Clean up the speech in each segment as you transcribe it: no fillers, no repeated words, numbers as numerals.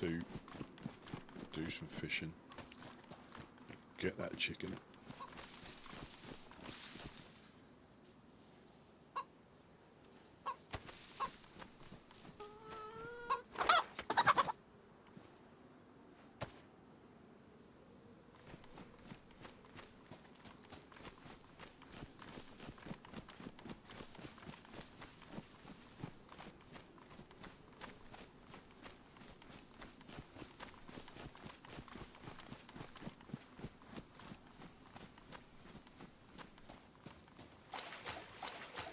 to do some fishing. Get that chicken.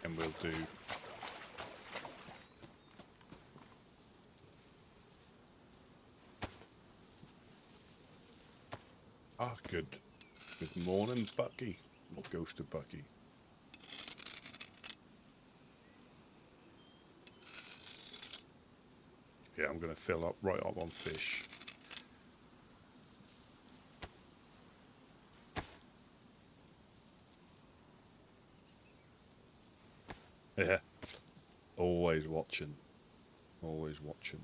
And we'll do good morning, Bucky, or Ghost of Bucky. Yeah, I'm going to fill up right up on fish. Yeah, always watching, always watching.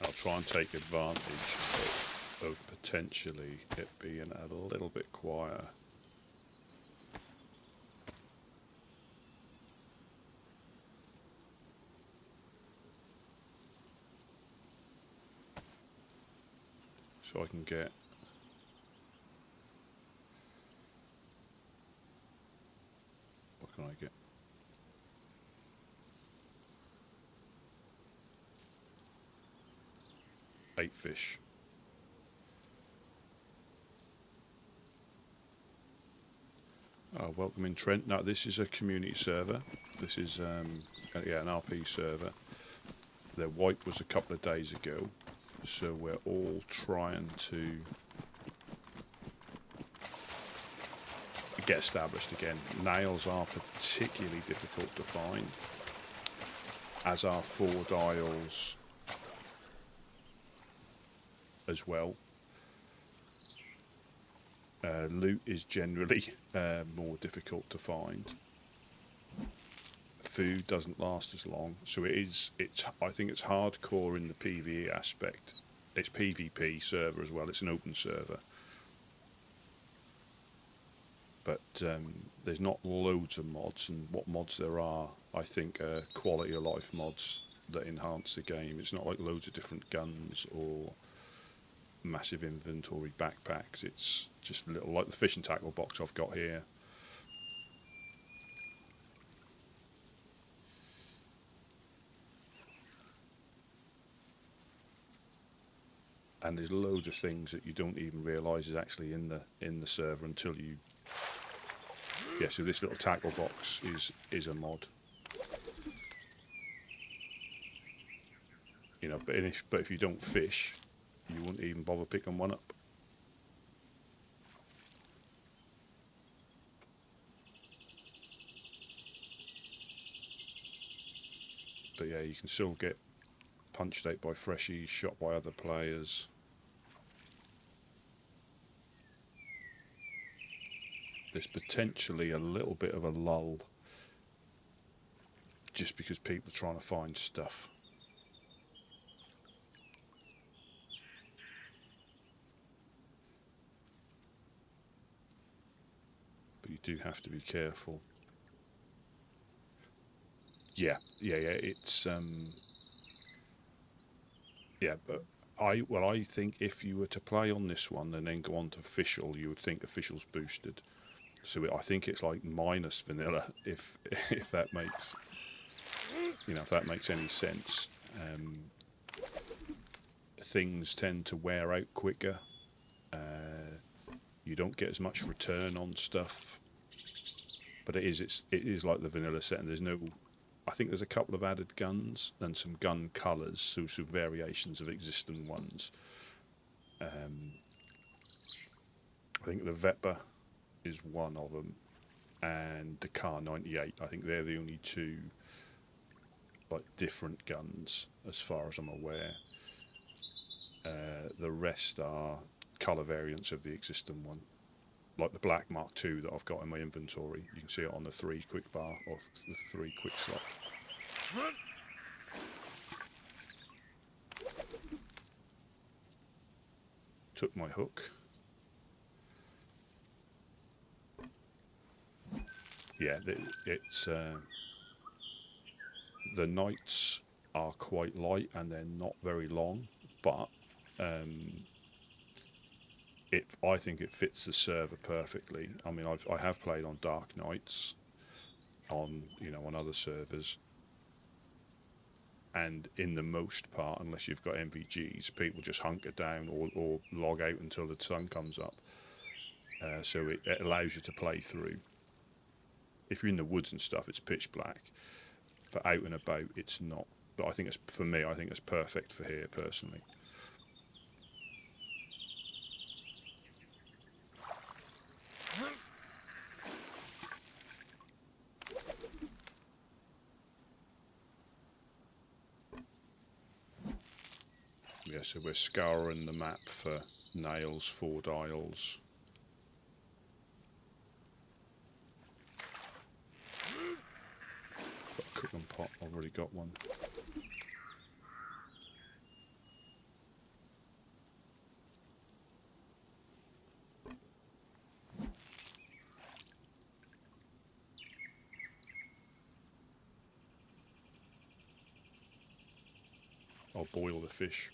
I'll try and take advantage of potentially it being a little bit quieter. So I can get what can I get? Eight fish. Welcome in, Trent. No, this is a community server. This is yeah, an RP server. Their wipe was a couple of days ago, so we're all trying to get established again. Nails are particularly difficult to find, as are 4 dials as well. Loot is generally more difficult to find. Food doesn't last as long, so I think it's hardcore in the PvE aspect. It's PvP server as well. It's an open server, but there's not loads of mods, and what mods there are, I think, are quality of life mods that enhance the game. It's not like loads of different guns or massive inventory backpacks. It's just a little, like the fishing tackle box I've got here. And there's loads of things that you don't even realise is actually in the server until you. Yeah, so this little tackle box is a mod. You know, but if you don't fish, you wouldn't even bother picking one up. But yeah, you can still get punched out by freshies, shot by other players. There's potentially a little bit of a lull just because people are trying to find stuff. But you do have to be careful. Yeah, it's yeah, but I think if you were to play on this one and then go on to official, you would think official's boosted. So I think it's like minus vanilla, if that makes, you know, if that makes any sense. Things tend to wear out quicker. You don't get as much return on stuff. But it is like the vanilla set, and there's no. I think there's a couple of added guns and some gun colours, so some variations of existing ones. I think the Vepa is one of them, and the Car 98. I think they're the only two like different guns as far as I'm aware. The rest are colour variants of the existing one, like the Black Mark II that I've got in my inventory. You can see it on the 3 quick bar or the 3 quick slot. Took my hook. Yeah, it's the nights are quite light and they're not very long, but I think it fits the server perfectly. I mean, I have played on dark nights on on other servers, and in the most part, unless you've got MVGs, people just hunker down or log out until the sun comes up. So it allows you to play through. If you're in the woods and stuff, it's pitch black, but out and about, it's not. But I think it's, for me, I think it's perfect for here personally. Yeah, so we're scouring the map for nails, 4 dials. Got a cooking pot, I've already got one. I'll boil the fish.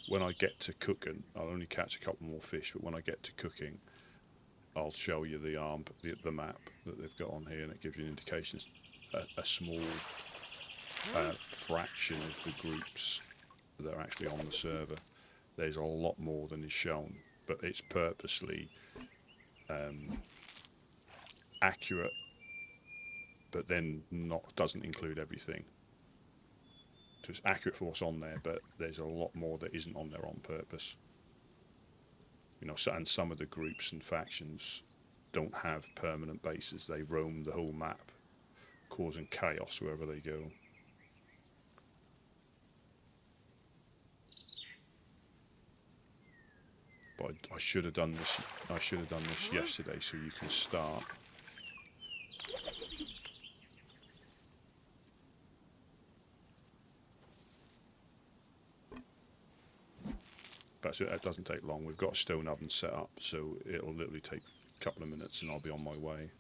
When I get to cooking, I'll only catch a couple more fish, but when I get to cooking, I'll show you the map that they've got on here, and it gives you an indication. A small fraction of the groups that are actually on the server. There's a lot more than is shown, but it's purposely accurate, but then doesn't include everything. So it's accurate for what's on there, but there's a lot more that isn't on there on purpose. And some of the groups and factions don't have permanent bases. They roam the whole map, causing chaos wherever they go. But I should have done this. I should have done this yesterday, so you can start. But it doesn't take long. We've got a stone oven set up, so it'll literally take a couple of minutes, and I'll be on my way.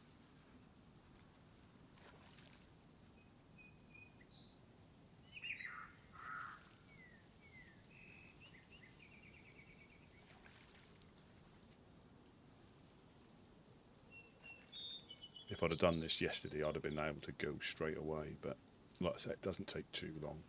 If I'd have done this yesterday, I'd have been able to go straight away, but like I say, it doesn't take too long.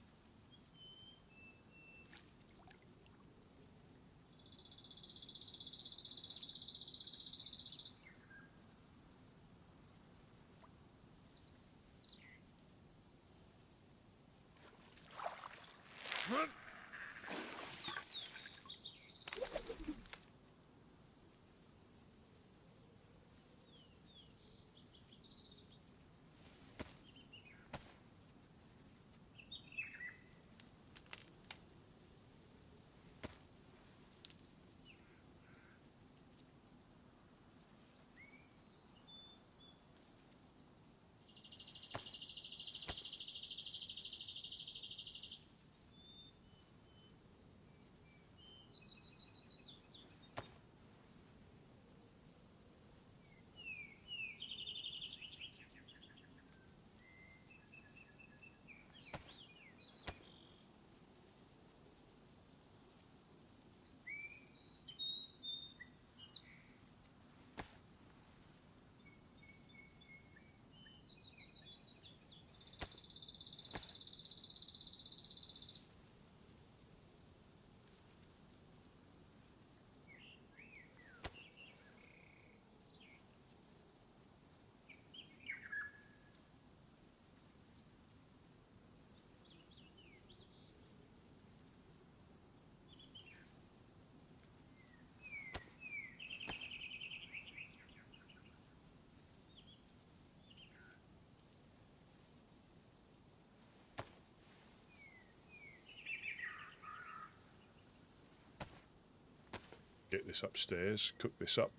Get this upstairs, cook this up.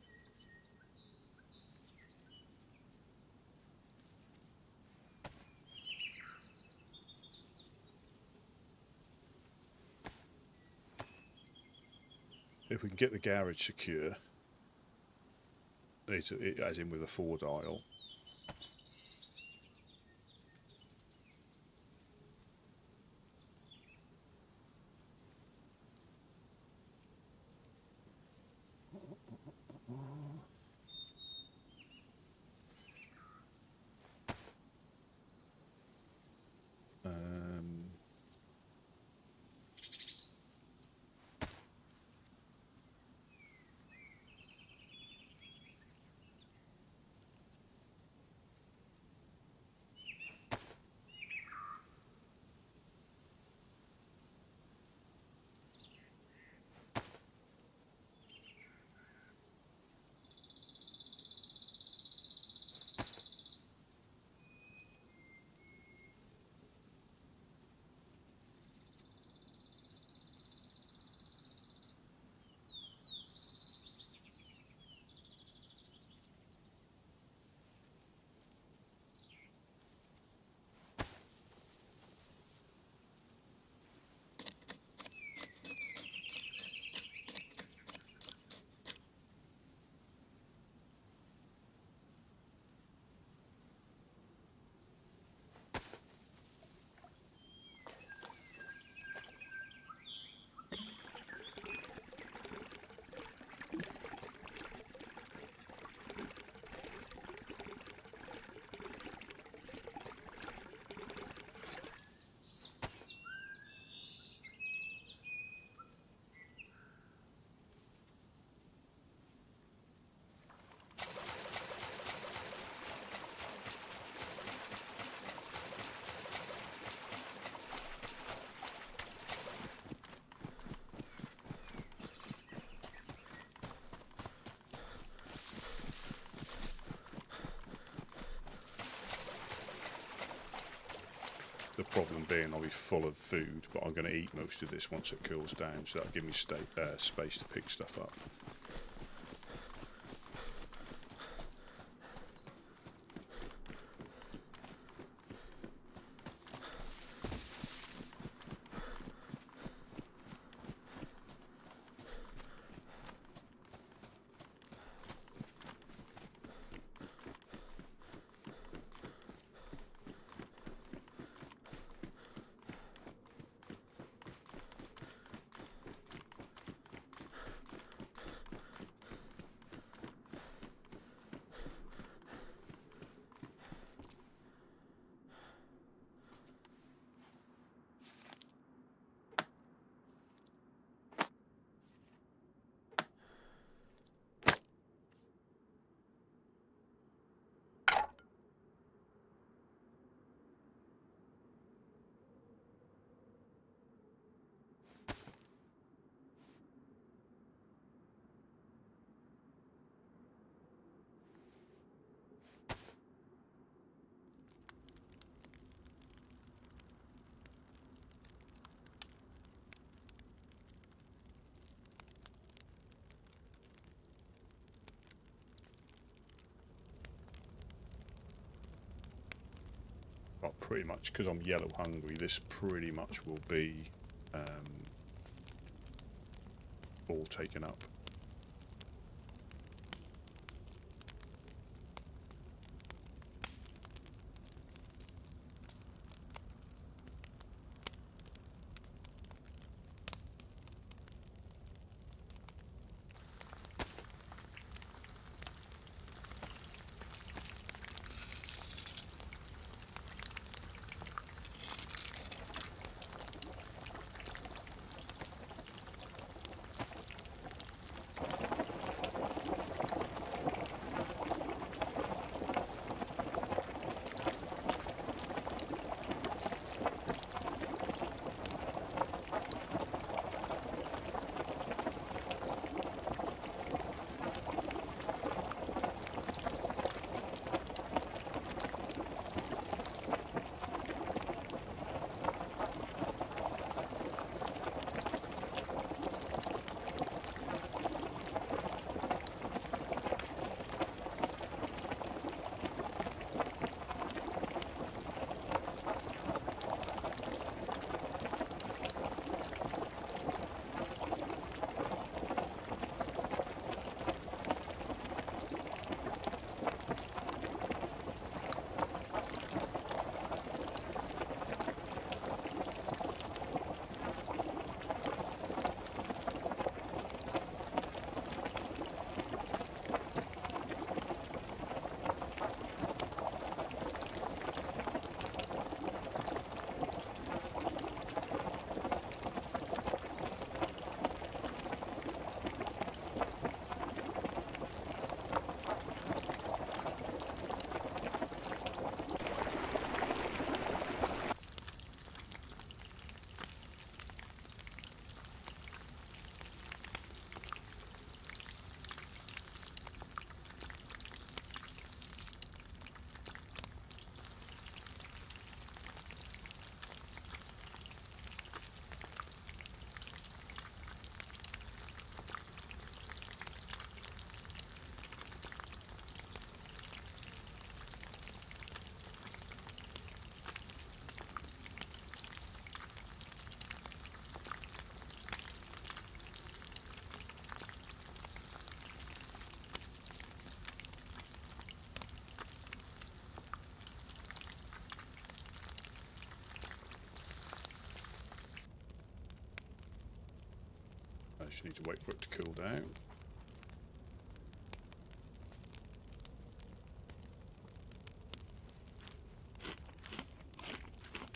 If we can get the garage secure, as in with a 4-dial, the problem being I'll be full of food, but I'm going to eat most of this once it cools down, so that'll give me space to pick stuff up. Well, pretty much, because I'm yellow hungry, this pretty much will be all taken up. I just need to wait for it to cool down.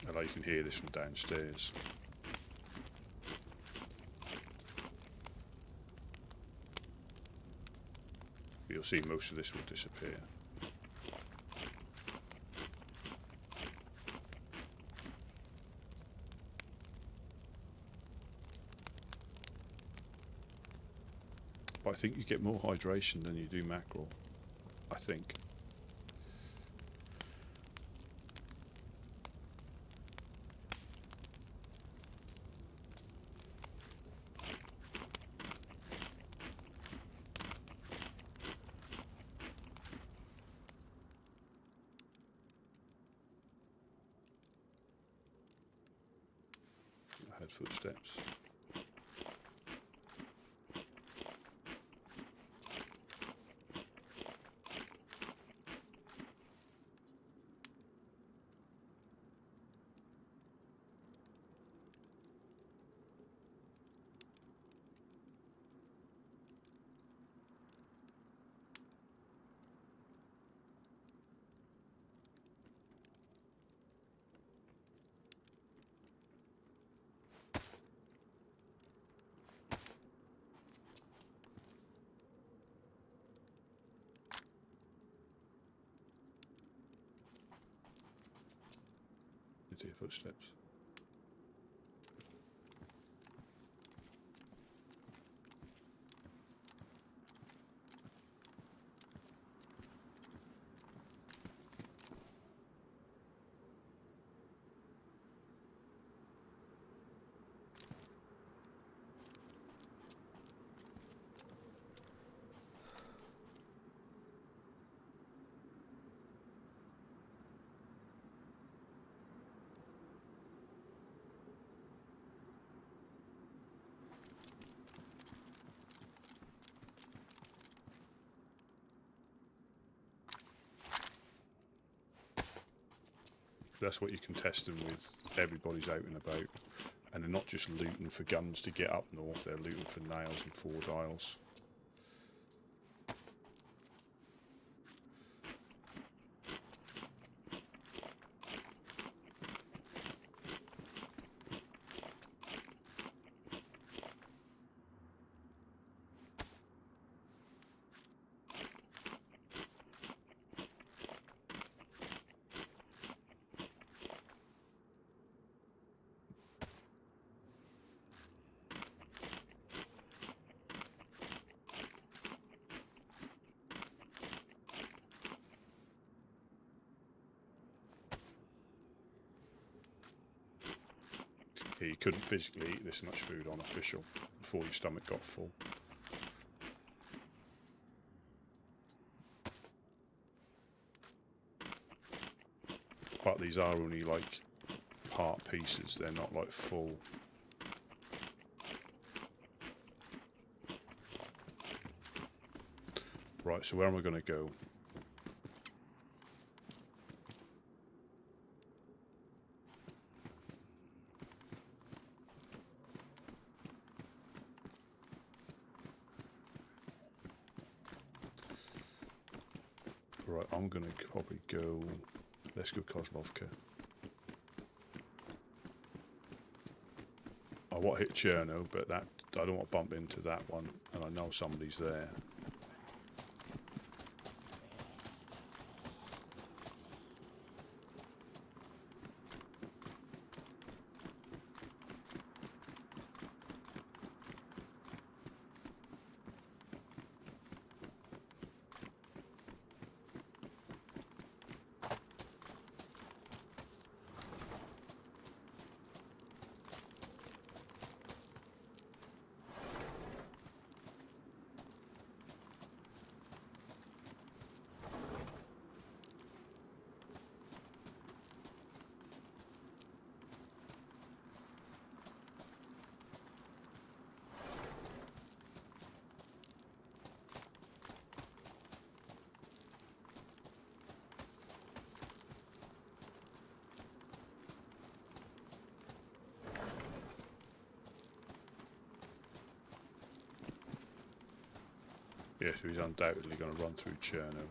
And you can hear this from downstairs. You'll see most of this will disappear. But I think you get more hydration than you do mackerel. I think. I heard footsteps. Did hear footsteps. That's what you can test them with. Everybody's out and about, and they're not just looting for guns to get up north, they're looting for nails and 4 dials. You couldn't physically eat this much food on official before your stomach got full. But these are only like part pieces, they're not like full. Right, so where am I going to go? Right, I'm going to probably go... Let's go Kozlovka. I want to hit Cherno, but that I don't want to bump into that one, and I know somebody's there. Yeah, so he's undoubtedly going to run through Cherno.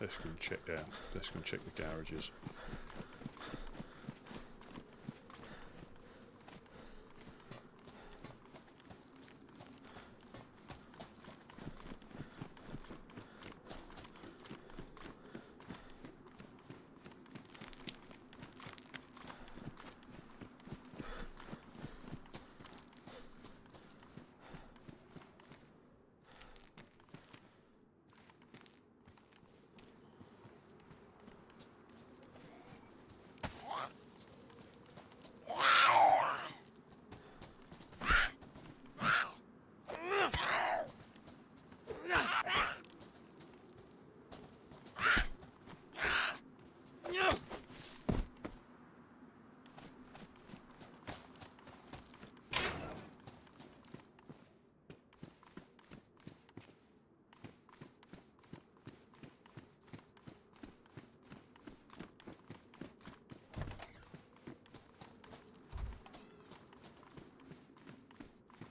Let's go and check. Yeah, let's go and check the garages.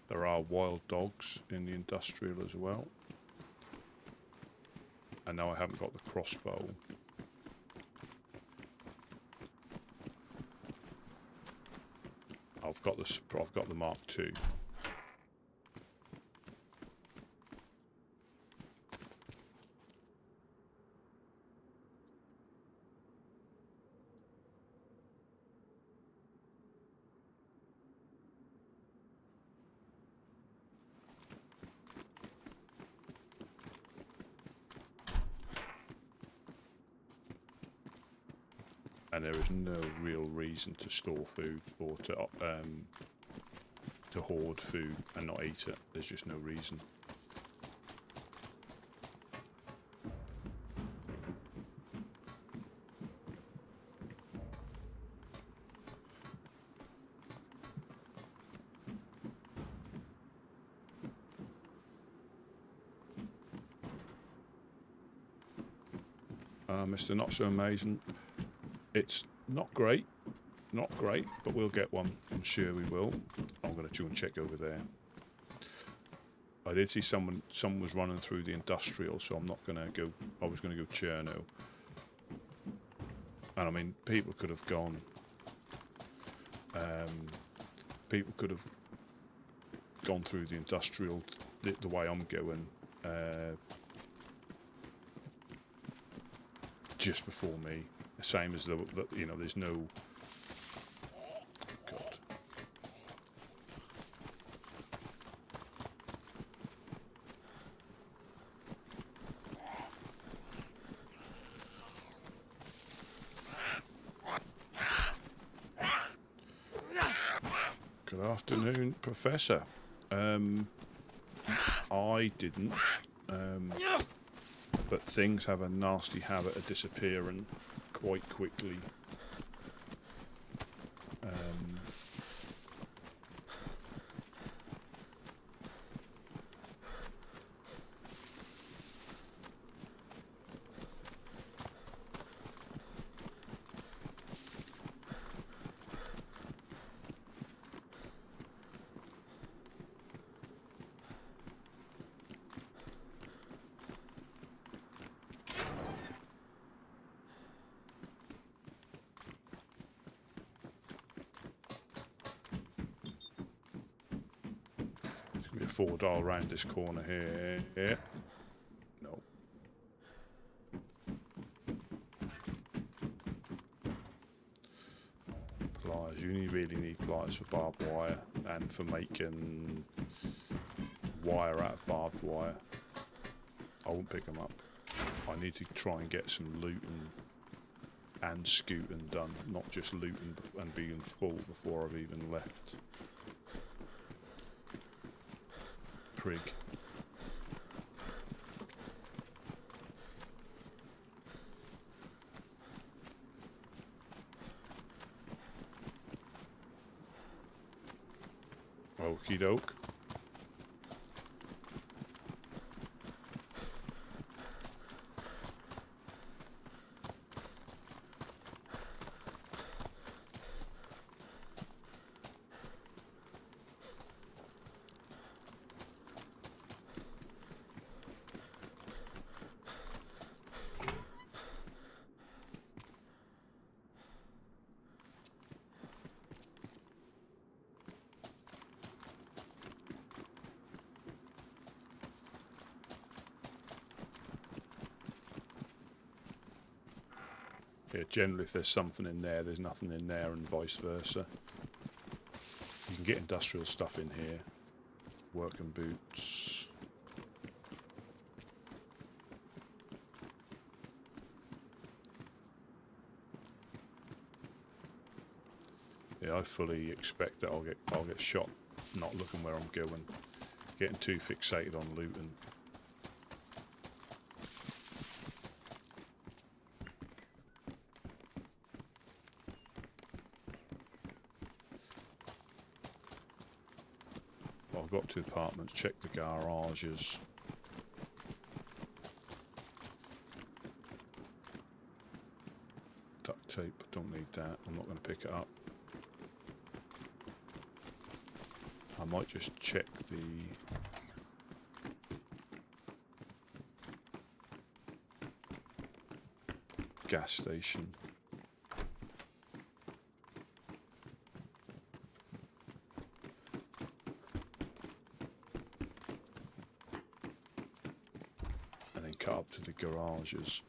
There are wild dogs in the industrial as well. And now I haven't got the crossbow. I've got the Mark II. And there is no real reason to store food or to hoard food and not eat it. There's just no reason. Mr. Not So Amazing. It's not great, but we'll get one. I'm sure we will. I'm going to try and check over there. I did see someone was running through the industrial, so I'm not going to go. I was going to go Cherno. And I mean, people could have gone. People could have gone through the industrial the way I'm going. Just before me. The same as the you know, there's no. God. Good afternoon, Professor. I didn't. But things have a nasty habit of disappearing quite quickly. Forward dial round this corner here. No. Pliers. You really need pliers for barbed wire and for making wire out of barbed wire. I won't pick them up. I need to try and get some looting and scooting done, not just looting and being full before I've even left. Prig. Okie doke. Yeah, generally if there's something in there, there's nothing in there, and vice versa. You can get industrial stuff in here. Working boots. Yeah, I fully expect that I'll get shot not looking where I'm going, getting too fixated on looting. Well, I've got 2 apartments, check the garages. Duct tape, don't need that, I'm not going to pick it up. I might just check the gas station. And then cut up to the garages.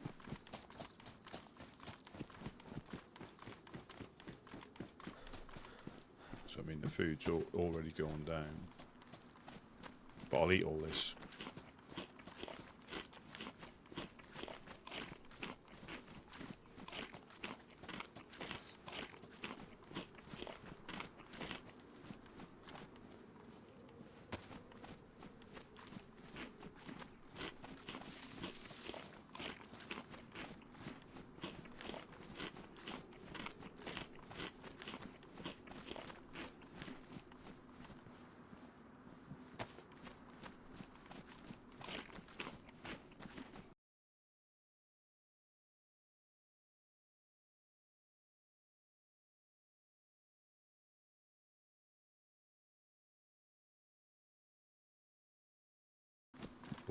So I mean the food's already gone down. But I'll eat all this.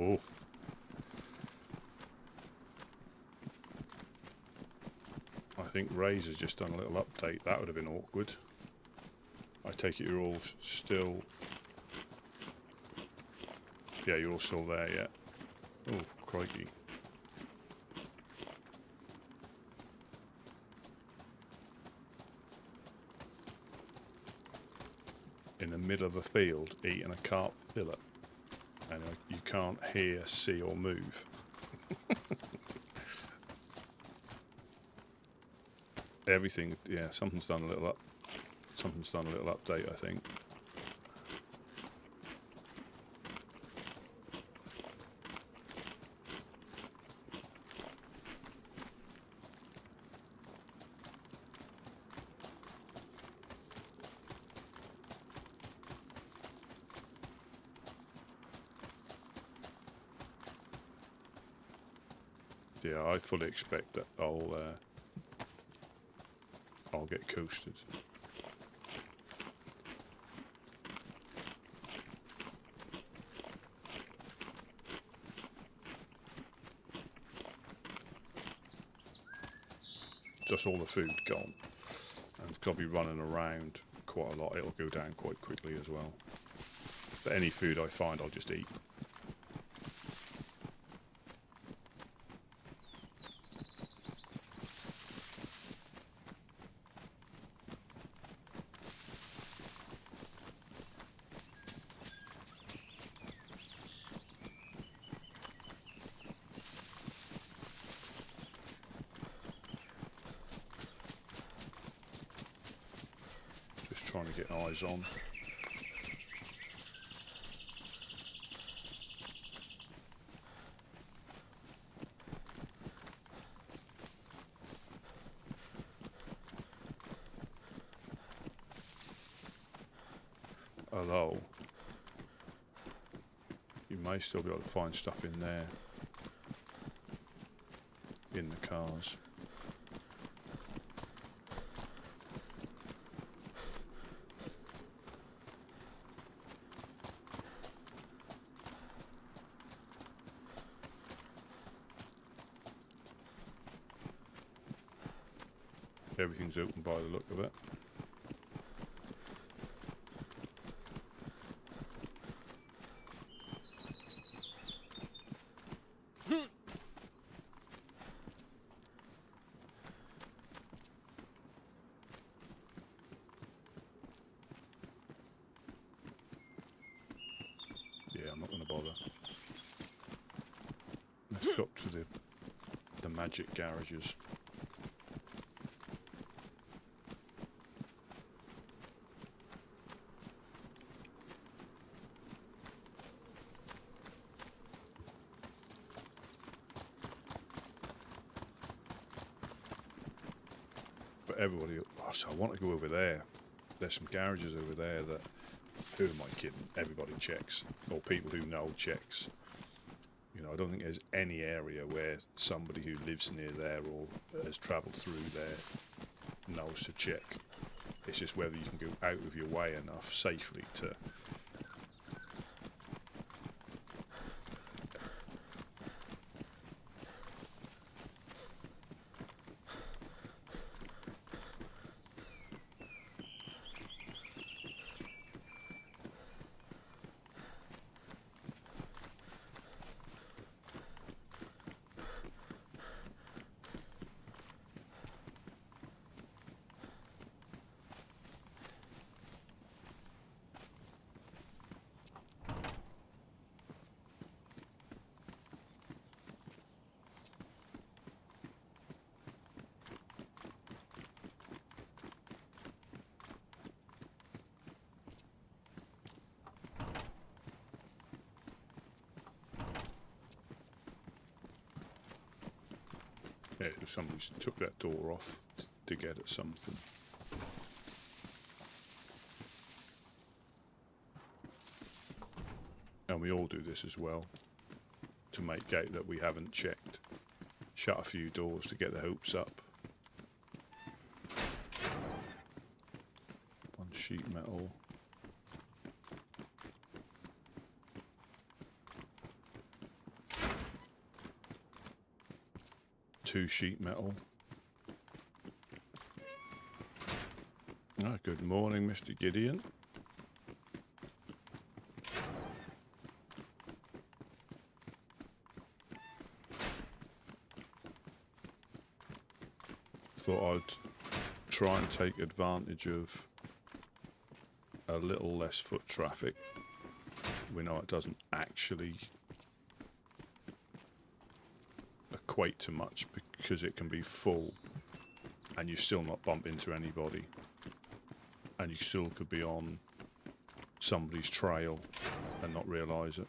Oh. I think Razor's just done a little update. That would have been awkward. I take it you're all still... Yeah, you're all still there, yeah. Oh, crikey. In the middle of a field, eating a carp fillet. And you can't hear, see or move. Everything, yeah, something's done a little update, I think. Yeah, I fully expect that I'll get coasted. Just all the food gone, and it's got to be running around quite a lot. It'll go down quite quickly as well. But any food I find, I'll just eat. Trying to get eyes on. Although you may still be able to find stuff in there, in the cars. Everything's open by the look of it. got to the magic garages. But everybody, oh, so I want to go over there. There's some garages over there that, who am I kidding? Everybody checks, or people who know checks. You know, I don't think there's any area where somebody who lives near there or has travelled through there knows to check. It's just whether you can go out of your way enough safely to. Yeah, somebody's took that door off to get at something. And we all do this as well, to make out that we haven't checked. Shut a few doors to get the hopes up. One sheet metal. Two sheet metal. Oh, good morning, Mr. Gideon. Thought I'd try and take advantage of a little less foot traffic. We know it doesn't actually equate to much because it can be full and you still not bump into anybody, and you still could be on somebody's trail and not realise it.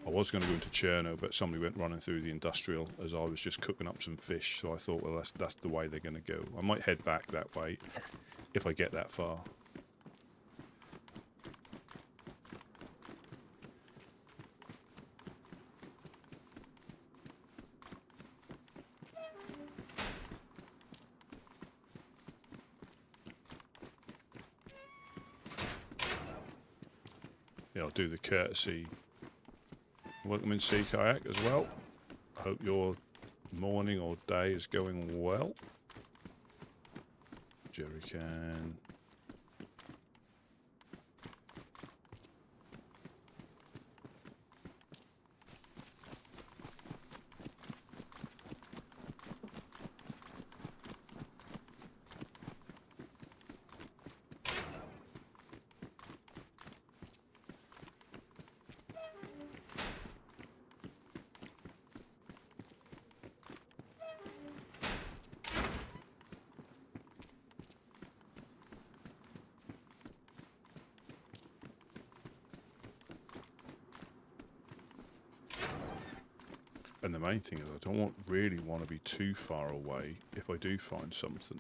I was going to go into Chernarus, but somebody went running through the industrial as I was just cooking up some fish, so I thought, well, that's the way they're going to go. I might head back that way if I get that far. Yeah, I'll do the courtesy. Welcome in Sea Kayak as well. I hope your morning or day is going well. Jerry can. And the main thing is I don't really want to be too far away if I do find something.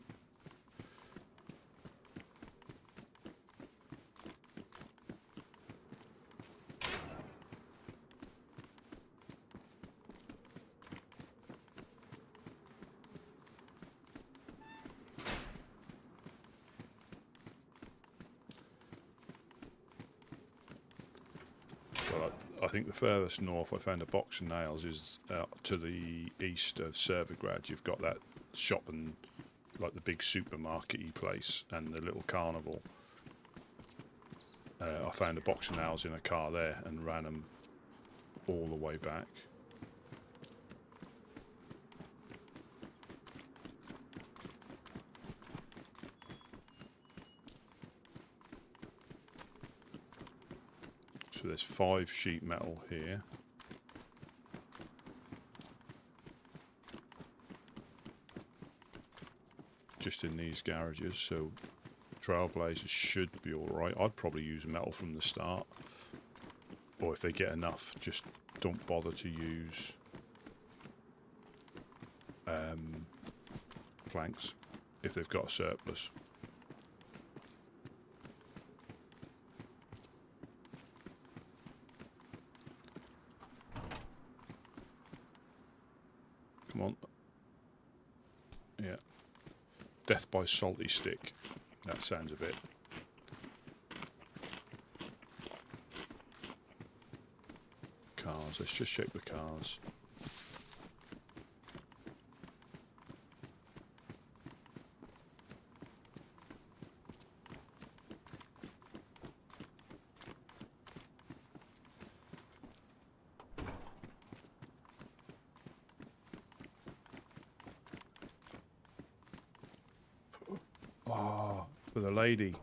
Well, I think the furthest north I found a box of nails is to the east of Servergrad. You've got that shop and like the big supermarket-y place and the little carnival. I found a box of nails in a car there and ran them all the way back. So there's 5 sheet metal here. Just in these garages, so Trailblazers should be alright. I'd probably use metal from the start. Or if they get enough, just don't bother to use planks if they've got a surplus. Come on. Yeah. Death by salty stick. That sounds a bit. Cars. Let's just check the cars. Oh, for the lady.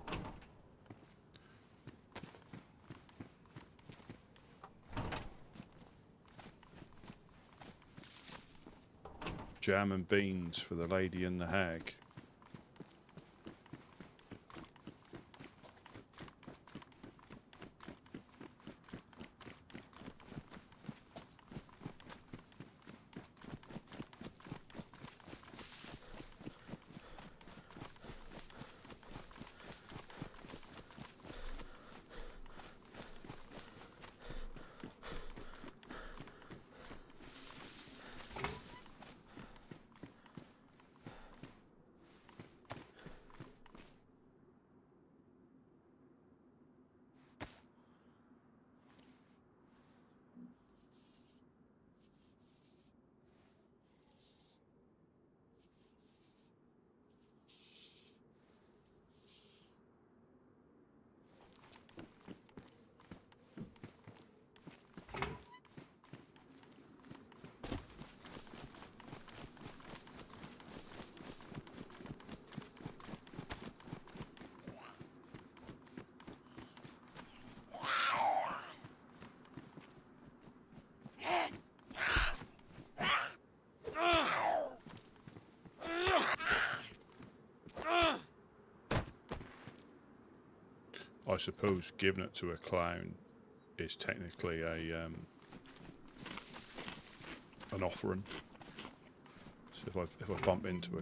Jam and beans for the lady and the hag. I suppose giving it to a clown is technically a an offering. So if I bump into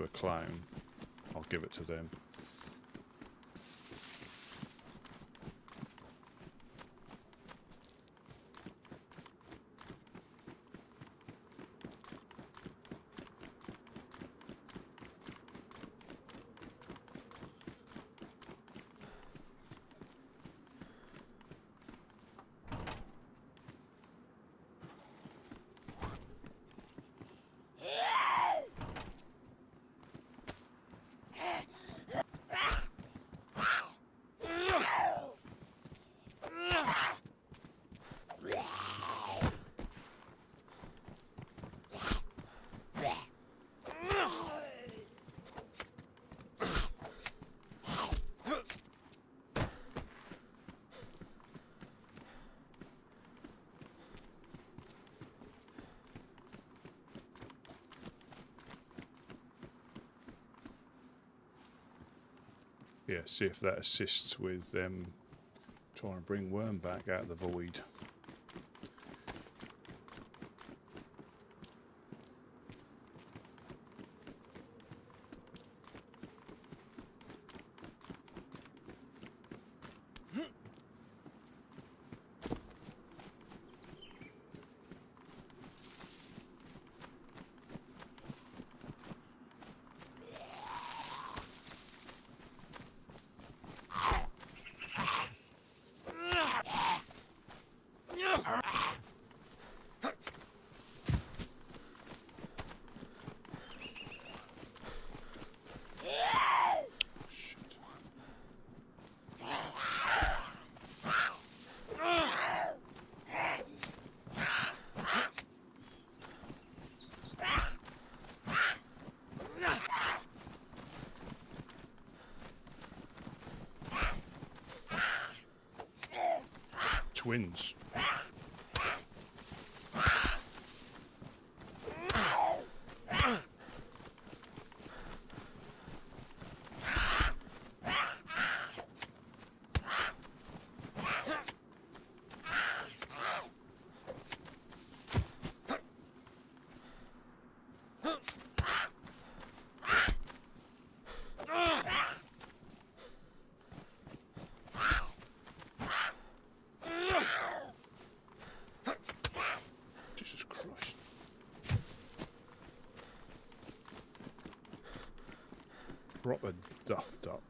a clown, I'll give it to them. Yeah, see if that assists with them trying to bring Worm back out of the void. twins. Jesus Christ. Proper duffed up.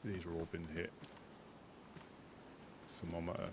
These are all been hit. Thermometer.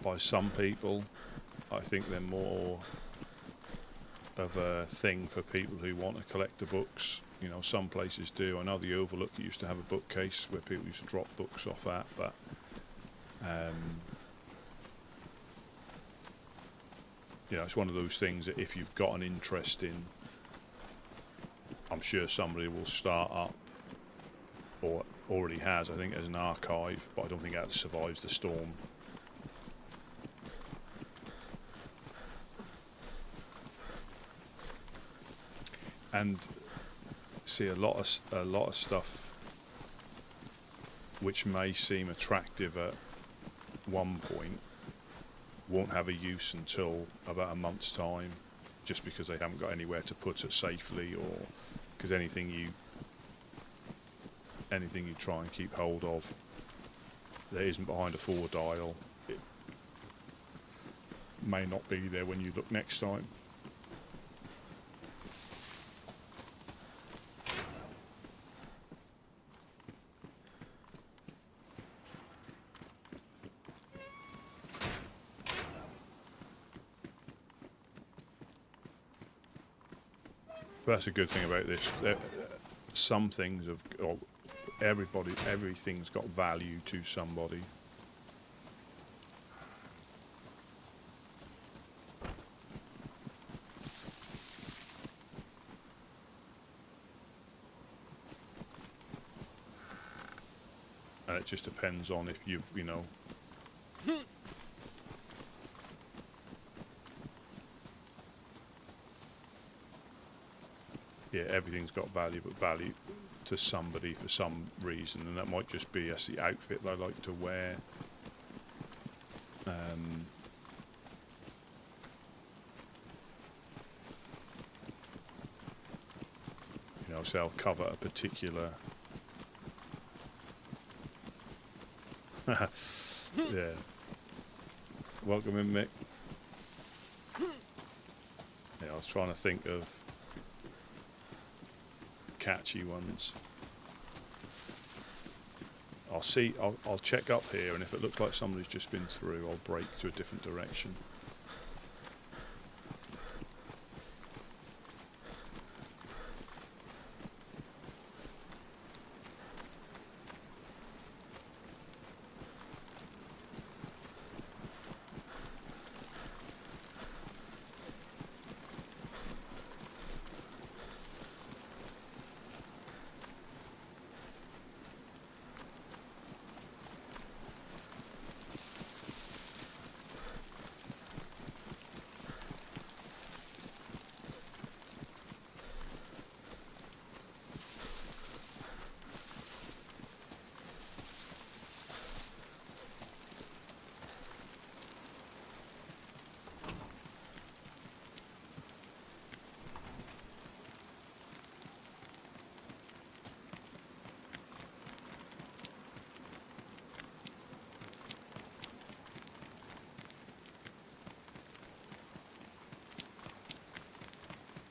By some people, I think they're more of a thing for people who want to collect the books. You know, some places do. I know the Overlook used to have a bookcase where people used to drop books off at, but you know, it's one of those things that if you've got an interest in, I'm sure somebody will start up, or already has, I think, as an archive, but I don't think that survives the storm. And see, a lot of stuff which may seem attractive at one point won't have a use until about a month's time, just because they haven't got anywhere to put it safely, or because anything you try and keep hold of that isn't behind a 4-dial, it may not be there when you look next time. But that's a good thing about this. Some things have, or everything's got value to somebody. And it just depends on if you've, you know, yeah, everything's got value, but value to somebody for some reason, and that might just be as the outfit I like to wear. You know, so I'll cover a particular. Yeah. Welcome in, Mick. Yeah, I was trying to think of catchy ones. I'll check up here, and if it looks like somebody's just been through, I'll break to a different direction.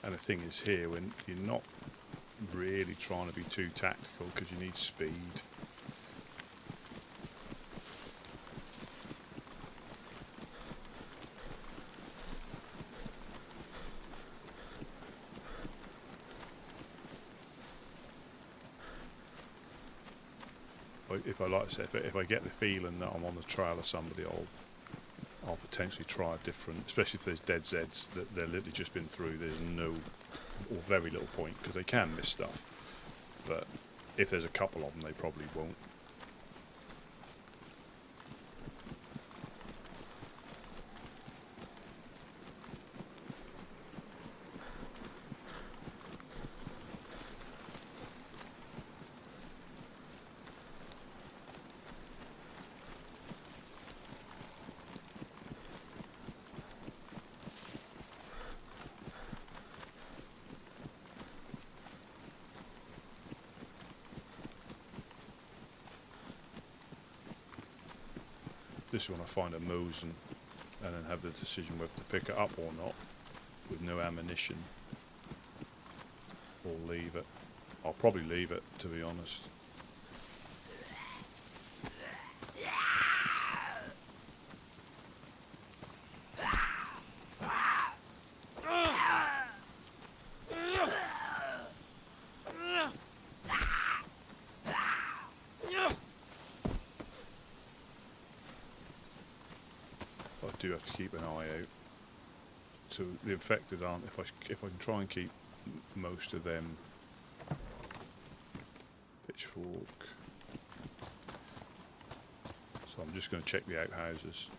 And the thing is here, when you're not really trying to be too tactical because you need speed. If I like to say, if I get the feeling that I'm on the trail of somebody, I'll potentially try a different, especially if there's dead Zeds that they're literally just been through. There's no or very little point because they can miss stuff, but if there's a couple of them, they probably won't. This one I find a Mosin and then have the decision whether to pick it up or not with no ammunition or leave it. I'll probably leave it, to be honest. I do have to keep an eye out. So the infected aren't. If I can try and keep most of them. Pitchfork. So I'm just going to check the outhouses.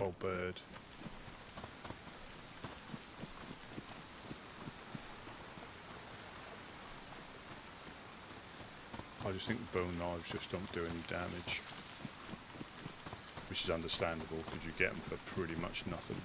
old bird. I just think bone knives just don't do any damage, which is understandable because you get them for pretty much nothing.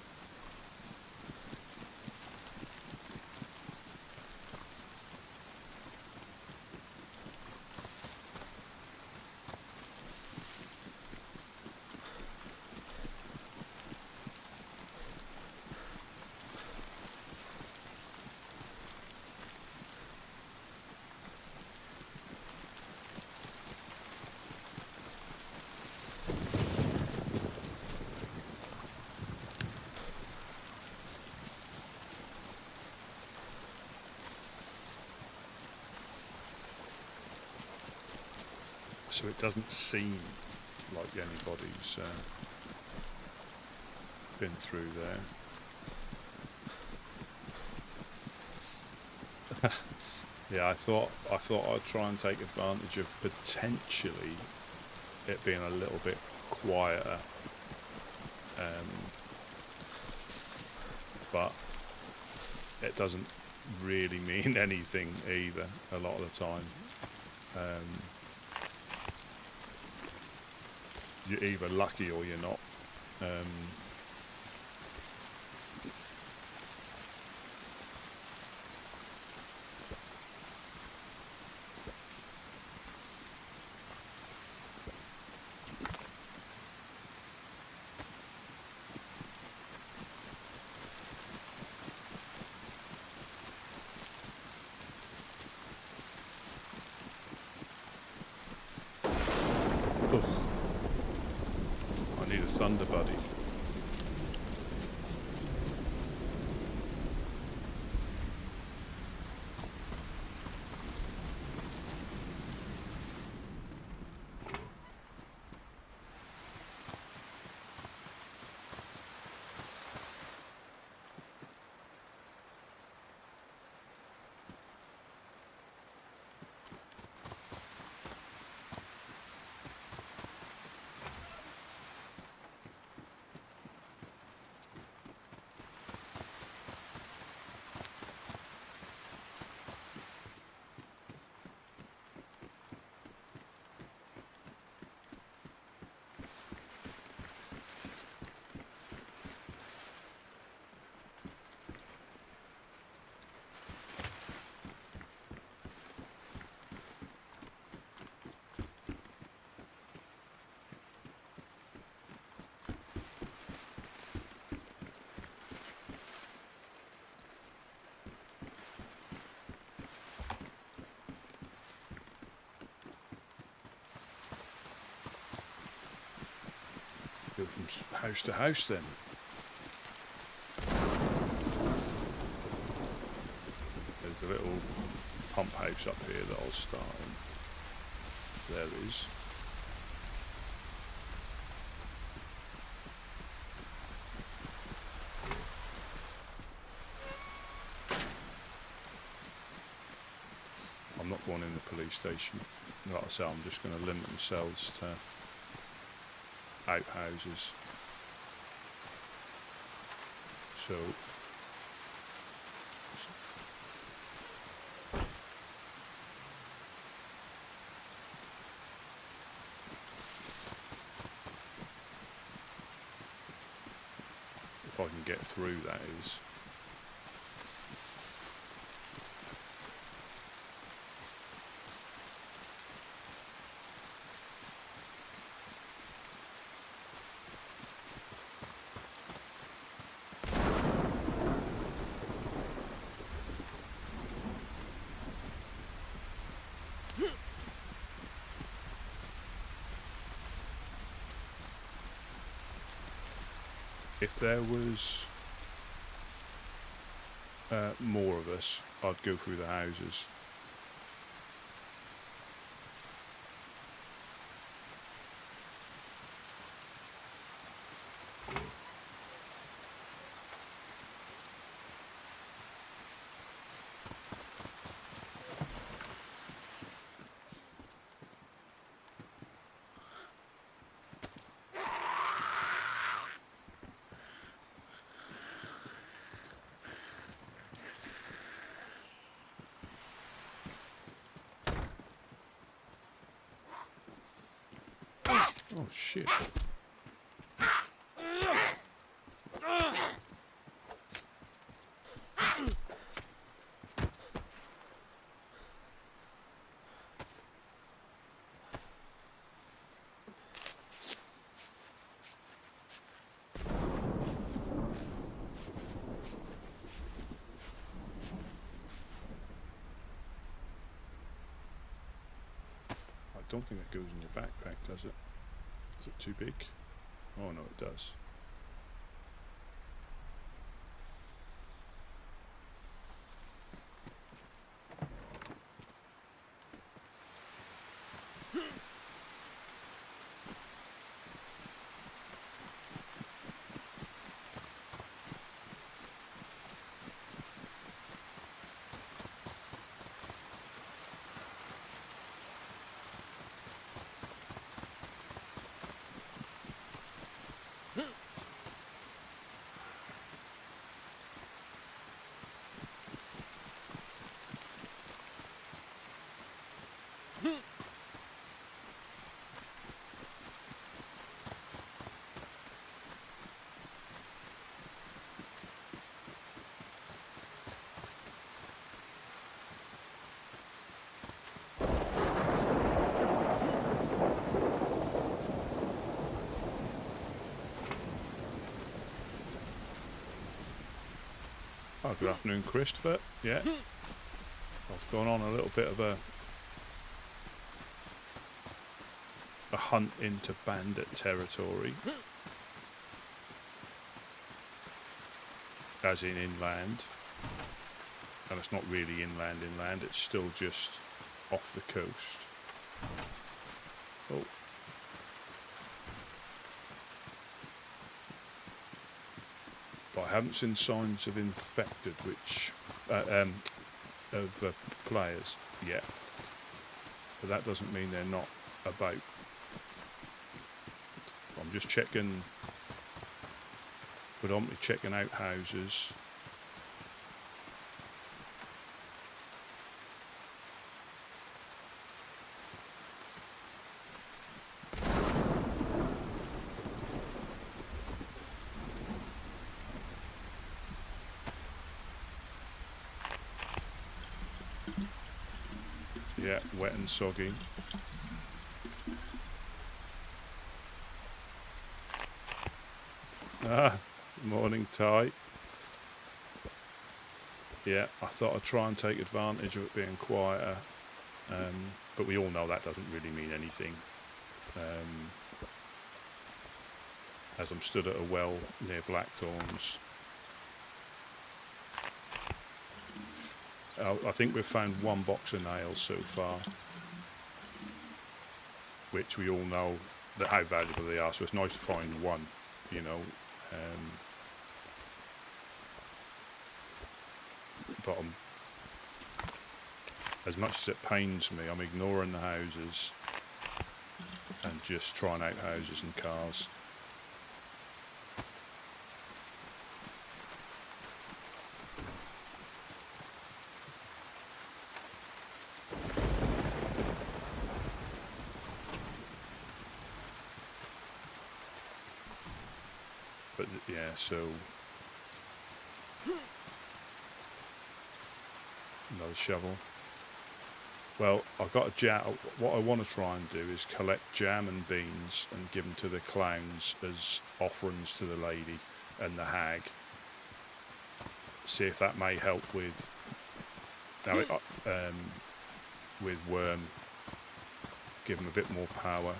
So it doesn't seem like anybody's been through there. Yeah, I thought I'd try and take advantage of potentially it being a little bit quieter, but it doesn't really mean anything either a lot of the time. You're either lucky or you're not. I need a thunder buddy. Go from house to house then. There's a little pump house up here that I'll start in. There is. I'm not going in the police station. Like I say, I'm just going to limit themselves to outhouses. So if I can get through, that is. If there was more of us, I'd go through the houses. Oh shit. I don't think that goes in your backpack, does it? Is it too big? Oh no, it does. Oh, good afternoon, Christopher. Yeah. I've gone on a little bit of a hunt into bandit territory. As in inland. And it's not really inland, it's still just off the coast. Oh. But I haven't seen signs of infected, which players yet. But that doesn't mean they're not about. I'm just checking, predominantly checking out houses. Yeah, wet and soggy. Morning, Ty. Yeah, I thought I'd try and take advantage of it being quieter, but we all know that doesn't really mean anything. As I'm stood at a well near Blackthorns. I think we've found one box of nails so far, which we all know that how valuable they are, so it's nice to find one, you know. But as much as it pains me, I'm ignoring the houses and just trying out houses and cars. But yeah, so another shovel. Well, I've got a jam. What I want to try and do is collect jam and beans and give them to the clowns as offerings to the lady and the hag. See if that may help with with Worm. Give them a bit more power.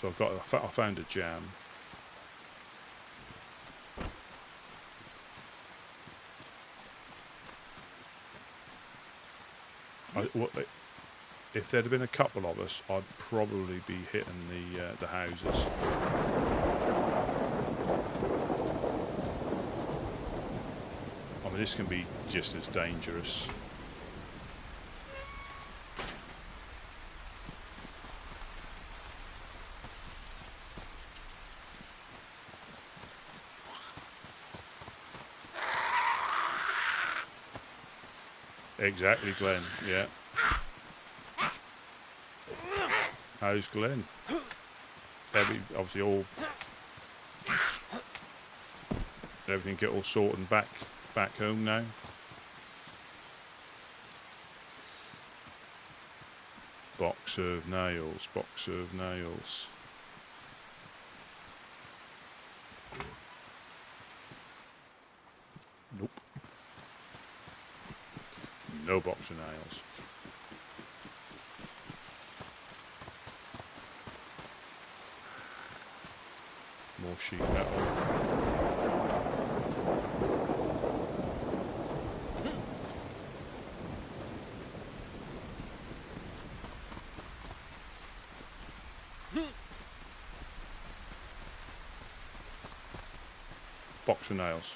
So I found a jam. If there'd have been a couple of us, I'd probably be hitting the houses. I mean, this can be just as dangerous. Exactly, Glenn. Yeah. How's Glenn? Obviously everything get all sorted and back home now. Box of nails. Nope. No box of nails. More sheet metal. Box of nails.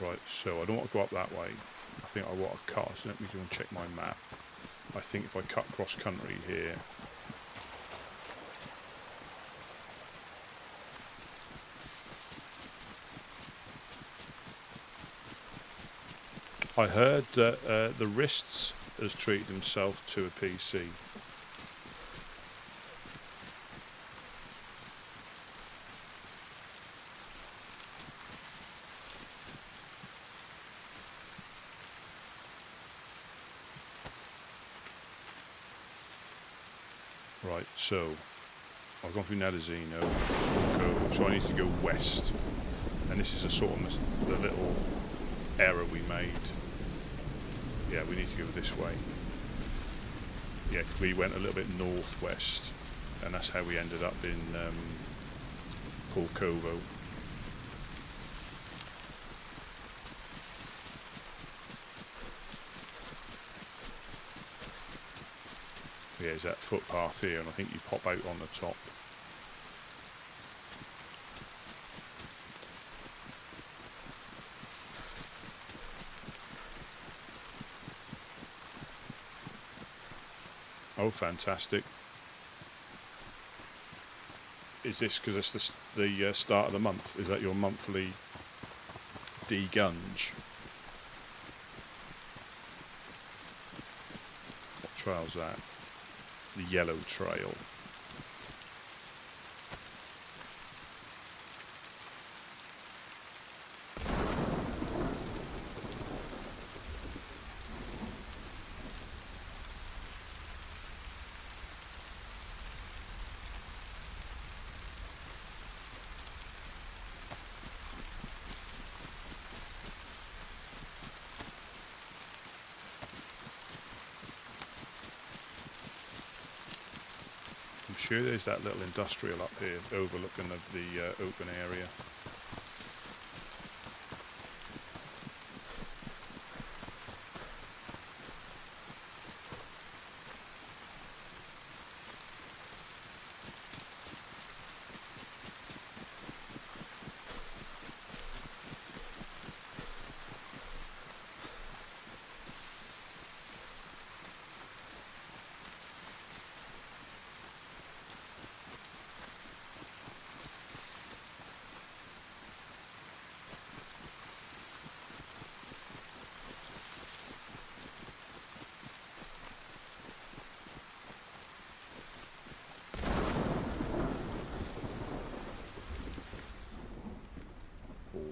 Right, so I don't want to go up that way. I think I want to cut, so let me go and check my map. I think if I cut cross country here, I heard that the wrists has treated himself to a PC. Right, so I've gone through Nadazino, so I need to go west, and this is a sort of the little error we made. Yeah, we need to go this way. Yeah, 'cause we went a little bit northwest, and that's how we ended up in Pulkovo. Yeah, there's that footpath here, and I think you pop out on the top. Oh, fantastic. Is this because it's the start of the month? Is that your monthly degunge? What trail's that? The yellow trail. I'm sure there's that little industrial up here overlooking the open area.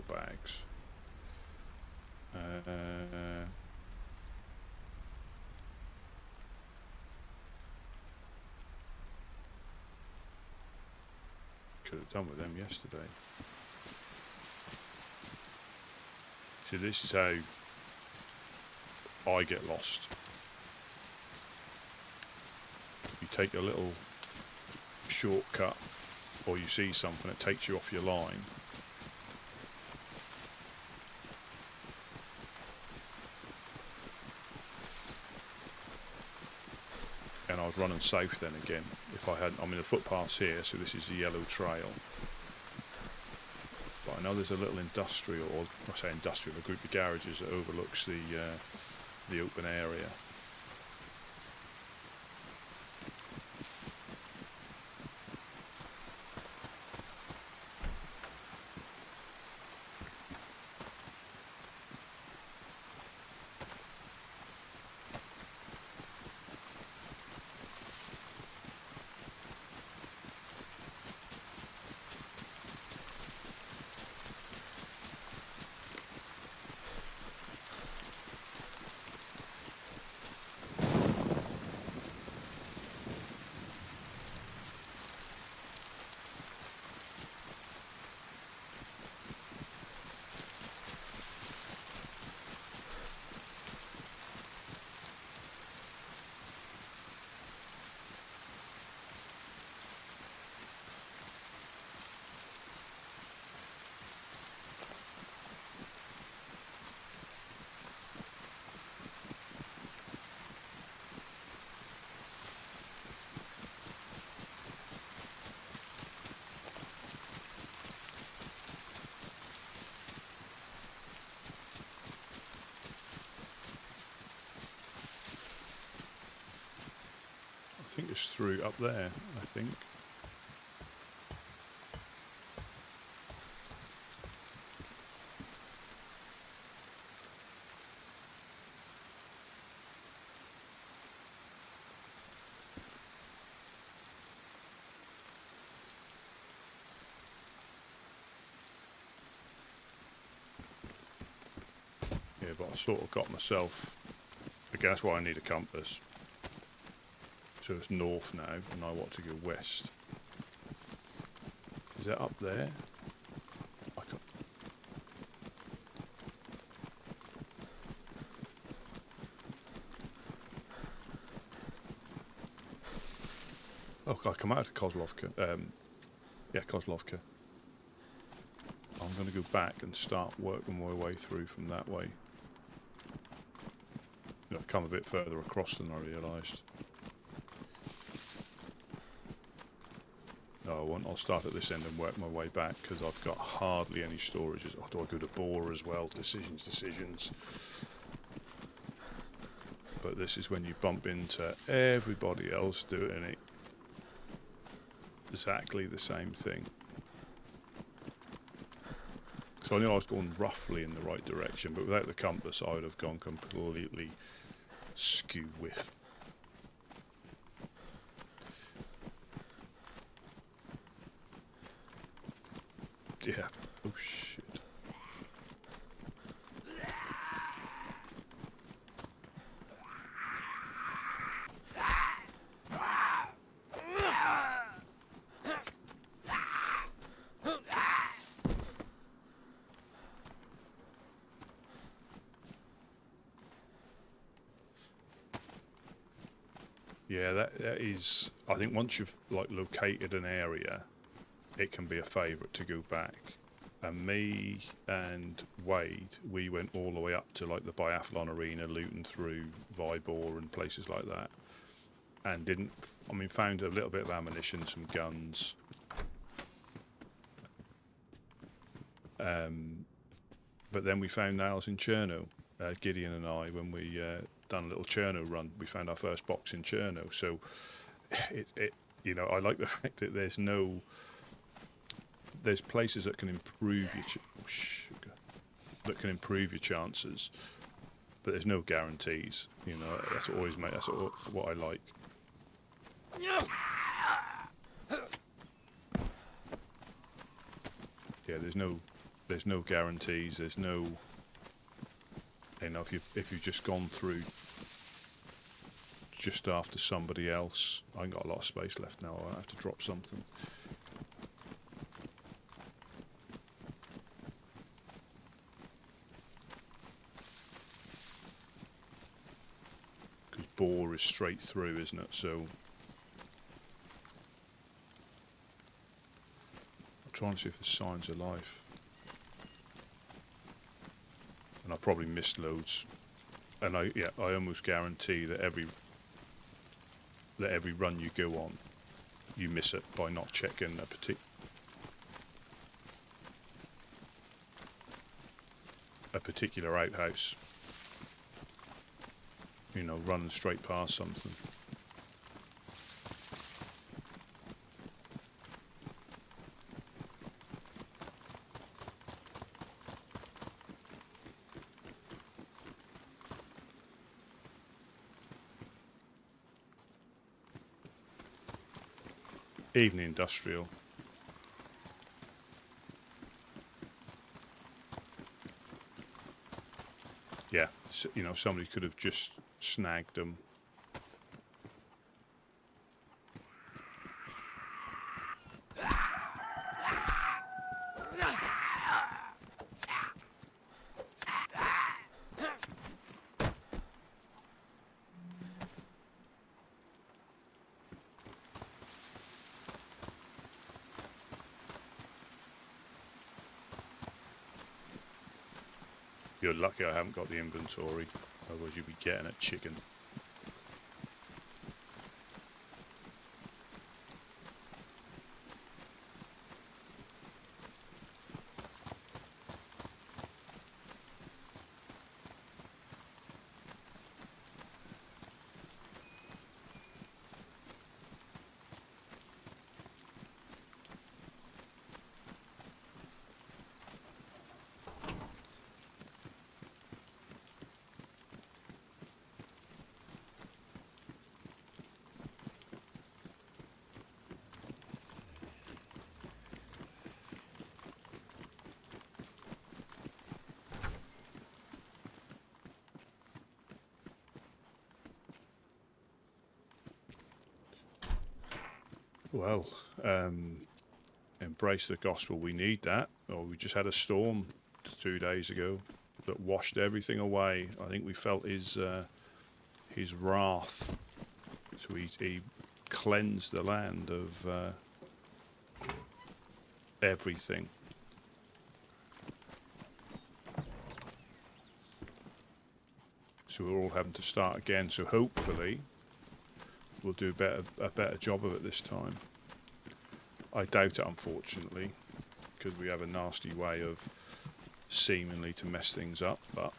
Bags. Could have done with them yesterday. So this is how I get lost. You take a little shortcut, or you see something that takes you off your line. And I was running south then again. If I hadn't, I mean the footpath's here, so this is the yellow trail. But I know there's a little industrial, or I say industrial, a group of garages that overlooks the open area. us through up there, I think. Yeah, but I sort of got myself... Again, that's why I need a compass. So it's north now, and I want to go west. Is that up there? I can't... Oh, I come out of Kozlovka. Yeah, Kozlovka. I'm going to go back and start working my way through from that way. I've come a bit further across than I realised. No, I won't. I'll start at this end and work my way back because I've got hardly any storages. Oh, do I go to Boar as well? Decisions. But this is when you bump into everybody else doing it. Exactly the same thing. So I knew I was going roughly in the right direction, but without the compass I would have gone completely skew whiff. Yeah. Oh shit. Yeah, that is... I think once you've like located an area, it can be a favourite to go back. And me and Wade, we went all the way up to like the biathlon arena, looting through Vybor and places like that. And didn't... I mean, found a little bit of ammunition, some guns. But then we found nails in Cherno, Gideon and I, when we... done a little Cherno run. We found our first box in Cherno, so you know, I like the fact that there's places that can improve your chances, but there's no guarantees. You know, that's always what I like. Yeah, there's no guarantees. There's no... You know, if you've just gone through just after somebody else, I ain't got a lot of space left now. I have to drop something. Because Boar is straight through, isn't it? So I'm trying to see if there's signs of life. And I probably missed loads, and I almost guarantee that every run you go on, you miss it by not checking a particular outhouse. You know, running straight past something. Even the industrial. Yeah, so, you know, somebody could have just snagged them. You're lucky I haven't got the inventory, otherwise you'd be getting a chicken. Well, embrace the gospel. We need that. Or we just had a storm 2 days ago that washed everything away. I think we felt his wrath. So he cleansed the land of everything. So we're all having to start again. So hopefully we'll do a better job of it this time. I doubt it, unfortunately, because we have a nasty way of seemingly to mess things up, but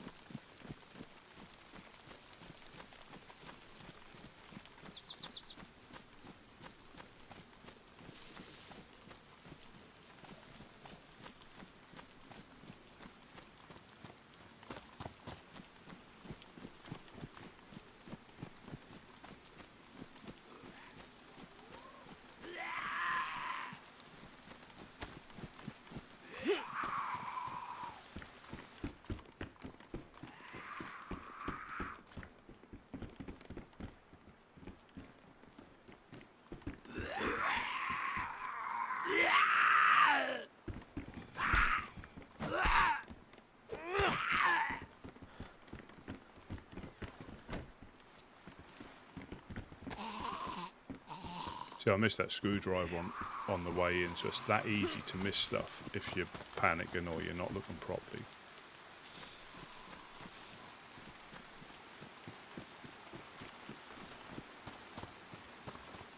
see, I missed that screwdriver on the way in, so it's that easy to miss stuff if you're panicking or you're not looking properly.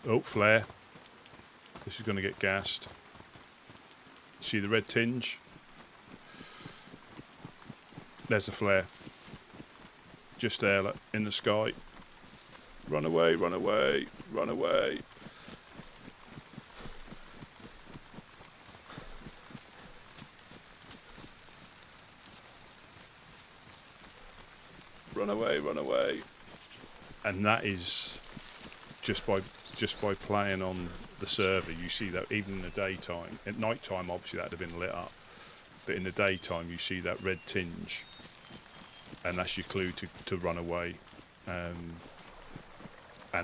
Oh, flare. This is going to get gassed. See the red tinge? There's the flare. Just there, like, in the sky. Run away, run away, run away. Run away, run away. And that is just by playing on the server, you see that even in the daytime. At night time, obviously that'd have been lit up, but in the daytime you see that red tinge, and that's your clue to run away. And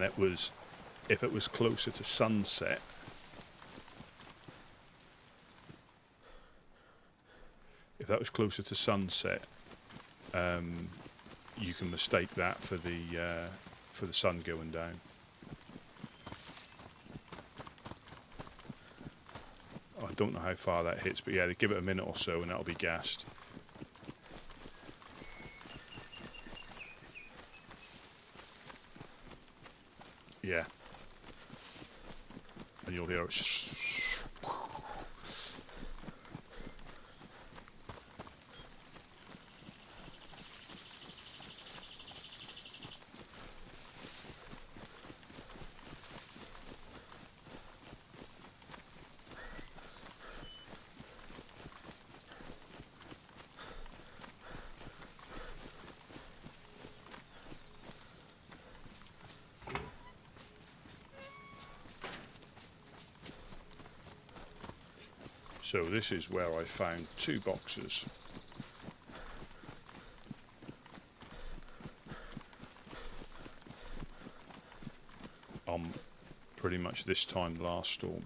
it was, if it was closer to sunset, you can mistake that for the sun going down. I don't know how far that hits, but yeah, they give it a minute or so and that'll be gassed. Yeah. And you'll hear it. So this is where I found 2 boxes. On pretty much this time last storm.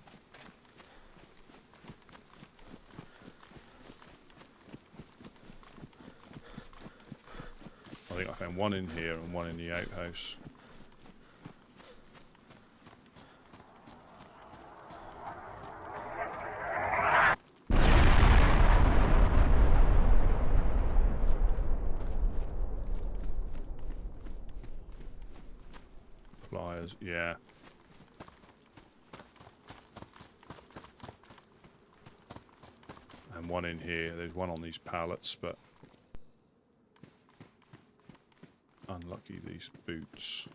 I think I found 1 in here and 1 in the outhouse. Yeah. And 1 in here. There's 1 on these pallets, but unlucky these boots.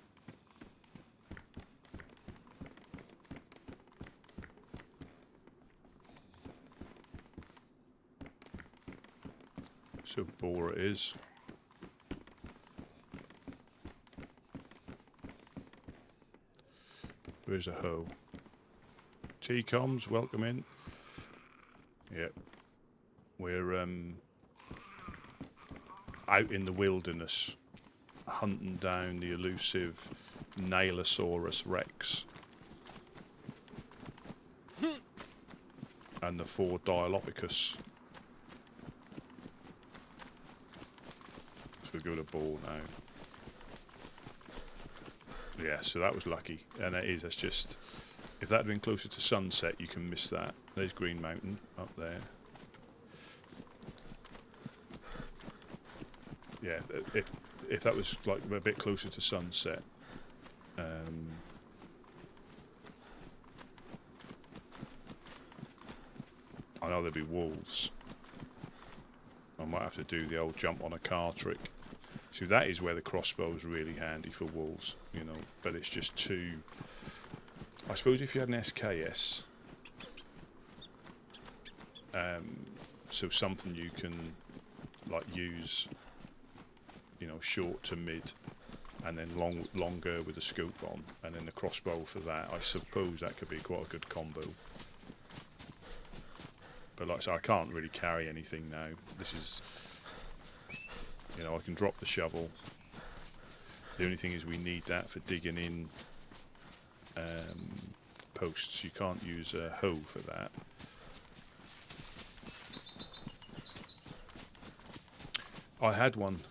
So bore it is. Where's a hoe? T-coms, welcome in. Yep. We're out in the wilderness hunting down the elusive Nailosaurus Rex. and the 4 Dialopicus. So we'll go to ball now. Yeah, so that was lucky, and that's just, if that had been closer to sunset, you can miss that. There's Green Mountain up there. Yeah, if that was like a bit closer to sunset, I know there'd be wolves. I might have to do the old jump on a car trick. So that is where the crossbow is really handy for wolves, you know, but it's just too... I suppose if you had an SKS, so something you can like use, you know, short to mid, and then longer with a scope on, and then the crossbow for that, I suppose that could be quite a good combo. But like I said, I can't really carry anything now. This is... You know, I can drop the shovel. The only thing is we need that for digging in posts. You can't use a hoe for that. I had one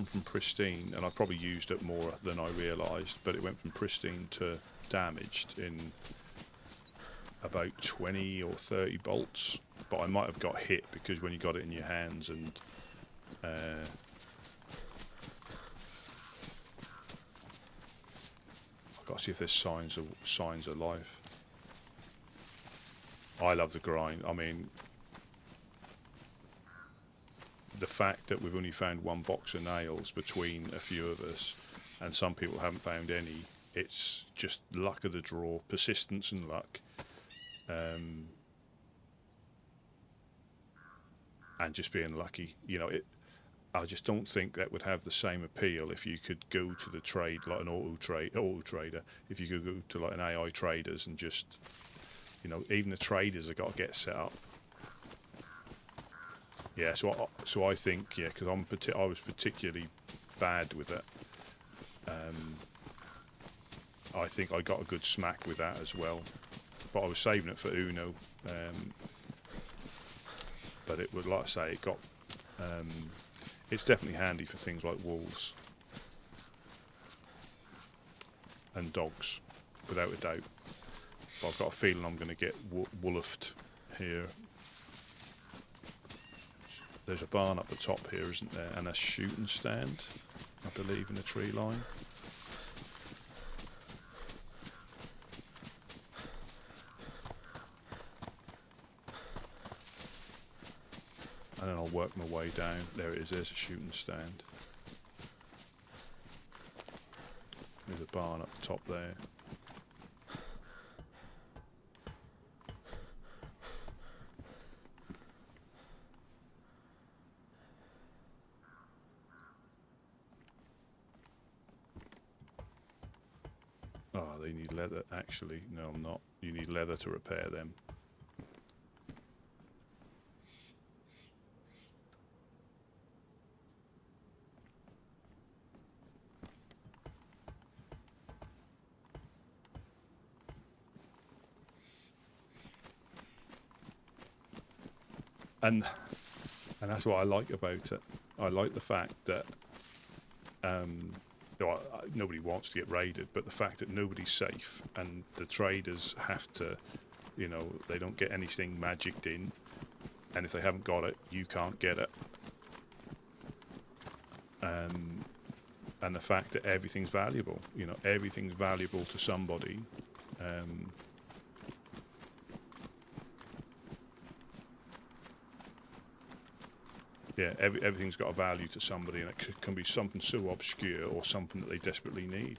from pristine, and I probably used it more than I realised, but it went from pristine to damaged in about 20 or 30 bolts. But I might have got hit because when you got it in your hands and I've got to see if there's signs of life. I love the grind. I mean, the fact that we've only found 1 box of nails between a few of us, and some people haven't found any, it's just luck of the draw, persistence and luck. And just being lucky, you know. I just don't think that would have the same appeal if you could go to the trade like an auto trader. If you could go to like an AI traders and just, you know, even the traders have got to get set up. Yeah, so I think, yeah, because I was particularly bad with it. I think I got a good smack with that as well, but I was saving it for Uno. But it would, like I say, it got. It's definitely handy for things like wolves and dogs, without a doubt. But I've got a feeling I'm going to get wolfed here. There's a barn up the top here, isn't there? And a shooting stand, I believe, in the tree line. And then I'll work my way down. There it is, there's a shooting stand. There's a barn up the top there. Oh, they need leather, actually. No, I'm not. You need leather to repair them. And that's what I like about it. I like the fact that nobody wants to get raided, but the fact that nobody's safe and the traders have to, you know, they don't get anything magicked in, and if they haven't got it, you can't get it. And the fact that everything's valuable, you know, everything's valuable to somebody. Yeah, everything's got a value to somebody, and it can be something so obscure or something that they desperately need.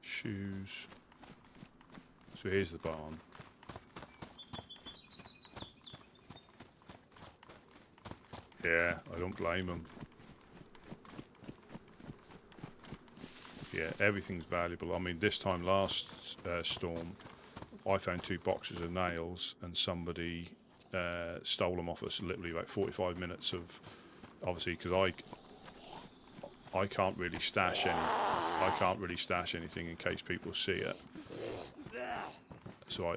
Shoes. So here's the barn. Yeah, I don't blame them. Yeah, everything's valuable. I mean, this time last storm, I found 2 boxes of nails, and somebody stole them off us. Literally about 45 minutes of, obviously, because I can't really stash anything in case people see it. So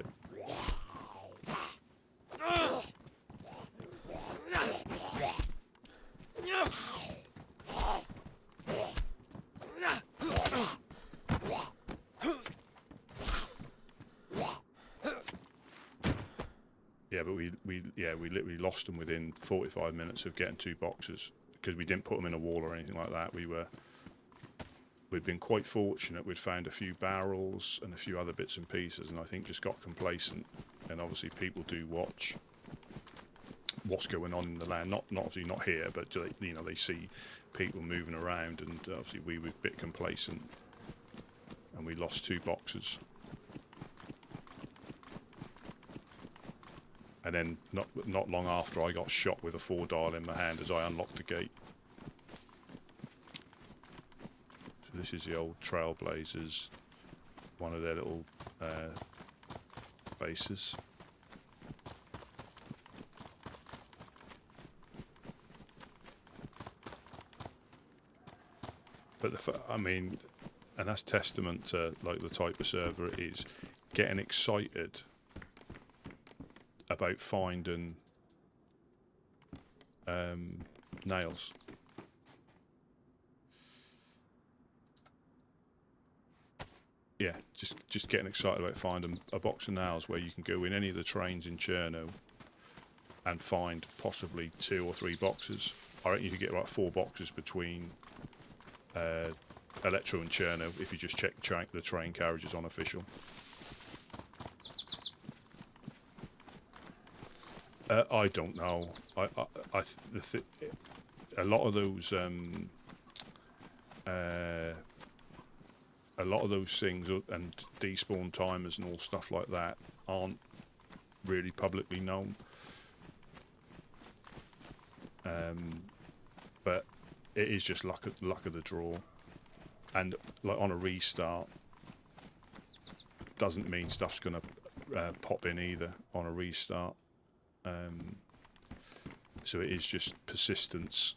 yeah, but we literally lost them within 45 minutes of getting 2 boxes, because we didn't put them in a wall or anything like that. We'd been quite fortunate. We'd found a few barrels and a few other bits and pieces, and I think just got complacent. And obviously people do watch what's going on in the land. Not obviously not here, but they see people moving around, and obviously we were a bit complacent, and we lost 2 boxes. And then not long after, I got shot with a 4-dial in my hand as I unlocked the gate. So this is the old Trailblazers, one of their little bases. But I mean, and that's testament to like the type of server it is, getting excited about finding nails. Yeah, just getting excited about finding a box of nails where you can go in any of the trains in Chernarus and find possibly 2 or 3 boxes. I reckon you could get about 4 boxes between Electro and Chernarus if you just check the train carriages on official. I don't know. A lot of those things and despawn timers and all stuff like that aren't really publicly known. But it is just luck of the draw, and like on a restart doesn't mean stuff's gonna pop in either on a restart. So it is just persistence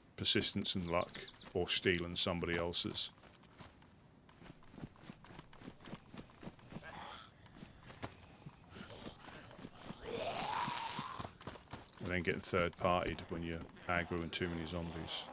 and luck, or stealing somebody else's. And then getting third-partied when you're aggroing too many zombies.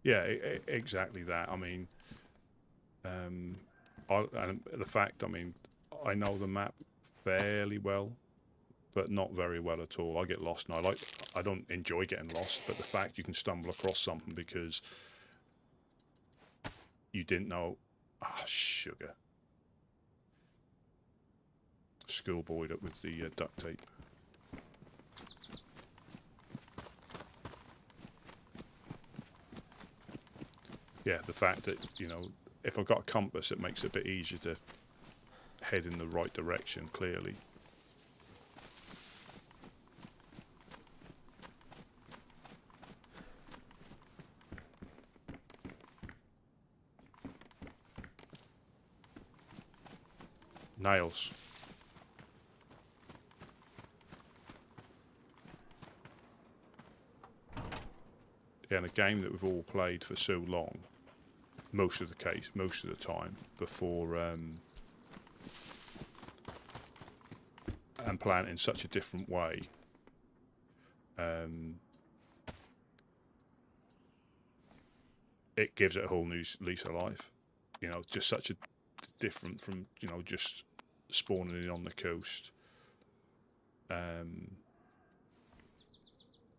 Yeah, exactly that. I mean, and the fact, I mean, I know the map fairly well, but not very well at all. I get lost, and I don't enjoy getting lost, but the fact you can stumble across something because you didn't know, sugar. Schoolboyed up with the duct tape. Yeah, the fact that, if I've got a compass, it makes it a bit easier to head in the right direction, clearly. Nails. Yeah, in a game that we've all played for so long, most of the time, before and playing it in such a different way, it gives it a whole new lease of life. Just such a different from just spawning in on the coast.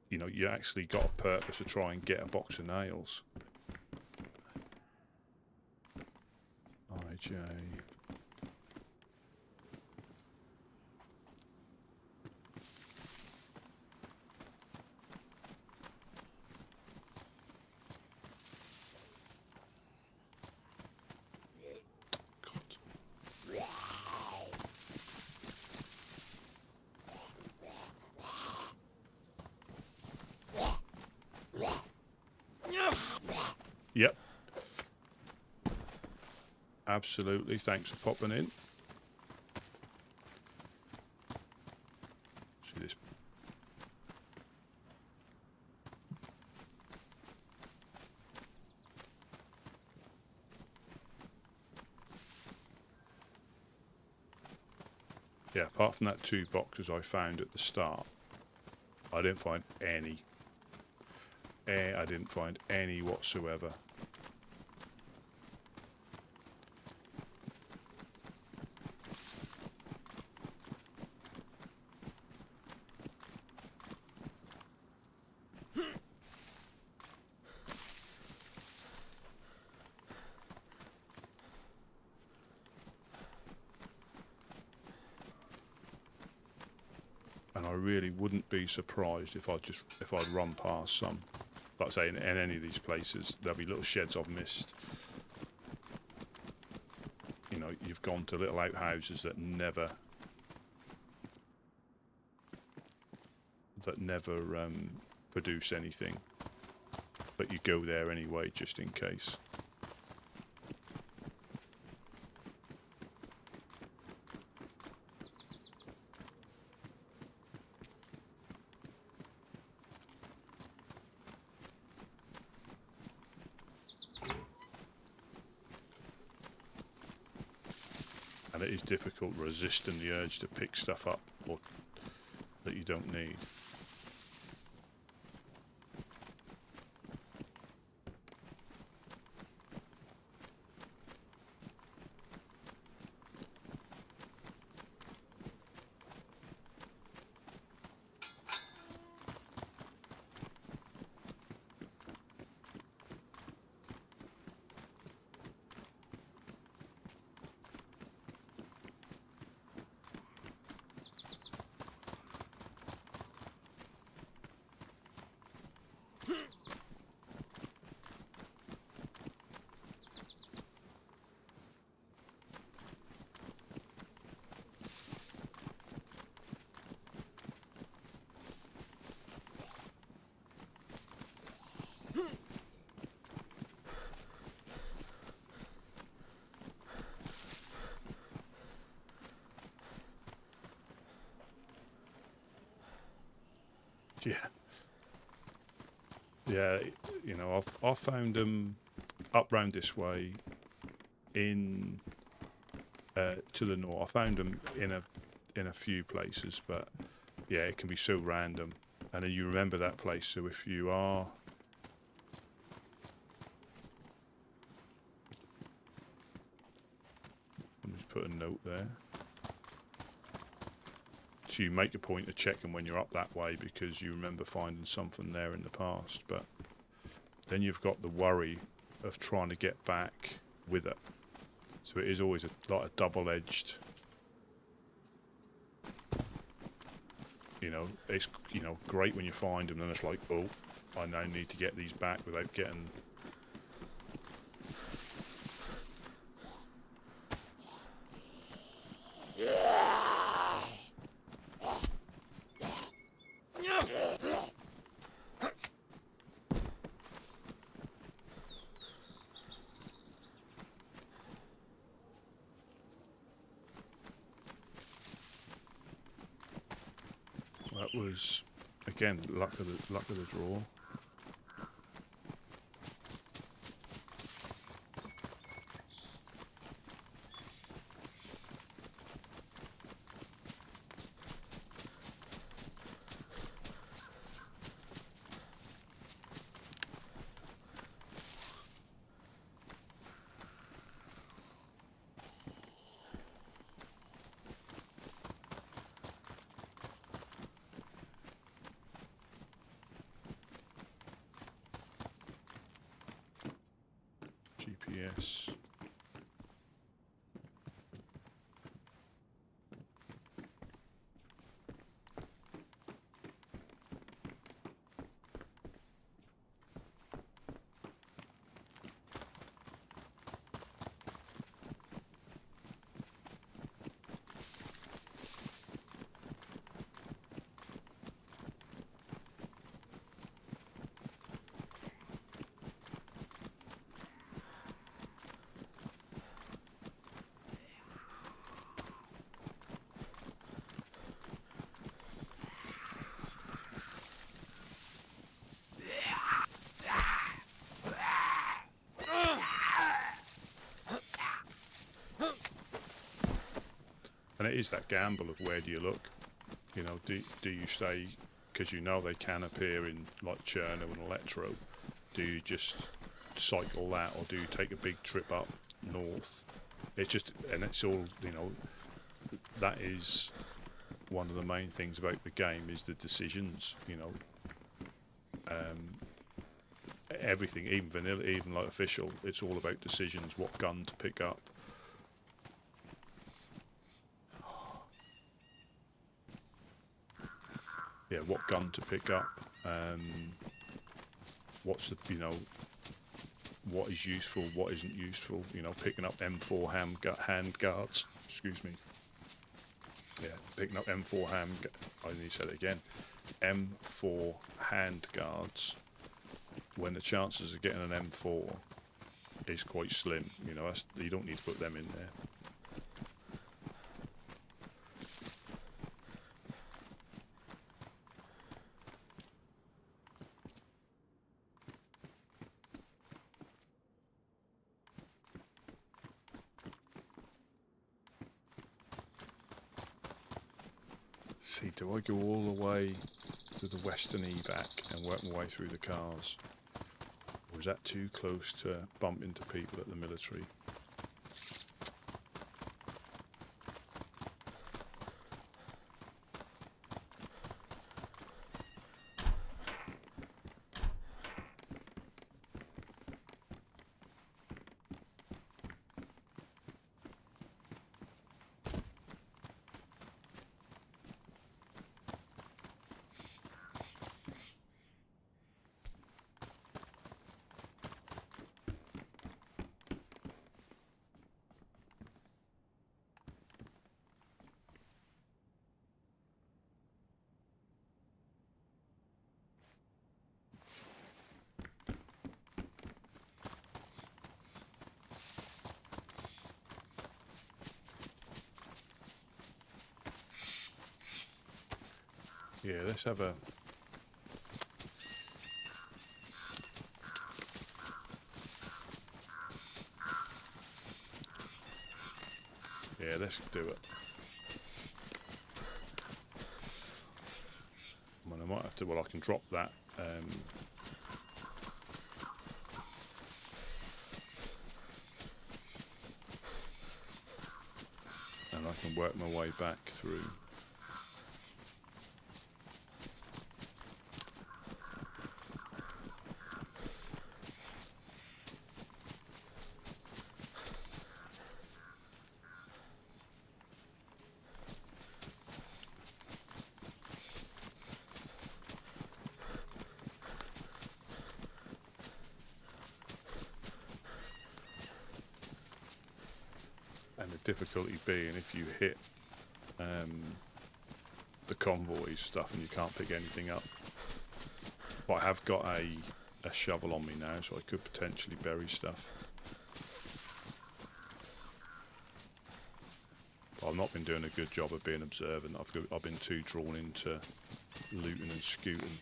You actually got a purpose to try and get a box of nails. DJ. Yep. Absolutely. Thanks for popping in. See this. Yeah, apart from that 2 boxes I found at the start, I didn't find any. I didn't find any whatsoever. And I really wouldn't be surprised if I'd run past some. Like I say, in any of these places, there'll be little sheds I've missed. You know, you've gone to little outhouses that never produce anything, but you go there anyway just in case. And it is difficult resisting the urge to pick stuff up or that you don't need. Yeah. Yeah, you know, I've found them up round this way in to the north. I found them in a few places, but yeah, it can be so random. And then you remember that place, so if you are let me just put a note there. So you make a point of checking when you're up that way because you remember finding something there in the past, but then you've got the worry of trying to get back with it. So it is always like a double-edged. You know, it's great when you find them, and it's like, oh, I now need to get these back without getting. That was, again, luck of the draw. GPS. it is that gamble of where do you look. You know, do you stay, because you know they can appear in like Cherno and Electro, do you just cycle that, or do you take a big trip up north? It's just, and it's all, you know, that is one of the main things about the game, is the decisions, you know. Everything, even vanilla, even like official, it's all about decisions, what gun to pick up. Yeah, what gun to pick up, what's the, you know, what is useful, what isn't useful, you know, picking up M4 hand guards, excuse me. Yeah, picking up M4 I need to say it again, M4 hand guards, when the chances of getting an M4 is quite slim, you know, you don't need to put them in there. See, do I go all the way to the western evac and work my way through the cars? Or is that too close to bump into people at the military? Yeah, let's have a... Yeah, let's do it. Well, I might have to... Well, I can drop that. And I can work my way back through. And the difficulty being if you hit the convoy stuff and you can't pick anything up. But I have got a shovel on me now, so I could potentially bury stuff. But I've not been doing a good job of being observant. I've been too drawn into looting and scooting.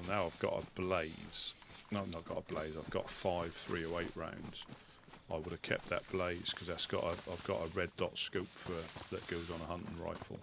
Now I've got a blaze. No, I've not got a blaze. I've got 5 308 rounds. I would have kept that blaze because that's got I've got a red dot scope that goes on a hunting rifle.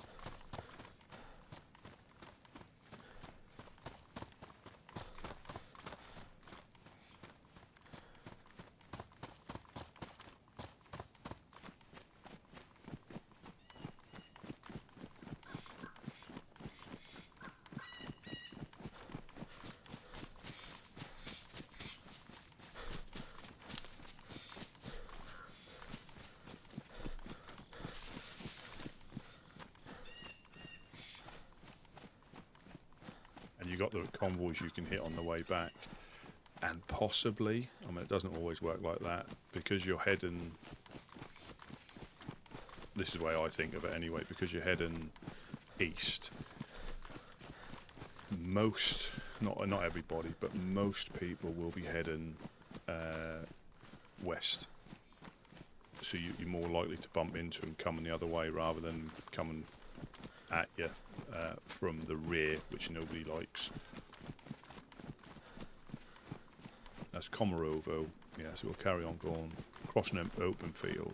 You got the convoys you can hit on the way back, and possibly, I mean, it doesn't always work like that, because you're heading this is the way I think of it anyway, because you're heading east. Most, not everybody, but most people will be heading west. So you're more likely to bump into them coming the other way rather than coming at you from the rear, which nobody likes. That's Komarovo. Yeah, so we'll carry on going, crossing an open field.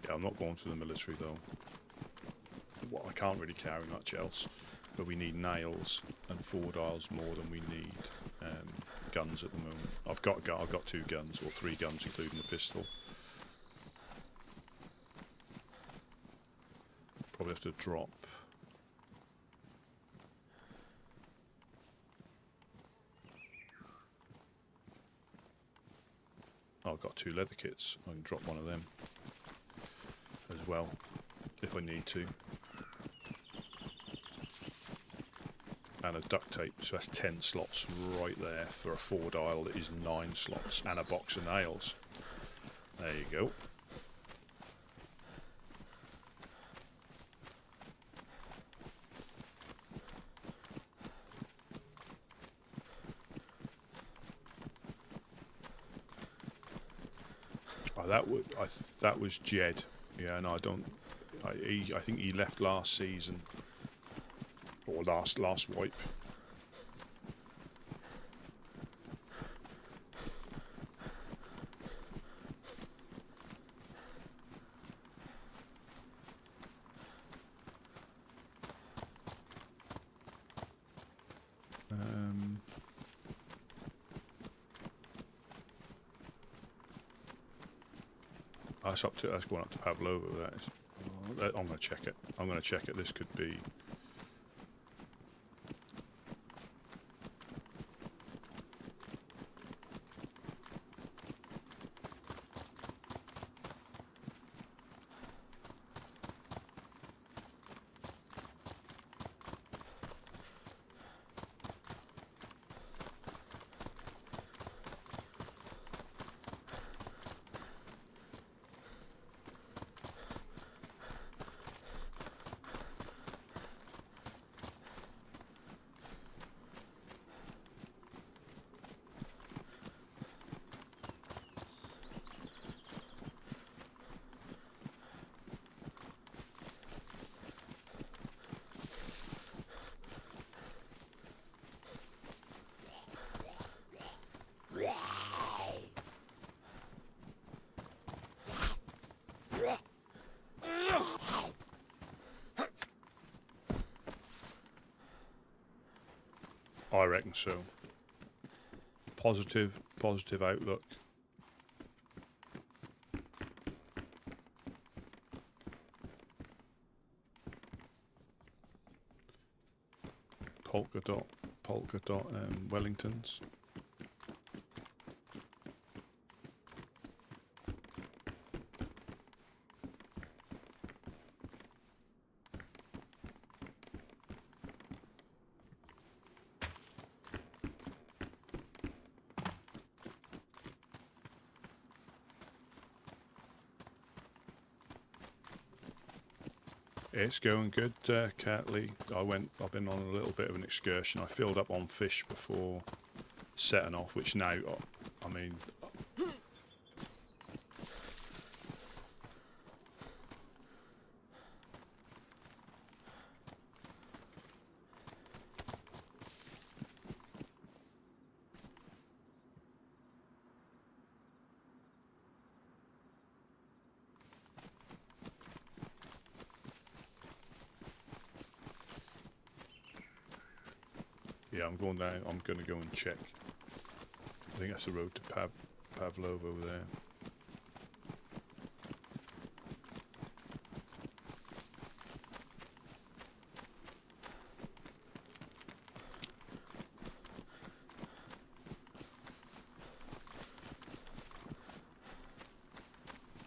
Yeah, I'm not going to the military though. Well, I can't really carry much else, but we need nails and 4 dials more than we need guns at the moment. I've got 2 guns, or 3 guns including the pistol. Probably have to drop. Oh, I've got 2 leather kits. I can drop one of them as well if I need to. And a duct tape, so that's 10 slots right there for a 4 dial that is 9 slots, and a box of nails. There you go. Oh, that was Jed. Yeah, no, I think he left last season. Or last wipe. That's going up to Pavlova. That is. I'm going to check it. This could be. I reckon so. Positive outlook. Polka dot Wellingtons. It's going good, Catley. I've been on a little bit of an excursion. I filled up on fish before setting off, which now, I mean, yeah, I'm going down. I'm going to go and check. I think that's the road to Pavlov over there.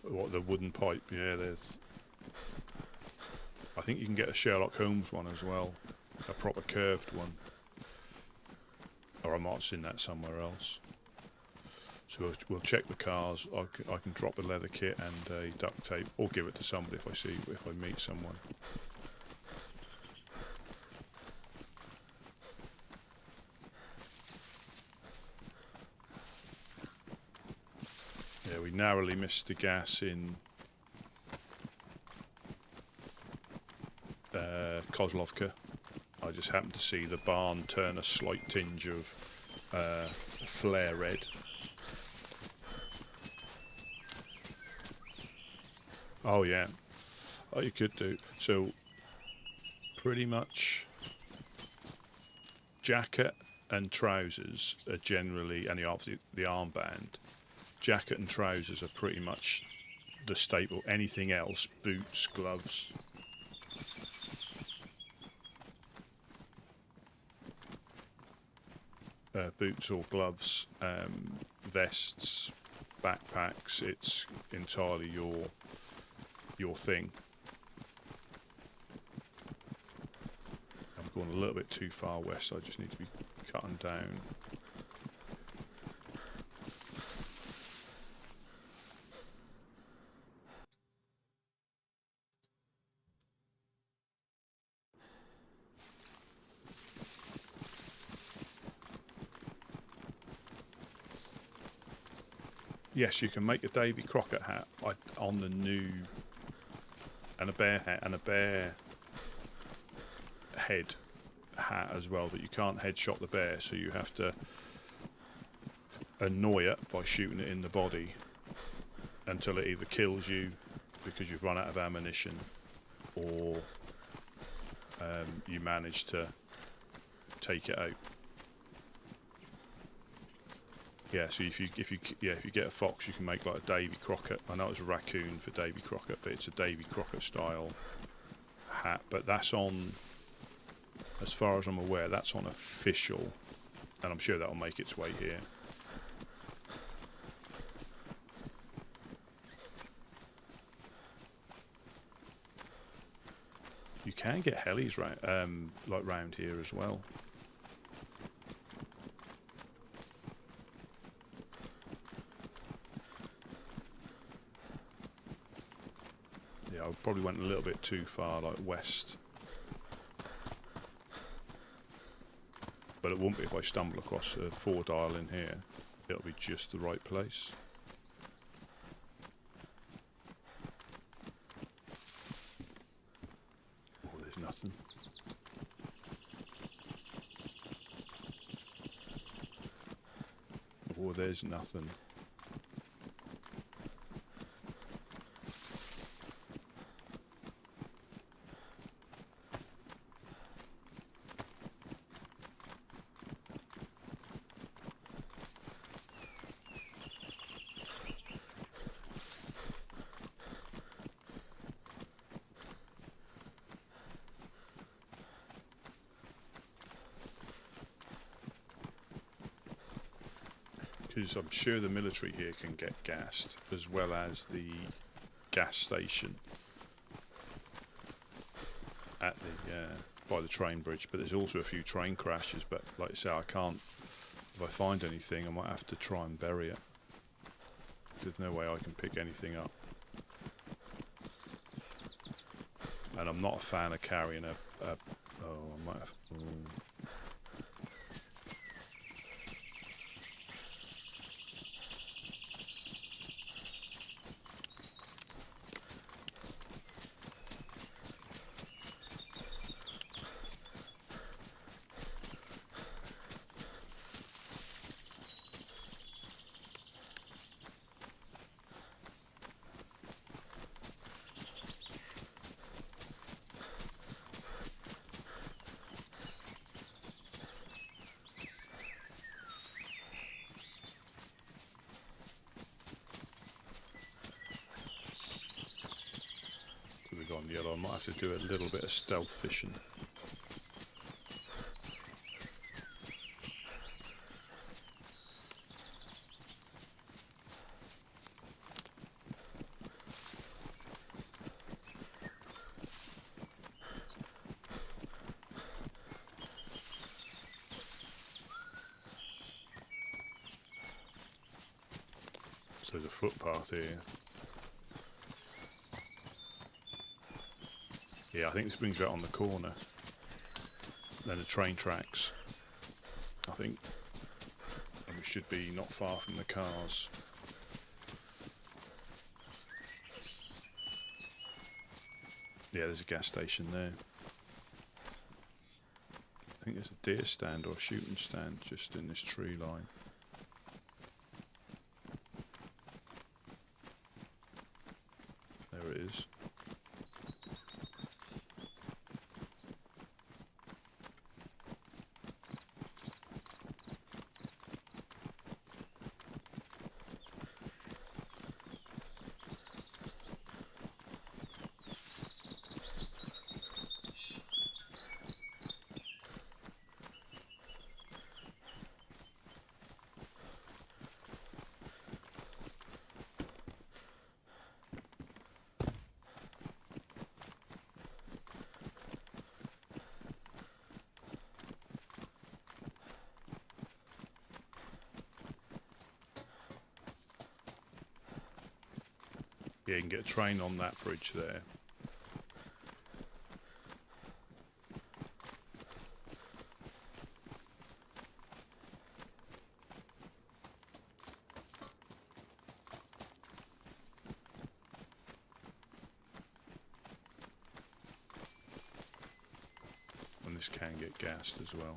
What, the wooden pipe? Yeah, there's I think you can get a Sherlock Holmes one as well, a proper curved one. Or I might have seen that somewhere else. So we'll check the cars. I can drop the leather kit and a duct tape, or give it to somebody if I meet someone. Yeah, we narrowly missed the gas in Kozlovka. I just happened to see the barn turn a slight tinge of flare red. Oh yeah, oh you could do. So pretty much jacket and trousers are generally, and obviously the armband, jacket and trousers are pretty much the staple. Anything else, boots, gloves. Boots or gloves, vests, backpacks, it's entirely your thing. I'm going a little bit too far west, I just need to be cutting down. Yes, you can make a Davy Crockett hat on the new, and a bear hat and a bear head hat as well, but you can't headshot the bear, so you have to annoy it by shooting it in the body until it either kills you because you've run out of ammunition, or you manage to take it out. Yeah, so if you get a fox, you can make like a Davy Crockett. I know it's a raccoon for Davy Crockett, but it's a Davy Crockett style hat. But that's on, as far as I'm aware, that's on official, and I'm sure that'll make its way here. You can get helis like round here as well. Yeah, I probably went a little bit too far, like west. But it won't be if I stumble across a 4-dial in here. It'll be just the right place. Oh, there's nothing. Oh, there's nothing. Because I'm sure the military here can get gassed, as well as the gas station at the by the train bridge. But there's also a few train crashes. But like I say, I can't. If I find anything, I might have to try and bury it. There's no way I can pick anything up. And I'm not a fan of carrying oh, I might have. Gone yellow. I might have to do a little bit of stealth fishing. So there's a footpath here. Yeah, I think this brings you out on the corner. Then the train tracks, I think. And we should be not far from the cars. Yeah, there's a gas station there. I think there's a deer stand or a shooting stand just in this tree line. There it is. Yeah, you can get a train on that bridge there. And this can get gassed as well.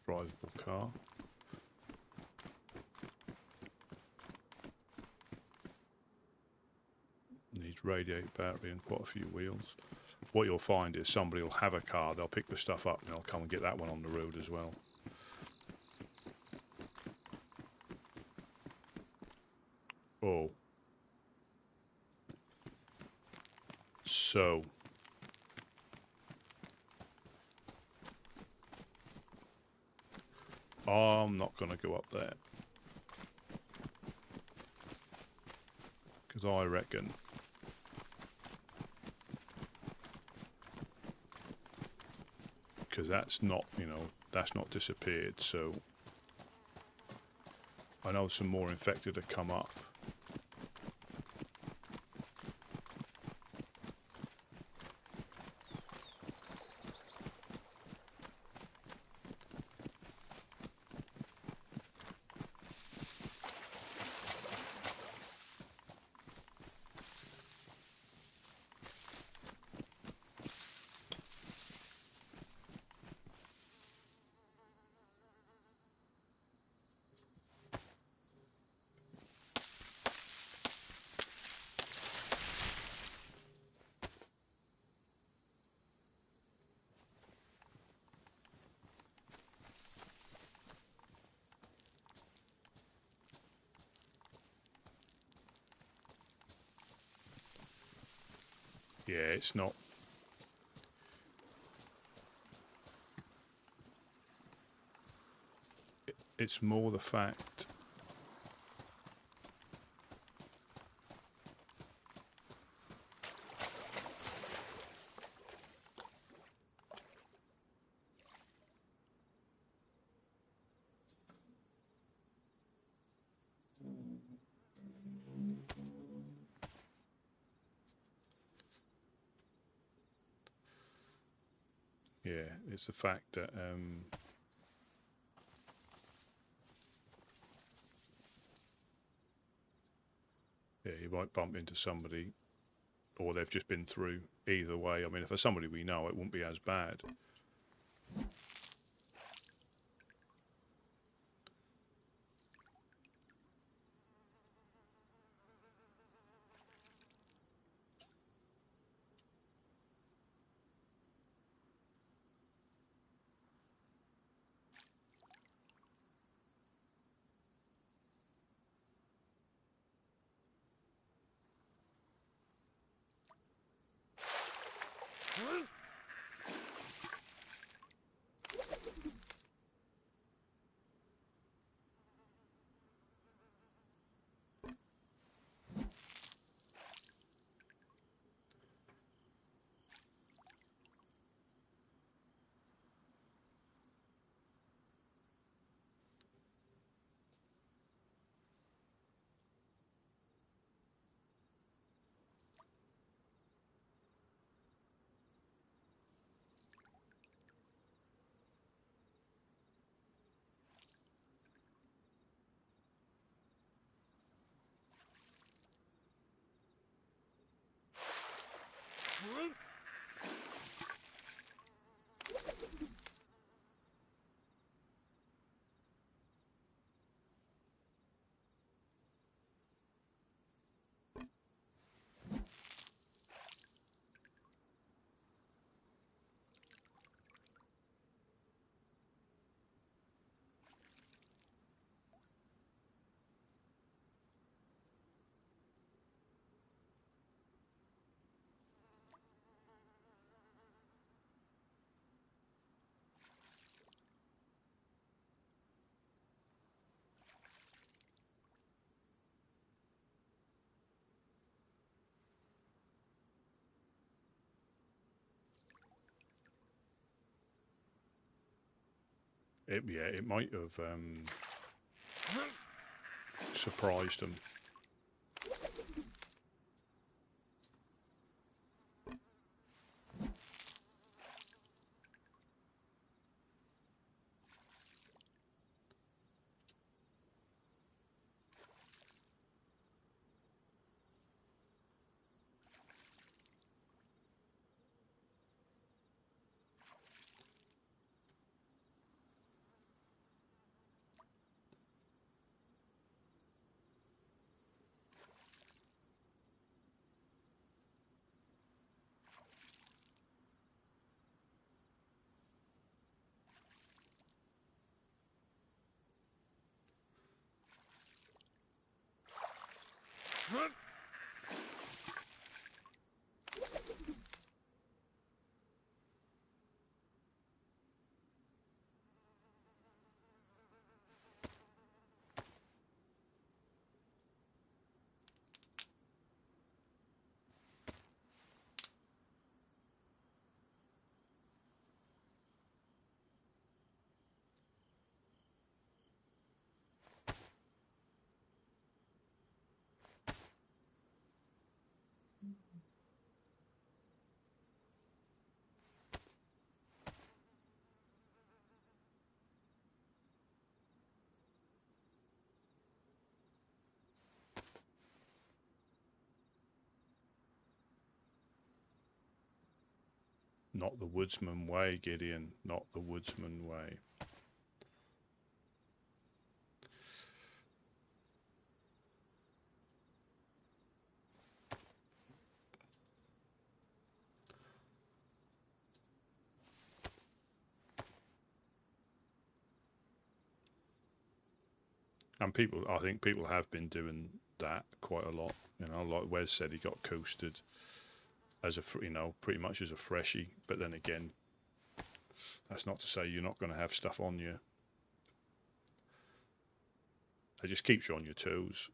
Drivable car. Needs radiator battery and quite a few wheels. What you'll find is somebody will have a car, they'll pick the stuff up and they'll come and get that one on the road as well. Oh. So. I'm not going to go up there. Because I reckon because that's not, you know, that's not disappeared, so I know some more infected have come up. Yeah, it's not. It's more the fact. Yeah, it's the fact that yeah, you might bump into somebody, or they've just been through. Either way, I mean, if there's somebody we know, it won't be as bad. it might have surprised them. Not the Woodsman way, Gideon. Not the Woodsman way. And people, I think people have been doing that quite a lot. You know, like Wes said, he got coasted as a, you know, pretty much as a freshie. But then again, that's not to say you're not going to have stuff on you. It just keeps you on your toes.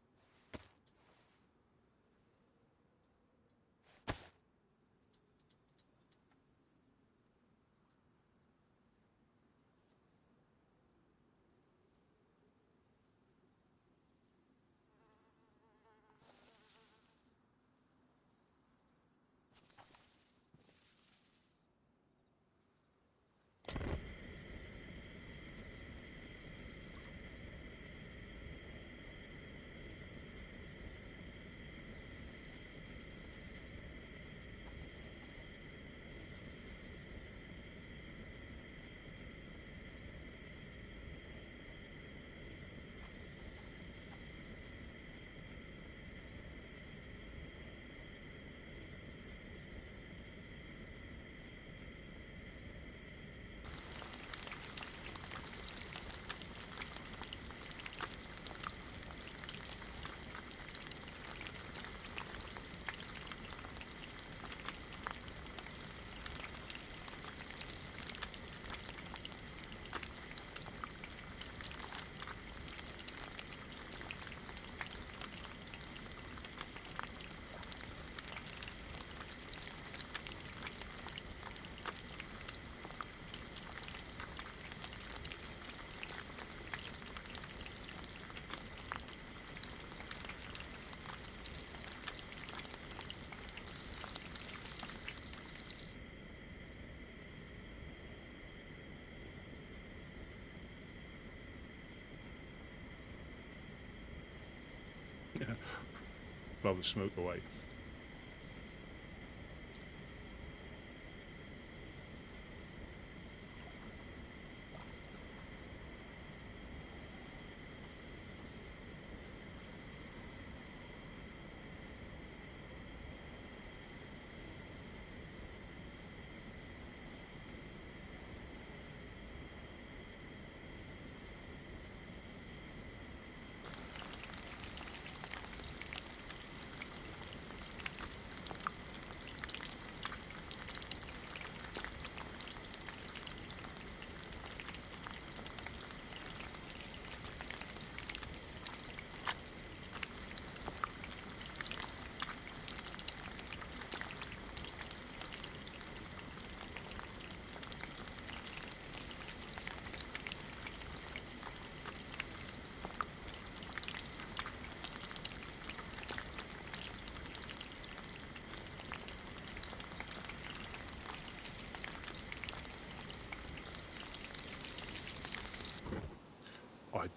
Blow the smoke away.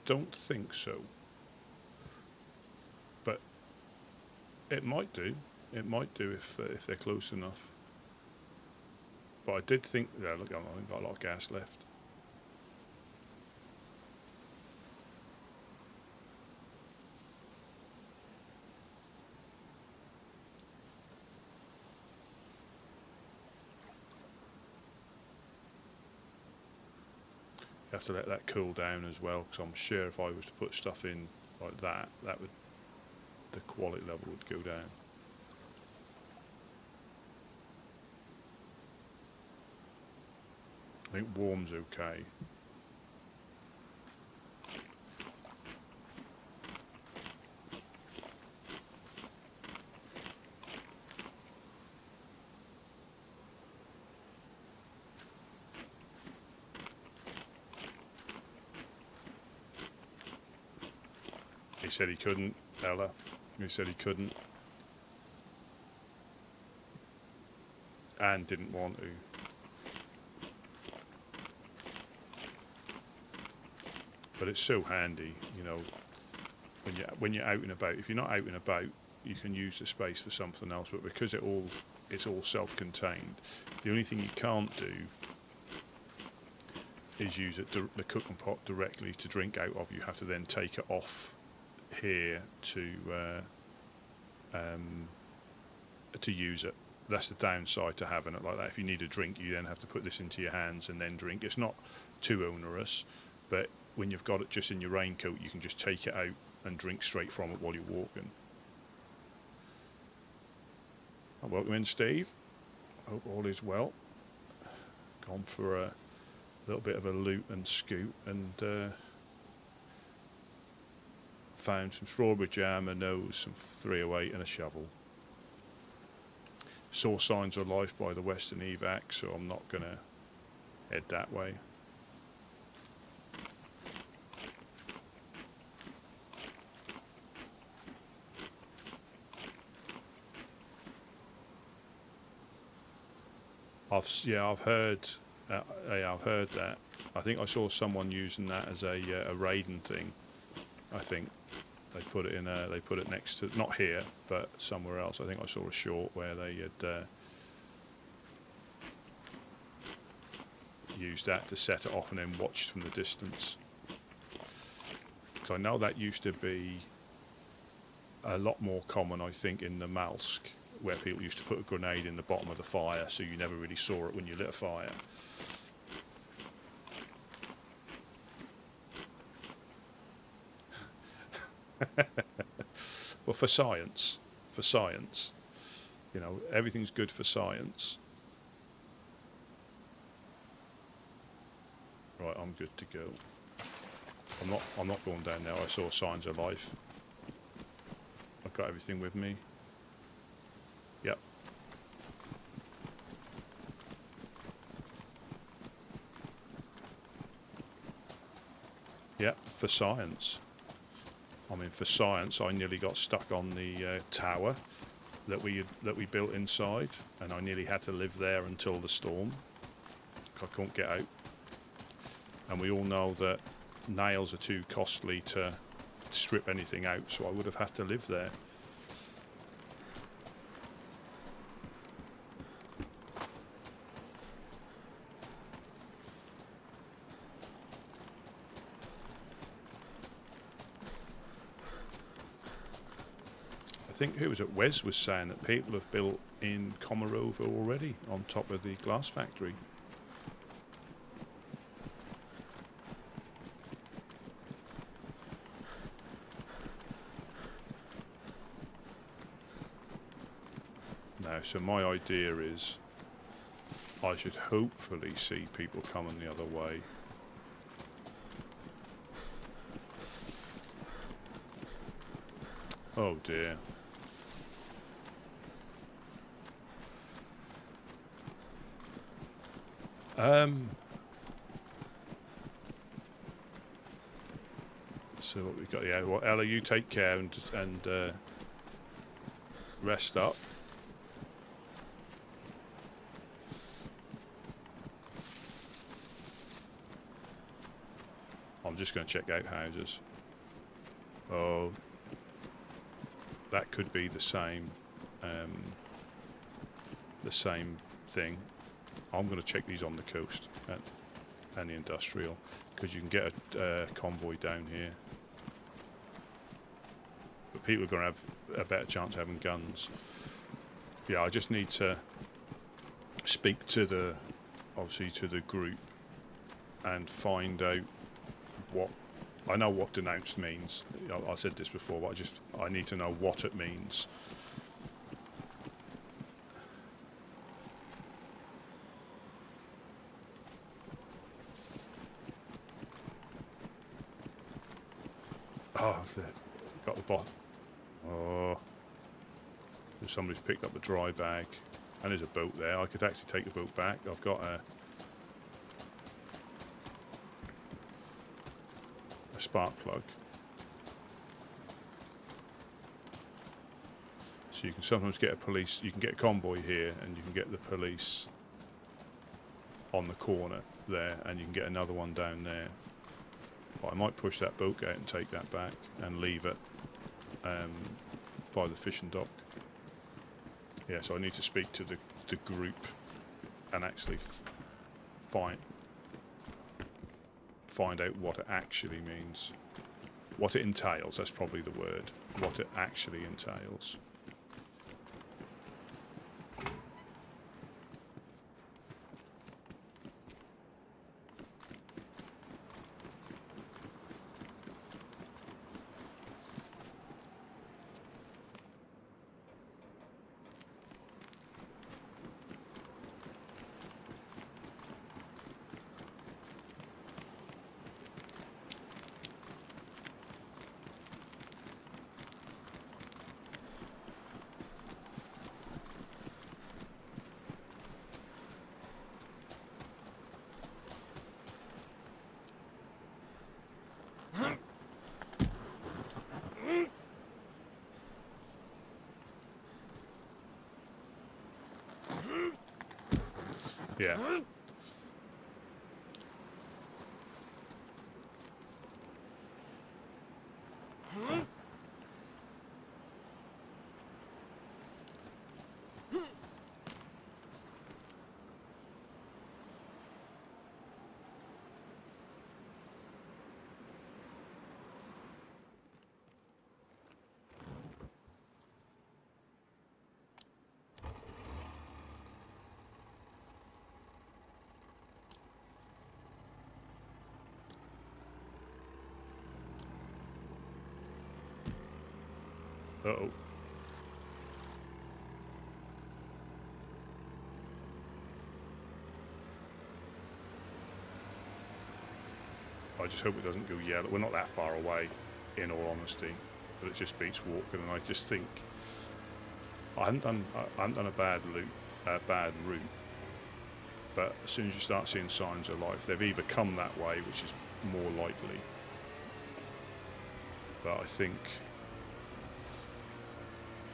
don't think so. But it might do. It might do if they're close enough. But I did think, yeah, look, I've got a lot of gas left. You have to let that cool down as well, because I'm sure if I was to put stuff in like that, the quality level would go down. I think warm's okay. He said he couldn't, Ella. He said he couldn't. And didn't want to. But it's so handy, you know, when you're out and about. If you're not out and about, you can use the space for something else. But because it's all self-contained, the only thing you can't do is use the cooking pot directly to drink out of. You have to then take it off here to use it. That's the downside to having it like that. If you need a drink, you then have to put this into your hands and then drink. It's not too onerous, but when you've got it just in your raincoat, you can just take it out and drink straight from it while you're walking. Welcome in, Steve. Hope all is well. Gone for a little bit of a loot and scoot, and found some strawberry jam, a nose, some 308 and a shovel. Saw Signs of Life by the Western Evac, so I'm not going to head that way. I've heard that. I think I saw someone using that as a raiding thing. I think they put it next to, not here, but somewhere else. I think I saw a short where they had used that to set it off and then watched from the distance. Because I know that used to be a lot more common, I think, in the Malsk, where people used to put a grenade in the bottom of the fire, so you never really saw it when you lit a fire. Well, for science, you know, everything's good for science. Right, I'm good to go. I'm not going down there. I saw Signs of Life. I've got everything with me. Yep. Yep, for science. I mean, for science, I nearly got stuck on the tower that we built inside, and I nearly had to live there until the storm. I couldn't get out. And we all know that nails are too costly to strip anything out, so I would have had to live there. I think who was it? Wes was saying that people have built in Komarova already on top of the glass factory. Now, so my idea is I should hopefully see people coming the other way. Oh dear. So what we've got, yeah, well, Ella, you take care and rest up. I'm just going to check out houses. Oh, that could be the same thing. I'm going to check these on the coast and the industrial, because you can get a convoy down here. But people are going to have a better chance of having guns. Yeah, I just need to speak to obviously to the group and find out what. I know what denounced means. I said this before, but I need to know what it means. Oh, got the bot. Oh, somebody's picked up the dry bag, and there's a boat there. I could actually take the boat back. I've got a spark plug, so you can sometimes get a police. You can get a convoy here, and you can get the police on the corner there, and you can get another one down there. But I might push that boat out and take that back and leave it by the fishing dock. Yeah, so I need to speak to the group and actually find out what it actually means. What it entails, that's probably the word. What it actually entails. Yeah. Uh-oh. I just hope it doesn't go yellow. We're not that far away, in all honesty, but it just beats walking. And I just think I haven't done a bad route, but as soon as you start seeing signs of life, they've either come that way, which is more likely. But I think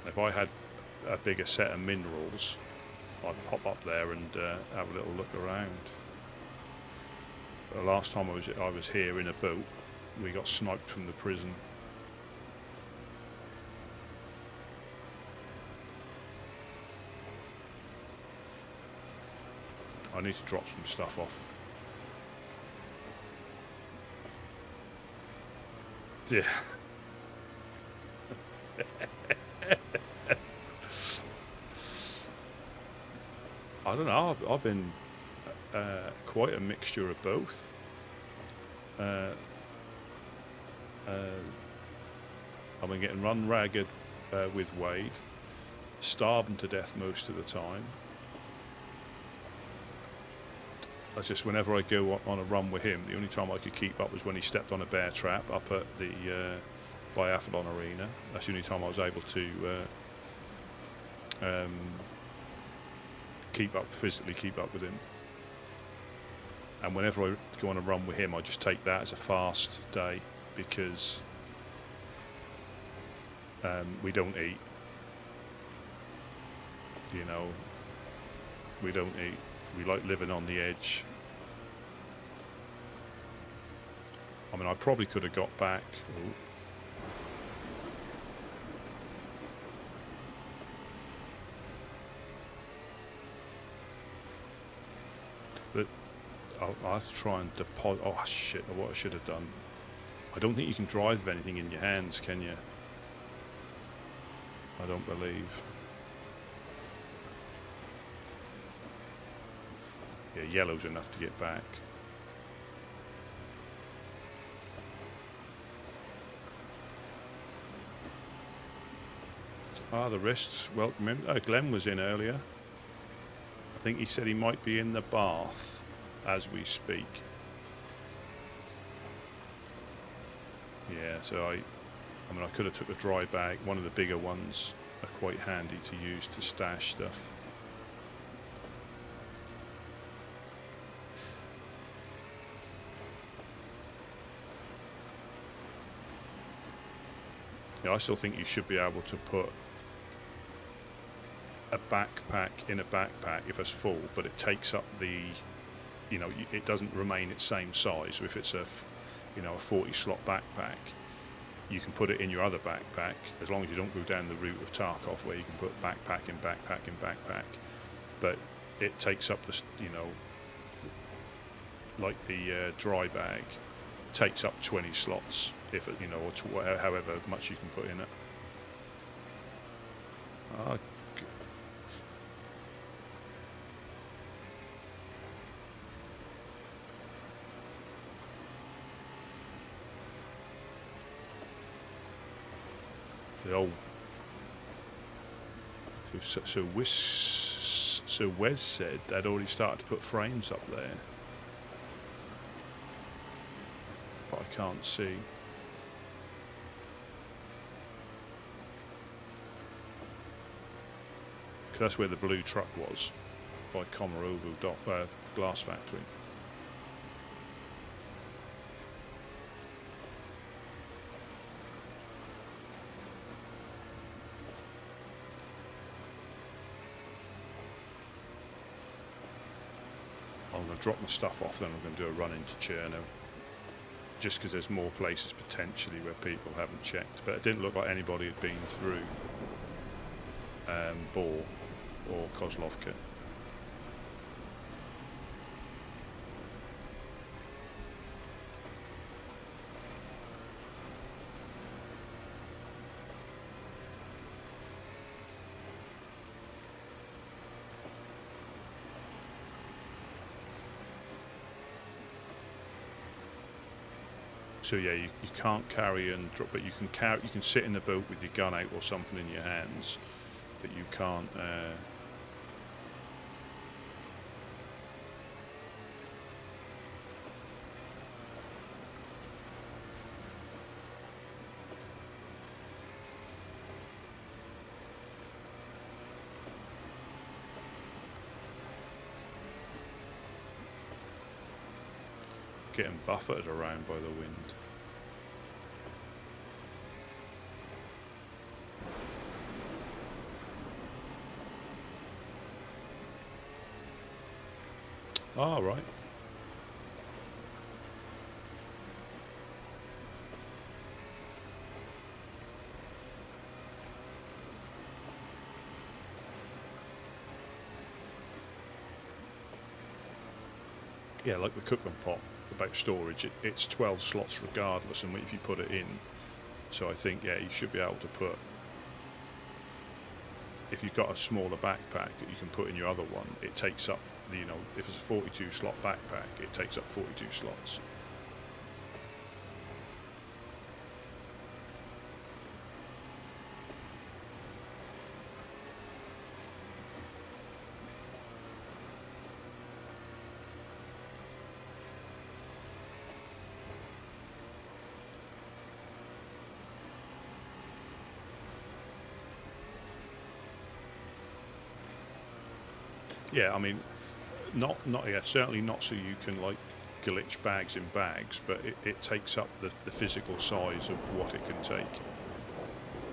if I had a bigger set of minerals, I'd pop up there and have a little look around. The last time I was here in a boat, we got sniped from the prison. I need to drop some stuff off. Yeah. I don't know. I've been quite a mixture of both. I've been getting run ragged with Wade, starving to death most of the time. I just, whenever I go on a run with him, the only time I could keep up was when he stepped on a bear trap up at the biathlon arena. That's the only time I was able to physically keep up with him. And whenever I go on a run with him, I just take that as a fast day, because we don't eat. You know, we don't eat. We like living on the edge. mean, I probably could have got back. Ooh. But I'll have to try and deposit. Oh shit! What I should have done. I don't think you can drive anything in your hands, can you? I don't believe. Yeah, yellow's enough to get back. Ah, the wrists. Welcome him. Glenn was in earlier. I think he said he might be in the bath as we speak. Yeah, so I mean, I could have took a dry bag. One of the bigger ones are quite handy to use to stash stuff. Yeah, I still think you should be able to put a backpack in a backpack if it's full, but it takes up the, you know, it doesn't remain its same size. So if it's a, you know, a 40 slot backpack, you can put it in your other backpack as long as you don't go down the route of Tarkov where you can put backpack in backpack in backpack. But it takes up the, you know, like the dry bag takes up 20 slots if it, you know, or however much you can put in it. The old so Wes said they'd already started to put frames up there, but I can't see. Because that's where the blue truck was, by Komarovo Glass Factory. I'm going to drop my stuff off, then I'm going to do a run into Chernarus, just because there's more places potentially where people haven't checked. But it didn't look like anybody had been through Bor or Kozlovka. So yeah, you can't carry and drop, but you can carry. You can sit in the boat with your gun out or something in your hands, but you can't. Getting buffeted around by the wind. Ah, right. Yeah, like the cooking pot about storage, it's 12 slots regardless, and if you put it in, so I think, yeah, you should be able to put, if you've got a smaller backpack that you can put in your other one, it takes up, you know, if it's a 42 slot backpack, it takes up 42 slots. Yeah, I mean, not yeah, certainly not so you can like glitch bags in bags, but it takes up the physical size of what it can take.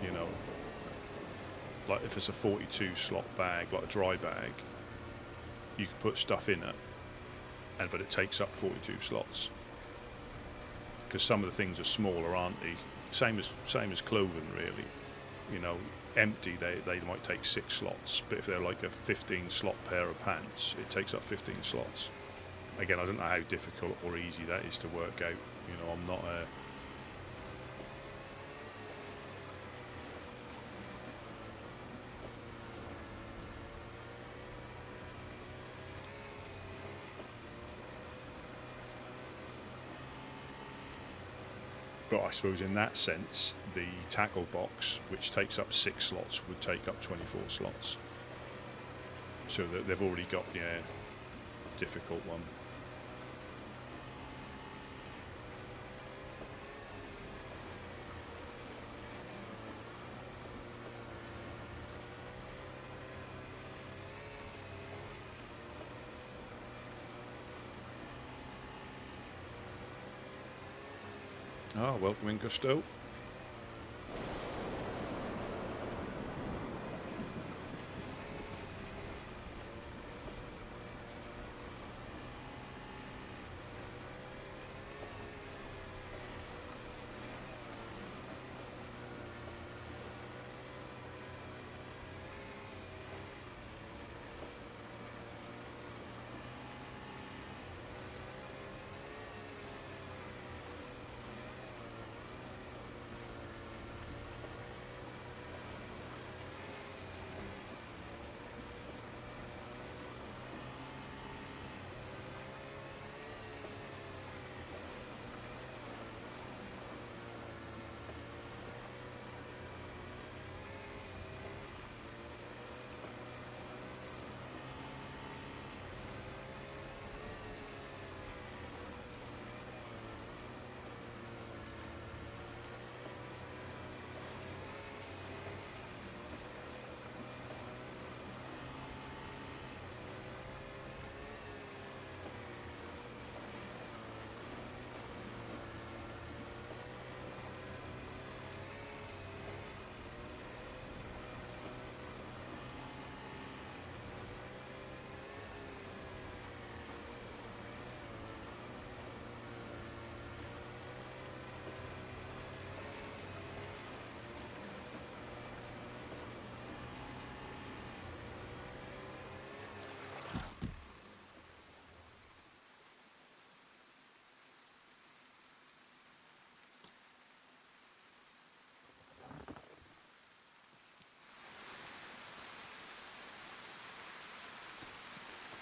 You know, like if it's a 42 slot bag, like a dry bag, you can put stuff in it, but it takes up 42 slots because some of the things are smaller, aren't they? Same as clothing, really. You know, empty they might take 6 slots, but if they're like a 15 slot pair of pants, it takes up 15 slots. Again, I don't know how difficult or easy that is to work out. You know, I'm not a... But I suppose in that sense, the tackle box, which takes up 6 slots, would take up 24 slots. So that they've already got the difficult one. Ah, welcome in, Gusto.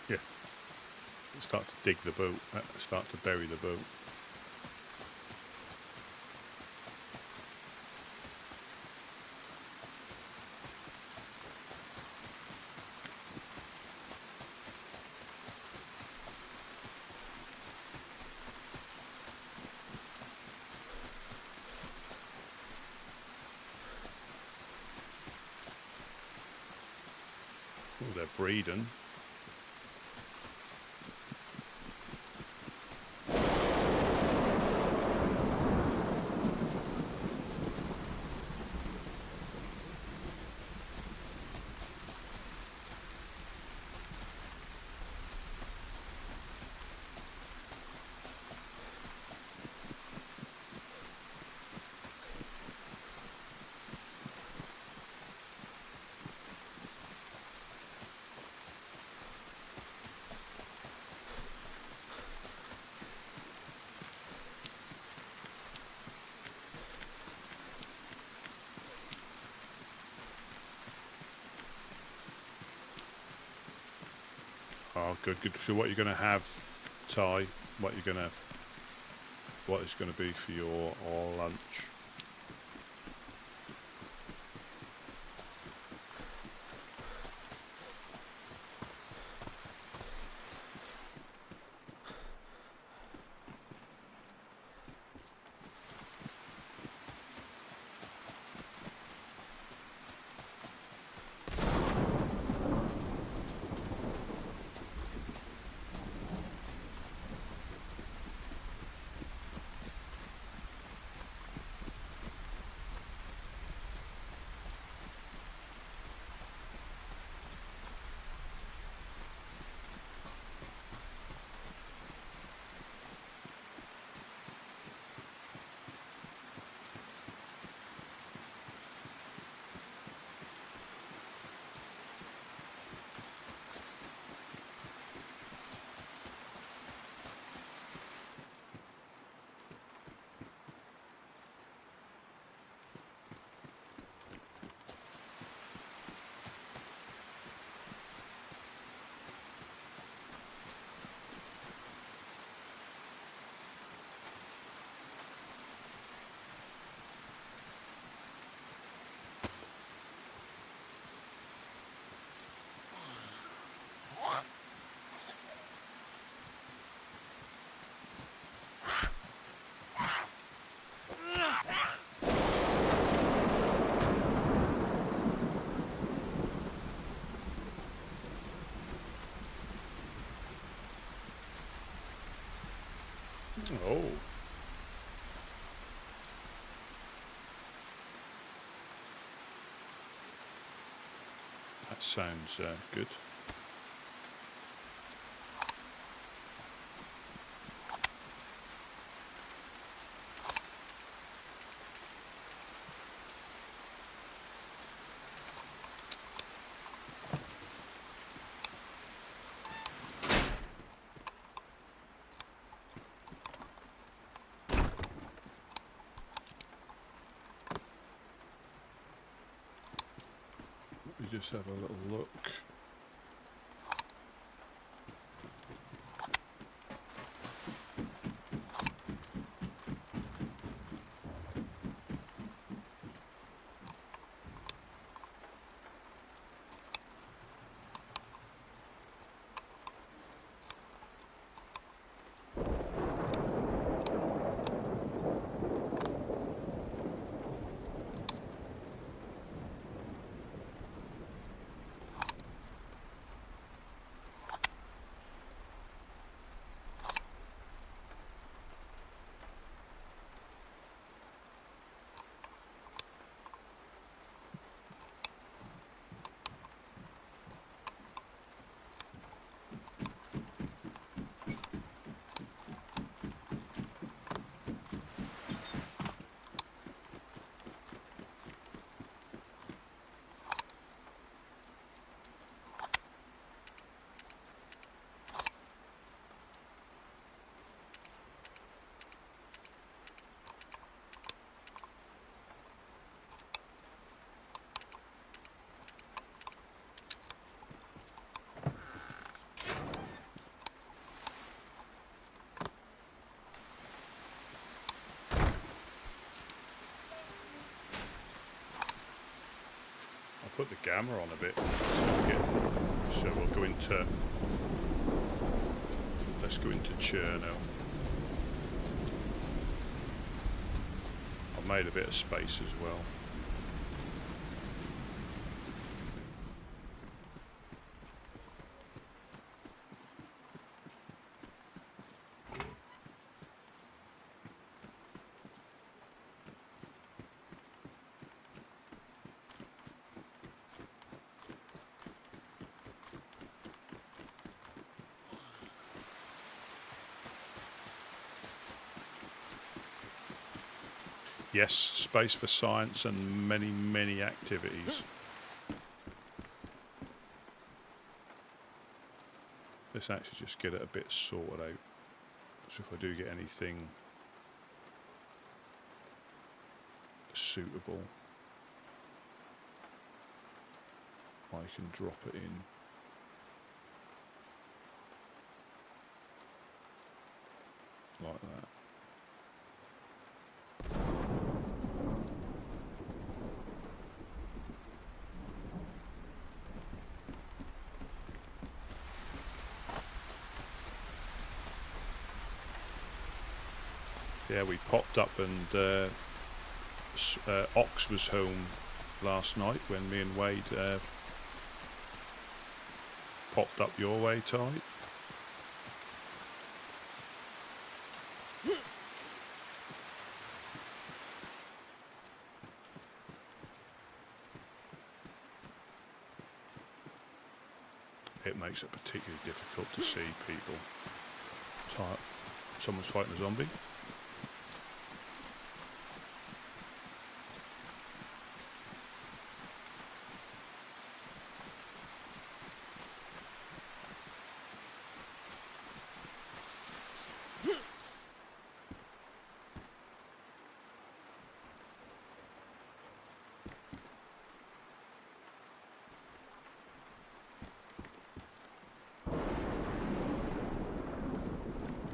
Yeah. Start to dig the boat, start to bury the boat. Oh, they're breeding. Oh, good, good. So what you're going to have, Ty? What is going to be for your lunch? That sounds good. Let me just have a little look. Put the gamma on a bit. So we'll go into. Let's go into Chernarus. I've made a bit of space as well. Yes, space for science and many, many activities. Let's actually just get it a bit sorted out. So if I do get anything suitable, I can drop it in. Like that. Yeah, we popped up and Ox was home last night when me and Wade popped up your way, Ty. It makes it particularly difficult to see people. Ty, someone's fighting a zombie.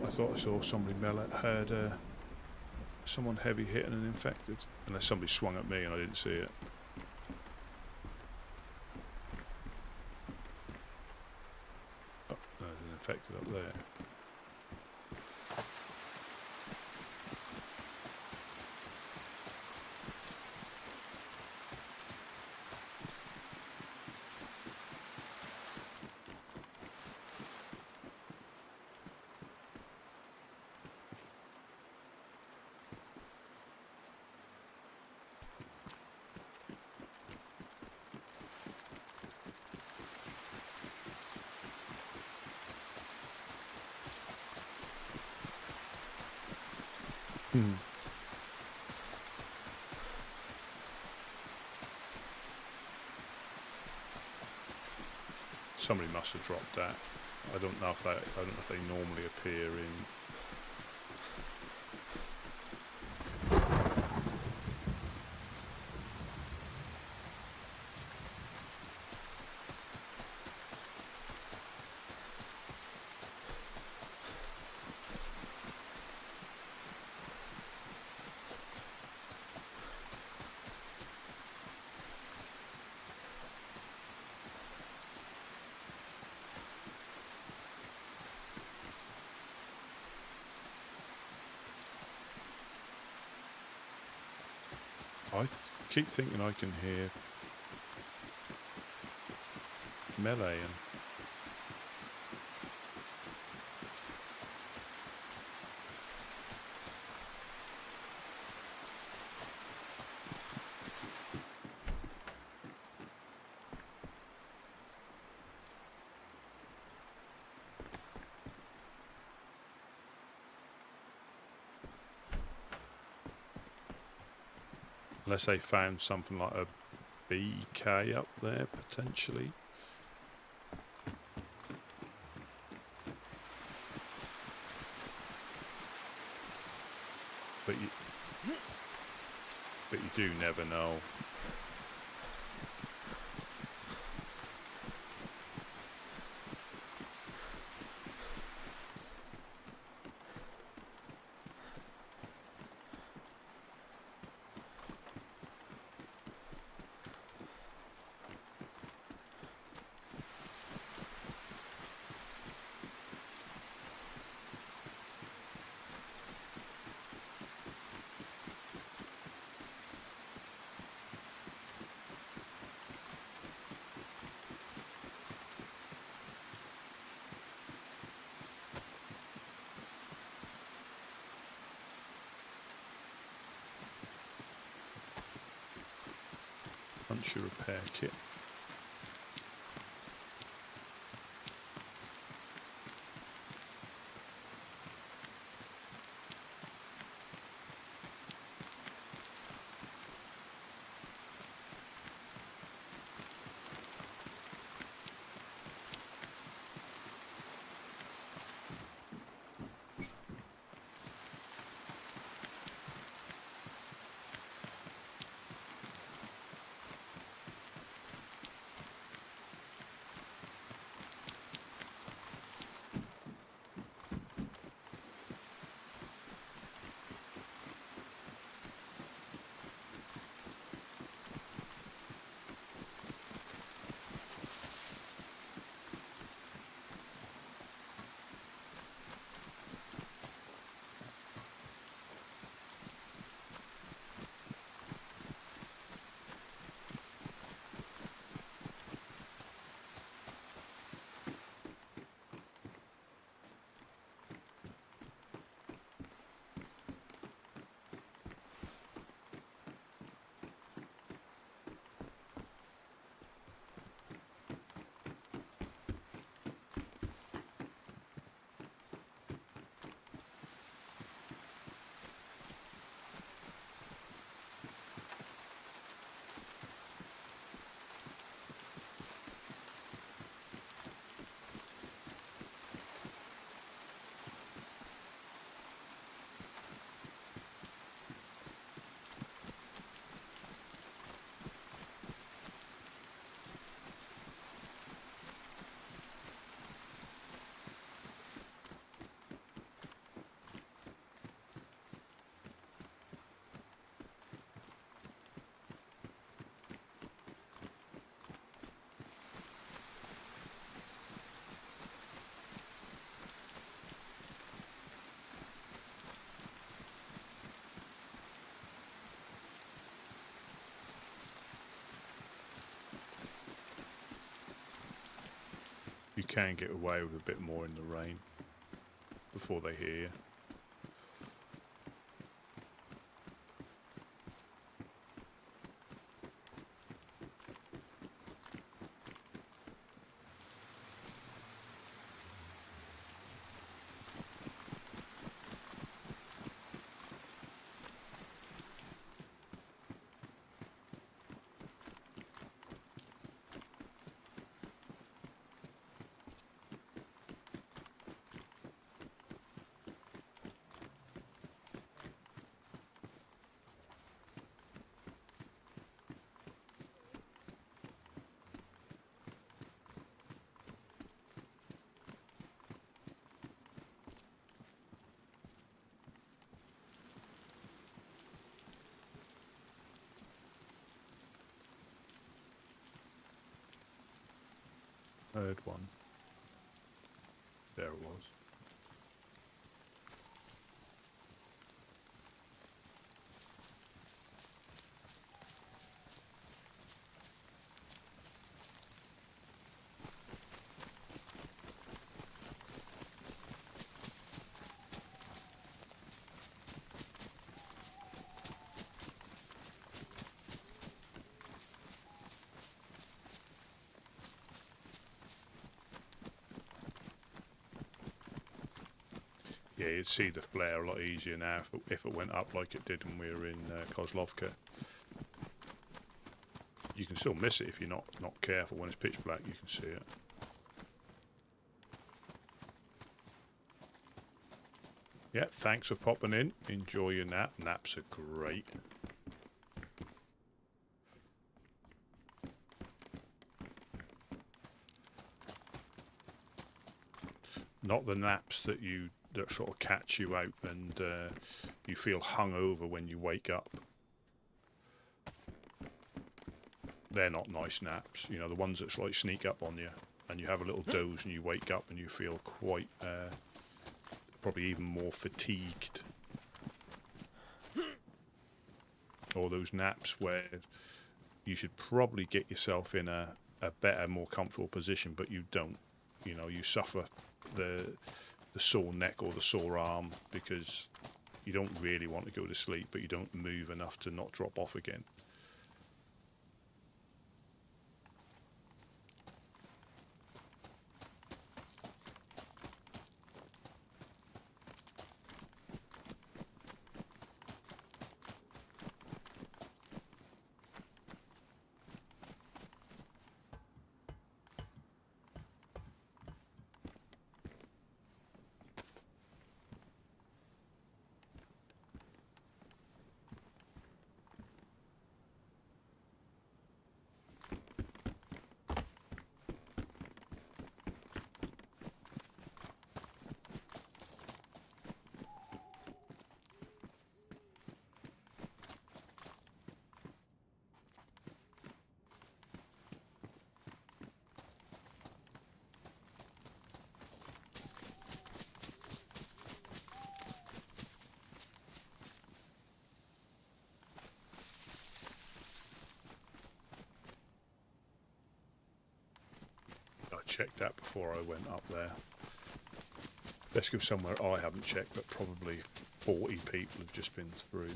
I thought I saw somebody had someone heavy hitting and infected. Unless somebody swung at me and I didn't see it. Oh, no, there's an infected up there. Hmm. Somebody must have dropped that. I don't know if they normally appear in. I keep thinking I can hear melee and. Unless they found something like a BK up there, potentially. But you do never know. Puncture repair kit. You can get away with a bit more in the rain before they hear you. heard one. There it was. Yeah, you'd see the flare a lot easier now if it went up like it did when we were in Kozlovka. You can still miss it if you're not careful. When it's pitch black, you can see it. Yeah, thanks for popping in. Enjoy your nap. Naps are great. Not the naps that sort of catch you out and you feel hungover when you wake up. They're not nice naps. You know, the ones that like sneak up on you and you have a little doze and you wake up and you feel quite, probably even more fatigued. Or those naps where you should probably get yourself in a better, more comfortable position, but you don't. You know, you suffer the sore neck or the sore arm because you don't really want to go to sleep, but you don't move enough to not drop off again. Checked that before I went up there. Let's go somewhere I haven't checked, but probably 40 people have just been through.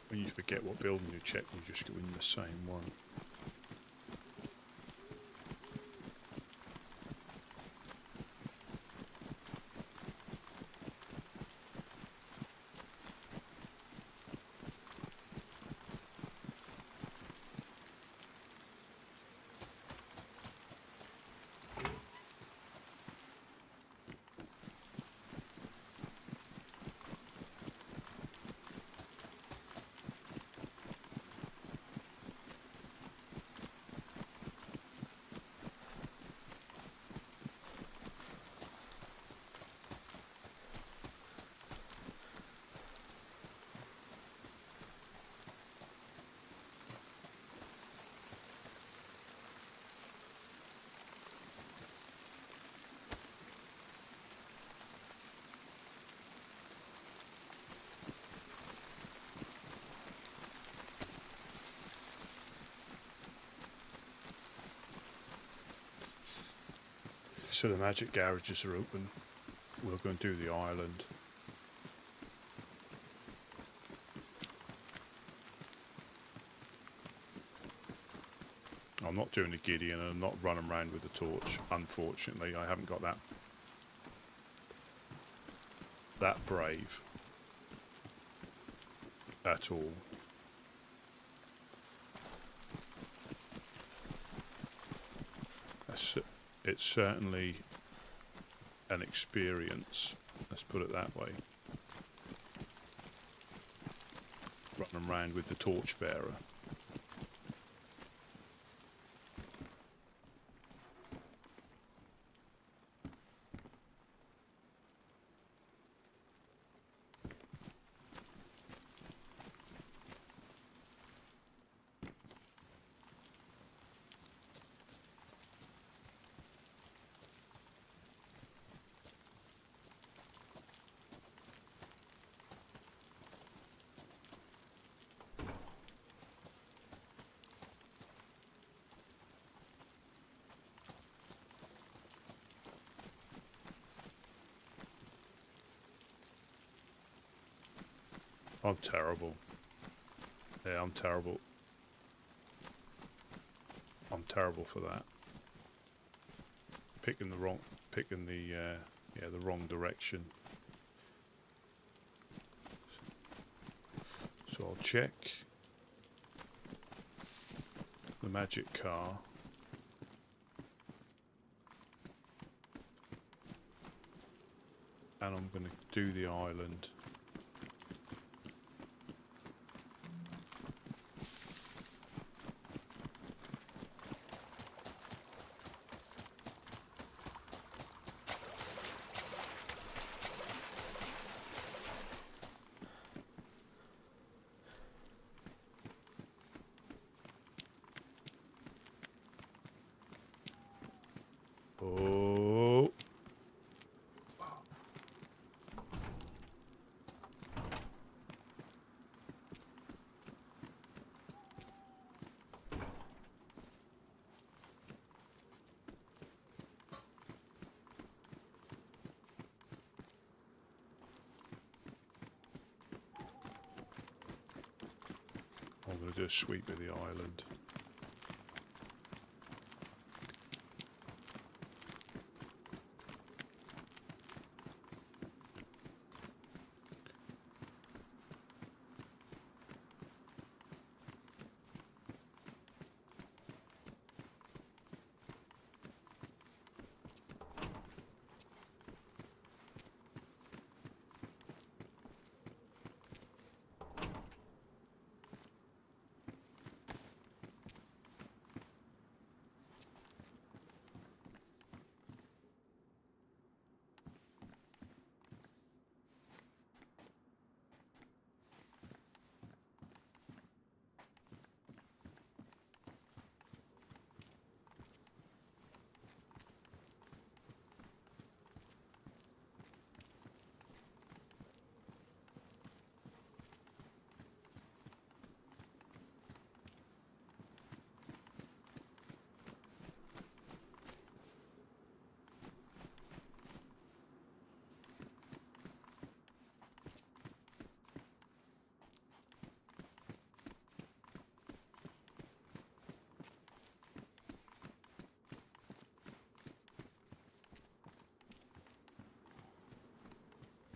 When you forget what building you check, you just go in the same one. So the magic garages are open. We'll go and do the island. I'm not doing a Gideon and I'm not running around with a torch. Unfortunately, I haven't got that brave at all. It's certainly an experience, let's put it that way. Running around with the torchbearer. I'm terrible. Yeah, I'm terrible. I'm terrible for that. Picking the wrong direction. So I'll check the magic car. And I'm going to do the island. Oh. I'm going to do a sweep of the island.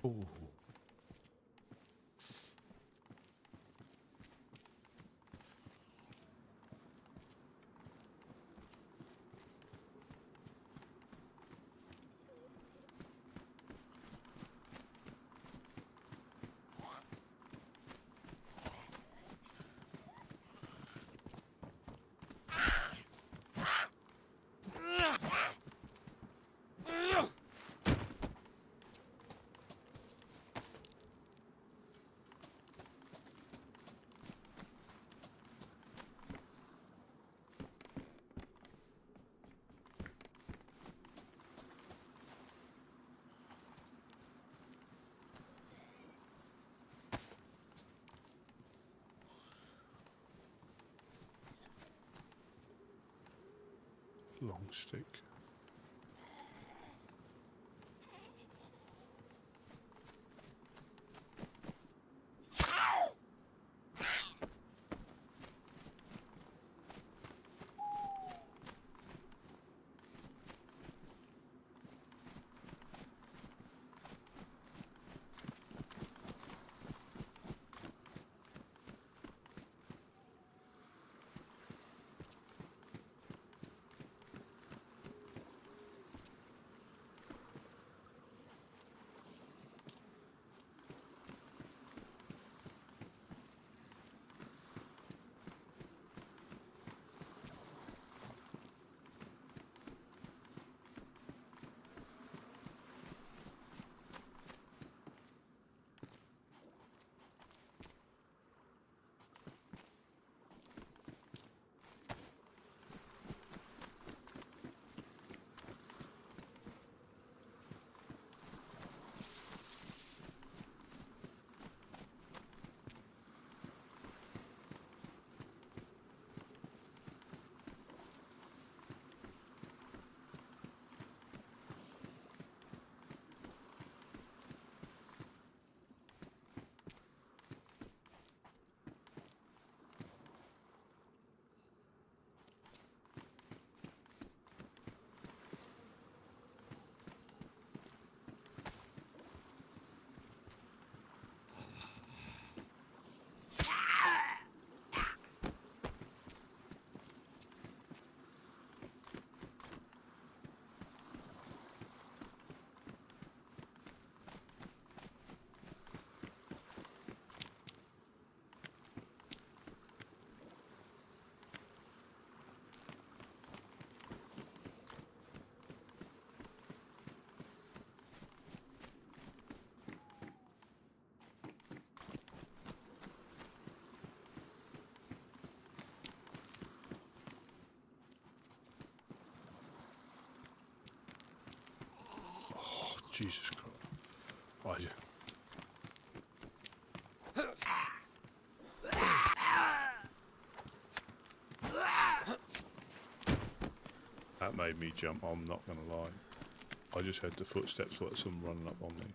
Ooh. Long stick. Jesus Christ. That made me jump, I'm not going to lie. I just heard the footsteps like someone running up on me.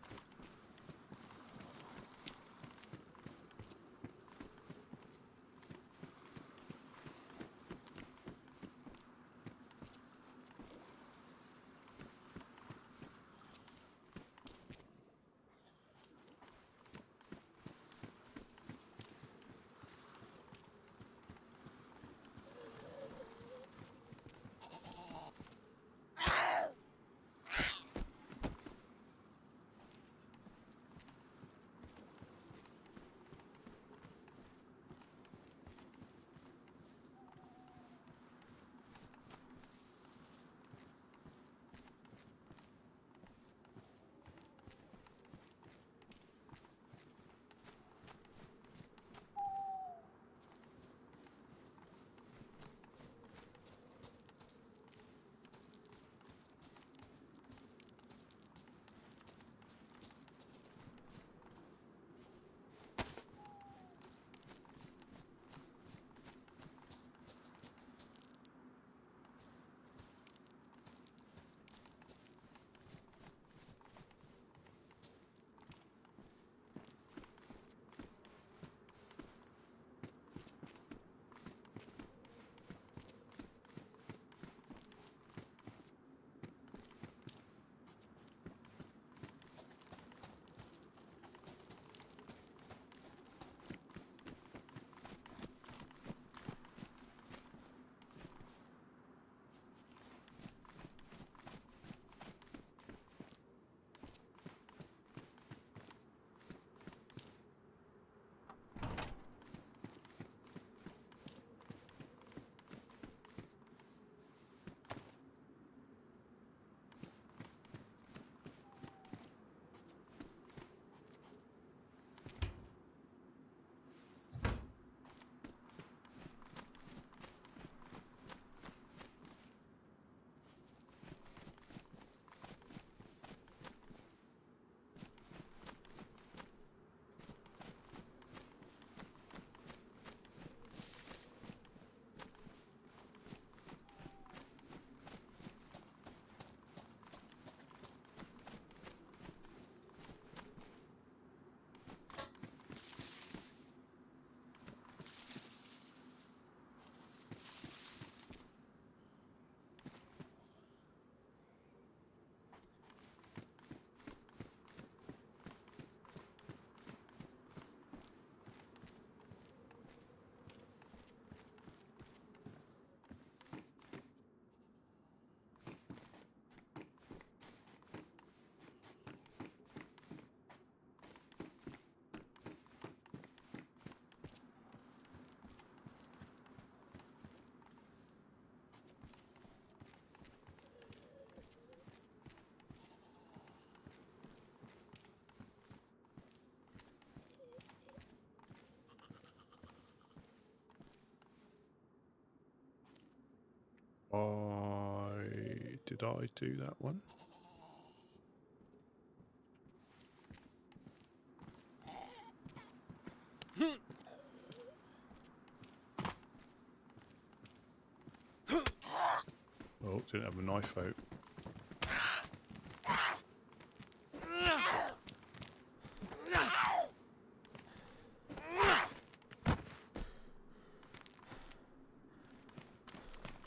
Did I do that one? Oh, didn't have a knife out.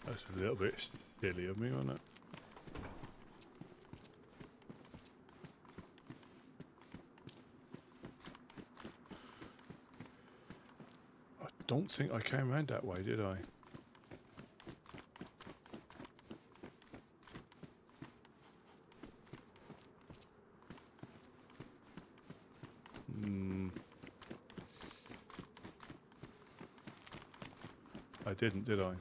That's a little bit silly of me, wasn't it? I don't think I came around that way, did I? I didn't, did I?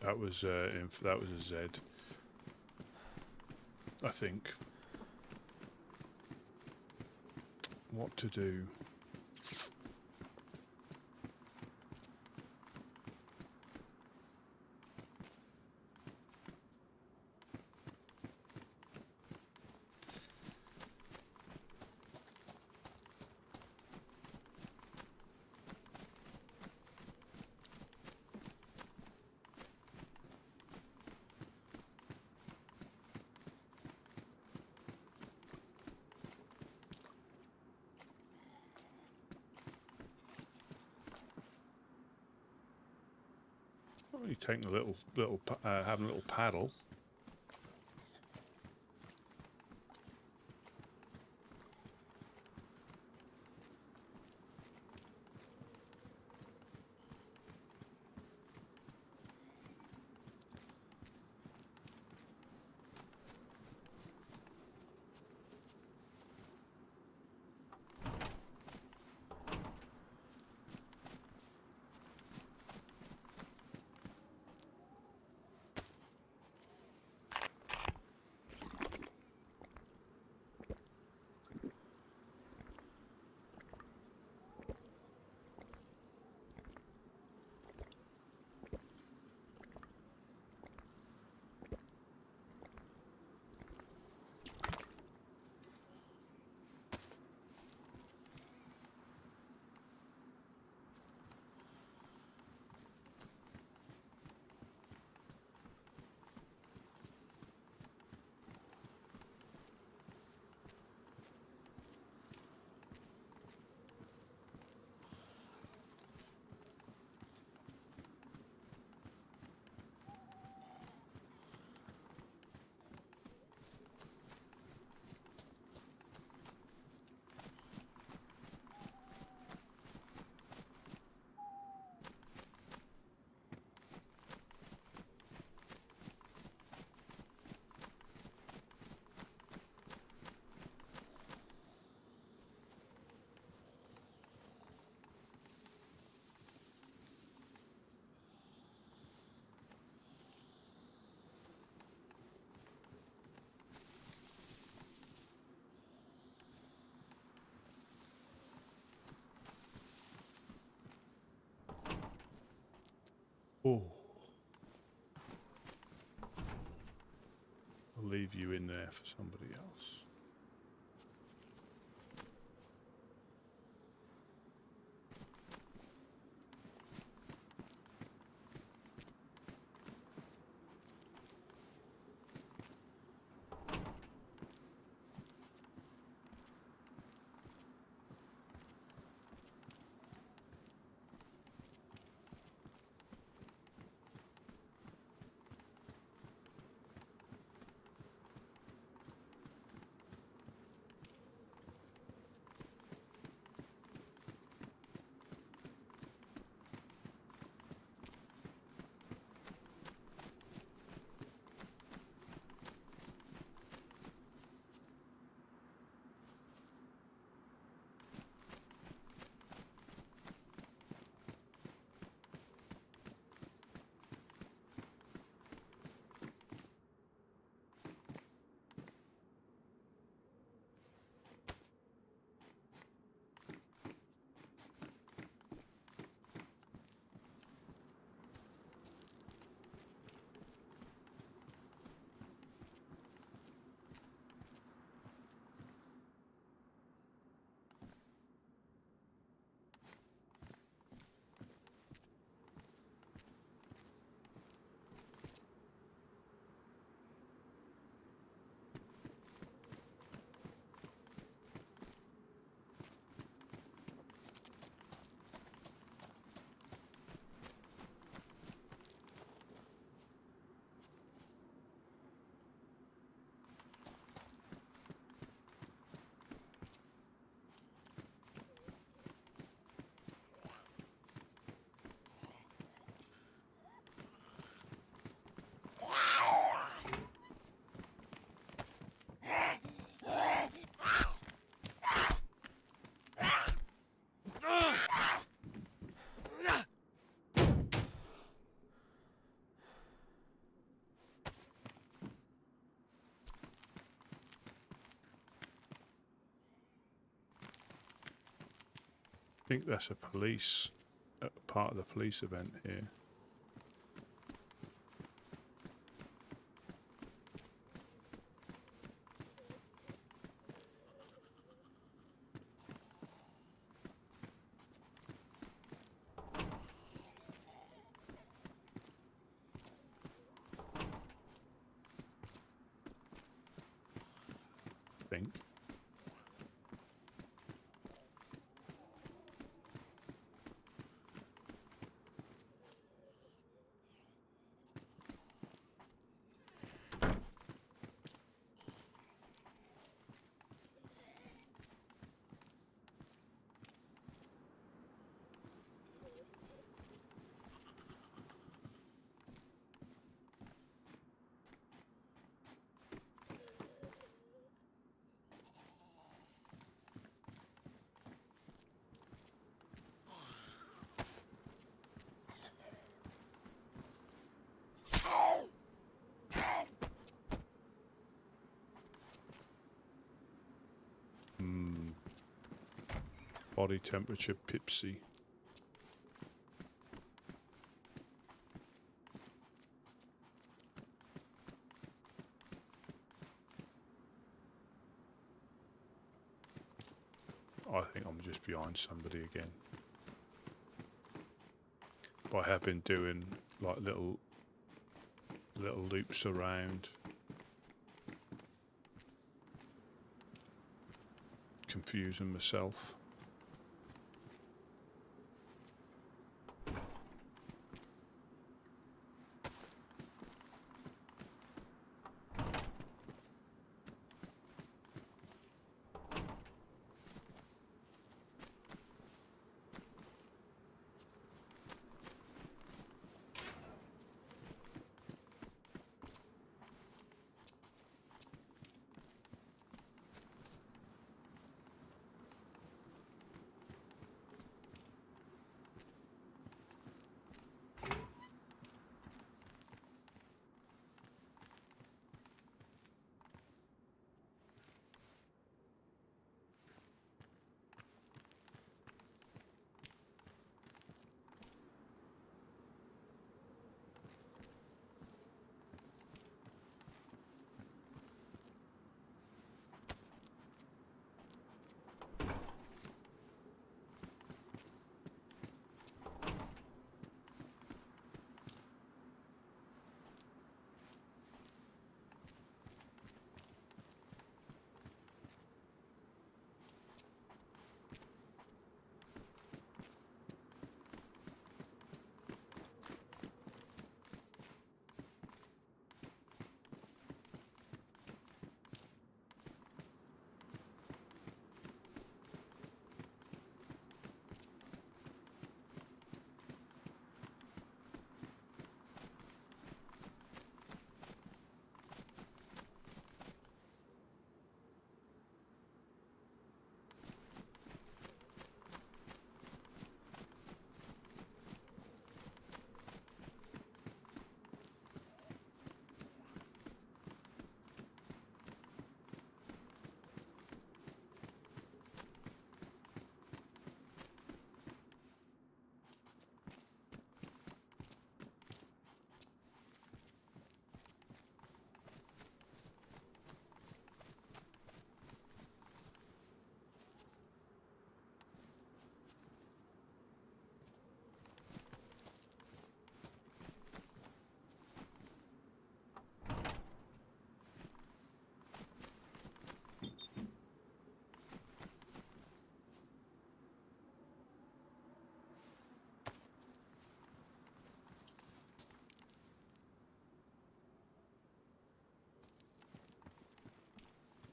That was that was a Z, I think. What to do? You taking a little having a little paddle. Oh, I'll leave you in there for somebody else. think that's a police, part of the police event here. I think. Body temperature Pipsy. I think I'm just behind somebody again. But I have been doing like little loops around, confusing myself.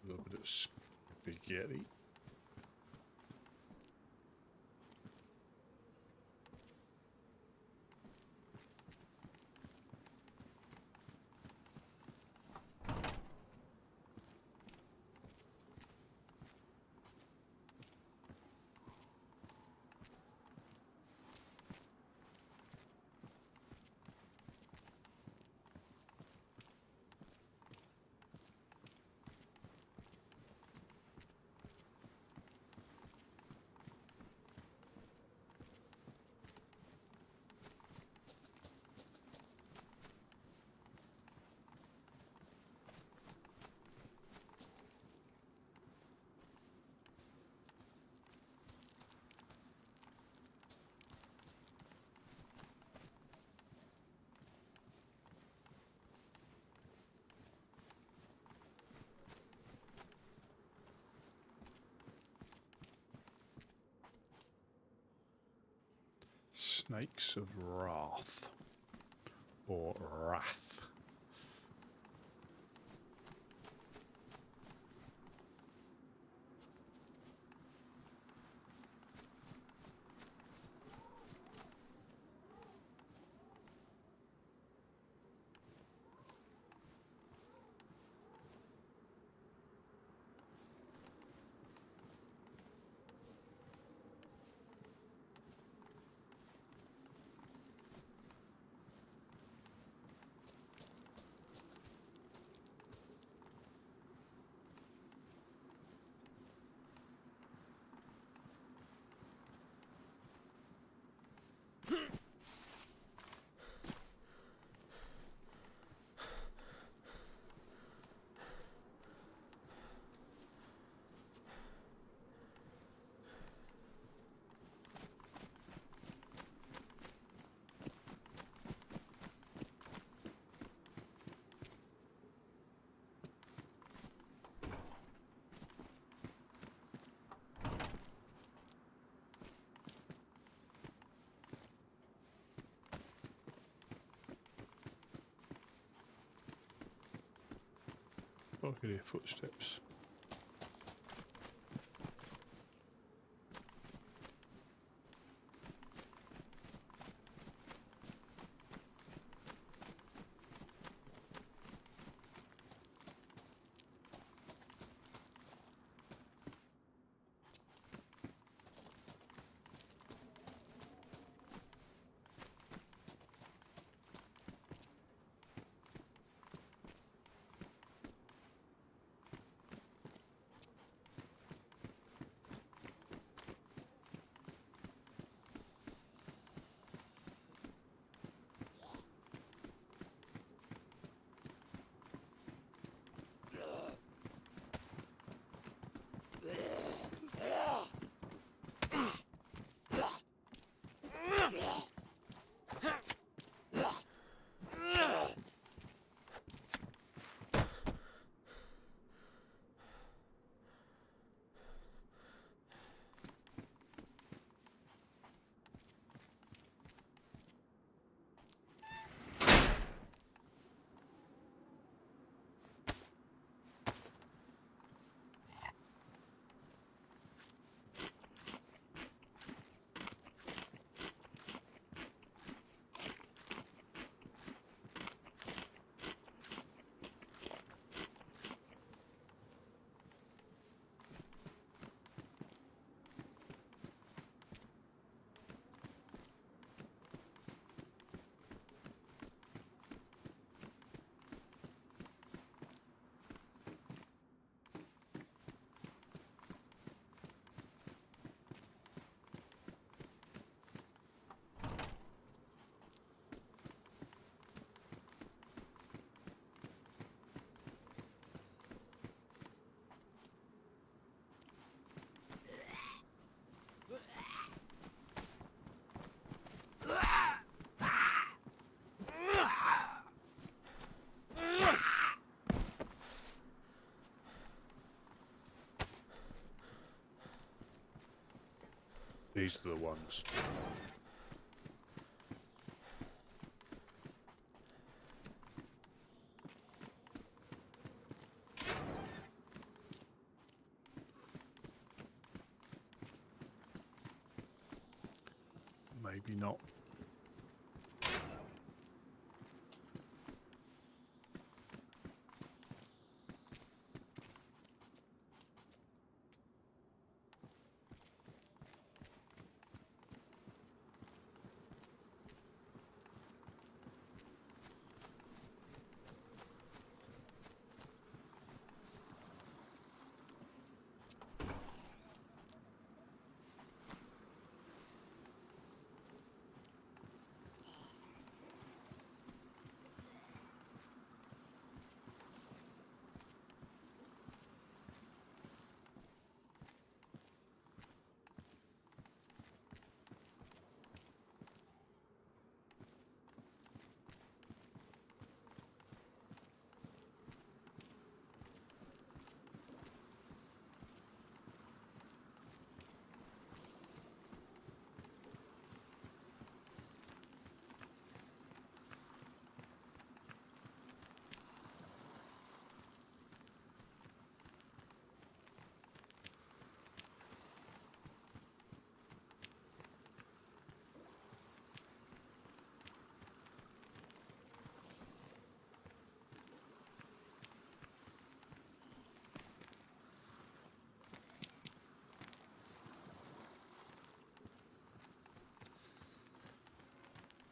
A little bit of spaghetti. Snakes of Wrath. Or Wrath. Oh, I can hear footsteps. These are the ones. Maybe not.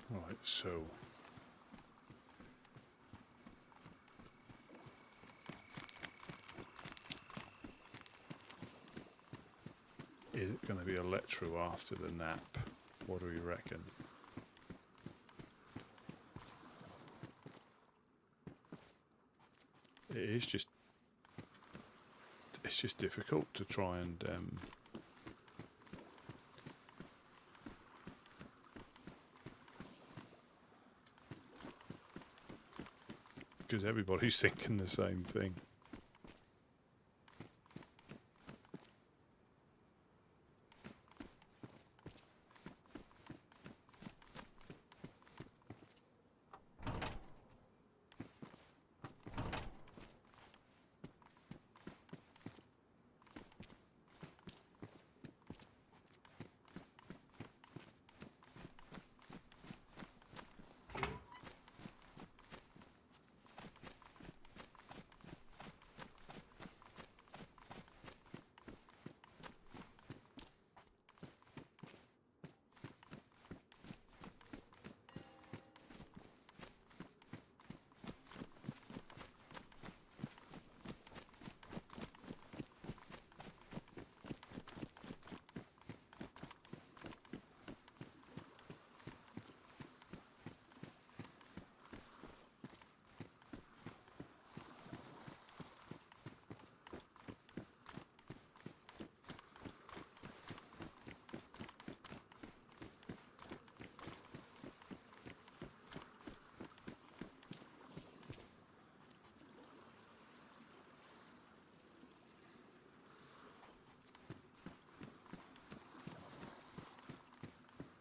Right, so is it going to be electro after the nap? What do we reckon? It's just difficult to try and because everybody's thinking the same thing.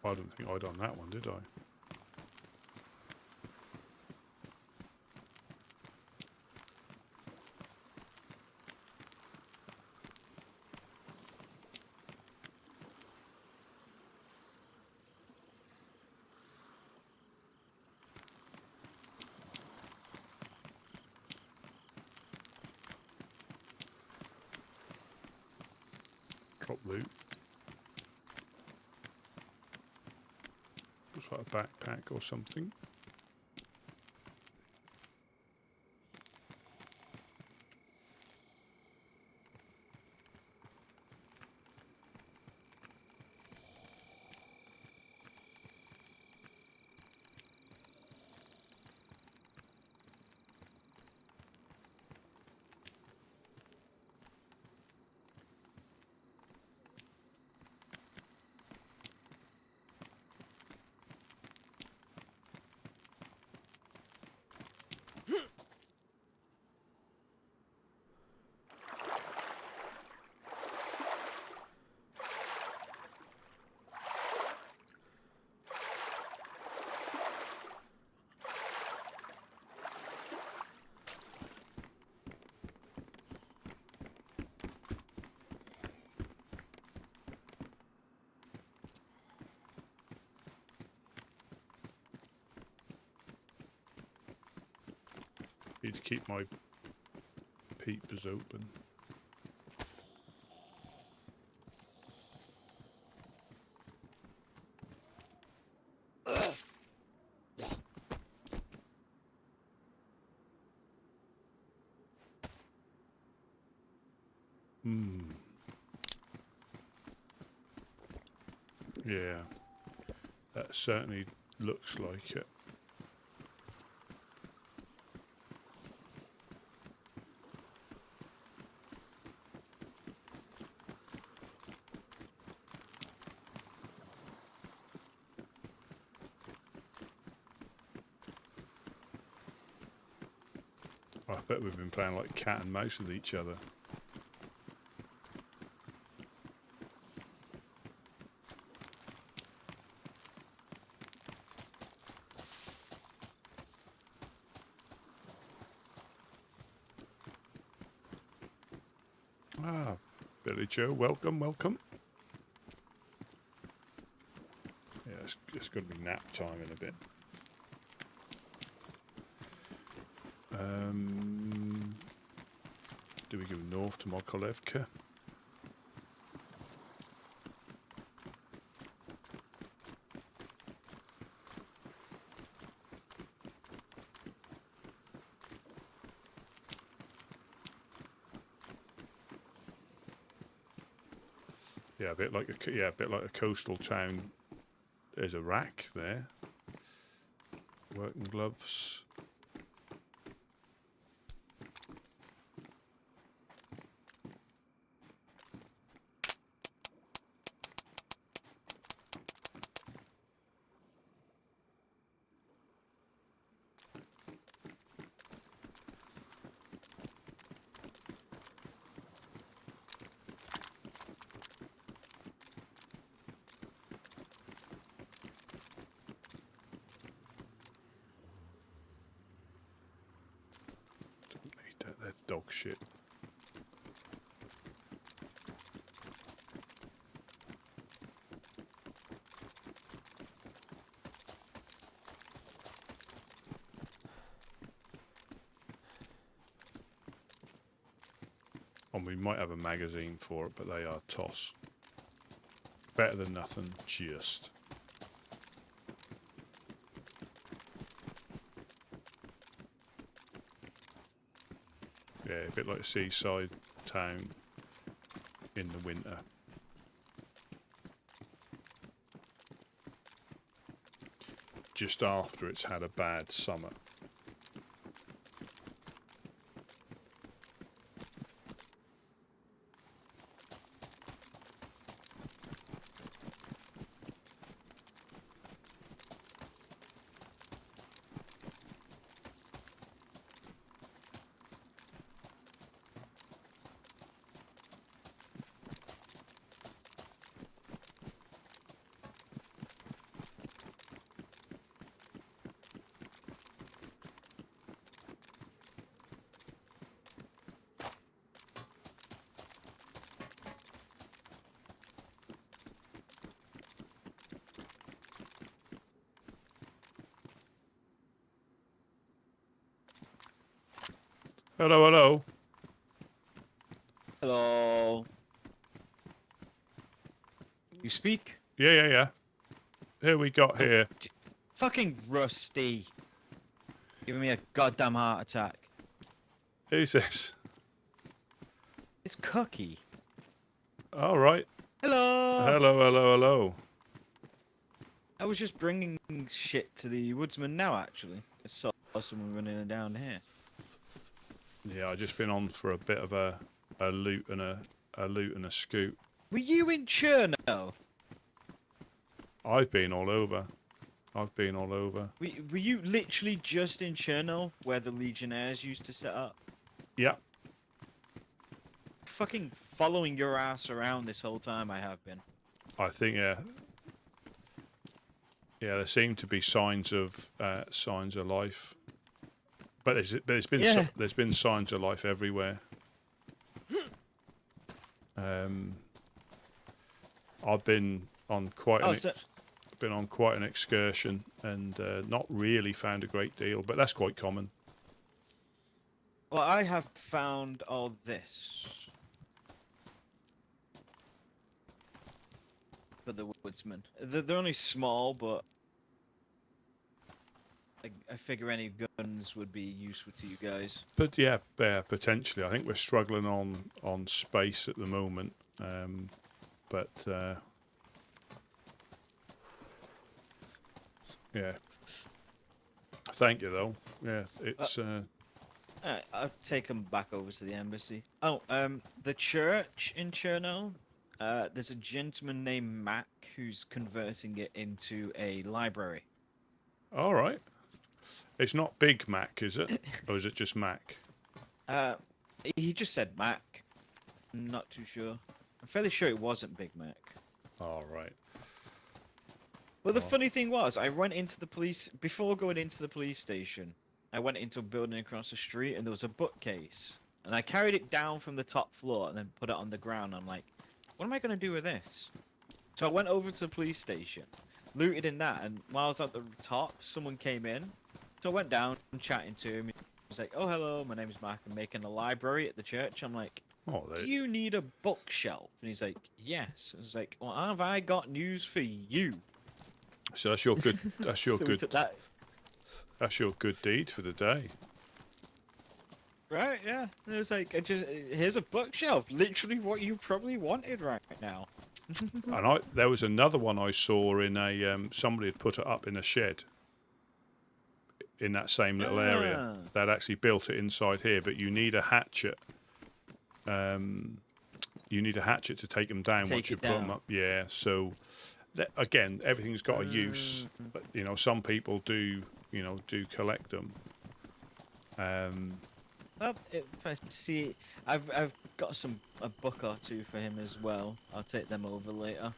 I don't think I done that one, did I? Drop loot. Looks like a backpack or something. Need to keep my peepers open. Yeah, that certainly looks like it. I bet we've been playing like cat and mouse with each other. Ah, Billy Joe, welcome, welcome. Yeah, it's going to be nap time in a bit. Do we go north to Mokolevka? Yeah, a bit like a coastal town. There's a rack there. Working gloves. They're dog shit. And we might have a magazine for it, but they are toss. Better than nothing, just. Yeah, a bit like a seaside town in the winter. Just after it's had a bad summer. Hello, hello. Hello. You speak? Yeah. Here we got here. Fucking Rusty. Giving me a goddamn heart attack. Who's this? It's Cookie. All right. Hello. Hello. I was just bringing shit to the Woodsmen now, actually. I saw someone running down here. Yeah, I just been on for a bit of a loot and a scoot. Were you in Chernarus? I've been all over. Were you literally just in Chernarus, where the Legionnaires used to set up? Yeah. Fucking following your ass around this whole time I have been. I think yeah. Yeah, there seem to be signs of life, but there's been signs of life everywhere. I've been on quite an excursion and not really found a great deal, but that's quite common. Well, I have found all this for the Woodsmen. They're only small, but I figure any guns would be useful to you guys. But yeah, potentially. I think we're struggling on space at the moment, but yeah. Thank you, though. Yeah, it's. I'll take them back over to the embassy. Oh, the church in Cherno. There's a gentleman named Mac who's converting it into a library. All right. It's not Big Mac, is it? Or is it just Mac? He just said Mac. I'm not too sure. I'm fairly sure it wasn't Big Mac. All right. Well, the funny thing was, I went into the police before going into the police station. I went into a building across the street, and there was a bookcase, and I carried it down from the top floor and then put it on the ground. I'm like, what am I gonna do with this? So I went over to the police station, looted in that, and while I was at the top, someone came in. So I went down and chatting to him. He was like, "Oh, hello, my name is Mark. I'm making a library at the church." I'm like, "Do you need a bookshelf?" And he's like, "Yes." I was like, "Well, have I got news for you?" So that's your good. That's your So good. That's your good deed for the day. Right? Yeah. And it was like, here's a bookshelf. Literally what you probably wanted right now. And there was another one I saw in a somebody had put it up in a shed in that same little area. They'd actually built it inside here, but you need a hatchet. You need a hatchet to take them down once you put them up. Yeah, so again, everything's got a use. But you know, some people do collect them. Well, if I see, I've got a book or two for him as well. I'll take them over later.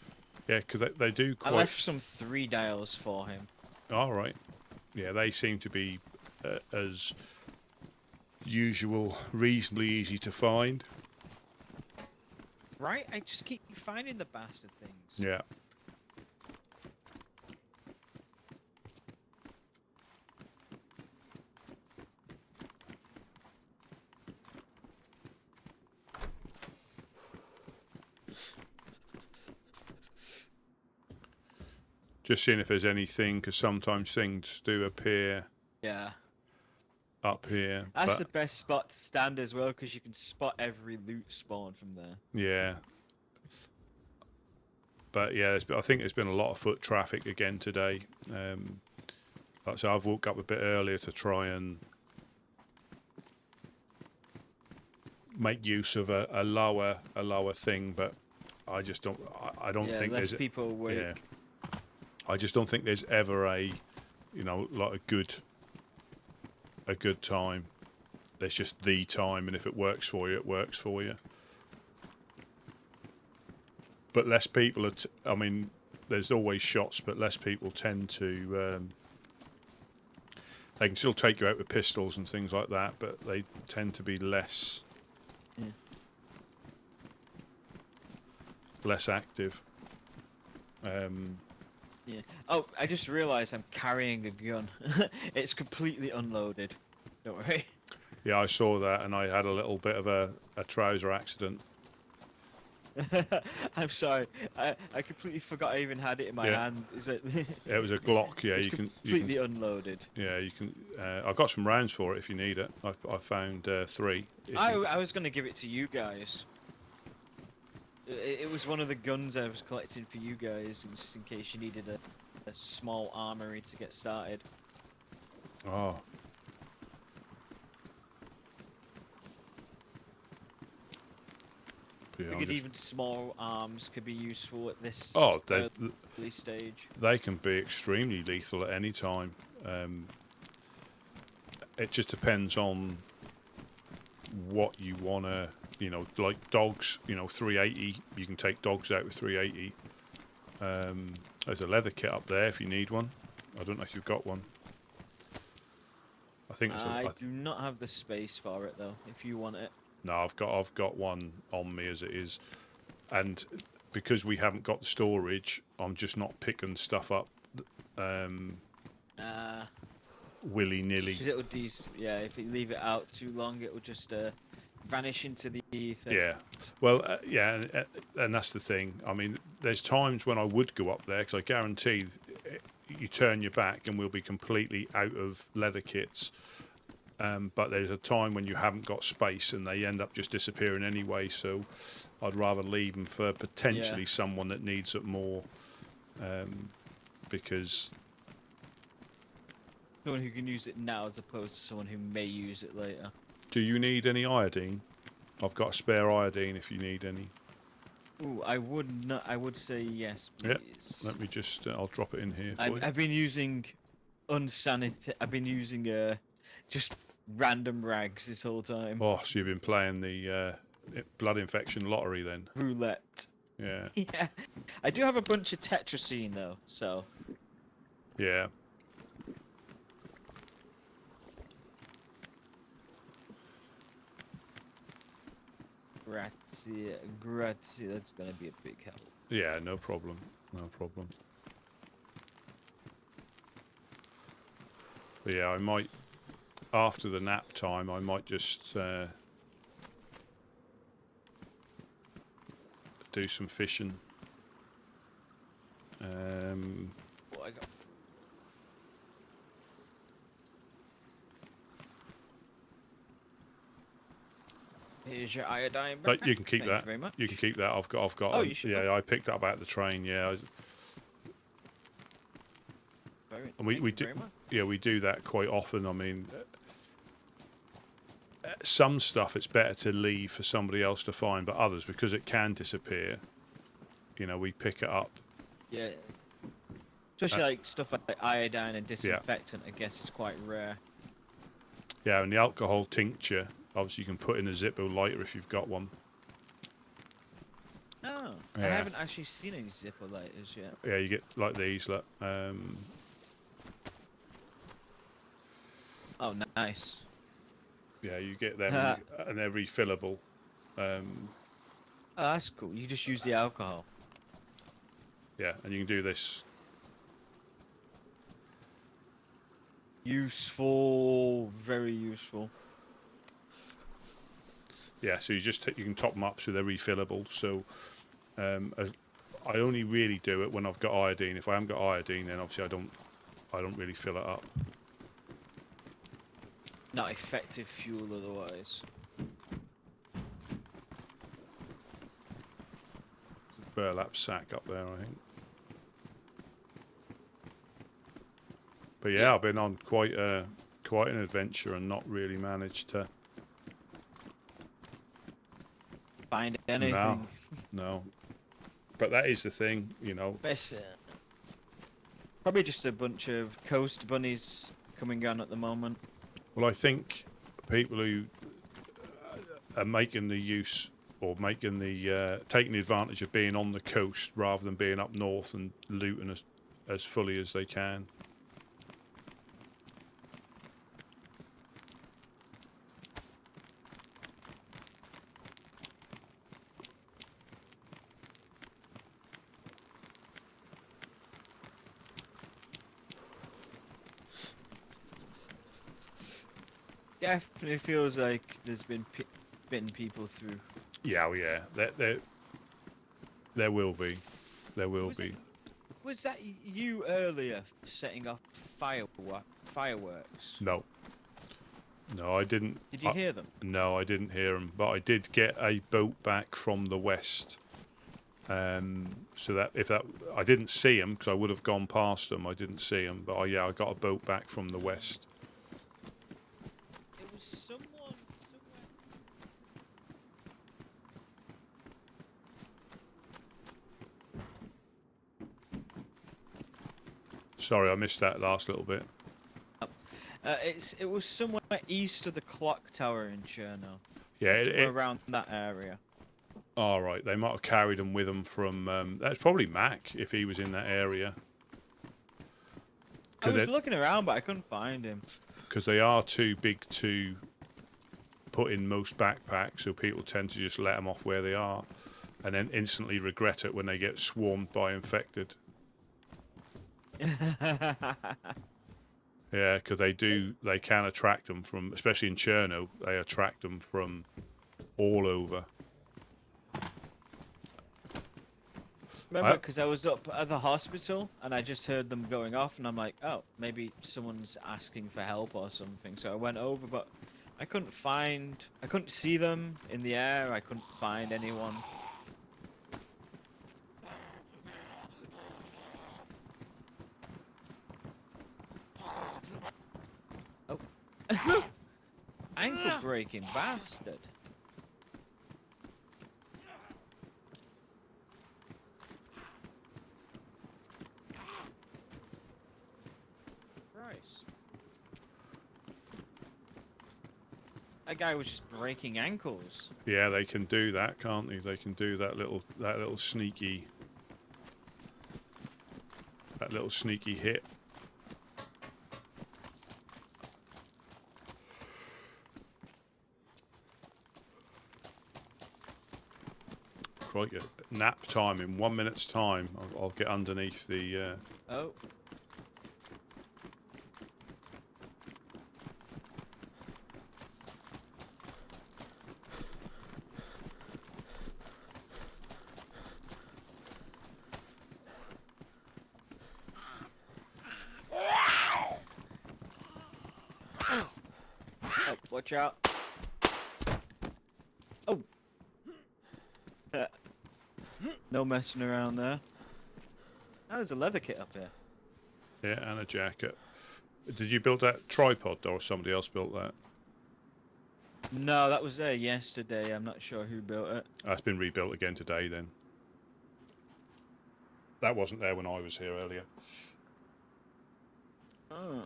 Yeah, because they do quite. I left some 3 dials for him. All right. Yeah, they seem to be as usual, reasonably easy to find. Right? I just keep finding the bastard things. Yeah. Just seeing if there's anything, because sometimes things do appear. Yeah. Up here. That's the best spot to stand as well, because you can spot every loot spawn from there. Yeah. But yeah, I think there's been a lot of foot traffic again today. So I've woke up a bit earlier to try and make use of a lower thing, but I just don't. I don't think less there's people awake. Yeah. I just don't think there's ever a good time. There's just the time, and if it works for you, it works for you. But less people I mean, there's always shots, but less people tend to. They can still take you out with pistols and things like that, but they tend to be less. Less active. Yeah. Oh, I just realised I'm carrying a gun. It's completely unloaded. Don't worry. Yeah, I saw that, and I had a little bit of a trouser accident. I'm sorry. I completely forgot I even had it in my hand. Is it? Yeah, it was a Glock. Yeah, it's you can completely unloaded. Yeah, you can. I've got some rounds for it if you need it. I found 3. I was going to give it to you guys. It was one of the guns I was collecting for you guys, just in case you needed a small armory to get started. Oh. Yeah, I figured even small arms could be useful at this early stage. They can be extremely lethal at any time. It just depends on what you want to, like dogs, 380, you can take dogs out with 380. There's a leather kit up there if you need one. I don't know if you've got one. I think I do not have the space for it though, if you want it. No, I've got one on me as it is. And because we haven't got the storage, I'm just not picking stuff up willy-nilly. If you leave it out too long, it will just vanish into the ether. Yeah, well, and that's the thing. I mean, there's times when I would go up there, because I guarantee you turn your back and we'll be completely out of leather kits. But there's a time when you haven't got space and they end up just disappearing anyway, so I'd rather leave them for potentially someone that needs it more, because... Someone who can use it now as opposed to someone who may use it later. Do you need any iodine? I've got a spare iodine if you need any. Ooh, I would say yes, please. Yep. Let me just... I'll drop it in here for you. I've been using I've been using just random rags this whole time. Oh, so you've been playing the blood infection lottery then? Roulette. Yeah. Yeah. I do have a bunch of tetracine though, so. Yeah. Grazie, that's gonna be a big help. Yeah, no problem. No problem. But yeah, I might, after the nap time, I might just do some fishing. What I got? Here's your iodine. But you can keep Thank that. you very much. You can keep that. I've got. Oh, you should. Yeah, I picked up at the train. Yeah. And we do. Yeah, we do that quite often. I mean, some stuff it's better to leave for somebody else to find, but others, because it can disappear, you know, we pick it up. Yeah. Especially like stuff like iodine and disinfectant, I guess is quite rare. Yeah, and the alcohol tincture, obviously you can put in a Zippo lighter if you've got one. Oh, Yeah. I haven't actually seen any Zippo lighters yet. Yeah, you get like these. Look. Oh, nice. Yeah, you get them and they're refillable. Oh, that's cool. You just use the alcohol. Yeah, and you can do this. Useful, very useful. Yeah, so you can top them up so they're refillable. So I only really do it when I've got iodine. If I haven't got iodine, then obviously I don't really fill it up. Not effective fuel otherwise. There's a burlap sack up there, I think. But yeah, I've been on quite an adventure and not really managed to Find anything. No. But that is the thing, you know. Best, probably just a bunch of coast bunnies coming on at the moment. Well, I think people who are making the use or making the taking the advantage of being on the coast rather than being up north and looting as fully as they can. Definitely feels like there's been bitten people through. Yeah, well, yeah. There will be. There will be. Was that you earlier setting off fireworks? No. No, I didn't. Did you hear them? No, I didn't hear them, but I did get a boat back from the west. So that I didn't see them because I would have gone past them. I didn't see them, but I got a boat back from the west. It was someone Sorry, I missed that last little bit. it was somewhere east of the clock tower in Chernarus. Yeah, Around that area. All right, they might have carried them with them from. That's probably Mac if he was in that area. I was looking around, but I couldn't find him. Because they are too big to put in most backpacks, so people tend to just let them off where they are, and then instantly regret it when they get swarmed by infected. Yeah, because they can attract them from, especially in Cherno, they attract them from all over. Remember, because I was up at the hospital and I just heard them going off, and I'm like, oh, maybe someone's asking for help or something. So I went over, but I couldn't see them in the air. I couldn't find anyone. Oh. Ankle breaking bastard. Christ. That guy was just breaking ankles. Yeah, they can do that, can't they? They can do that little sneaky hit. Quite a nap time in 1 minute's time. I'll get underneath the. Oh. Oh, watch out. No messing around there. Oh, there's a leather kit up here. Yeah, and a jacket. Did you build that tripod, or somebody else built that? No, that was there yesterday. I'm not sure who built it. That's been rebuilt again today, then. That wasn't there when I was here earlier. Oh.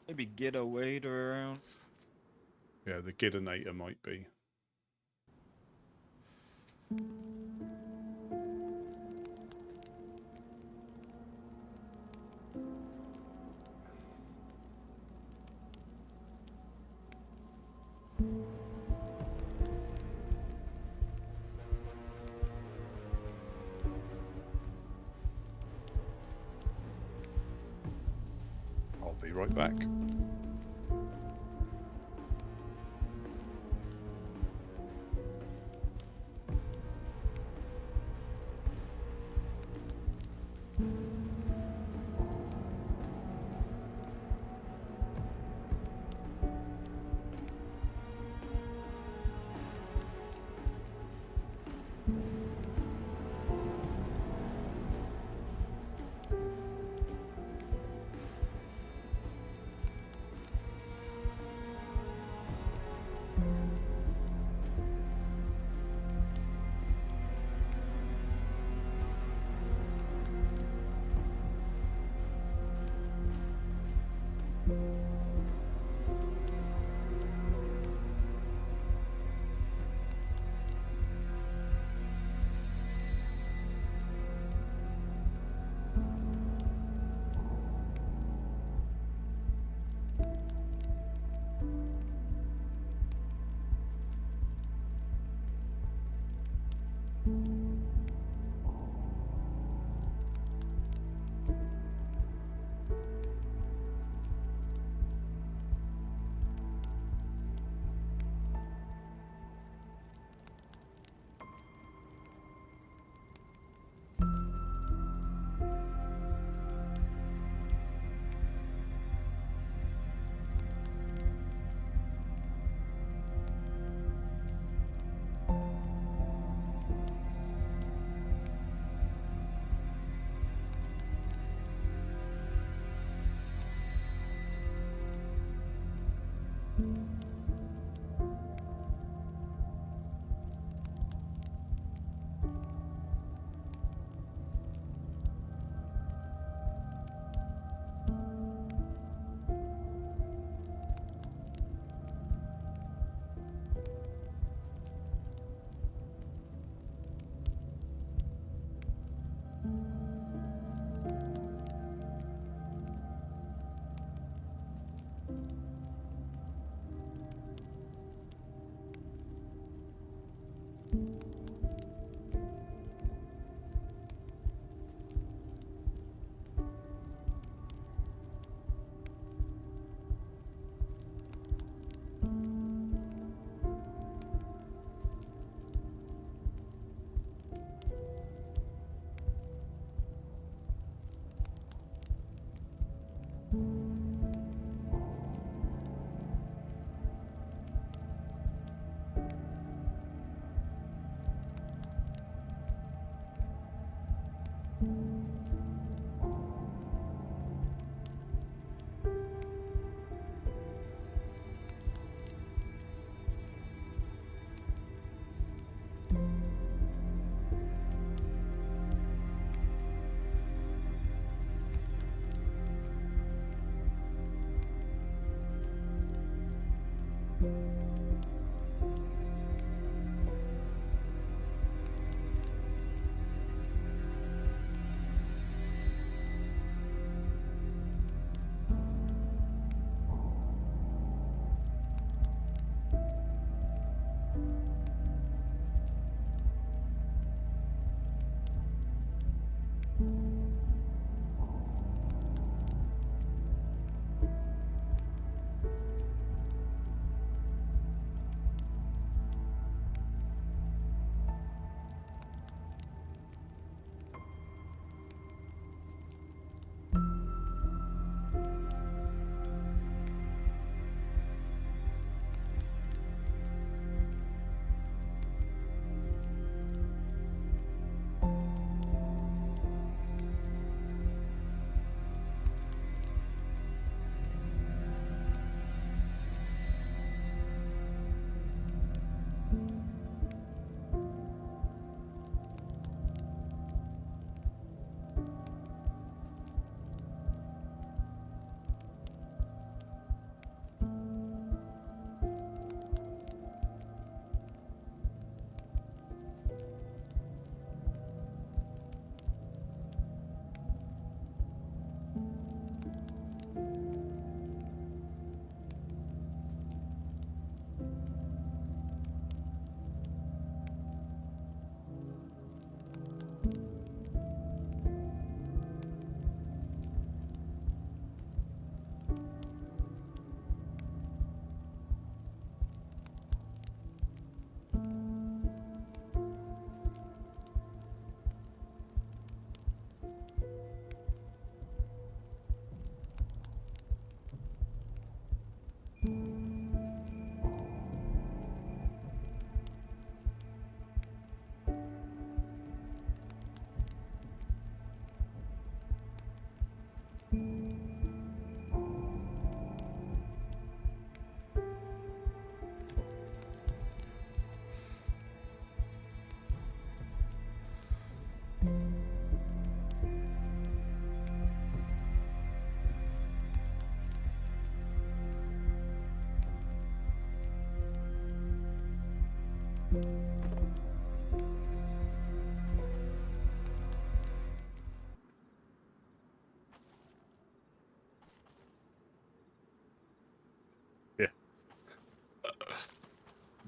Maybe get a wader around. Yeah, the Giddinator might be. I'll be right back.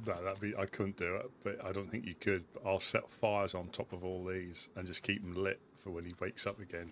No, that'd be. I couldn't do it, but I don't think you could. But I'll set fires on top of all these and just keep them lit for when he wakes up again.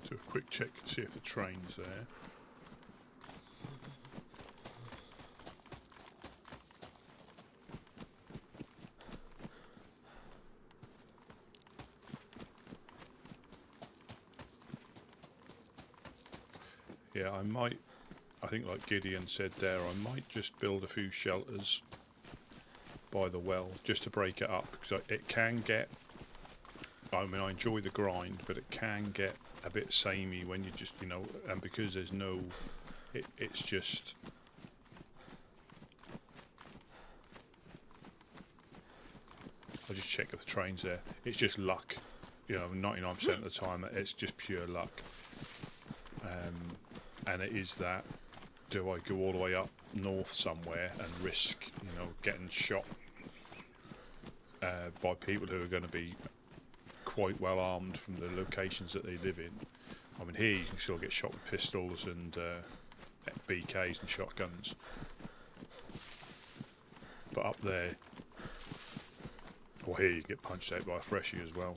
Do a quick check and see if the train's there. Yeah, I might. I think, like Gideon said there, I might just build a few shelters by the well just to break it up, because it can get. I mean, I enjoy the grind, but it can get a bit samey when you just, you know, and because there's no, it's just. I'll just check if the train's there. It's just luck, you know, 99% of the time it's just pure luck. And it is that, do I go all the way up north somewhere and risk, you know, getting shot by people who are going to be quite well armed from the locations that they live in? I mean, here you can still get shot with pistols and BKs and shotguns, but up there, or here you get punched out by a freshie as well.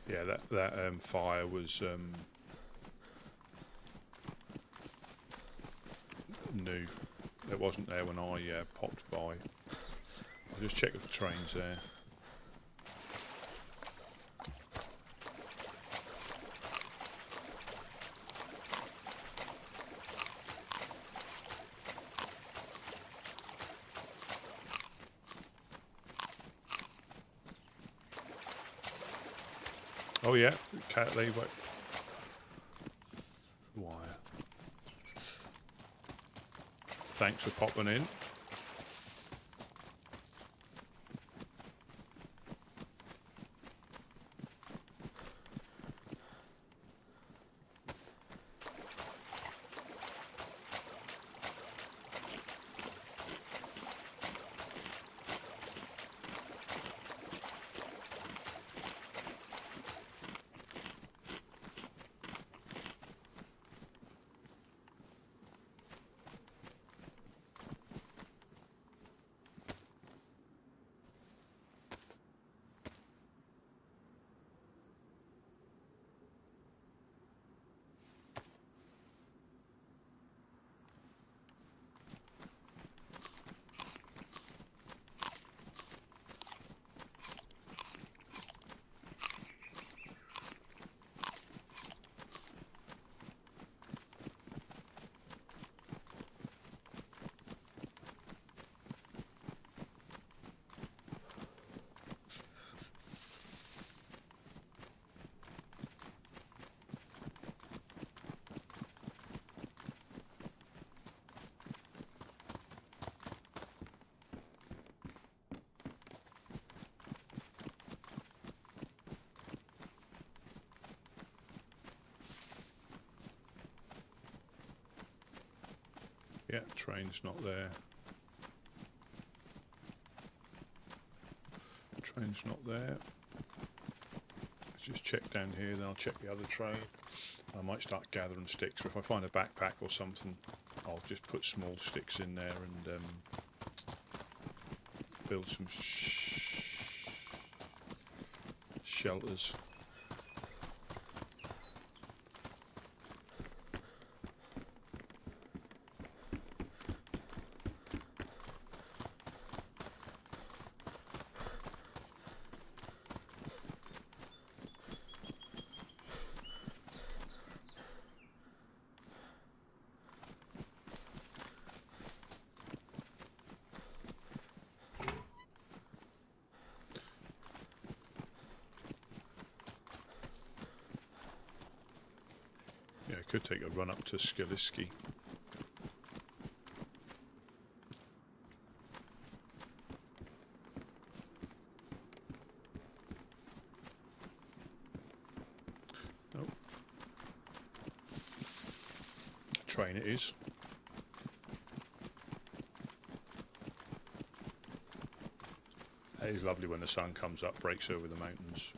Yeah, that fire was new. It wasn't there when I popped by. I'll just check if the train's there. Oh yeah, cat leave wire. Thanks for popping in. Yeah, train's not there. Train's not there. Let's just check down here, then I'll check the other train. I might start gathering sticks, or if I find a backpack or something, I'll just put small sticks in there and build some shelters. could take a run up to Skaliski. Oh. Train it is. It is lovely when the sun comes up, breaks over the mountains.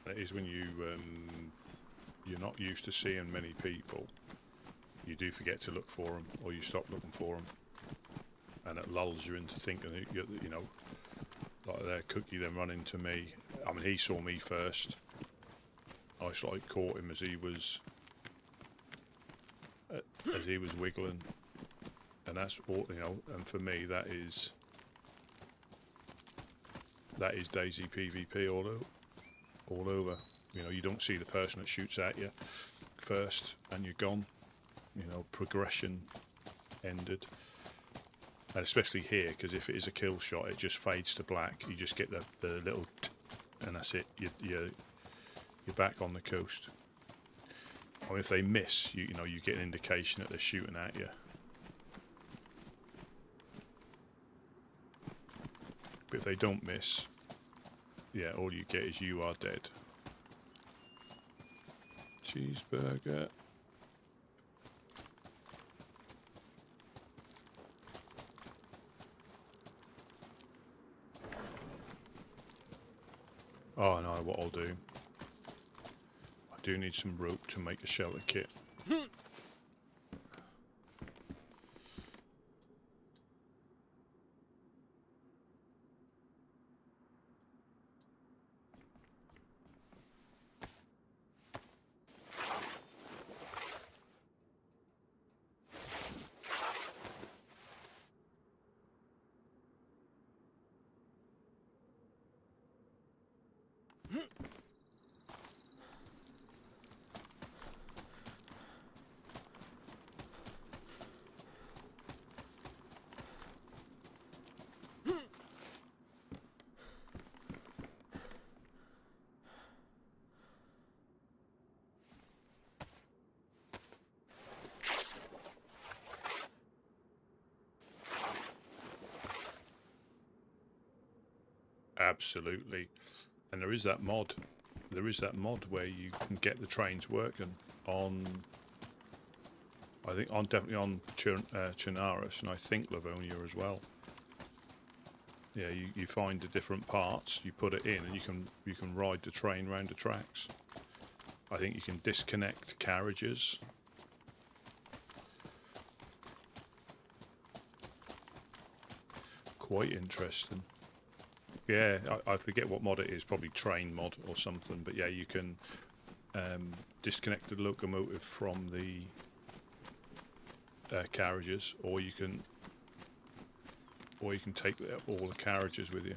It is when you're not used to seeing many people, you do forget to look for them, or you stop looking for them, and it lulls you into thinking that you know, like their Cookie then run into me. I mean, he saw me first. I sort of caught him as he was wiggling, and that's all, you know. And for me, that is DayZ PvP all over. You know, you don't see the person that shoots at you first and you're gone. You know, progression ended. And especially here, because if it is a kill shot, it just fades to black. You just get the little and that's it. You're back on the coast. I mean, if they miss, you know, you get an indication that they're shooting at you. But if they don't miss, yeah, all you get is you are dead. Cheeseburger. Oh no, what I'll do. I do need some rope to make a shelter kit. Absolutely. And there is that mod. There is that mod where you can get the trains working on, I think, definitely on Chernarus, and I think Livonia as well. Yeah, you find the different parts, you put it in, and you can ride the train round the tracks. I think you can disconnect carriages. Quite interesting. Yeah, I forget what mod it is, probably train mod or something, but yeah, you can disconnect the locomotive from the carriages, or you can take all the carriages with you.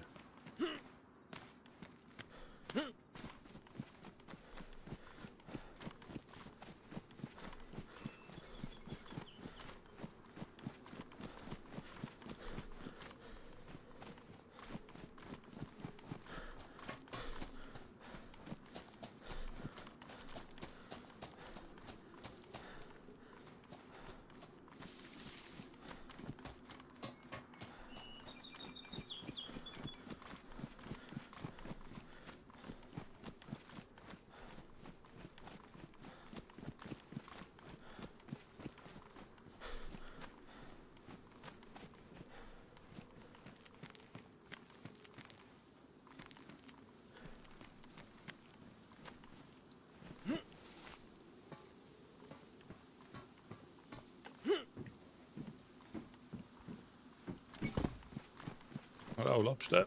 Hello, lobster.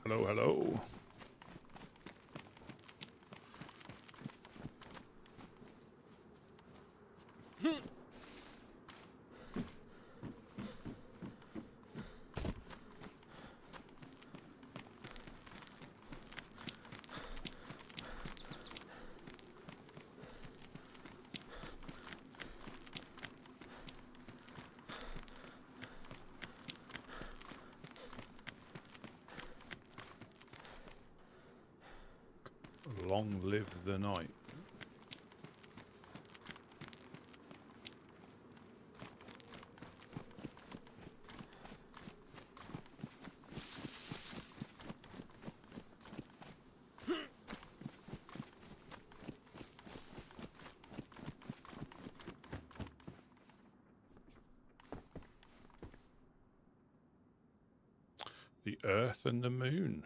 Hello, hello. Long live the night. The Earth and the Moon.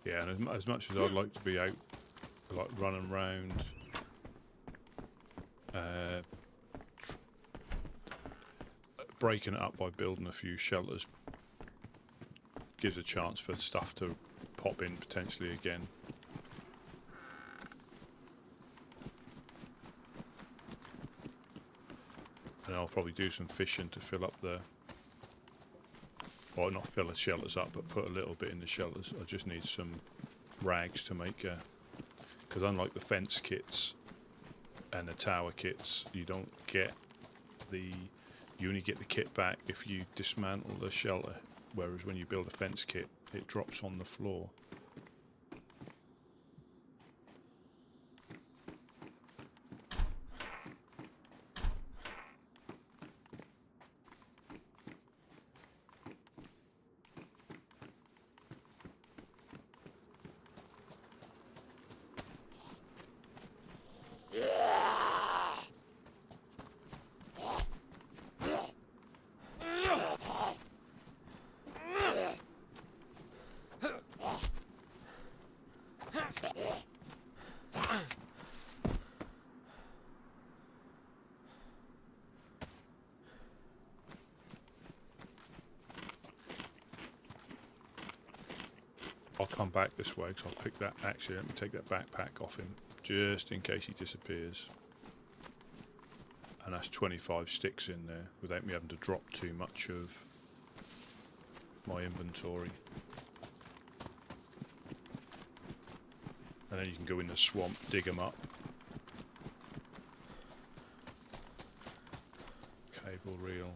Yeah, and as much as I'd like to be out, like running around, breaking it up by building a few shelters gives a chance for stuff to pop in potentially again. And I'll probably do some fishing to fill up the... Well, not fill the shelters up, but put a little bit in the shelters. I just need some rags to make because unlike the fence kits and the tower kits, you don't get you only get the kit back if you dismantle the shelter, whereas when you build a fence kit, it drops on the floor. I'll come back this way because I'll pick that. Actually, let me take that backpack off him just in case he disappears. And that's 25 sticks in there without me having to drop too much of my inventory. And then you can go in the swamp, dig them up. Cable reel.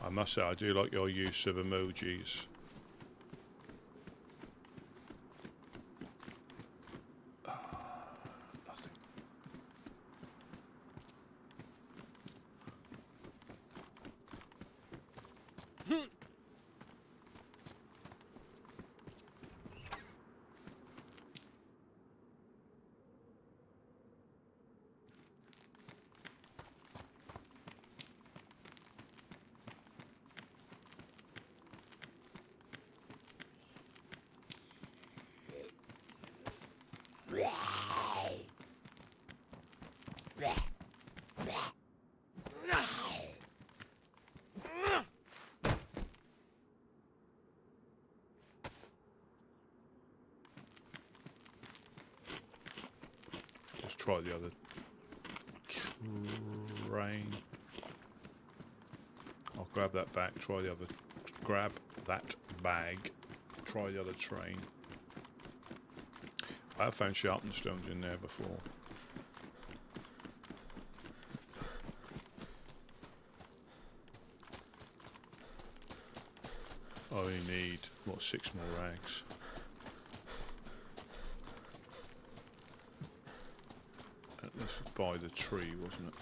I must say, I do like your use of emojis. Nothing. Let's try the other train. I'll grab that back, try the other, grab that bag, try the other train. I have found sharpening stones in there before. I only need, what, 6 more rags. This was by the tree, wasn't it?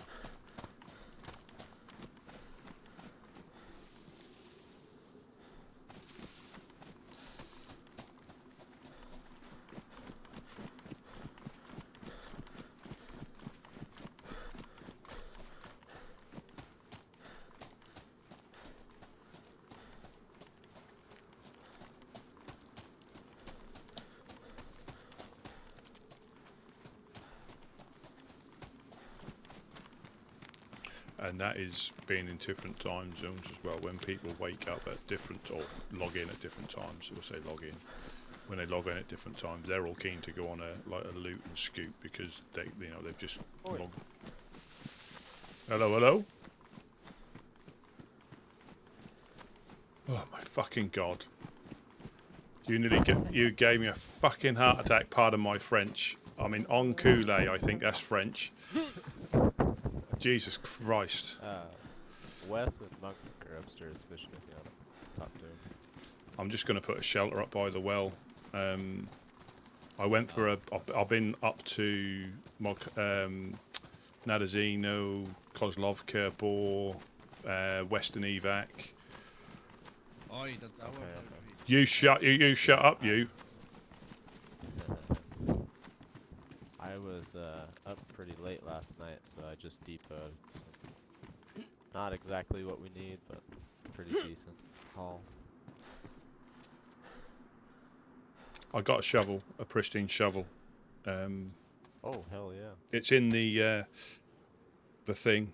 And that is being in different time zones as well. When people wake up at different, or log in at different times, we'll say log in. When they log in at different times, they're all keen to go on a loot and scoop because they, they've just logged. Hello, hello. Oh my fucking god! You gave me a fucking heart attack. Pardon my French. I mean, enculé, I think that's French. Jesus Christ. Wes and Monk are upstairs fishing if you want to talk to him. I'm just going to put a shelter up by the well. I went for I've been up to Nadazino, Kozlovka, Bor, Western Evac. Oi, that's our You shut up, you. I was up pretty late last night, so I just depoted. So not exactly what we need, but pretty decent haul. I got a shovel, a pristine shovel. Oh hell yeah! It's in the thing.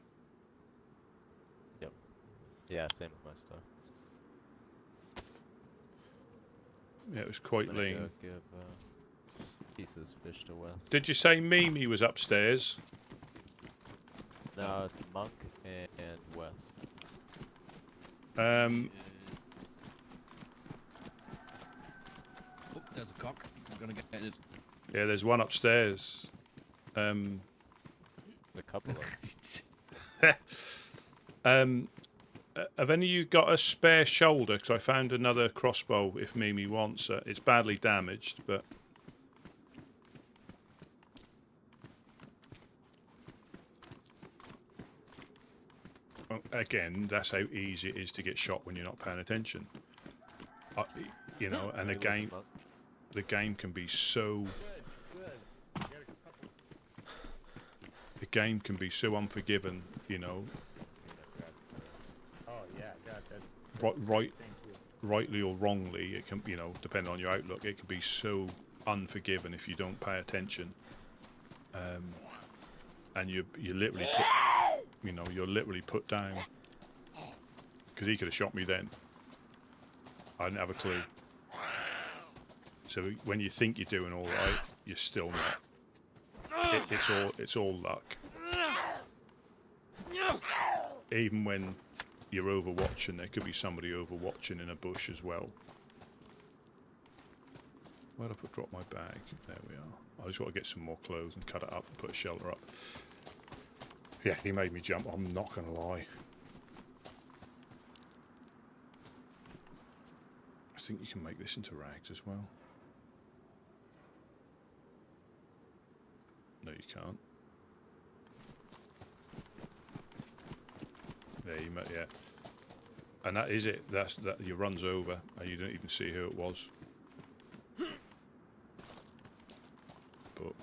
Yep. Yeah, same with my stuff. Yeah, it was quite lean. Go give pieces fish to Wes. Did you say Mimi was upstairs? No, it's Monk and Wes. Oh, there's a cock. I'm gonna get it. Yeah, there's one upstairs. A couple of Have any of you got a spare shoulder? Because I found another crossbow if Mimi wants it. It's badly damaged, but... Well, again, that's how easy it is to get shot when you're not paying attention. You know, and the game can be so... The game can be so unforgiving, you know. Oh yeah, that's Rightly or wrongly, it can, you know, depending on your outlook, it can be so unforgiving if you don't pay attention. And you literally put, you know, you're literally put down. Because he could have shot me then. I didn't have a clue. So when you think you're doing all right, you're still not. It's all luck. Even when you're overwatching, there could be somebody overwatching in a bush as well. Where'd I drop my bag? There we are. I just want to get some more clothes and cut it up and put a shelter up. Yeah, he made me jump, I'm not going to lie. I think you can make this into rags as well. No, you can't. There you might, yeah. And that is it. That your run's over, and you don't even see who it was. Book.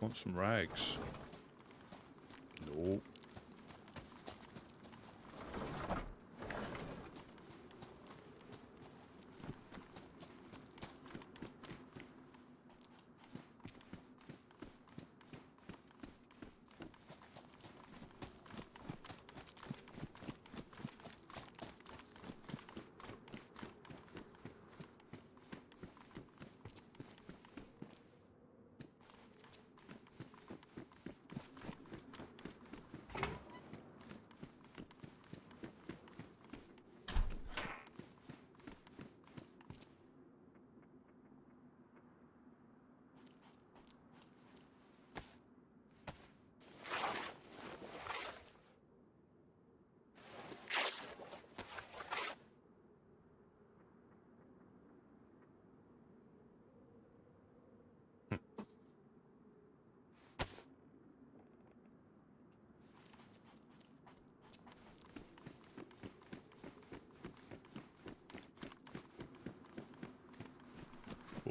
Want some rags? No.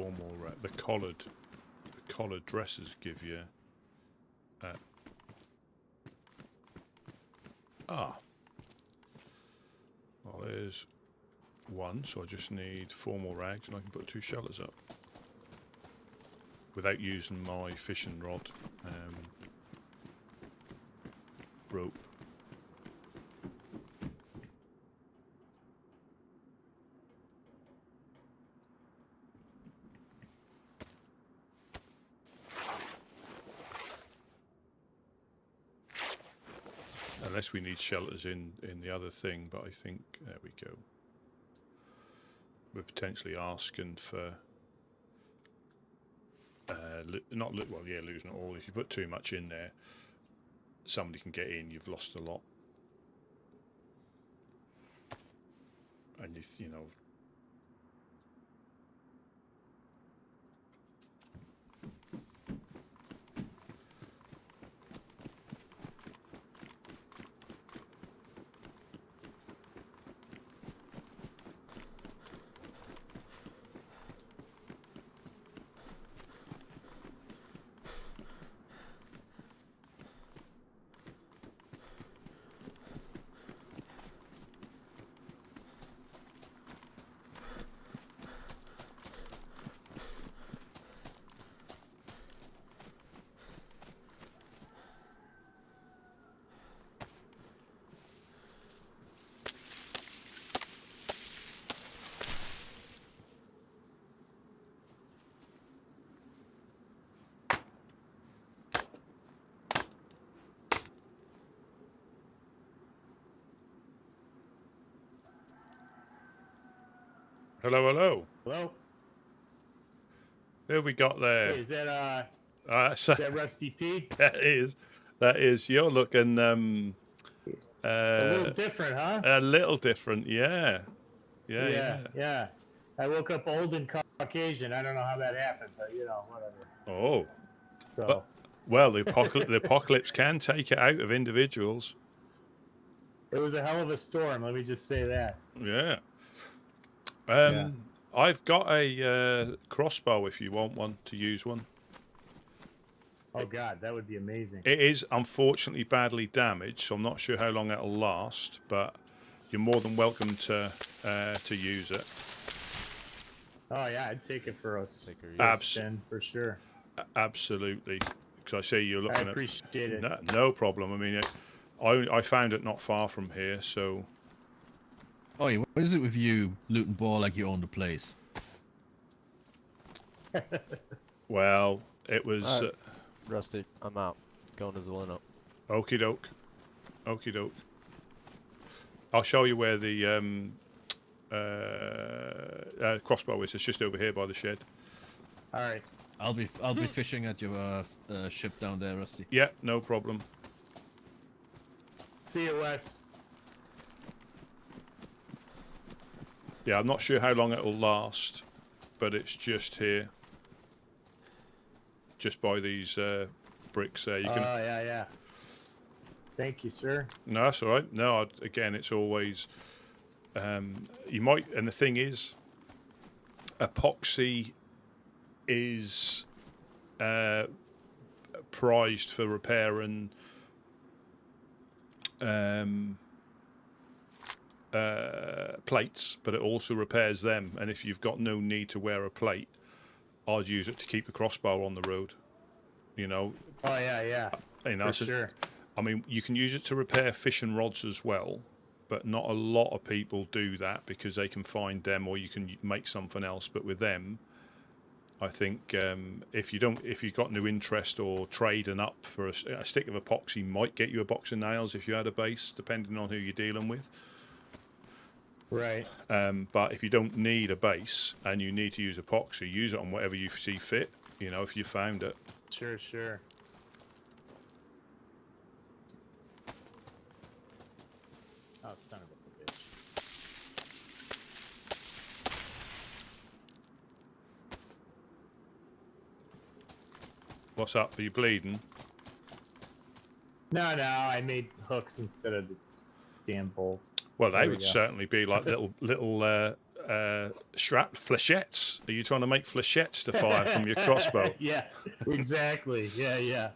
formal the collared dresses give you. Well, there's one, so I just need formal rags, and I can put 2 shelters up without using my fishing rod rope. Unless we need shelters in the other thing, but I think, there we go. We're potentially asking for, losing it all. If you put too much in there, somebody can get in, you've lost a lot. And you know. Hello, hello. Hello? Who have we got there? Hey, is that So, that Rusty P? that is. You're looking A little different, huh? a little different, yeah. Yeah. I woke up old and Caucasian. I don't know how that happened, but you know, whatever. Oh, So but, well, the apocalypse can take it out of individuals. it was a hell of a storm. Let me just say that. Yeah. Yeah. I've got a crossbow if you want one to use one. Oh God, that would be amazing. It is unfortunately badly damaged, so I'm not sure how long it'll last, but you're more than welcome to use it. Oh yeah, I'd take it for us. Take her Abs- spin for sure. Absolutely, because I see you're looking I appreciate it. No problem. I mean, I found it not far from here, so Oh, yeah, what is it with you looting ball like you own the place? well, it was Alright. Rusty, I'm out. Going to Zelino. okie doke. I'll show you where the crossbow is. It's just over here by the shed. All right. I'll be fishing at your ship down there, Rusty. Yeah, no problem. See you, Wes. Yeah, I'm not sure how long it'll last, but it's just here. Just by these bricks there. You Oh can. yeah. Thank you, sir. No, that's all right. No, again, it's always. You might, and the thing is, epoxy is prized for repair and plates, but it also repairs them. And if you've got no need to wear a plate, I'd use it to keep the crossbow on the road. You know. Oh yeah. You know, For so, sure. I mean, you can use it to repair fishing rods as well, but not a lot of people do that because they can find them or you can make something else. But with them, I think if you've got no interest or trading up for a stick of epoxy might get you a box of nails if you had a base, depending on who you're dealing with. Right. But if you don't need a base and you need to use epoxy, use it on whatever you see fit. You know, if you found it. Sure. Oh, son of a bitch. What's up? Are you bleeding? No, I made hooks instead of the damn bolts. Well, There they we would go. certainly be like little flechettes. Are you trying to make flechettes to fire from your crossbow? Yeah, exactly. Yeah.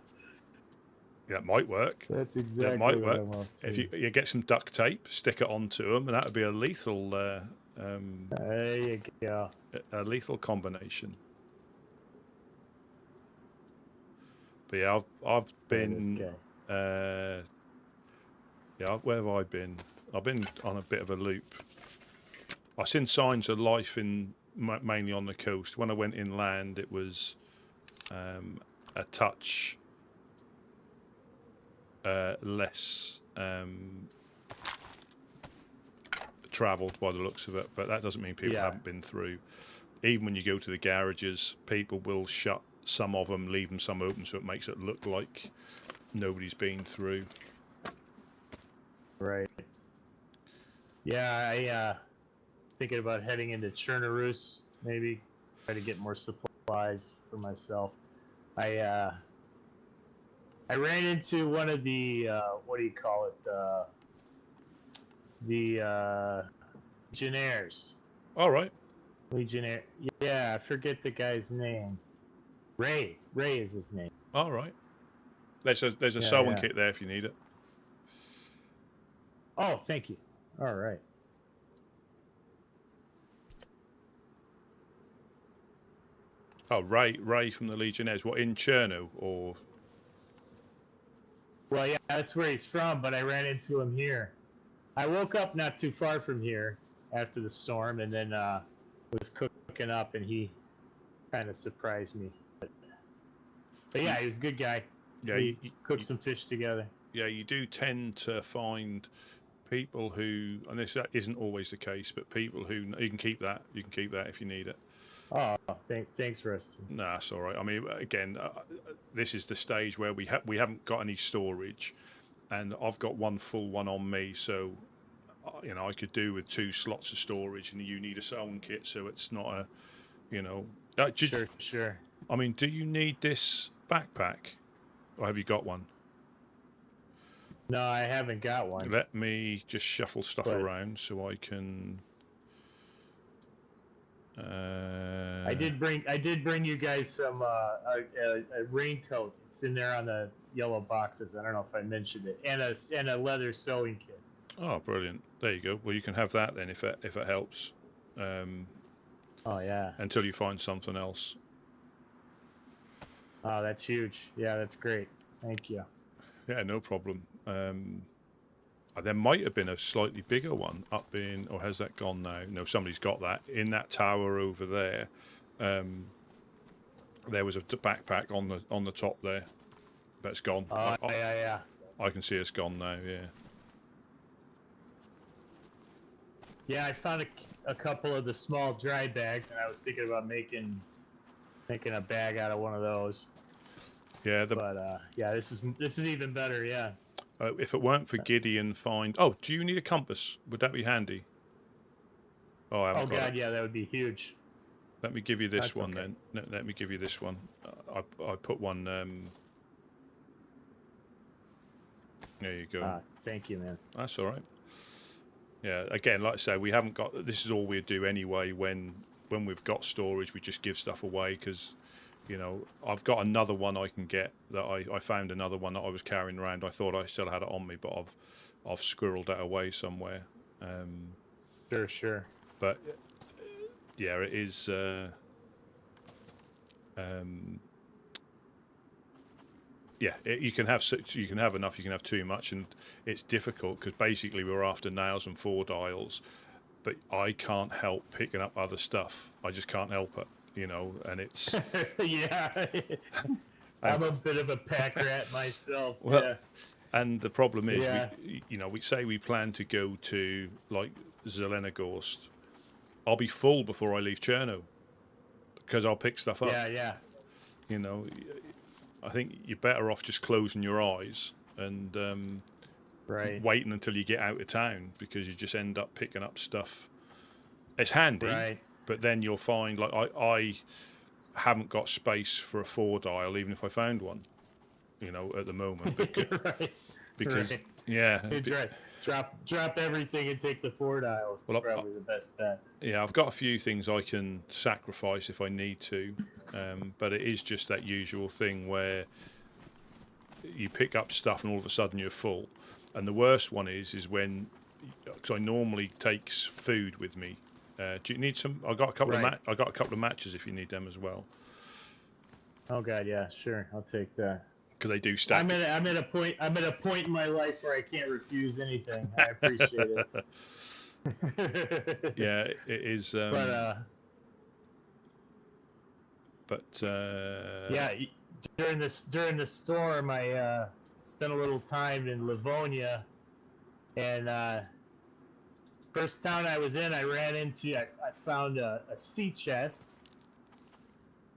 That might work. That's exactly That might what work. I'm up to. If you get some duct tape, stick it onto them, and that would be a lethal There you go. a lethal combination. But yeah, I've been yeah, where have I been? I've been on a bit of a loop. I've seen signs of life in mainly on the coast. When I went inland, it was a touch less travelled by the looks of it, but that doesn't mean people haven't been through. Even when you go to the garages, people will shut some of them, leave them some open, so it makes it look like nobody's been through. Right. Yeah, I was thinking about heading into Chernarus, maybe try to get more supplies for myself. I ran into one of the what do you call it? The Legionnaires. All right. Legionnaire. Yeah, I forget the guy's name. Ray. Ray is his name. All right. There's a sewing kit there if you need it. Oh, thank you. All right. Oh, Ray from the Legionnaires. What, in Cherno or? Well, yeah, that's where he's from, but I ran into him here. I woke up not too far from here after the storm, and then was cooking up, and he kind of surprised me. But yeah, he was a good guy. Yeah, we cooked some fish together. Yeah, you do tend to find people who, and this isn't always the case, but people who you can keep that. You can keep that if you need it. Oh, thanks, Rusty. No, that's all right. I mean, again, this is the stage where we haven't got any storage, and I've got one full one on me, so you know I could do with 2 slots of storage, and you need a sewing kit, so it's not a, you know. Sure. I mean, do you need this backpack, or have you got one? No, I haven't got one. Let me just shuffle stuff around so I can. I did bring you guys some a raincoat. It's in there on the yellow boxes. I don't know if I mentioned it, and a leather sewing kit. Oh, brilliant! There you go. Well, you can have that then if it helps. Oh yeah. Until you find something else. Oh, that's huge. Yeah, that's great. Thank you. Yeah, no problem. There might have been a slightly bigger one up in, or has that gone now? No, somebody's got that in that tower over there. There was a backpack on the top there, but it's gone. Oh, yeah. I can see it's gone now. Yeah. Yeah, I found a couple of the small dry bags, and I was thinking about making a bag out of one of those. Yeah. Yeah, this is even better. Yeah. If it weren't for Gideon oh, do you need a compass? Would that be handy? Oh, I haven't got God, it. yeah, that would be huge. Let me give you this one okay. then. Let me give you this one. I put one. There you go. Thank you, man. That's all right. Yeah. Again, like I say, we haven't got. This is all we do anyway. When we've got storage, we just give stuff away because. You know, I've got another one I can get that I found another one that I was carrying around. I thought I still had it on me, but I've squirreled it away somewhere. Sure. But yeah, it is. You can have enough. You can have too much, and it's difficult because basically we're after nails and 4 dials, but I can't help picking up other stuff. I just can't help it. You know, and it's yeah. I'm a bit of a pack rat myself. Well, yeah. And the problem is, we say we plan to go to like Zelenogorsk. I'll be full before I leave Cherno because I'll pick stuff up. Yeah. You know, I think you're better off just closing your eyes and waiting until you get out of town because you just end up picking up stuff. It's handy. Right. But then you'll find, like, I haven't got space for a 4 dial, even if I found one, you know, at the moment. Because, right. because yeah. drop everything and take the Ford aisles. Well, Probably the best bet. Yeah, I've got a few things I can sacrifice if I need to, but it is just that usual thing where you pick up stuff and all of a sudden you're full. And the worst one is when, because I normally take food with me. Do you need some? I got a couple of matches if you need them as well. Oh God, yeah, sure, I'll take that. Because they do stack. I'm at a point in my life where I can't refuse anything. I appreciate it. Yeah, it is. Yeah, during the storm, I spent a little time in Livonia, and first town I was in, I found a sea chest,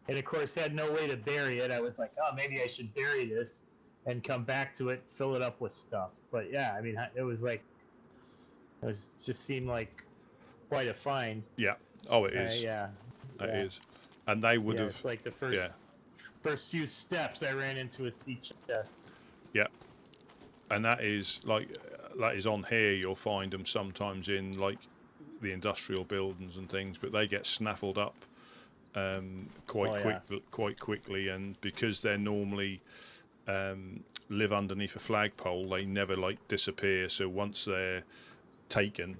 and of course had no way to bury it. I was like, oh, maybe I should bury this and come back to it, fill it up with stuff. But yeah, I mean, just seemed like quite a find. Yeah. Oh, it is. Yeah. It is. And they would have. It's like the first few steps I ran into a sea chest. Yeah. And that is on here. You'll find them sometimes in like the industrial buildings and things, but they get snaffled up quite quickly, and because they're normally live underneath a flagpole, they never like disappear. So once they're taken,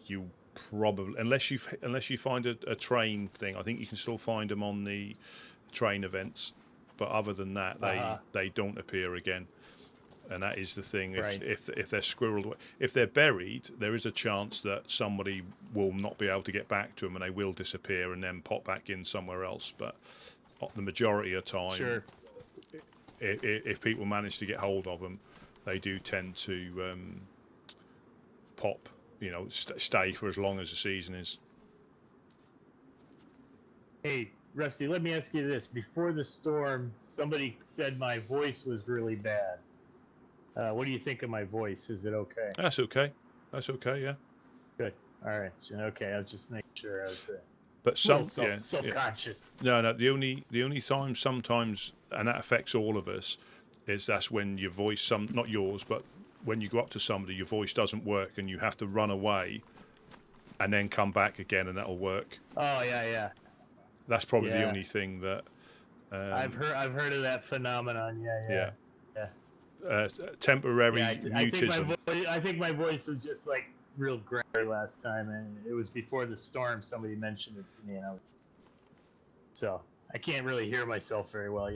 you probably unless you find a train thing, I think you can still find them on the train events, but other than that, they don't appear again. And that is the thing. Right. If they're squirreled away, if they're buried, there is a chance that somebody will not be able to get back to them, and they will disappear and then pop back in somewhere else. But the majority of the time, sure, if people manage to get hold of them, they do tend to pop. Stay for as long as the season is. Hey, Rusty, let me ask you this. Before the storm, somebody said my voice was really bad. What do you think of my voice? Is it okay? That's okay. Yeah. Good. All right. Okay, I'll just make sure I was but self-conscious. No. The only time sometimes, and that affects all of us, is that's when your voice, not yours, but when you go up to somebody, your voice doesn't work, and you have to run away, and then come back again, and that'll work. Oh yeah. That's probably the only thing that I've heard of that phenomenon. Yeah. Temporary mutism. I think my voice was just like real gray last time, and it was before the storm. Somebody mentioned it to me, so I can't really hear myself very well.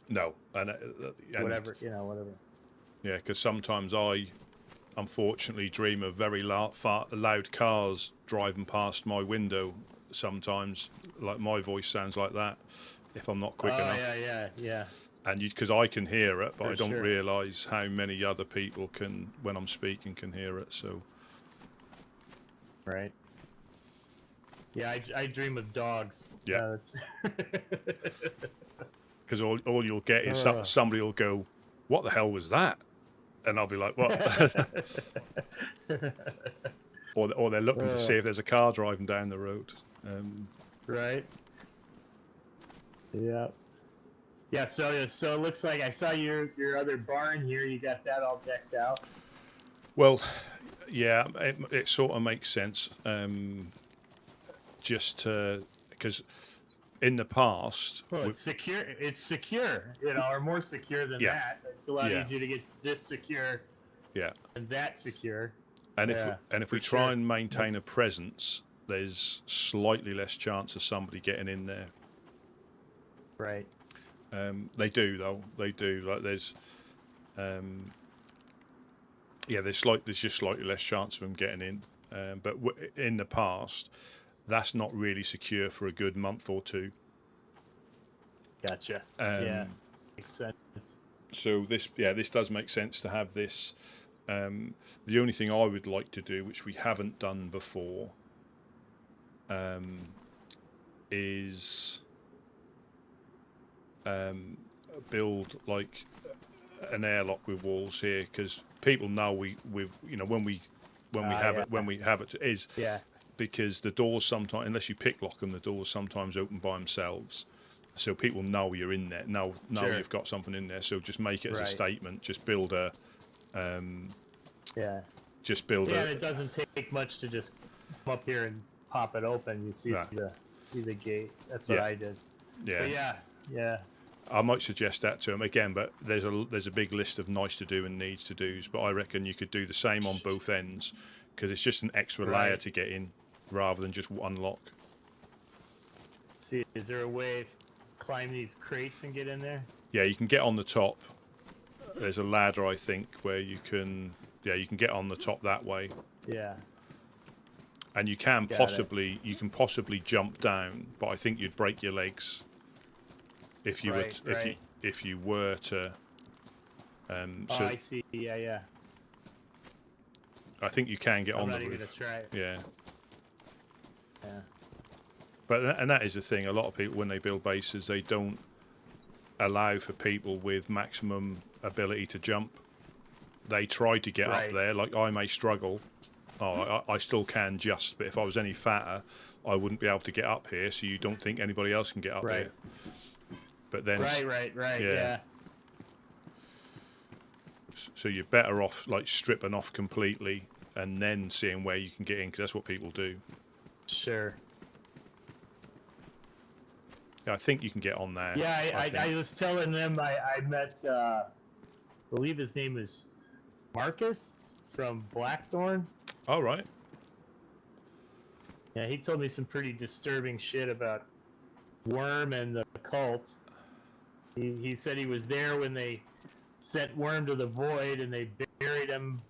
No, and whatever. Yeah, because sometimes I, unfortunately, dream of very loud cars driving past my window. Sometimes, like my voice sounds like that if I'm not quick enough. Yeah. And because I can hear it, but I don't sure. realise how many other people when I'm speaking, can hear it. So. Right. Yeah, I dream of dogs. Yeah. Because all you'll get is somebody will go, "What the hell was that?" And I'll be like, "What?" or they're looking to see if there's a car driving down the road. Right. Yeah. Yeah. So it looks like I saw your other barn here. You got that all decked out. Well, yeah, it sort of makes sense. Just because in the past, it's secure. It's secure, or more secure than that. It's a lot easier to get this secure. Yeah. And that secure. And if we try and maintain a presence, there's slightly less chance of somebody getting in there. Right. They do though. They do. Like there's just slightly less chance of them getting in. But in the past, that's not really secure for a good month or two. Gotcha. Yeah, makes sense. So this does make sense to have this. The only thing I would like to do, which we haven't done before, is build like an airlock with walls here, because people know when we have it is because the doors sometimes, unless you pick lock them, the doors sometimes open by themselves. So people know you're in there. Know you've got something in there. So just make it as a statement. Just build a just build Yeah, a. and it doesn't take much to just come up here and pop it open. You see Right. the gate. That's what Yeah. I did. Yeah. But yeah. I might suggest that to them again, but there's a big list of nice to do and needs to do's. But I reckon you could do the same on both ends, because it's just an extra layer Right. to get in, rather than just one lock. Let's see, is there a way to climb these crates and get in there? Yeah, you can get on the top. There's a ladder, I think, where you can. Yeah, you can get on the top that way, Yeah. and you can Got possibly jump down, but I think you'd break your legs if you Right, were right. if you were to. Oh, So I see. Yeah. I think you can get I'm on not the even roof. gonna try it. Yeah. Yeah. But and that is the thing. A lot of people, when they build bases, they don't allow for people with maximum ability to jump. They try to get Right. up there. Like I may struggle. I still can just, but if I was any fatter, I wouldn't be able to get up here. So you don't think anybody else can get up Right. here. But then, Right. Yeah. Yeah. so you're better off like stripping off completely and then seeing where you can get in, because that's what people do. Sure. Yeah, I think you can get on there. Yeah, I think. I was telling them I met, I believe his name is Marcus from Blackthorn. All right. Yeah, he told me some pretty disturbing shit about Worm and the cult. He said he was there when they sent Worm to the Void and they buried him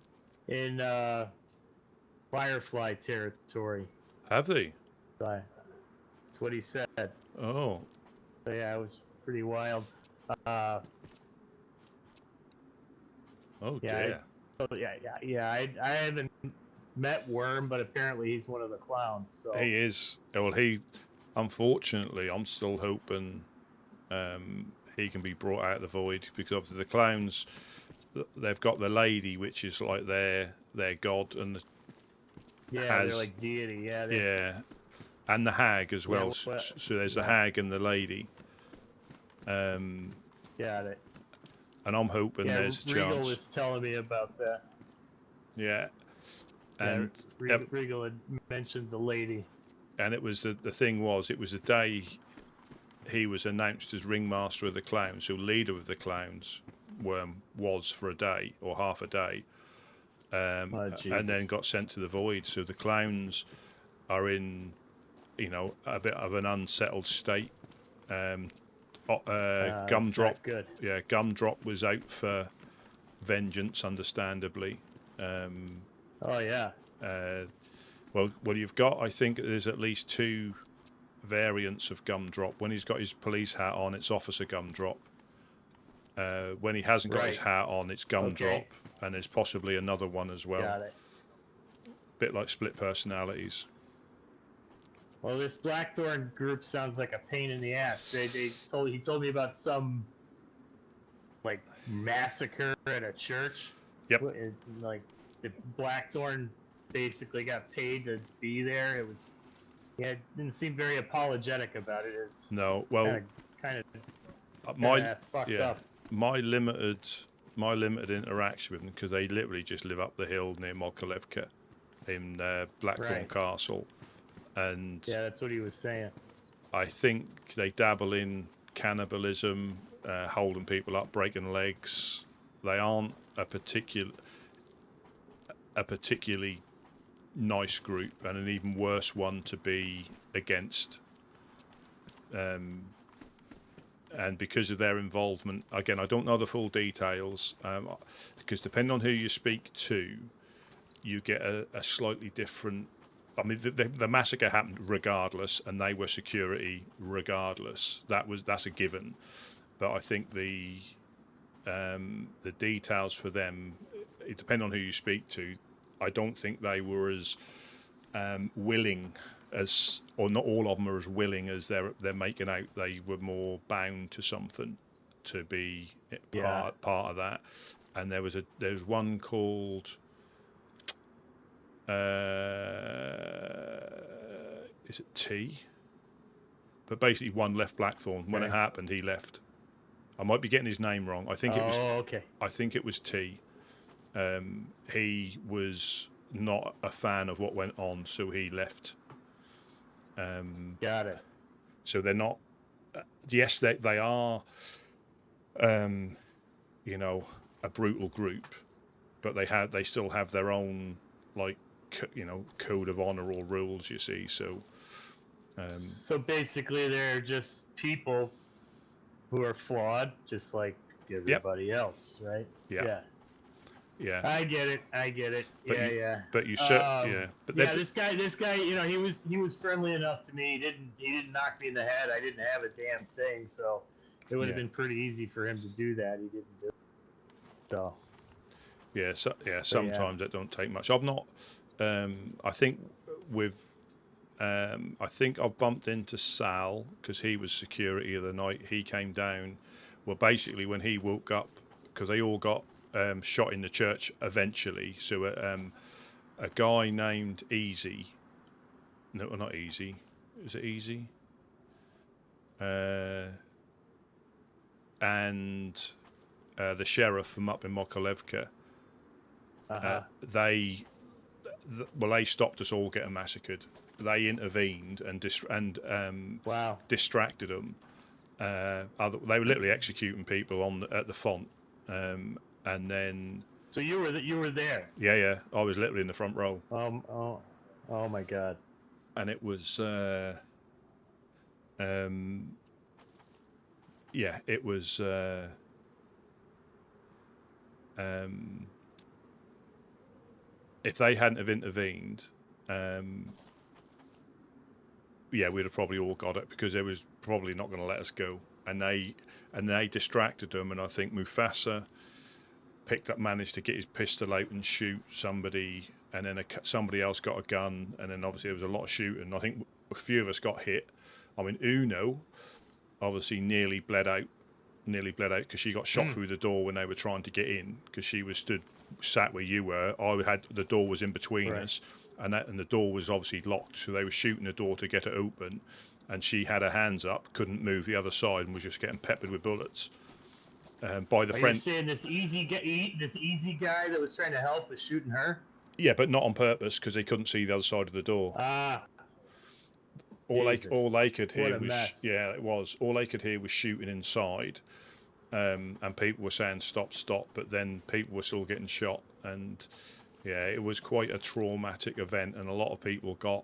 in Firefly territory. Have they? So that's what he said. Oh. So yeah, it was pretty wild. Oh Yeah, dear. I haven't met Worm, but apparently he's one of the clowns. So He is. Well, unfortunately, I'm still hoping he can be brought out of the void, because obviously the clowns, they've got the lady, which is like their god, and they're like deity. Yeah, yeah, and the hag as well. Yeah, So there's the hag and the lady. Got it. And I'm hoping Yeah, there's a Regal chance. was telling me about that. Yeah. And Regal had mentioned the lady. and it was the thing was, it was the day he was announced as ringmaster of the clowns, so leader of the clowns was for a day or half a day, and then got sent to the void. So the clowns are in, a bit of an unsettled state. Gumdrop, good. yeah, Gumdrop was out for vengeance, understandably. Oh yeah. Well, you've got, I think there's at least two variants of Gumdrop. When he's got his police hat on, it's Officer Gumdrop. When he hasn't got his hat on, it's Gumdrop. Okay. And there's possibly another one as well. Got it. Bit like split personalities. Well, this Blackthorn group sounds like a pain in the ass. He told me about some like massacre at a church. Yep. Like the Blackthorn basically got paid to be there. It didn't seem very apologetic about it. It's No, well, kind of fucked yeah, up. my limited interaction with them, because they literally just live up the hill near Mokolevka in Blackthorn Right. Castle, and Yeah, that's what he was saying. I think they dabble in cannibalism, holding people up, breaking legs. They aren't a particularly nice group, and an even worse one to be against. And because of their involvement, again, I don't know the full details, because depending on who you speak to, you get a slightly different. I mean, the massacre happened regardless, and they were security regardless. That's a given. But I think the details for them, it depends on who you speak to. I don't think they were as willing as, or not all of them are as willing as they're making out. They were more bound to something to be part of that. And there's one called is it T? But basically, one left Blackthorn when it happened. He left. I might be getting his name wrong. I think it was. Oh, okay. I think it was T. he was not a fan of what went on, so he left. Got it. So they're not. Yes, they are. You know, a brutal group, but they still have their own, like, code of honor or rules. You see, so. So basically, they're just people who are flawed, just like everybody else, right? Yeah. Yeah. I get it. But Yeah. But you But yeah, this guy, you know, he was friendly enough to me. He didn't knock me in the head. I didn't have a damn thing, so it would have been pretty easy for him to do that. He didn't do it. So. Yeah. Sometimes it don't take much. I've not. I think with. I think I've bumped into Sal because he was security of the night. He came down. Well, basically, when he woke up, because they all got shot in the church eventually. So a guy named Easy. No, not Easy. Is it Easy? And the sheriff from up in Mokolevka. They stopped us all getting massacred. They intervened and distracted them. They were literally executing people at the font, and then. So you were there. Yeah. I was literally in the front row. Oh my God. And it was. It was. If they hadn't have intervened, we'd have probably all got it because they was probably not going to let us go, and they distracted them, and I think Mufasa managed to get his pistol out and shoot somebody, and then somebody else got a gun, and then obviously there was a lot of shooting. I think a few of us got hit. I mean, Uno obviously nearly bled out because she got shot through the door when they were trying to get in because she was sat where you were. The door was in between us, and the door was obviously locked, so they were shooting the door to get it open, and she had her hands up, couldn't move the other side, and was just getting peppered with bullets. By the friend. You're saying this easy guy that was trying to help was shooting her? Yeah, but not on purpose because they couldn't see the other side of the door. All they could hear was it was all they could hear was shooting inside. And people were saying stop, but then people were still getting shot, and it was quite a traumatic event, and a lot of people got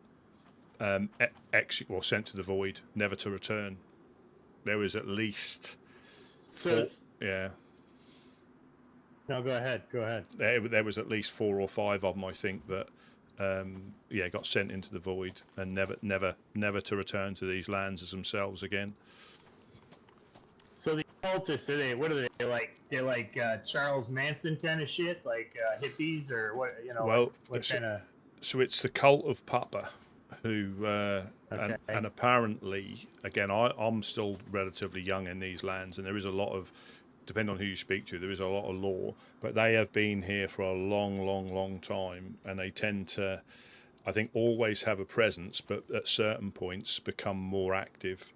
sent to the void, never to return. There was at least No, go ahead. There was at least 4 or 5 of them, I think, that got sent into the void and never to return to these lands as themselves again. So the cultists, what are they like? They're like Charles Manson kind of shit, like hippies, or what? You know, well, what kind of? So it's the cult of Papa, who and apparently, again, I'm still relatively young in these lands, and there is a lot of, depending on who you speak to, there is a lot of law, but they have been here for a long time, and they tend to, I think, always have a presence, but at certain points become more active.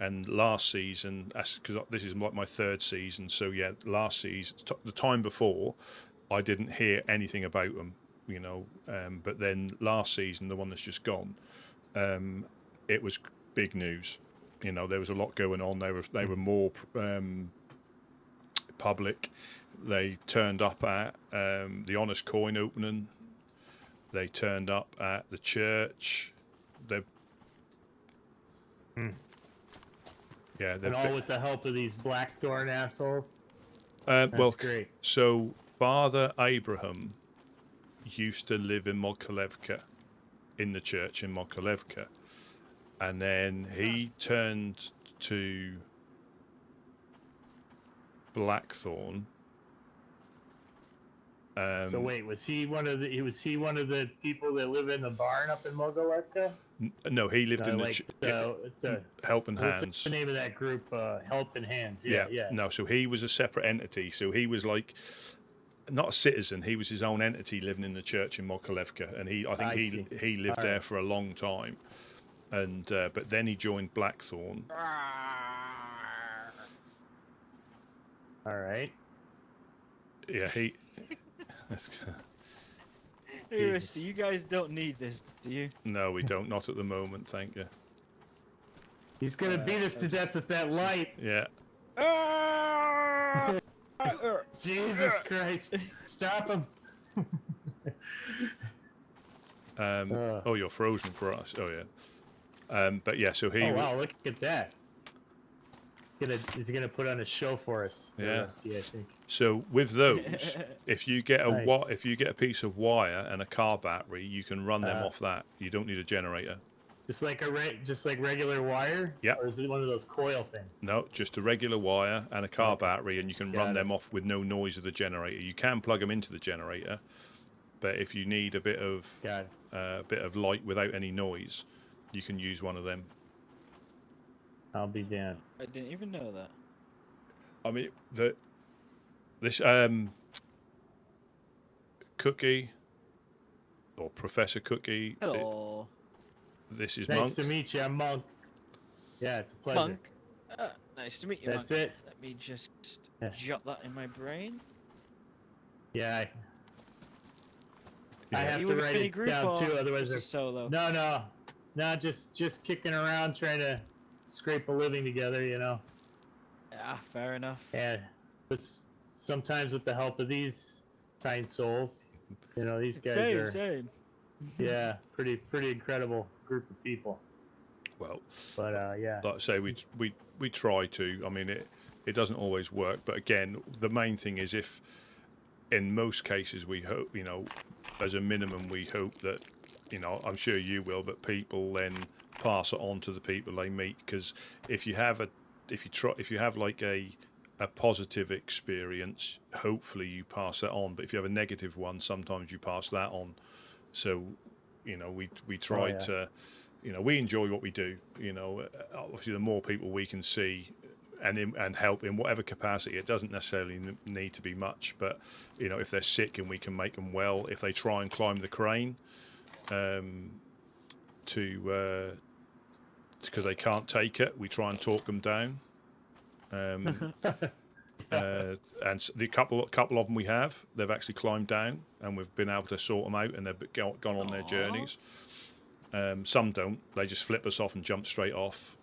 And last season, because this is like my 3rd season, so last season, the time before, I didn't hear anything about them, but then last season, the one that's just gone, it was big news. There was a lot going on. They were more public. They turned up at the Honest Coin opening. They turned up at the church. And all with the help of these Blackthorn assholes. That's great. So Father Abraham used to live in Mokolevka, in the church in Mokolevka, and then he turned to Blackthorn. So wait, was he one of the people that live in the barn up in Mokolevka? No, he lived in Helping Hands. What's the name of that group? Helping Hands. Yeah. No, so he was a separate entity. So he was like not a citizen. He was his own entity living in the church in Mokolevka, and I think he lived there for a long time. And but then he joined Blackthorn. All right. Yeah, Seriously, you guys don't need this, do you? No, we don't. Not at the moment, thank you. He's gonna beat us to death with that light. Yeah. Jesus Christ! Stop him! Oh, you're frozen for us. Oh yeah. But yeah, so he. Oh wow! Look at that. Is he gonna put on a show for us? Yeah. Rusty, I think. So with those, if you get a Nice. if you get a piece of wire and a car battery, you can run them off that. You don't need a generator. Just like regular wire. Yeah. Or is it one of those coil things? No, just a regular wire and a car Okay. battery, and you can Got run it. them off with no noise of the generator. You can plug them into the generator, but if you need a bit of Got it. light without any noise, you can use one of them. I'll be damned. I didn't even know that. I mean, this Cookie or Professor Cookie. Hello, This is Nice Monk. to meet you, I'm Monk. Yeah, it's a pleasure. Monk. Nice to meet you, That's Monk. it. Let me just Yeah. jot that in my brain. Yeah, I Yeah. have you to with a write mini it group down or too, otherwise just a solo? No, just kicking around, trying to scrape a living together, you know. Yeah, fair enough. And sometimes with the help of these kind souls, you know, these guys are Same. yeah, pretty incredible group of people. Well, But yeah, like I say, we try to. I mean, it doesn't always work, but again, the main thing is if in most cases we hope, you know, as a minimum, we hope that, you know, I'm sure you will, but people then pass it on to the people they meet, because if you have like a positive experience, hopefully you pass that on. But if you have a negative one, sometimes you pass that on. So, you know, we try to, you know, we enjoy what we do. You know, obviously the more people we can see and help in whatever capacity, it doesn't necessarily need to be much. But, you know, if they're sick and we can make them well, if they try and climb the crane, because they can't take it, we try and talk them down. And the couple of them we have, they've actually climbed down, and we've been able to sort them out, and they've gone on their journeys. Some don't; they just flip us off and jump straight off.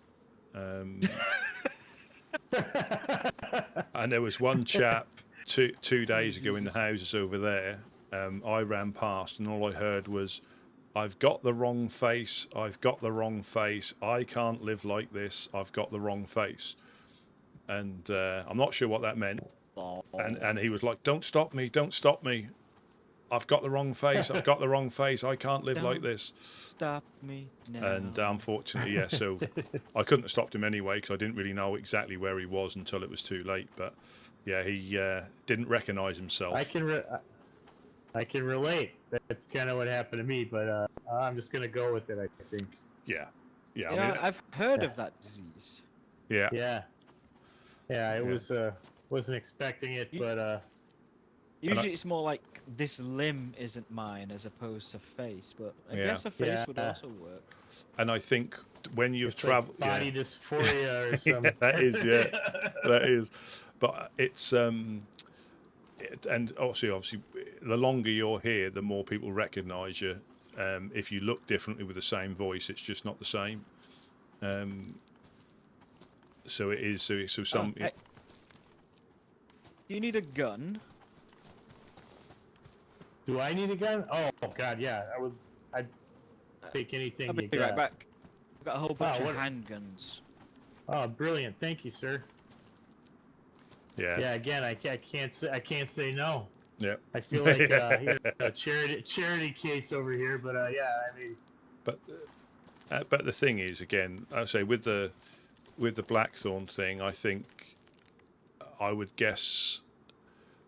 And there was one chap two days ago in the houses over there. I ran past, and all I heard was, "I've got the wrong face. I've got the wrong face. I can't live like this. I've got the wrong face." And I'm not sure what that meant. And he was like, "Don't stop me! Don't stop me! I've got the wrong face. I've got the wrong face. I can't live like this." Stop me now. And unfortunately, yeah. So I couldn't have stopped him anyway, because I didn't really know exactly where he was until it was too late. But yeah, he didn't recognise himself. I can relate. That's kind of what happened to me, but I'm just gonna go with it. I think. Yeah. You I know, mean, I've heard of that disease. yeah. Yeah. It was wasn't expecting it, You- but Usually it's more like this limb isn't mine as opposed to face, but I Yeah. guess a face Yeah. would also work. And I think when you've it's travelled, like body dysphoria or something. that is, yeah, that is. But it's and obviously, the longer you're here, the more people recognise you. If you look differently with the same voice, it's just not the same. So it is. So some. Hey, do you need a gun? Do I need a gun? Oh God, yeah. I'd take anything I'll you be got. right back. I've got a whole bunch what of a- handguns. Oh, brilliant! Thank you, sir. Yeah. Yeah, again, I can't say no. Yeah. I feel like you know, charity case over here, but yeah, I mean, But the thing is, again, I say with the Blackthorn thing, I think I would guess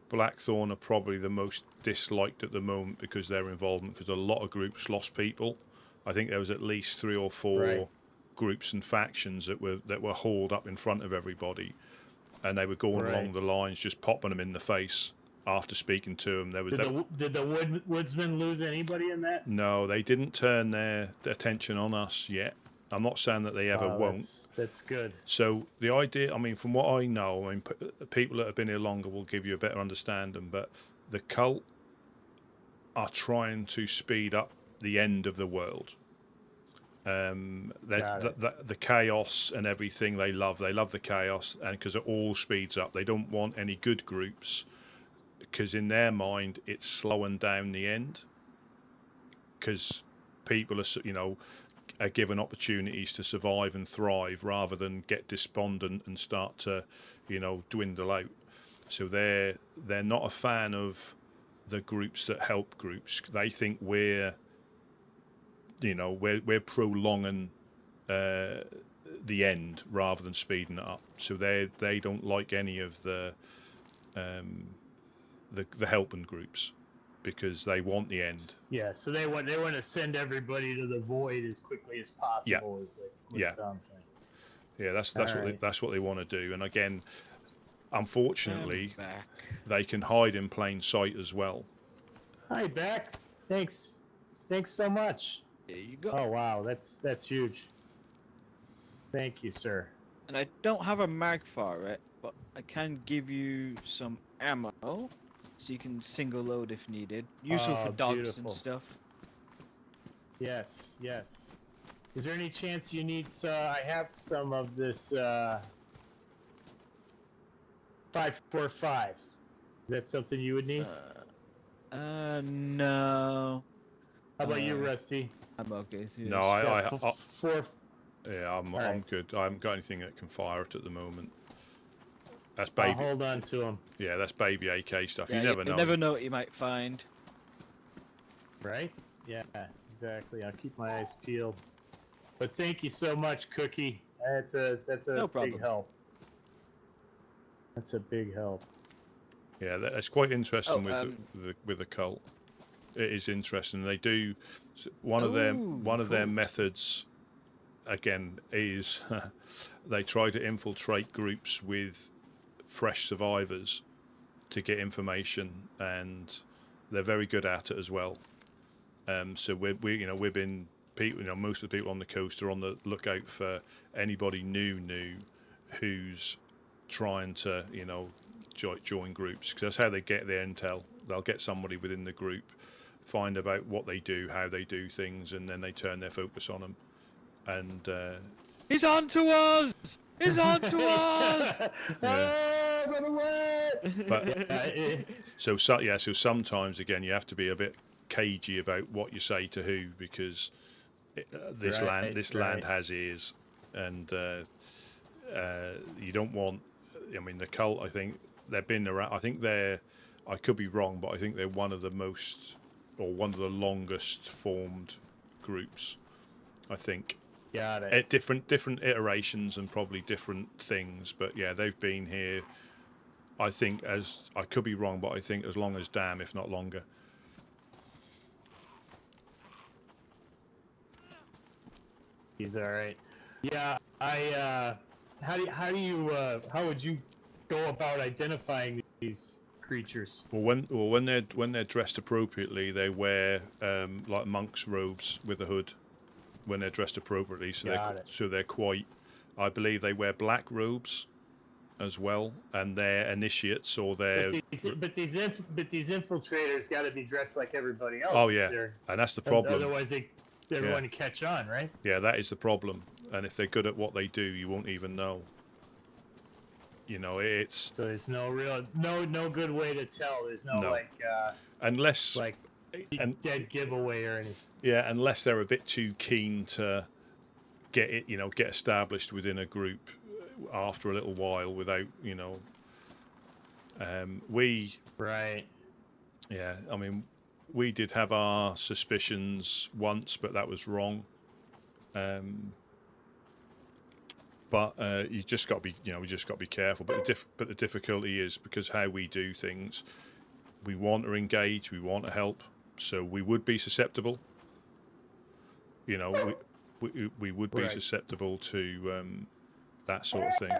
Blackthorn are probably the most disliked at the moment because their involvement, because a lot of groups lost people. I think there was at least 3 or 4 Right. groups and factions that were hauled up in front of everybody, and they were going Right. along the lines, just popping them in the face after speaking to them. did the Woodsmen lose anybody in that? No, they didn't turn their attention on us yet. I'm not saying that they ever won't. That's good. So the idea, I mean, from what I know, I mean, people that have been here longer will give you a better understanding. But the cult are trying to speed up the end of the world. The chaos and everything they love the chaos, and because it all speeds up, they don't want any good groups, because in their mind it's slowing down the end, because people are given opportunities to survive and thrive rather than get despondent and start to dwindle out. So they're not a fan of the groups that help groups. They think we're prolonging the end rather than speeding it up. So they don't like any of the helping groups, because they want the end. Yeah, so they want to send everybody to the void as quickly as possible. Is what it sounds like. Yeah, that's what they want to do. And again, unfortunately, they can hide in plain sight as well. Hi, Beck. Thanks so much. There you go. Oh wow, that's huge. Thank you, sir. And I don't have a mag for it, but I can give you some ammo, so you can single load if needed. Useful for dogs beautiful. and stuff. Yes. Is there any chance you need? I have some of this 545. Is that something you would need? No. How about you, Rusty? I'm okay. No, I'm good. I haven't got anything that can fire it at the moment. That's baby. I'll hold on to them. Yeah, that's baby AK stuff. Yeah, you never know. You never know what you might find. Right? Yeah, exactly. I'll keep my eyes peeled. But thank you so much, Cookie. That's a big help. That's a big help. Yeah, that's quite interesting with the cult. It is interesting. They do one of their methods. Again, is they try to infiltrate groups with fresh survivors to get information, and they're very good at it as well. So we've been people. Most of the people on the coast are on the lookout for anybody new who's trying to join groups, because that's how they get their intel. They'll get somebody within the group, find about what they do, how they do things, and then they turn their focus on them. And he's on to us! He's on to us! Yeah. Run away! But so sometimes again you have to be a bit cagey about what you say to who, because this land has ears, and you don't want. I mean, the cult. I think they've been around. I could be wrong, but I think they're one of the longest formed groups. I think. Got it. At different iterations and probably different things, but yeah, they've been here. I think I could be wrong, but I think as long as damn, if not longer. He's all right. Yeah, how would you go about identifying these creatures? Well, when they're dressed appropriately, they wear like monks' robes with a hood. When they're dressed appropriately, so they're quite. I believe they wear black robes as well, and they're initiates or they're. But these infiltrators got to be dressed like everybody else. Oh yeah, and that's the problem. Otherwise, everyone will catch on, right? Yeah, that is the problem. And if they're good at what they do, you won't even know. It's. So there's no good way to tell. There's no. Unless dead giveaway or anything. Yeah, unless they're a bit too keen to get established within a group after a little while without, Right. Yeah, I mean, we did have our suspicions once, but that was wrong. But you just got to be, we just got to be careful. But the difficulty is because how we do things, we want to engage, we want to help, so we would be susceptible. We would be susceptible to that sort of thing.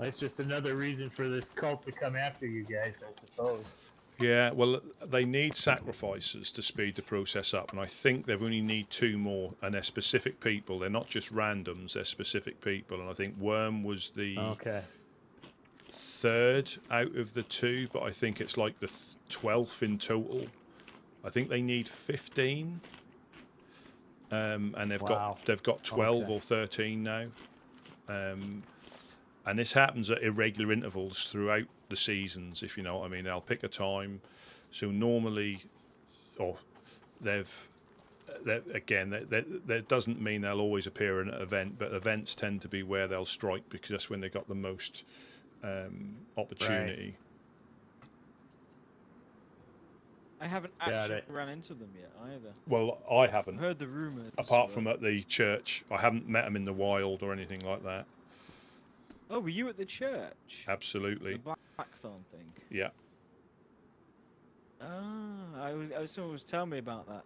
It's just another reason for this cult to come after you guys, I suppose. Yeah, well, they need sacrifices to speed the process up, and I think they only need 2 more, and they're specific people. They're not just randoms; they're specific people. And I think Worm was the 3rd out of the 2, but I think it's like the 12th in total. I think they need 15, and they've got 12 or 13 now. And this happens at irregular intervals throughout the seasons, if you know what I mean. They'll pick a time. So normally, that doesn't mean they'll always appear in an event, but events tend to be where they'll strike because that's when they got the most opportunity. I haven't actually run into them yet either. Well, I haven't. I've heard the rumours. Apart from at the church, I haven't met them in the wild or anything like that. Oh, were you at the church? Absolutely. The blackthorn thing. Yeah. Someone was telling me about that.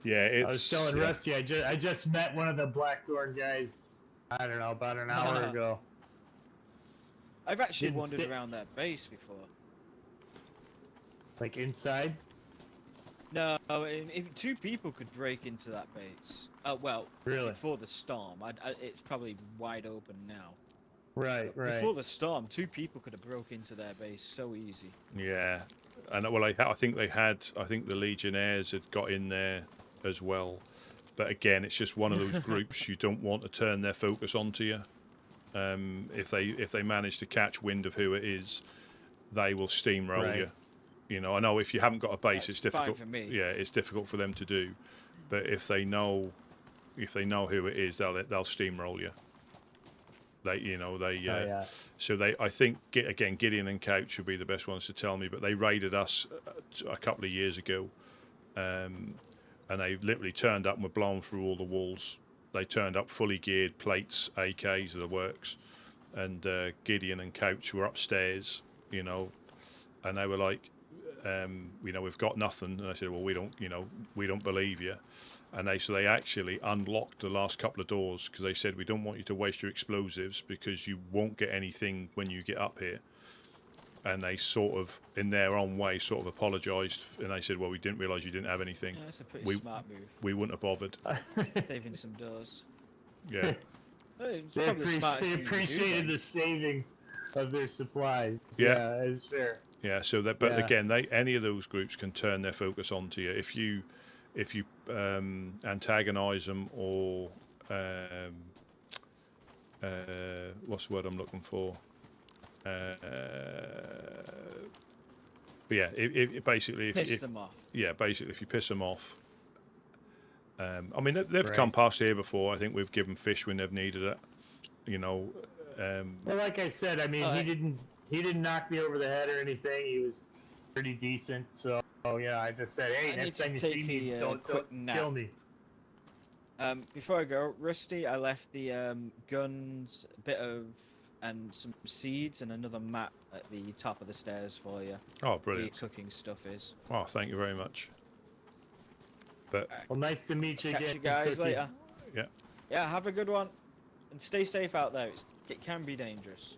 Yeah, I was telling Rusty, I just met one of the blackthorn guys. I don't know, about an hour ago. I've actually wandered around that base before. Like inside? No, if 2 people could break into that base. Well, really? Before the storm. It's probably wide open now. Right. Before the storm, 2 people could have broke into their base so easy. Yeah, and well, I think the Legionnaires had got in there as well. But again, it's just one of those groups you don't want to turn their focus onto you. If they manage to catch wind of who it is, they will steamroll you. You know, I know if you haven't got a base, it's difficult. Fine for me. Yeah, it's difficult for them to do. But if they know who it is, they'll steamroll you. I think again, Gideon and Couch would be the best ones to tell me. But they raided us a couple of years ago, and they literally turned up and were blown through all the walls. They turned up fully geared, plates, AKs, of the works, and Gideon and Couch were upstairs, you know, and they were like, we've got nothing. And I said, well, we don't believe you. And they actually unlocked the last couple of doors because they said, we don't want you to waste your explosives because you won't get anything when you get up here. And they sort of, in their own way, sort of apologised. And they said, well, we didn't realise you didn't have anything. Yeah, that's a pretty smart move. We wouldn't have bothered. Saving some doors. Yeah. They appreciated the savings of their supplies. Yeah, it's fair. Yeah, so that, but again, any of those groups can turn their focus onto you if you antagonise them or what's the word I'm looking for? Basically piss them off. Yeah, basically if you piss them off. I mean, they've come past here before. I think we've given fish when they've needed it. You know. Well, like I said, I mean, he didn't knock me over the head or anything. He was pretty decent. So I just said, hey, next time you see me, don't kill me. Before I go, Rusty, I left the guns, and some seeds and another map at the top of the stairs for you. Oh, brilliant! Where your cooking stuff is. Oh, thank you very much. But well, nice to meet you again. Catch you guys later. Yeah. Yeah, have a good one, and stay safe out there. It can be dangerous.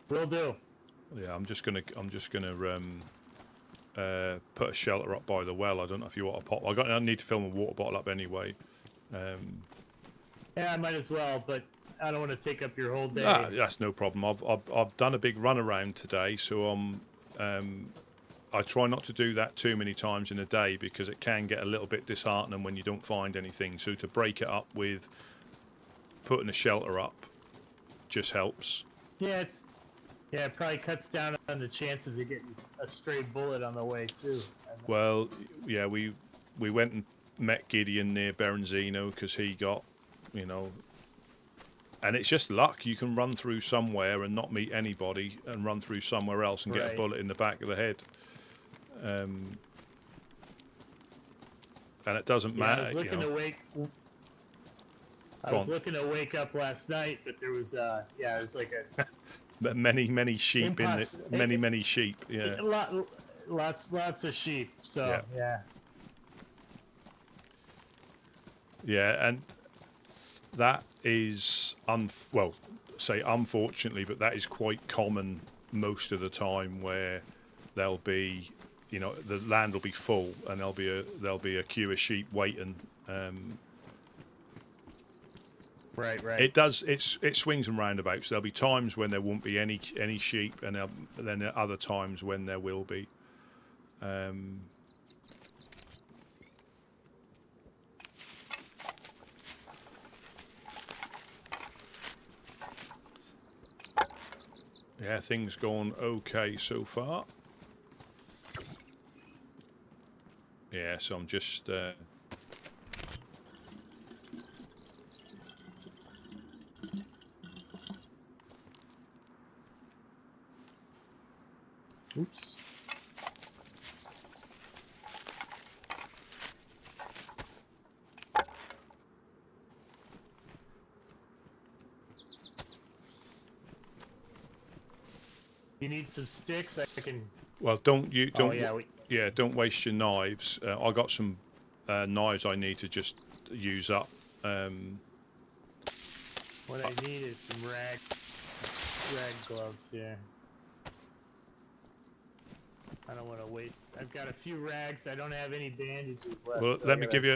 Will do. Yeah, I'm just gonna put a shelter up by the well. I don't know if you want a pot. I need to fill my water bottle up anyway. Yeah, I might as well, but I don't want to take up your whole day. That's no problem. I've done a big run around today, so I try not to do that too many times in a day because it can get a little bit disheartening when you don't find anything. So to break it up with putting a shelter up just helps. Yeah, it probably cuts down on the chances of getting a stray bullet on the way too. Well, yeah, we went and met Gideon near Berenzino because he got, and it's just luck. You can run through somewhere and not meet anybody and run through somewhere else and get a bullet in the back of the head. And it doesn't matter. I was looking to wake up last night, but there was it was like a many sheep many sheep. Yeah, lots of sheep. So yeah, and that is unfortunately, but that is quite common most of the time where there'll be. The land will be full, and there'll be a queue of sheep waiting. Right. It does. It swings and roundabouts. There'll be times when there won't be any sheep, and then there are other times when there will be. Yeah, things going okay so far. Yeah, so I'm just. Oops. You need some sticks? I can. Well, don't. Oh yeah. Yeah, don't waste your knives. I got some knives I need to just use up. What I need is some rag gloves here. I don't want to waste. I've got a few rags. I don't have any bandages left. Well, so let me give you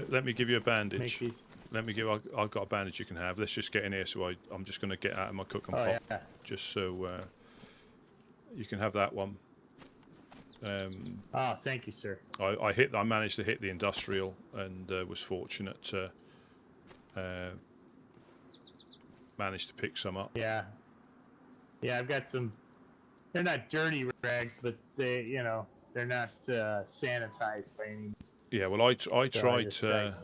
a bandage. These... I've got a bandage you can have. Let's just get in here. So I'm just going to get out of my cooking pot, yeah. just so you can have that one. Thank you, sir. I managed to hit the industrial and was fortunate to manage to pick some up. Yeah, I've got some. They're not dirty rags, but they're not sanitized by any means. Yeah, well, I tried to.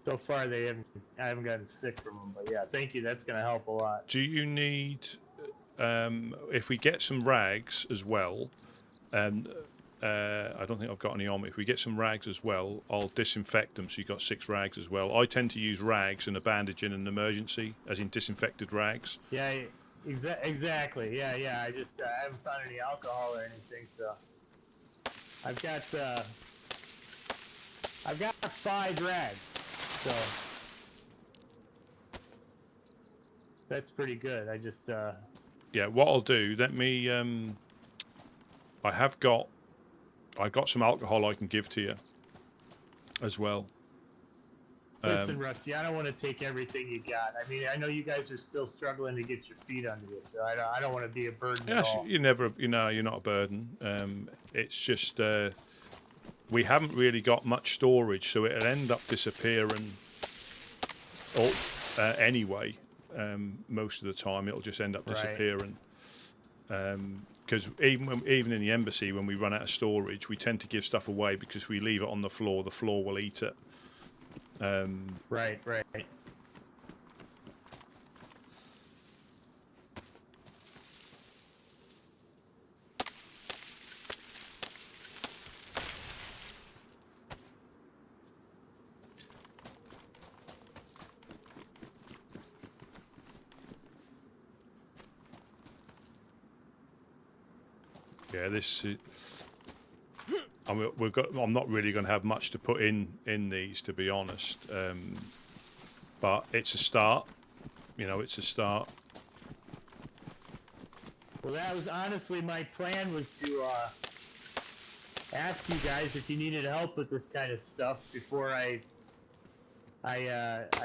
So far, I haven't gotten sick from them, but yeah, thank you. That's going to help a lot. Do you need? If we get some rags as well, and I don't think I've got any on me. If we get some rags as well, I'll disinfect them. So you've got 6 rags as well. I tend to use rags and a bandage in an emergency, as in disinfected rags. Yeah, exactly. Yeah. I haven't found any alcohol or anything, so I've got 5 rags, so that's pretty good. I just Yeah, what I'll do, let me. I got some alcohol I can give to you as well. Listen, Rusty, I don't want to take everything you got. I mean, I know you guys are still struggling to get your feet under you, so I don't want to be a burden at all. You're not a burden. It's just we haven't really got much storage, so it'll end up disappearing. Anyway, most of the time it'll just end up disappearing. Because even in the embassy, when we run out of storage, we tend to give stuff away because we leave it on the floor will eat it. Right. Yeah, this. I mean, I'm not really going to have much to put in these, to be honest. But it's a start. It's a start. Well, that was honestly my plan, was to ask you guys if you needed help with this kind of stuff before I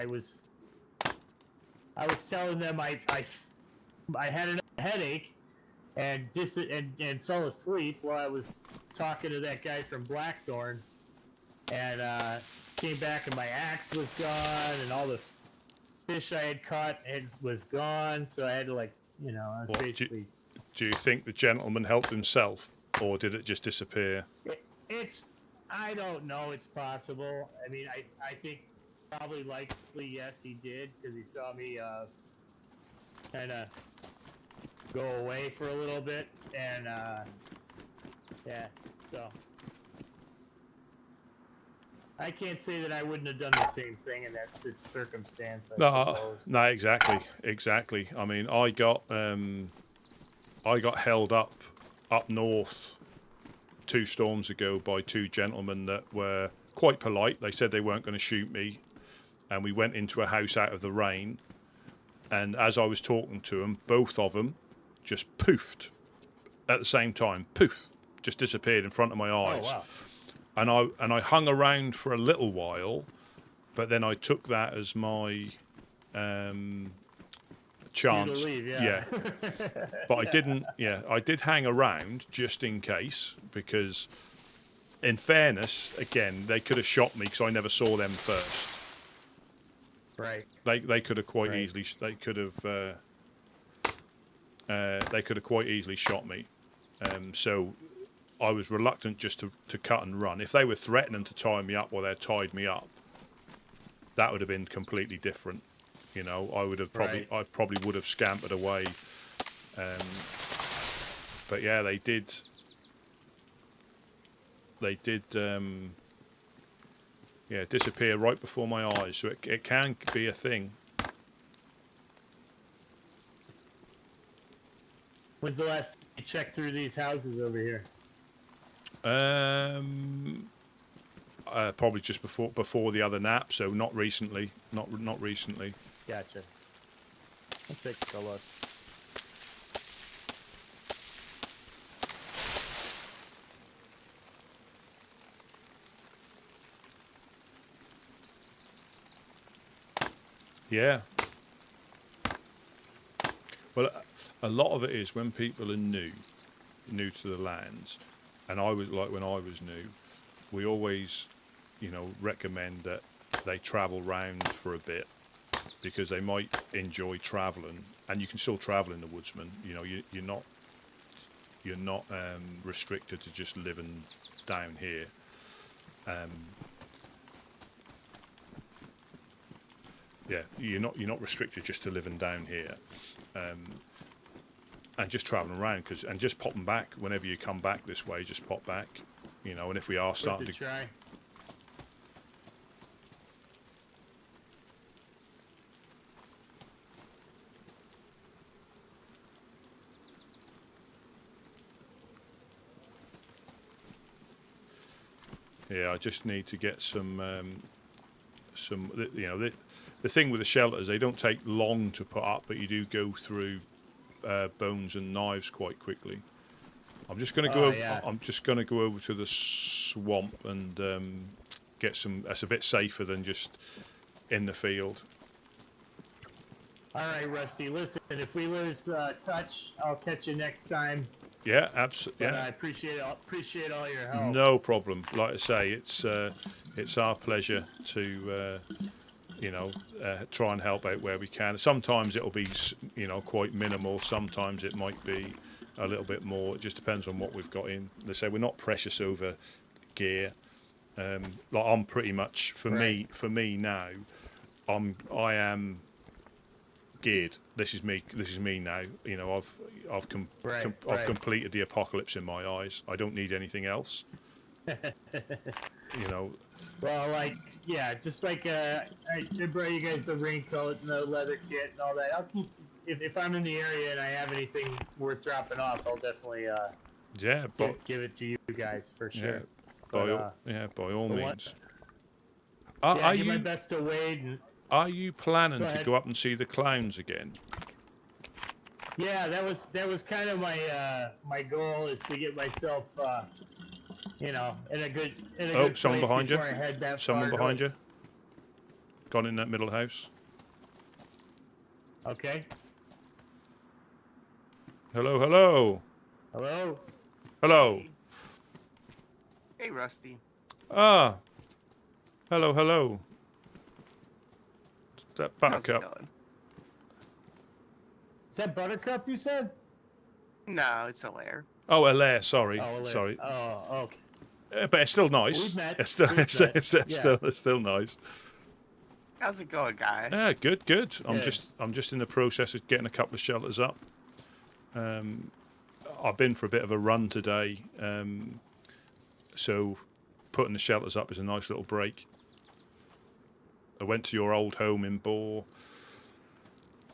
was telling them I had a headache and fell asleep while I was talking to that guy from Blackthorn, and came back and my axe was gone and all the fish I had caught was gone, so I had to basically. Do you think the gentleman helped himself, or did it just disappear? I don't know. It's possible. I mean, I think probably likely yes, he did, because he saw me kind of go away for a little bit, and yeah, so I can't say that I wouldn't have done the same thing in that circumstance. I suppose. No, exactly. I mean, I got held up north 2 storms ago by 2 gentlemen that were quite polite. They said they weren't going to shoot me, and we went into a house out of the rain, and as I was talking to them, both of them just poofed at the same time. Poof, just disappeared in front of my eyes. Oh, wow. And I hung around for a little while, but then I took that as my chance. You to leave, yeah. But I didn't. Yeah, I did hang around just in case, because, in fairness, again, they could have shot me because I never saw them first. Right. They could have quite Right. easily. They could have quite easily shot me. So I was reluctant just to cut and run. If they were threatening to tie me up or they tied me up, that would have been completely different. You know, I would have probably, Right. I probably would have scampered away. But yeah, they did. They did. Yeah, disappear right before my eyes. So it can be a thing. When's the last time you checked through these houses over here? Probably just before the other nap. So not recently. Not recently. Gotcha. Let's take a look. Yeah. Well, a lot of it is when people are new to the lands, and I was like when I was new, we always, recommend that they travel round for a bit because they might enjoy travelling, and you can still travel in the Woodsman. You know, you're not restricted to just living down here. Yeah, you're not restricted just to living down here, and just travelling around and just popping back whenever you come back this way. Just pop back, And if we are starting to try. yeah, I just need to get some. The thing with the shelters, they don't take long to put up, but you do go through bones and knives quite quickly. I'm just going to go. Yeah. I'm just going to go over to the swamp and get some. That's a bit safer than just in the field. All right, Rusty. Listen, if we lose touch, I'll catch you next time. Yeah, absolutely. But Yeah, I appreciate all your help. no problem. Like I say, it's our pleasure to try and help out where we can. Sometimes it'll be quite minimal. Sometimes it might be a little bit more. It just depends on what we've got in. They say we're not precious over gear. Like I'm pretty much for me now. I am geared. This is me now. I've completed the apocalypse in my eyes. I don't need anything else. Well, just like I brought you guys the raincoat and the leather kit and all that. I'll keep if I'm in the area and I have anything worth dropping off, I'll definitely give it to you guys for sure. By all means. I do my best to wade. Are you planning to go up and see the clowns again? Yeah, that was kind of my goal, is to get myself in a good someone place behind you. before I head that Someone far behind you. Gone in that middle house. Okay. Hello, hello. Hello. Hello. Hey, Rusty. Ah. Hello, hello. That How's it buttercup. going? Is that Buttercup you said? No, it's a lair. Oh, a lair. Sorry, Oh, sorry. Oh, okay. But it's still nice. We've met. It's still, We've it's, met. it's, it's Yeah. still, it's still nice. How's it going, guys? Yeah, good. I'm Good. just in the process of getting a couple of shelters up. I've been for a bit of a run today, so putting the shelters up is a nice little break. I went to your old home in Boar,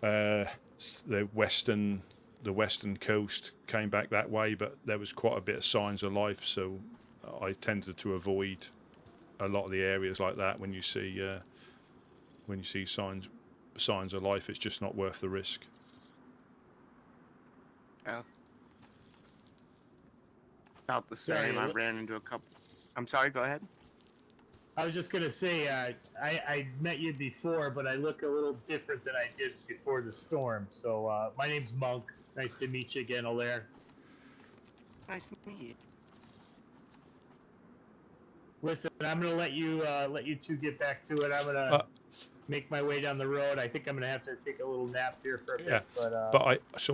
the western coast. Came back that way, but there was quite a bit of signs of life, so I tended to avoid a lot of the areas like that. When you see signs of life, it's just not worth the risk. Oh. About the same. Sorry, I ran into a couple. I'm sorry. Go ahead. I was just gonna say, I met you before, but I look a little different than I did before the storm. So my name's Monk. Nice to meet you again, Alaire. Nice to meet you. Listen, I'm gonna let you two get back to it. I'm gonna make my way down the road. I think I'm gonna have to take a little nap here for a bit. Yeah, But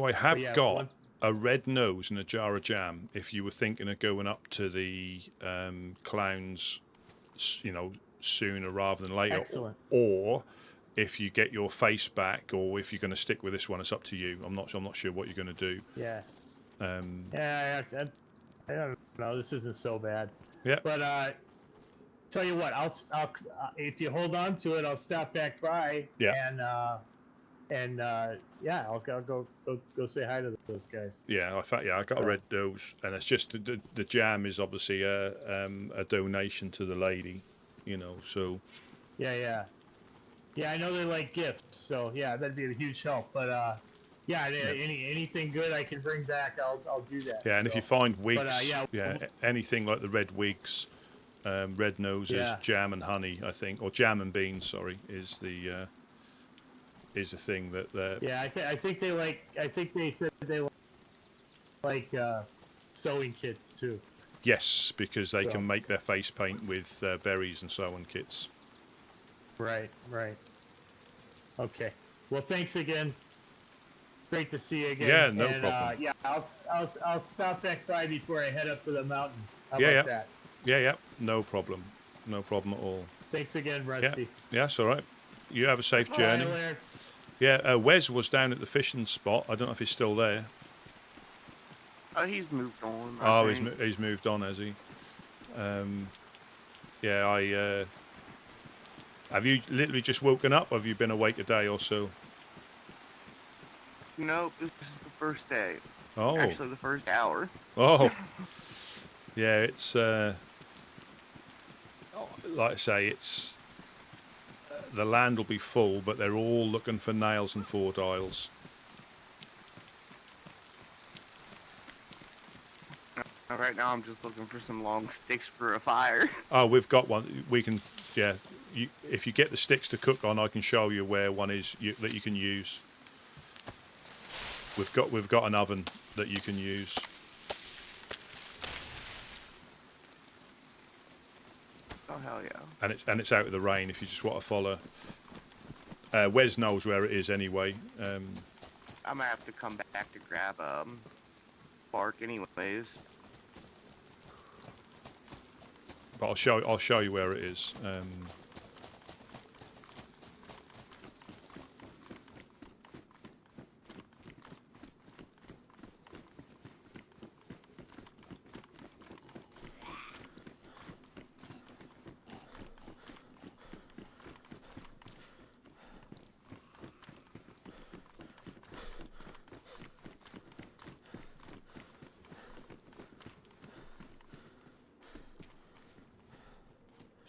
I have yeah, got a red nose and a jar of jam. If you were thinking of going up to the clowns, you know, sooner rather than later, excellent. or if you get your face back, or if you're going to stick with this one, it's up to you. I'm not sure what you're going to do. Yeah. Yeah, I don't know. This isn't so bad. Yeah. But tell you what, I'll if you hold on to it, I'll stop back by. Yeah. And yeah, I'll go say hi to those guys. Yeah, I got a red nose, and it's just the jam is obviously a donation to the lady, you know. So. Yeah. I know they like gifts, so yeah, that'd be a huge help. But yeah, anything good I can bring back, I'll do that. Yeah, and so. if you find wigs, but, anything like the red wigs, red noses, jam and honey, I think, or jam and beans, sorry, is the thing that. Yeah, I think they like. I think they said they like sewing kits too. Yes, because they can make their face paint with berries and sewing kits. Right. Okay. Well, thanks again. Great to see you again. Yeah, no problem. Yeah, I'll stop back by before I head up to the mountain. How yeah, about that? Yeah, no problem. No problem at all. Thanks again, Rusty. Yeah, it's all right. You have a safe journey. Right, yeah, Wes was down at the fishing spot. I don't know if he's still there. Oh, he's moved on. He's moved on, has he? Yeah, have you literally just woken up, or have you been awake a day or so? Nope, this is the first day. Oh. Actually, the first hour. Oh. Yeah, it's like I say, it's the land will be full, but they're all looking for nails and 4 dials. Right now, I'm just looking for some long sticks for a fire. Oh, we've got one. We can, yeah. If you get the sticks to cook on, I can show you where one is that you can use. We've got an oven that you can use. Oh hell yeah! And it's out of the rain if you just want to follow. Wes knows where it is anyway. I'm gonna have to come back to grab bark anyways. But I'll show you where it is.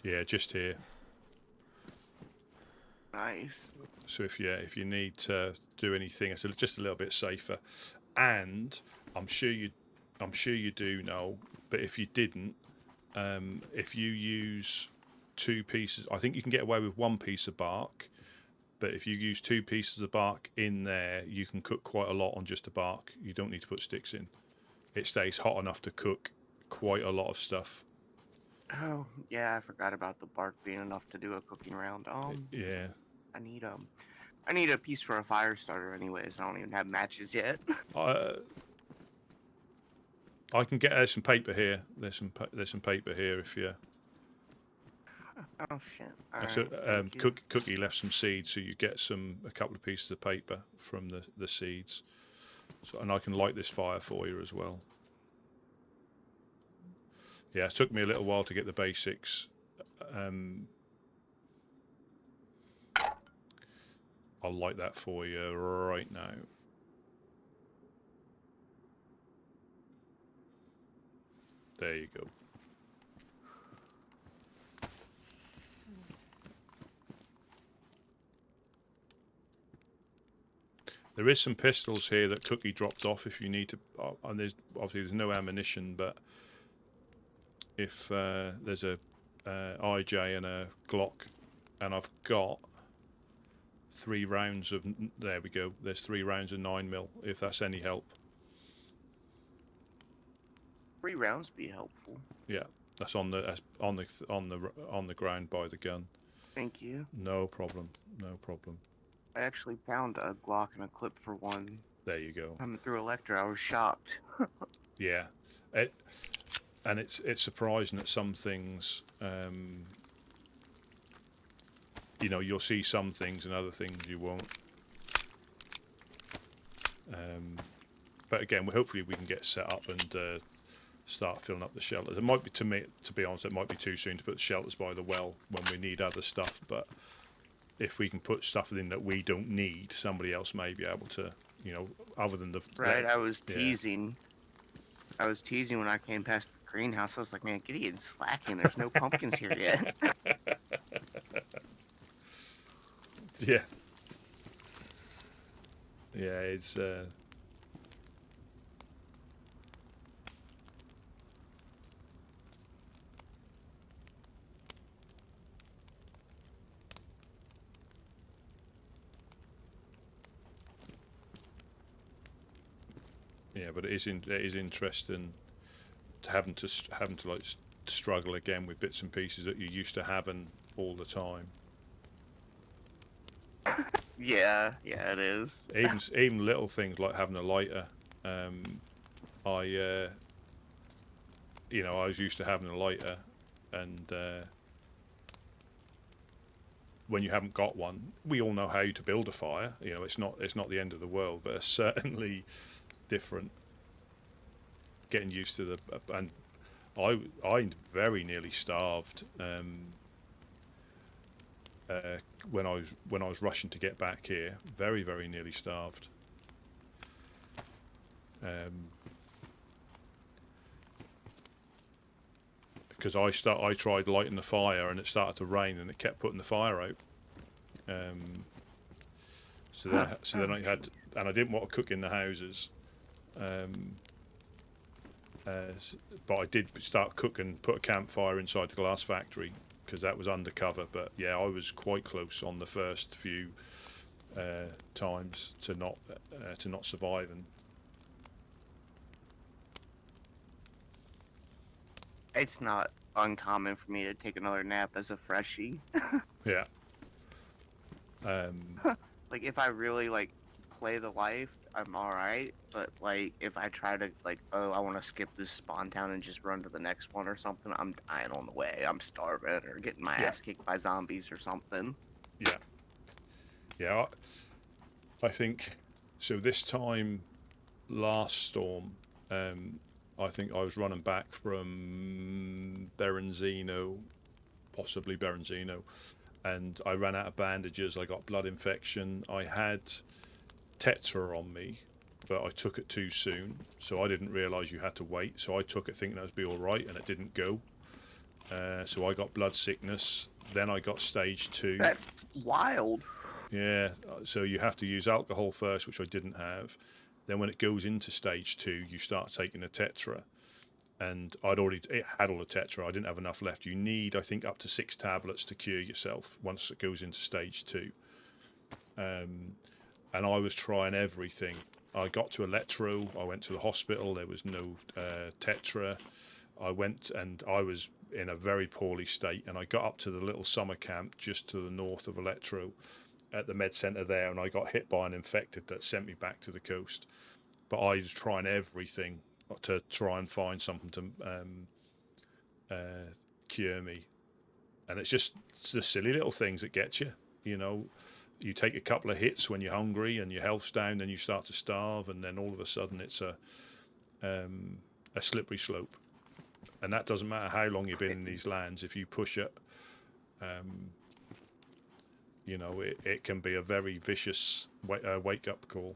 Yeah, just here. Nice. So if you need to do anything, it's just a little bit safer. And I'm sure you do know, but if you didn't, if you use 2 pieces, I think you can get away with 1 piece of bark. But if you use 2 pieces of bark in there, you can cook quite a lot on just the bark. You don't need to put sticks in. It stays hot enough to cook quite a lot of stuff. Oh yeah, I forgot about the bark being enough to do a cooking round. Yeah. I need a piece for a fire starter, anyways. I don't even have matches yet. I can get some paper here. There's some paper here if you. Oh shit! So Cookie left some seeds, so you get a couple of pieces of paper from the seeds. So, and I can light this fire for you as well. Yeah, it took me a little while to get the basics. I'll light that for you right now. There you go. There is some pistols here that Cookie dropped off if you need to. And there's no ammunition, but if there's a IJ and a Glock, and I've got 3 rounds of. There we go. There's 3 rounds of 9mm. If that's any help. 3 rounds be helpful. Yeah, that's on the ground by the gun. Thank you. No problem. No problem. I actually found a Glock and a clip for one. There you go. Coming through Electra, I was shocked. Yeah, and it's surprising that some things, you know, you'll see some things and other things you won't. But again, hopefully we can get set up and start filling up the shelters. It might be, to be honest, it might be too soon to put the shelters by the well when we need other stuff. But if we can put stuff in that we don't need, somebody else may be able to, you know, other than the Right, I was teasing. I was teasing when I came past the greenhouse. I was like, man, Gideon's slacking. There's no pumpkins here yet. Yeah. Yeah, it's yeah, but it is interesting to having to like struggle again with bits and pieces that you're used to having all the time. Yeah, it is. Even little things like having a lighter. You know, I was used to having a lighter, and when you haven't got one, we all know how to build a fire. You know, it's not the end of the world, but it's certainly different. Getting used to the and I very nearly starved when I was rushing to get back here. Very nearly starved. Because I tried lighting the fire and it started to rain and it kept putting the fire out. So then I had to, and I didn't want to cook in the houses. But I did start cooking, put a campfire inside the glass factory because that was undercover. But yeah, I was quite close on the first few times to not surviving. It's not uncommon for me to take another nap as a freshie. Yeah. Like if I really like play the life, I'm alright. But like if I try to like, oh, I want to skip this spawn town and just run to the next one or something, I'm dying on the way. I'm starving or getting my ass kicked by zombies or something. Yeah. Yeah. I think so. This time, last storm, I think I was running back from Berenzino, possibly Berenzino, and I ran out of bandages. I got blood infection. I had Tetra on me, but I took it too soon, so I didn't realise you had to wait. So I took it thinking it would be all right, and it didn't go. So I got blood sickness. Then I got stage 2. That's wild. Yeah, so you have to use alcohol first, which I didn't have. Then when it goes into stage 2, you start taking a Tetra. And it had all the Tetra. I didn't have enough left. You need, I think, up to 6 tablets to cure yourself once it goes into stage 2. And I was trying everything. I got to Electro. I went to the hospital. There was no Tetra. I went and I was in a very poorly state. And I got up to the little summer camp just to the north of Electro at the med centre there. And I got hit by an infected that sent me back to the coast. But I was trying everything to try and find something to cure me. And it's the silly little things that get you, you know. You take a couple of hits when you're hungry and your health's down, then you start to starve, and then all of a sudden it's a slippery slope. And that doesn't matter how long you've been in these lands. If you push it, you know, it can be a very vicious wake-up call.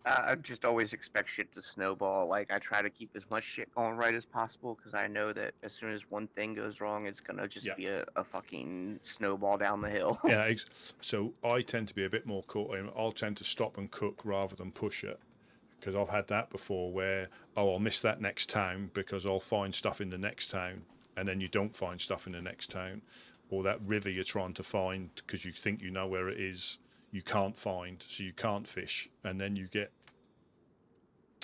I just always expect shit to snowball. Like, I try to keep as much shit going right as possible because I know that as soon as one thing goes wrong, it's going to just be a fucking snowball down the hill. Yeah, so I tend to be a bit more caught in. I'll tend to stop and cook rather than push it because I've had that before where, oh, I'll miss that next town because I'll find stuff in the next town, and then you don't find stuff in the next town, or that river you're trying to find because you think you know where it is, you can't find, so you can't fish, and then you get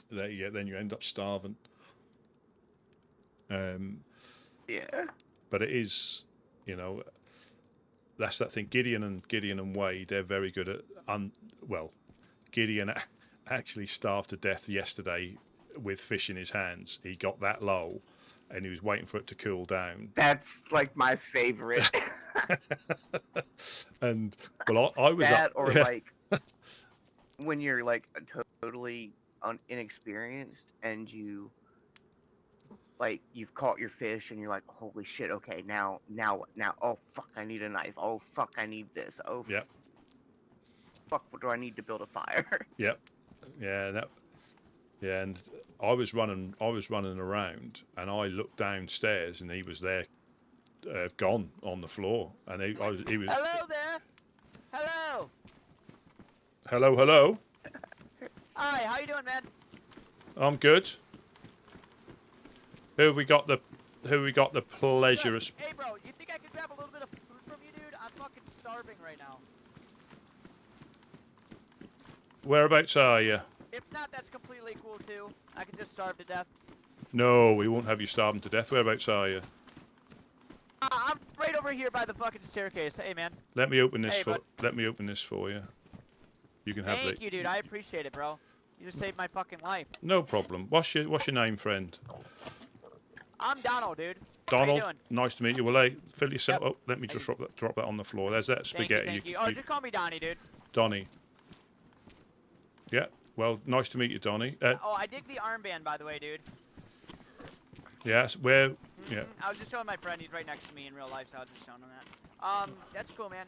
there. Then you end up starving. Yeah. But it is, you know, that's that thing. Gideon and Wade, they're very good at. Gideon actually starved to death yesterday with fish in his hands. He got that low, and he was waiting for it to cool down. That's like my favorite. And well, I was that up, or yeah. like when you're like totally inexperienced and you've caught your fish and you're like, holy shit, okay, now, oh fuck, I need a knife. Oh fuck, I need this. Oh Yep. fuck, what do I need to build a fire? Yep. Yeah. And I was running around, and I looked downstairs, and he was there, gone on the floor, and he was. Hello there. Hello. Hello. Hi. How you doing, man? I'm good. Who have we got the pleasure of? Hey, bro. You think I could grab a little bit of food from you, dude? I'm fucking starving right now. Whereabouts are you? If not, that's completely cool too. I could just starve to death. No, we won't have you starving to death. Whereabouts are you? I'm right over here by the fucking staircase. Hey, man. Let me open this Hey, for. bud. Let me open this for you. You can have Thank you, dude. I appreciate it, bro. You just saved my fucking life. No problem. What's your name, friend? I'm Donald, dude. Donald. How you doing? Nice to meet you. Well, hey, fill yourself Yep. up. Let me just drop that on the floor. There's that spaghetti. Thank you. Oh, just call me Donnie, dude. Donnie. Yeah. Well, nice to meet you, Donnie. Oh, I dig the armband, by the way, dude. Yes. Where? Yeah. I was just showing my friend. He's right next to me in real life, so I was just showing him that. That's cool, man.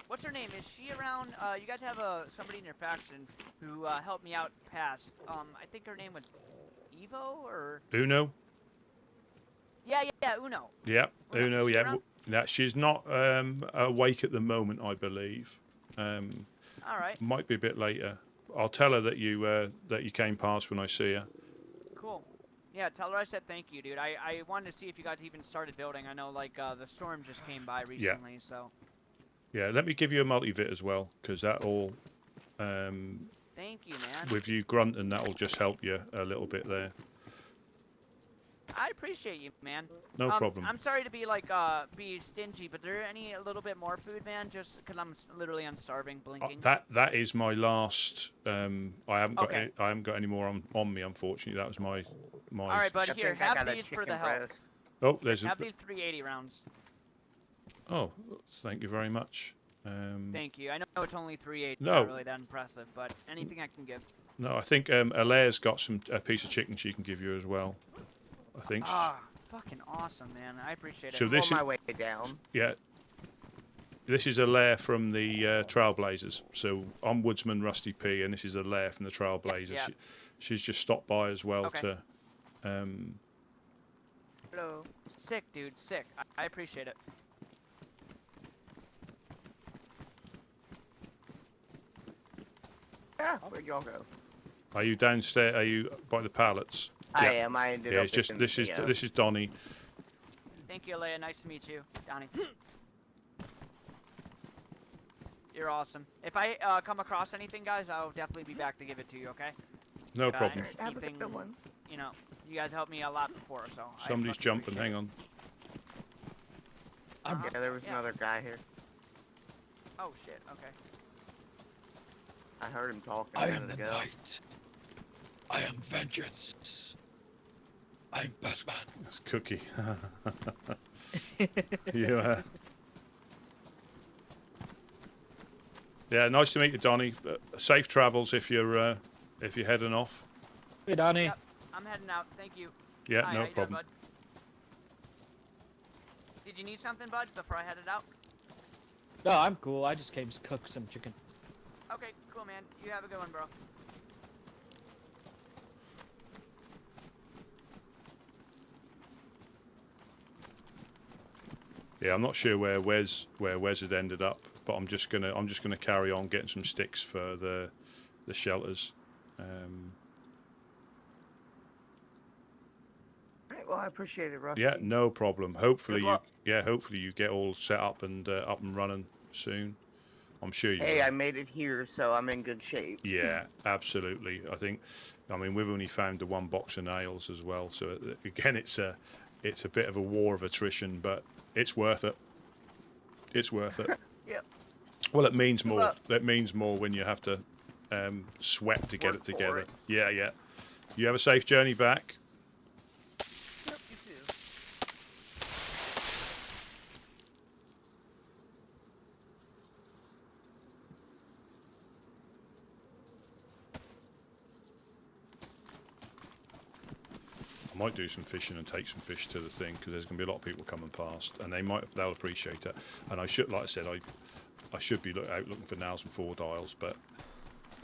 What's her name? Is she around? You guys have somebody in your faction who helped me out past. I think her name was Evo or. Uno. Yeah, Uno. Yeah. Uno. She's Yeah. around? She's not awake at the moment, I believe. All right. Might be a bit later. I'll tell her that you came past when I see her. Cool. Yeah, tell her I said thank you, dude. I wanted to see if you guys even started building. I know, like, the storm just came by recently, so. Yeah, let me give you a multivit as well, because that'll, Thank you, man. with you grunting, that'll just help you a little bit there. I appreciate you, man. No problem. I'm sorry to be like be stingy, but there any a little bit more food, man? Just because I'm literally starving, blinking. That is my last. I haven't got Okay. I haven't got any more on me, unfortunately. That was my. All right, bud. I Here, think I have got a these for chicken the help. breast. Oh, there's a. Have these 380 rounds. Oh, thank you very much. Thank you. I know it's only 380. No. Not really that impressive, but anything I can give. No, I think Alaire's got a piece of chicken she can give you as well. I think. Ah, fucking awesome, man. I appreciate it. So On this is my way down. yeah. This is Alaire from the Trailblazers. So I'm Woodsman Rusty P, and this is Alaire from the Trailblazers. Yeah. She's just stopped by as well Okay. to. Hello. Sick, dude. Sick. I appreciate it. Yeah, where'd y'all go? Are you downstairs? Are you by the pallets? I am. I ended Yeah, up. it's just in this the, is Donnie. Thank you, Leia. Nice to meet you, Donnie. You're awesome. If I come across anything, guys, I'll definitely be back to give it to you. Okay? No But, problem. Have a anything, good one. you know, you guys helped me a lot before, so. I Somebody's fucking jumping. appreciate Hang on. Uh-huh. Yeah, there was Yeah. another guy here. Oh shit. Okay. I heard him talking a I am minute the ago. night. I am vengeance. I'm Batman. That's Cookie. Yeah. Yeah, nice to meet you, Donnie. Safe travels if you're heading off. Hey, Donnie. Yep. I'm heading out. Thank you. Yeah, Hi, no how you doing, problem. bud? Did you need something, bud, before I headed out? No, I'm cool. I just came to cook some chicken. Okay, cool, man. You have a good one, bro. Yeah, I'm not sure where Wes had ended up, but I'm just gonna carry on getting some sticks for the shelters. Well, I appreciate it, Rusty. Yeah, no problem. Hopefully luck. hopefully you get all set up and running soon. I'm sure you Hey, will. I made it here, so I'm in good shape. Yeah, absolutely. I mean, we've only found the one box of nails as well. So again, it's a bit of a war of attrition, but it's worth it. It's worth it. Yep. Well, it means Good more. luck. It means more when you have to sweat to get Work it for together. it. Yeah, yeah. You have a safe journey back. Yep, you too. I might do some fishing and take some fish to the thing because there's going to be a lot of people coming past, and they'll appreciate it. And I should, like I said, I should be out looking for nails and 4 dials, but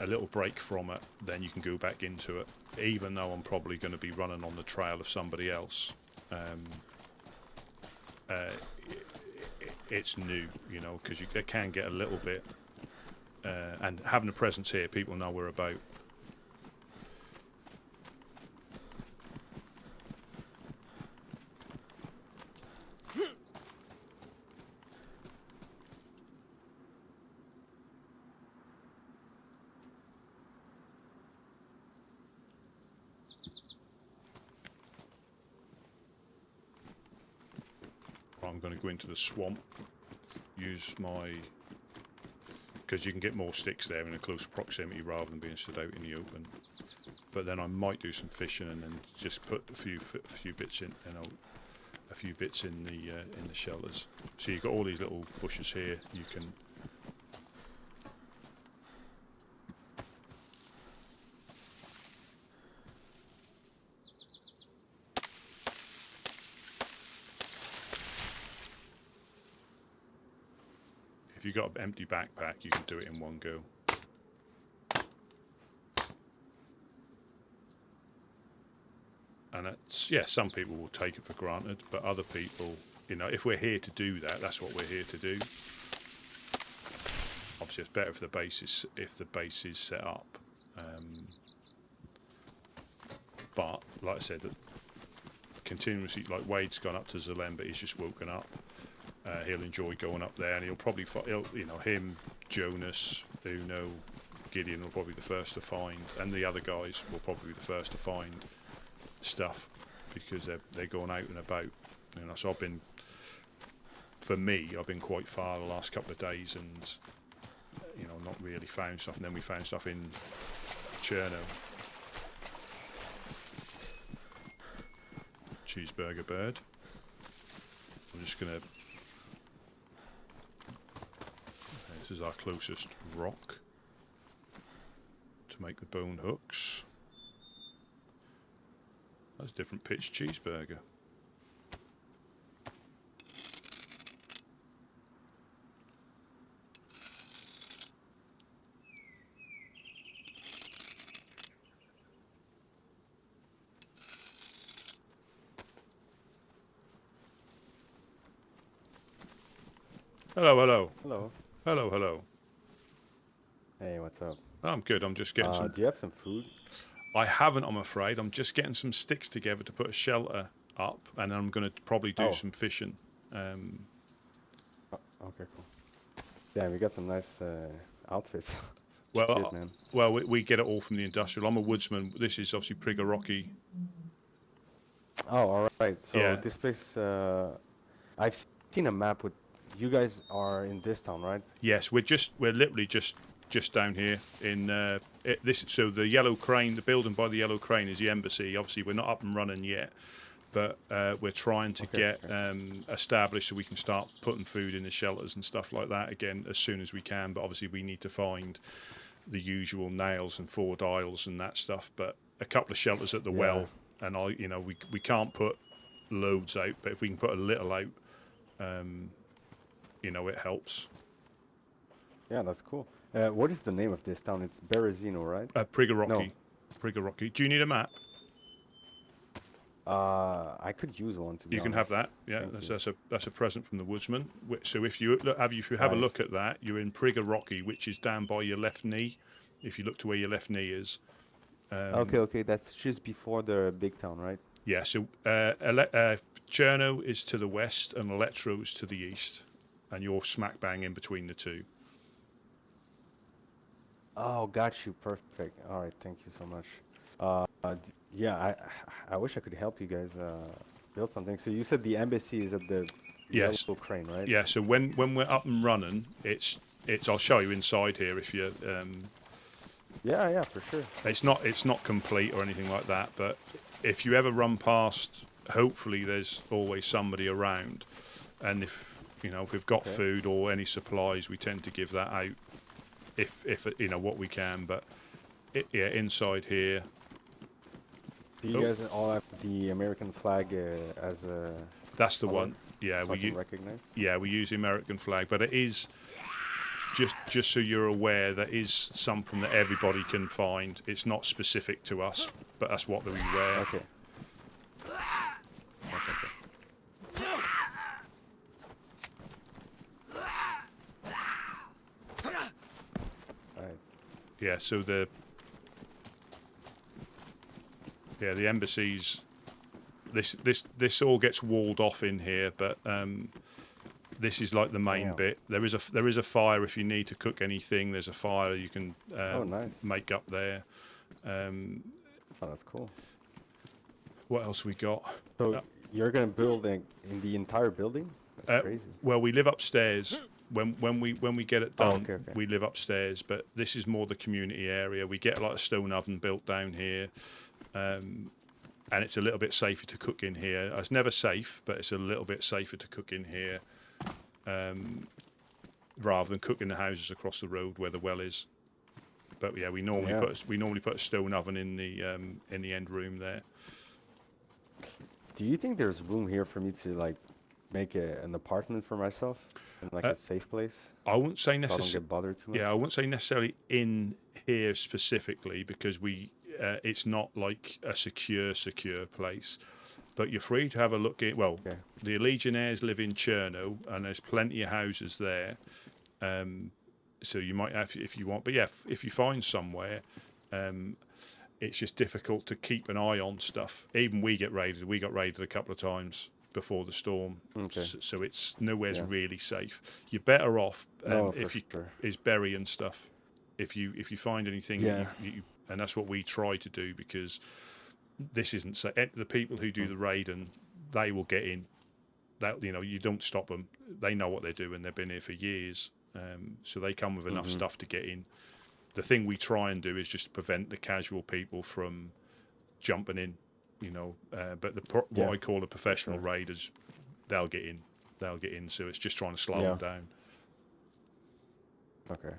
a little break from it, then you can go back into it. Even though I'm probably going to be running on the trail of somebody else, it's new, you know, because it can get a little bit. And having a presence here, people know we're about. I'm going to go into the swamp, use my, because you can get more sticks there in a close proximity rather than being stood out in the open. But then I might do some fishing and then just put a few bits in, you know, a few bits in the shelters. So you've got all these little bushes here. You can. If you've got an empty backpack, you can do it in one go. And it's, yeah, some people will take it for granted, but other people, you know, if we're here to do that, that's what we're here to do. Obviously, it's better if the base is set up. But like I said, that continuously, like Wade's gone up to Zalem, but he's just woken up. He'll enjoy going up there, and he'll probably, him, Jonas, Uno, Gideon will probably be the first to find, and the other guys will probably be the first to find stuff because they're going out and about. You know, so I've been quite far the last couple of days, and not really found stuff. And then we found stuff in Chernarus. Cheeseburger bird. I'm just gonna. This is our closest rock to make the bone hooks. That's a different pitch cheeseburger. Hello, hello. Hello. Hello, hello. Hey, what's up? I'm good. I'm just getting some. Do you have some food? I haven't, I'm afraid. I'm just getting some sticks together to put a shelter up, and I'm going to probably do some fishing. Okay, cool. Yeah, we got some nice outfits. Well, Shit, man. well, we get it all from the industrial. I'm a woodsman. This is obviously Prigorocki. Oh, all right. So Yeah. this place, I've seen a map with. You guys are in this town, right? Yes, we're literally just down here in this. So the yellow crane, the building by the yellow crane, is the embassy. Obviously, we're not up and running yet, but we're trying to get established so we can start putting food in the shelters and stuff like that again as soon as we can. But obviously, we need to find the usual nails and 4 dials and that stuff. But a couple of shelters at the well, and we can't put loads out, but if we can put a little out, it helps. Yeah, that's cool. What is the name of this town? It's Berezino, right? Prigorocki. No. Prigorocki. Do you need a map? I could use one to be You can honest. have that. Yeah, Thank that's a present from the Woodsman. So if you have a Nice. look at that, you're in Prigorocki, which is down by your left knee. If you look to where your left knee is. Okay, that's just before the big town, right? Yeah, so Cherno is to the west and Electro is to the east, and you're smack bang in between the two. Oh, got you. Perfect. All right, thank you so much. Yeah, I wish I could help you guys build something. So you said the embassy is at the Yes. yellow crane, right? Yeah, so when we're up and running, it's I'll show you inside here if you Yeah, for sure. it's not complete or anything like that, but if you ever run past, hopefully there's always somebody around, and if we've got food or any supplies, we tend to give that out if what we can. But yeah, inside here. Do you guys all have the American flag as a? That's the color? one. Yeah, So I can recognize. Yeah, we use the American flag, but it is just so you're aware, that is something that everybody can find. It's not specific to us, but that's what we wear. Okay. Yeah, so the embassies. This all gets walled off in here, but this is like the main bit. There is a fire if you need to cook anything. There's a fire you can make up there. Oh, that's cool. What else we got? So you're gonna build in the entire building? That's crazy. Well, we live upstairs. When we get it done, okay. we live upstairs. But this is more the community area. We get like a stone oven built down here. And it's a little bit safer to cook in here. It's never safe, but it's a little bit safer to cook in here rather than cook in the houses across the road where the well is. But yeah, we normally put a stone oven in the end room there. Do you think there's room here for me to like make an apartment for myself in like a safe place? I wouldn't say necessarily. So I don't get bothered too much. Yeah, I wouldn't say necessarily in here specifically because it's not like a secure place, but you're free to have a look at. Well, the Legionnaires live in Cherno, and there's plenty of houses there. So you might have if you want, but yeah, if you find somewhere, it's just difficult to keep an eye on stuff. Even we get raided. We got raided a couple of times before the storm, so it's nowhere's really safe. You're better off is burying stuff. If you find anything, you and that's what we try to do because this isn't safe. The people who do the raiding, they will get in. That you don't stop them. They know what they're doing. They've been here for years, so they come with enough stuff to get in. The thing we try and do is just prevent the casual people from jumping in. But what I call the professional raiders, they'll get in. So it's just trying to slow them down. Okay.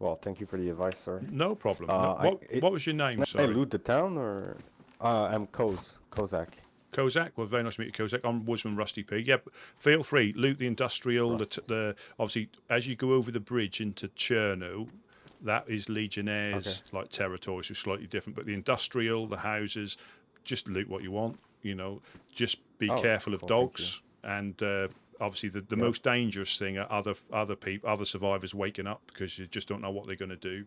Well, thank you for the advice, sir. No problem. What was your name, sorry? Can I loot the town, or I'm Kozak. Kozak? Well, very nice to meet you, Kozak. I'm Woodsman Rusty P. Yep, feel free. Loot the industrial. The obviously, as you go over the bridge into Cherno, that is Legionnaires like territory, so slightly different. But the industrial, the houses, just loot what you want. Just be careful of dogs and. Obviously, the most dangerous thing are other survivors waking up because you just don't know what they're going to do.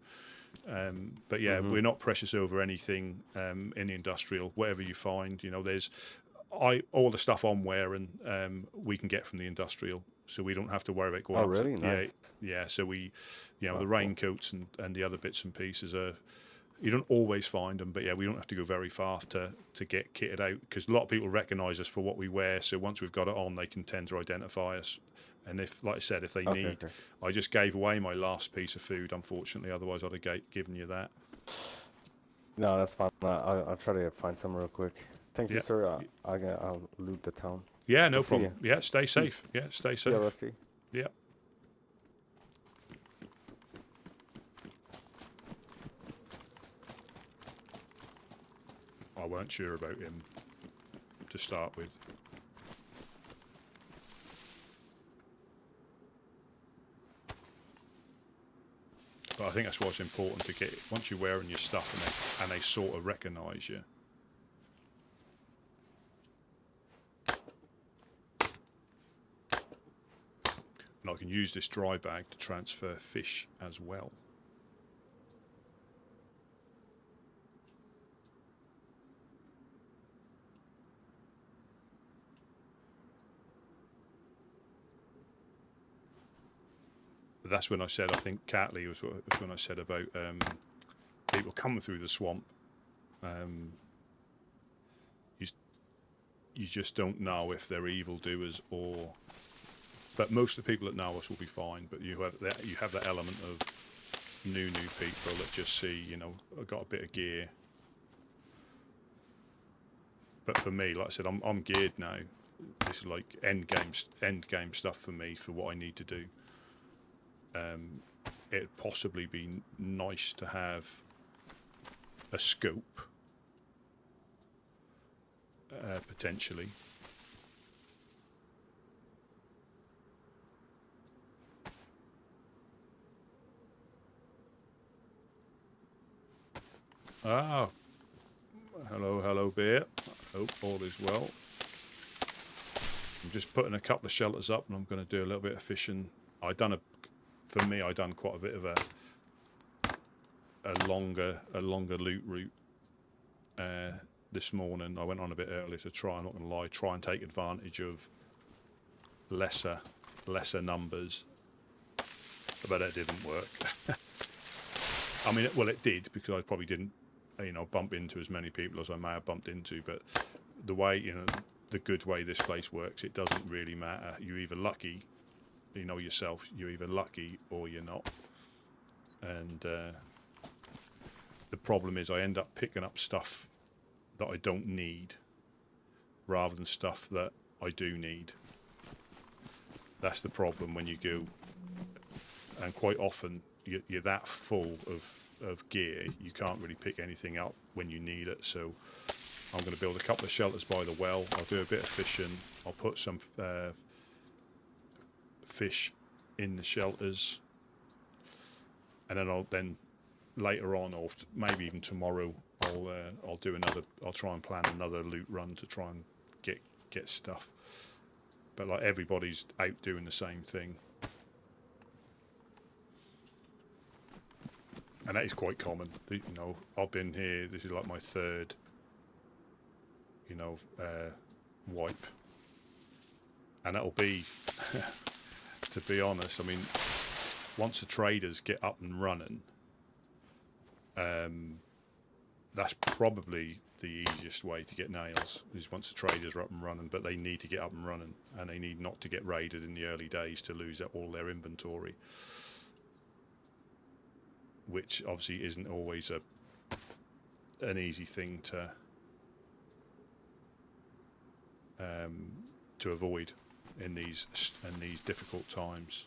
But yeah, we're not precious over anything in the industrial. Whatever you find, there's all the stuff I'm wearing we can get from the industrial, so we don't have to worry about going. Oh, really? Nice. Yeah. So we, the raincoats and the other bits and pieces are. You don't always find them, but yeah, we don't have to go very far to get kitted out because a lot of people recognise us for what we wear. So once we've got it on, they can tend to identify us. And if, like I said, if they need, I just gave away my last piece of food, unfortunately. Otherwise, I'd have given you that. No, that's fine. I'll try to find some real quick. Thank you, sir. I'll loot the town. Yeah, no problem. Yeah, stay safe. Yeah, stay safe. Yeah, Rusty. Yeah. I weren't sure about him to start with. But I think that's what's important to get once you're wearing your stuff and they sort of recognise you. And I can use this dry bag to transfer fish as well. But that's when I said, I think Catley was when I said about people coming through the swamp. You just don't know if they're evildoers or. But most of the people that know us will be fine. But you have that element of new people that just see, you know, I've got a bit of gear. But for me, like I said, I'm geared now. This is like end game stuff for me for what I need to do. It'd possibly be nice to have a scope, potentially. Ah, hello, bear. I hope all is well. I'm just putting a couple of shelters up, and I'm going to do a little bit of fishing. I done quite a bit of a longer loot route this morning. I went on a bit early to try. I'm not going to lie, try and take advantage of lesser numbers, but that didn't work. I mean, well, it did because I probably didn't, you know, bump into as many people as I may have bumped into. But the way, you know, the good way this place works, it doesn't really matter. You're either lucky, you know yourself, you're either lucky or you're not. And the problem is I end up picking up stuff that I don't need rather than stuff that I do need. That's the problem when you go, and quite often you're that full of gear, you can't really pick anything up when you need it. So I'm going to build a couple of shelters by the well. I'll do a bit of fishing. I'll put some fish in the shelters, and then later on, or maybe even tomorrow, I'll try and plan another loot run to try and get stuff. But like everybody's out doing the same thing, and that is quite common. You know, I've been here. This is like my third, you know, wipe, and that'll be, to be honest. I mean, once the traders get up and running, that's probably the easiest way to get nails, is once the traders are up and running. But they need to get up and running, and they need not to get raided in the early days to lose all their inventory, which obviously isn't always an easy thing to avoid in these difficult times.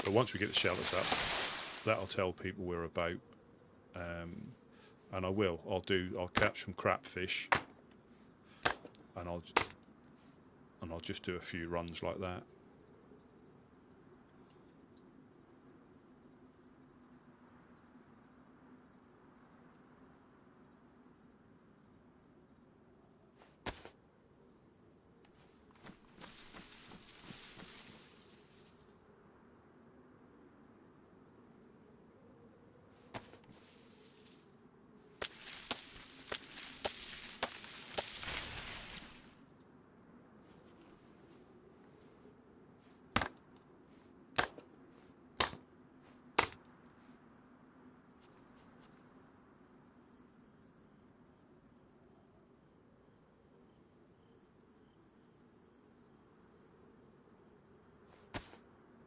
But once we get the shelters up, that'll tell people we're about, and I'll catch some crap fish, and I'll just do a few runs like that.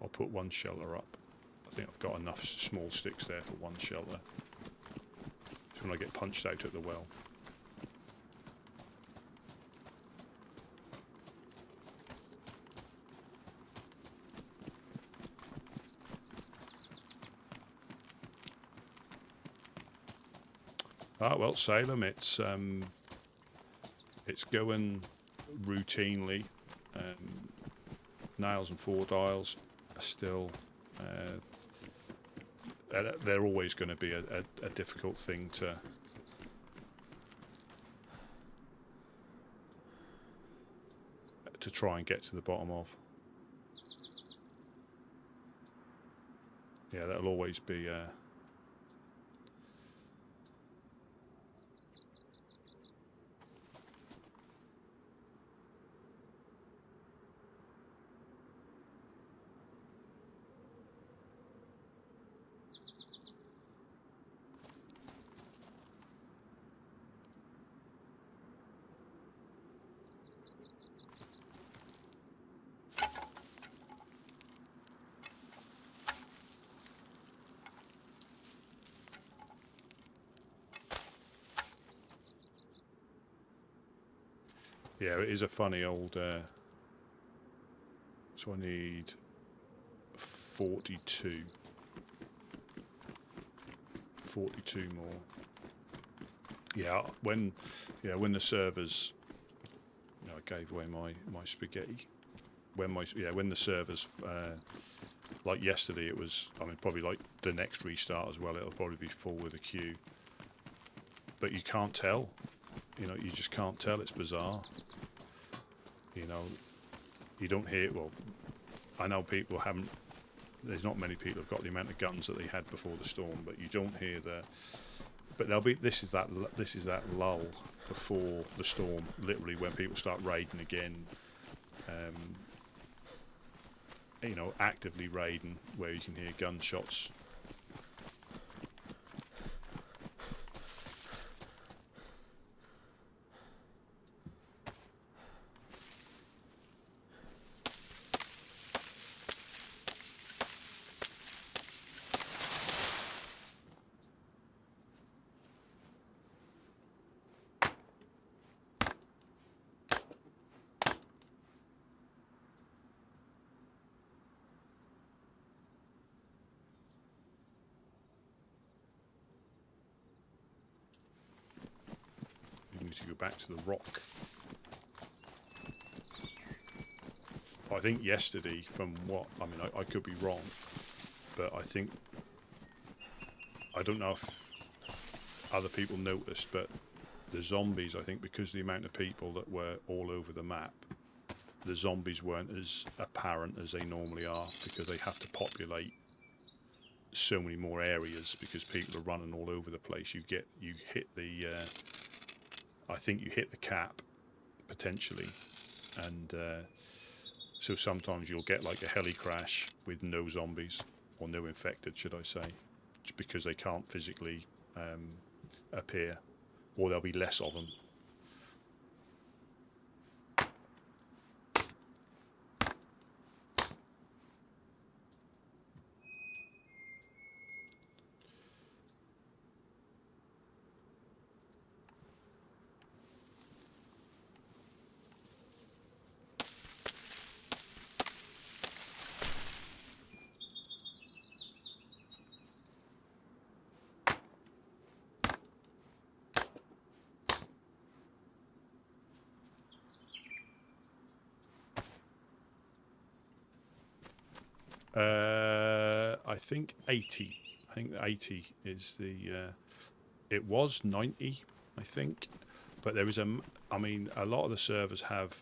I'll put one shelter up. I think I've got enough small sticks there for one shelter. So when I get punched out at the well. Ah, well, Salem, it's going routinely. Nails and 4 dials are still, they're always going to be a difficult thing to try and get to the bottom of. Yeah, that'll always be Yeah, it is a funny old. So I need 42. 42 more. Yeah, when the servers, I gave away my spaghetti. When the servers, like yesterday, it was. I mean, probably like the next restart as well. It'll probably be full with a queue. But you can't tell. You just can't tell. It's bizarre. You don't hear. Well, I know people haven't. There's not many people have got the amount of guns that they had before the storm, but you don't hear the. But there'll be. This is that lull before the storm. Literally, when people start raiding again. Actively raiding, where you can hear gunshots. To go back to the rock. I think yesterday, from what I mean, I could be wrong, but I don't know if other people noticed, but the zombies, I think, because the amount of people that were all over the map, the zombies weren't as apparent as they normally are, because they have to populate so many more areas because people are running all over the place. You hit the I think you hit the cap, potentially, and so sometimes you'll get like a heli crash with no zombies, or no infected, should I say, just because they can't physically appear, or there'll be less of them. I think 80. I think 80 is the. It was 90, I think, but there is a. I mean, a lot of the servers have.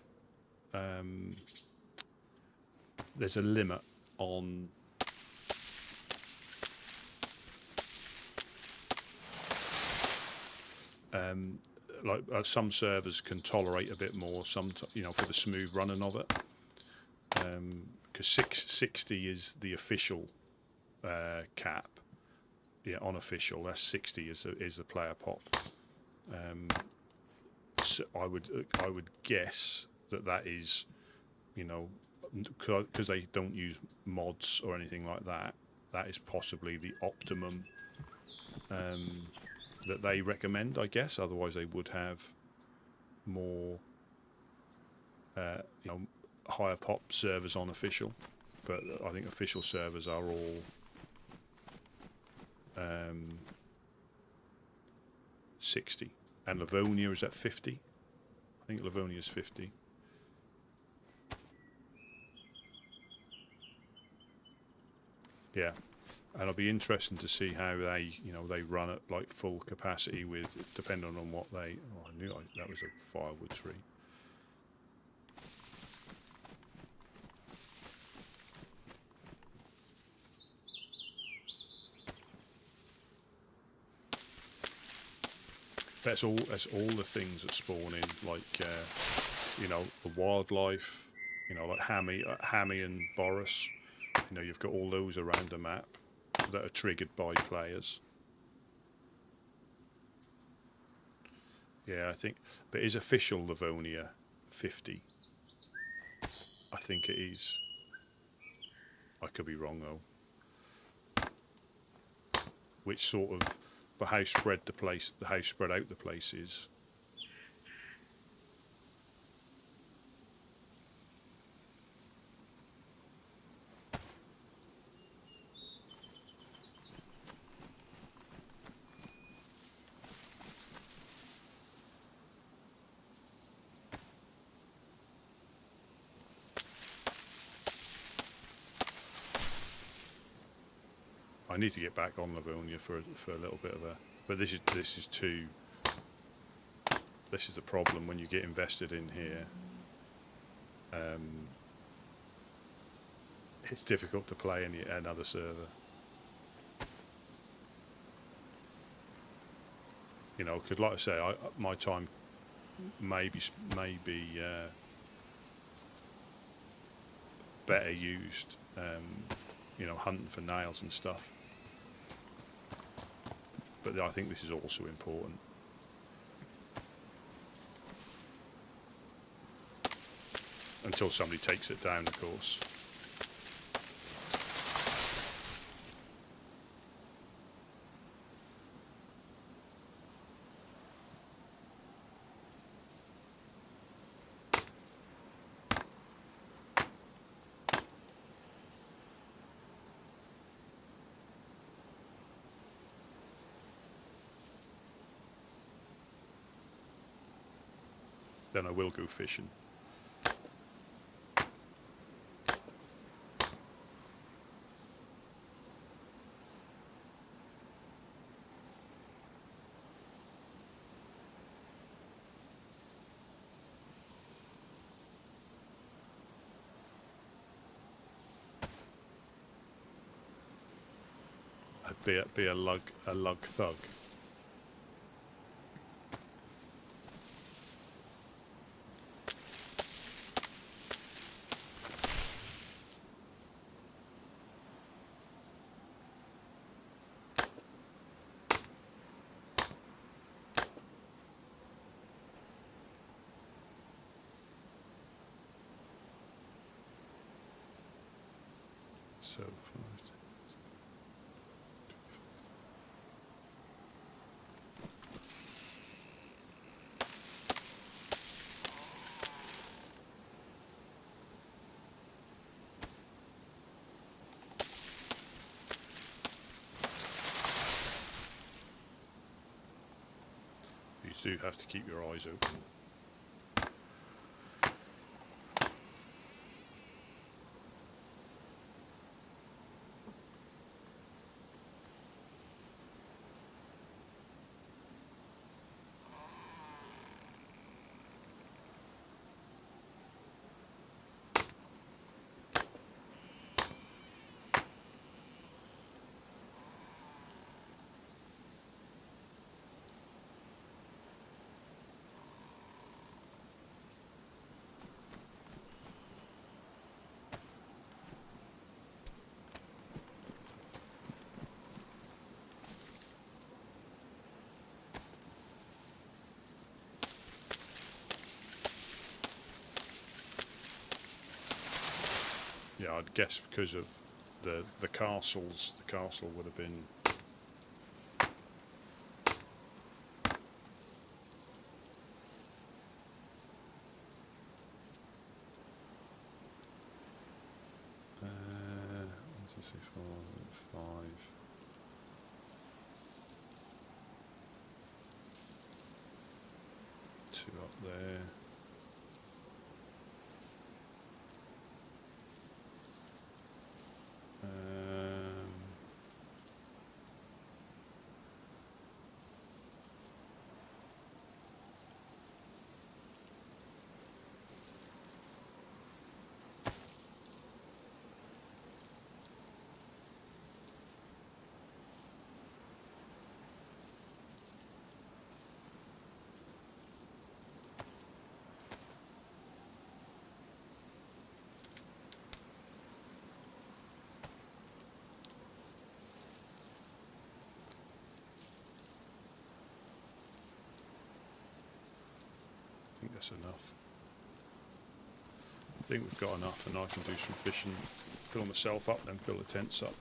There's a limit on. Like some servers can tolerate a bit more. Some, for the smooth running of it. Because 60 is the official cap. Yeah, unofficial. That's 60 is the player pop. So I would guess that is, because they don't use mods or anything like that. That is possibly the optimum that they recommend, I guess. Otherwise, they would have more, higher pop servers on official. But I think official servers are all 60, and Livonia is at 50. I think Livonia is 50. Yeah, and it'll be interesting to see how they run at like full capacity with, depending on what they. Oh, I knew that was a firewood tree. That's all the things that spawn in, like the wildlife, like Hammy and Boris. You've got all those around the map that are triggered by players. Yeah, I think, but is official Livonia 50? I think it is. I could be wrong though. Which sort of, but how spread out the place is. I need to get back on Livonia for a little bit of a. But this is too. This is the problem when you get invested in here. It's difficult to play another server. You know, because like I say, my time may be better used. You know, hunting for nails and stuff. But I think this is also important. Until somebody takes it down, of course. Then I will go fishing. I'd be a lug thug. So you do have to keep your eyes open. Yeah, I'd guess because of the castles, the castle would have been. One, two, three, four, five. Two up there. I think that's enough. I think we've got enough, and I can do some fishing, fill myself up, then fill the tents up.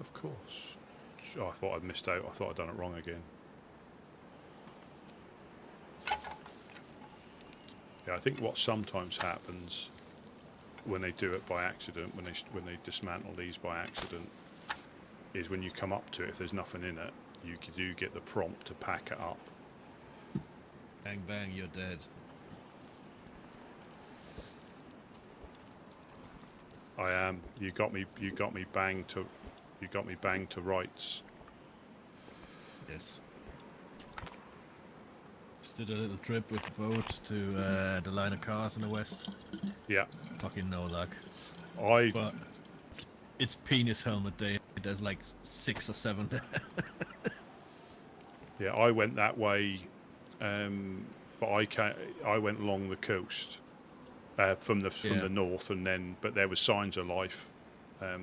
Of course. Oh, I thought I'd missed out. I thought I'd done it wrong again. Yeah, I think what sometimes happens when they do it by accident, when they dismantle these by accident, is when you come up to it, if there's nothing in it, you do get the prompt to pack it up. Bang bang, you're dead. I am. You got me banged to rights. Yes. Just did a little trip with the boat to the line of cars in the west. Yeah. Fucking no luck. But it's penis helmet day. There's like 6 or 7 there. Yeah, I went that way, but I went along the coast from the north, and then but there was signs of life,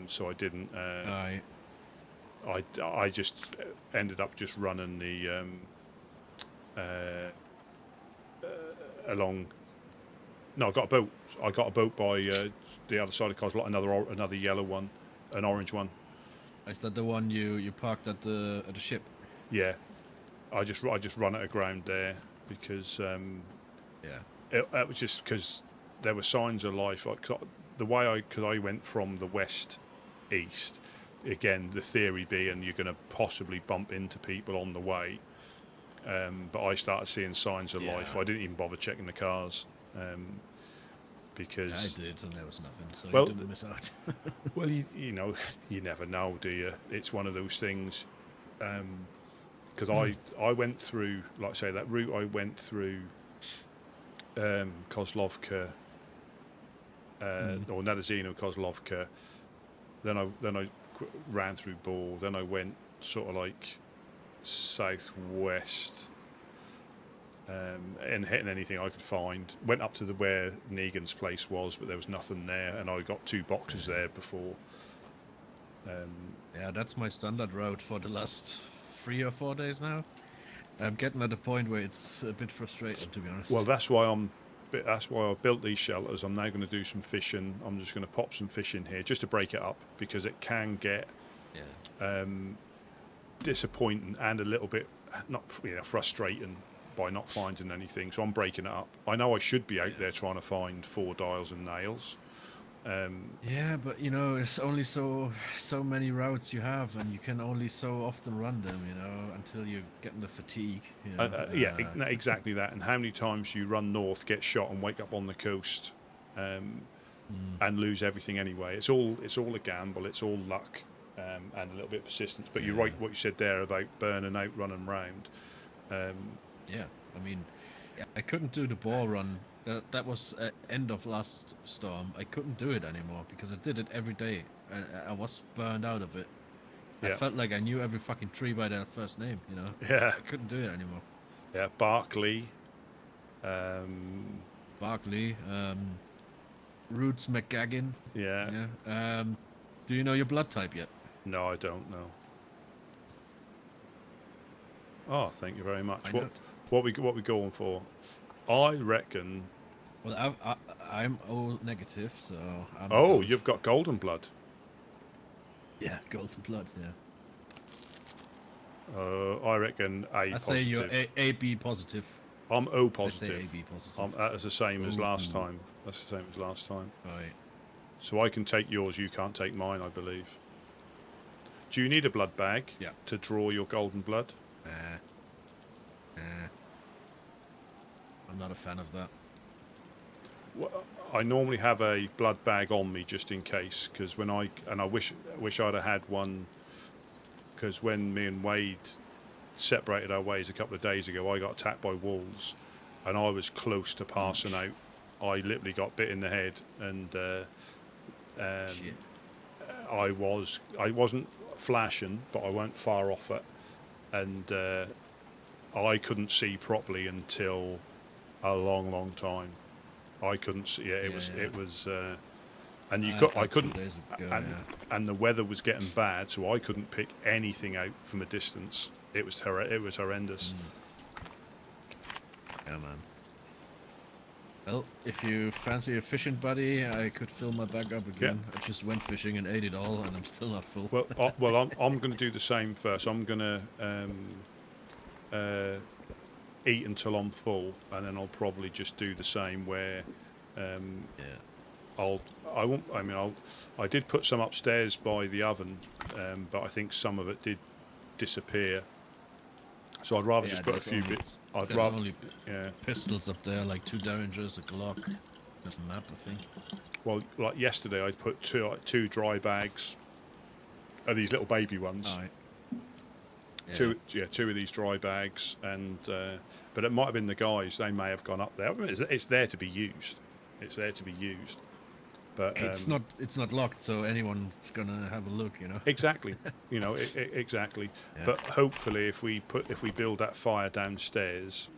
so I didn't. I just ended up just running the along. No, I got a boat. I got a boat by the other side of Coslot, another yellow one, an orange one. Is that the one you parked at the ship? Yeah, I just run it aground there because it was just because there were signs of life. The way because I went from the west east. Again, the theory being you're going to possibly bump into people on the way, but I started seeing signs of life. I didn't even bother checking the cars because I did, and there was nothing, so well, you didn't miss out. well, you know, you never know, do you? It's one of those things. Because I went through, like I say, that route I went through Kozlovka or Nadazino Kozlovka. Then I ran through Bor. Then I went sort of like southwest and hitting anything I could find. Went up to where Negan's place was, but there was nothing there, and I got 2 boxes there before. Yeah, that's my standard route for the last 3 or 4 days now. I'm getting at a point where it's a bit frustrating, to be honest. Well, that's why I built these shelters. I'm now going to do some fishing. I'm just going to pop some fish in here just to break it up, because it can get disappointing and a little bit frustrating by not finding anything. So I'm breaking it up. I know I should be out there trying to find 4 dials and nails. Yeah, but you know, it's only so many routes you have, and you can only so often run them, you know, until you're getting the fatigue. You know? Exactly that. And how many times you run north, get shot, and wake up on the coast, and lose everything anyway? It's all a gamble. It's all luck, and a little bit of persistence. But you're right, what you said there about burning out, running round. Yeah, I mean, I couldn't do the ball run. That was end of last storm. I couldn't do it anymore because I did it every day. I was burned out of it. I felt like I knew every fucking tree by their first name, you know? Yeah. I couldn't do it anymore. Yeah, Barkley. Roots McGaggin. Yeah. Do you know your blood type yet? No, I don't know. Oh, thank you very much. What we going for? I reckon. Well, I'm O negative, so. I'm you've got golden blood. Yeah, golden blood. Yeah. I reckon A positive. I say you're AB positive. I'm O positive. I say AB positive. That's the same as last time. That's the same as last time. Right. So I can take yours. You can't take mine, I believe. Do you need a blood bag to draw your golden blood? I'm not a fan of that. Well, I normally have a blood bag on me just in case, because I wish I'd have had one, because when me and Wade separated our ways a couple of days ago, I got attacked by wolves, and I was close to passing out. I literally got bit in the head, and I wasn't flashing, but I weren't far off it, and I couldn't see properly until a long time. I couldn't see. It was, and I couldn't. And the weather was getting bad, so I couldn't pick anything out from a distance. It was horrendous. Yeah, man. Well, if you fancy a fishing buddy, I could fill my bag up again. I just went fishing and ate it all, and I'm still not full. Well, I'm going to do the same first. I'm going to eat until I'm full, and then I'll probably just do the same. Where I did put some upstairs by the oven, but I think some of it did disappear. So I'd rather just put a few bits. I'd rather only pistols up there, like 2 Derringers, a Glock, there's a map, I think. Well, like yesterday, I put two dry bags. Are these little baby ones? Yeah. Two of these dry bags, and but it might have been the guys. They may have gone up there. It's there to be used. It's there to be used. But it's not locked, so anyone's gonna have a look, you know. Exactly, exactly. Yeah. But hopefully, if we build that fire downstairs,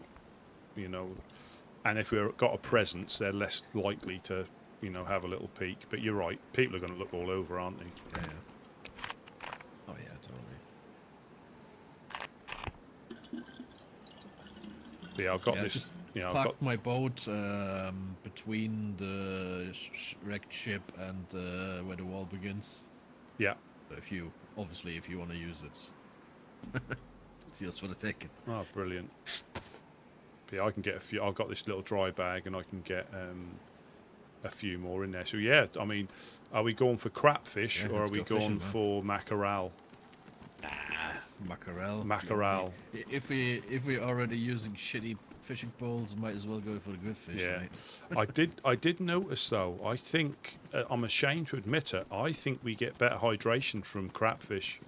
and if we've got a presence, they're less likely to, have a little peek. But you're right, people are going to look all over, aren't they? Yeah. Oh yeah, totally. Yeah, I've got Yeah, this. just I've parked got my boat between the wrecked ship and where the wall begins. Yeah. So if you want to use it, it's yours for the taking. Oh, brilliant. Yeah, I can get a few. I've got this little dry bag, and I can get a few more in there. So yeah, I mean, are we going for crapfish or are we going for mackerel? Mackerel. Mackerel. If we're already using shitty fishing poles, might as well go for the good fish. Yeah, right? I did notice though. I think I'm ashamed to admit it. I think we get better hydration from crapfish.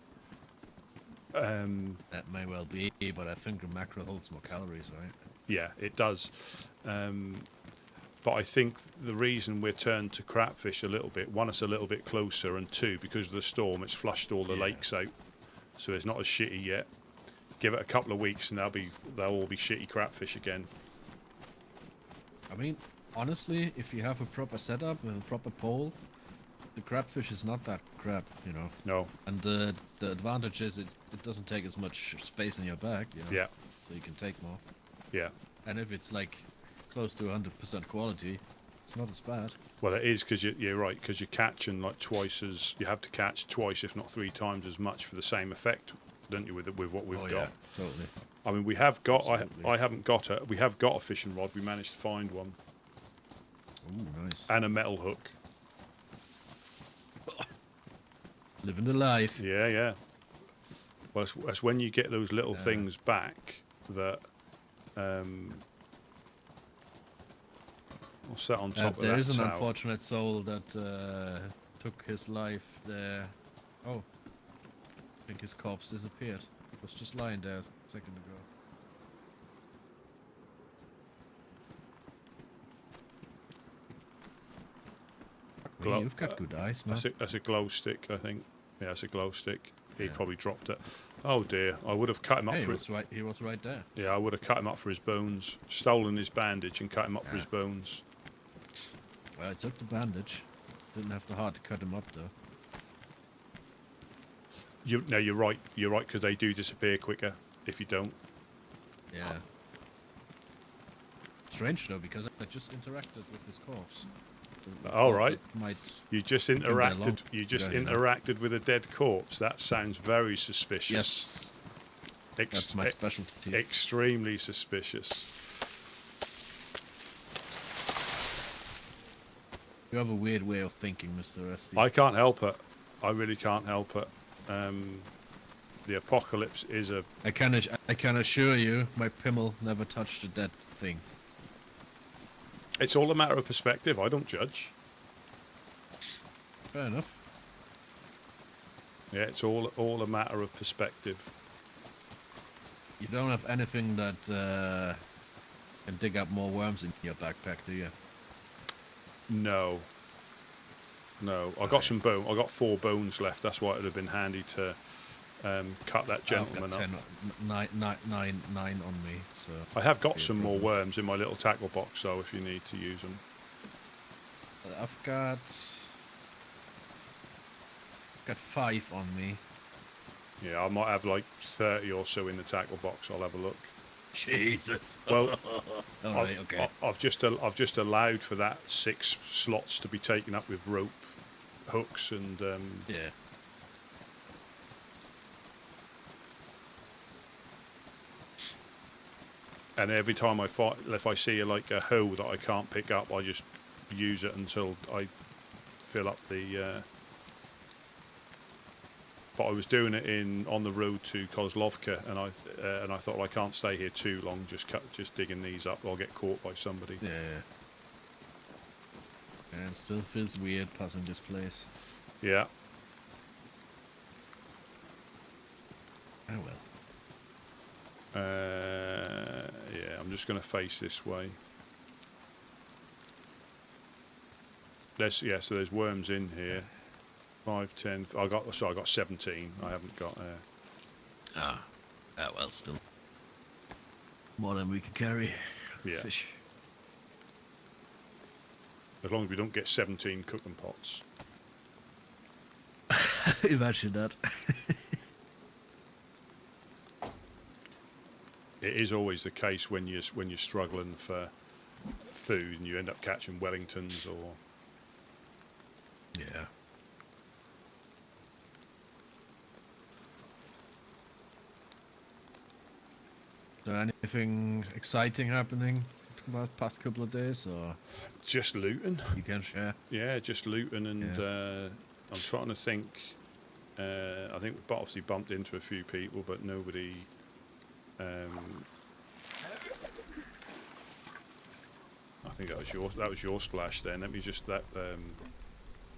That may well be, but I think the mackerel holds more calories, right? Yeah, it does. But I think the reason we're turned to crapfish a little bit, one, it's a little bit closer, and two, because of the storm, it's flushed all the lakes out, so it's not as shitty yet. Give it a couple of weeks, and they'll all be shitty crapfish again. I mean, honestly, if you have a proper setup and a proper pole, the crabfish is not that crap, No. And the advantage is it doesn't take as much space in your bag, Yeah. So you can take more. Yeah. And if it's like close to 100% quality, it's not as bad. Well, it is, because you're right, because you're catching like you have to catch twice, if not 3 times as much for the same effect, don't you, with what we've got? Yeah, totally. I mean, we have got. I haven't got a. We have got a fishing rod. We managed to find one. Ooh, nice. And a metal hook. Living the life. Yeah, yeah. Well, it's when you get those little things back that. What's that on top of that? There is an towel? unfortunate soul that took his life there. Oh, I think his corpse disappeared. It was just lying there a second ago. Glow, you've got good eyes, man. That's a glow stick, I think. Yeah, it's a glow stick. He probably dropped it. Oh dear, I would have cut him up for it. He was right there. Yeah, I would have cut him up for his bones. Stolen his bandage and cut him up for his bones. Well, I took the bandage. Didn't have the heart to cut him up, though. You're right. You're right, because they do disappear quicker if you don't. Yeah. Strange though, because I just interacted with his corpse. All right. Might you just interacted. You just interacted with a dead corpse. That sounds very suspicious. Yes. That's my specialty. Extremely suspicious. You have a weird way of thinking, Mr. Rusty. I can't help it. I really can't help it. The apocalypse is a... I can assure you, my Pimmel never touched a dead thing. It's all a matter of perspective. I don't judge. Fair enough. Yeah, it's all a matter of perspective. You don't have anything that can dig up more worms in your backpack, do you? No. No. I got some bone. I got 4 bones left. That's why it would have been handy to cut that gentleman up. Nine on me. So I have got some more worms in my little tackle box, though, if you need to use them. I've got 5 on me. Yeah, I might have like 30 or so in the tackle box. I'll have a look. Jesus. Well, All right, okay. I've just allowed for that 6 slots to be taken up with rope hooks and Yeah. and every time if I see like a hoe that I can't pick up, I just use it until I fill up the. But I was doing it on the road to Kozlovka, and I thought, well, I can't stay here too long. Just digging these up, I'll get caught by somebody. Yeah. And it still feels weird passing this place. Yeah. Oh well. Yeah, I'm just going to face this way. So there's worms in here. 5, 10. I got 17. I haven't got. Well, still more than we can carry. Yeah. Fish. As long as we don't get 17 cooking pots. Imagine that. It is always the case when you're struggling for food and you end up catching Wellingtons or. Yeah. Is there anything exciting happening the past couple of days, or Just looting. you can share? Yeah, just looting, and I'm trying to think. I think we've obviously bumped into a few people, but nobody. I think that was your splash. Then let me just that.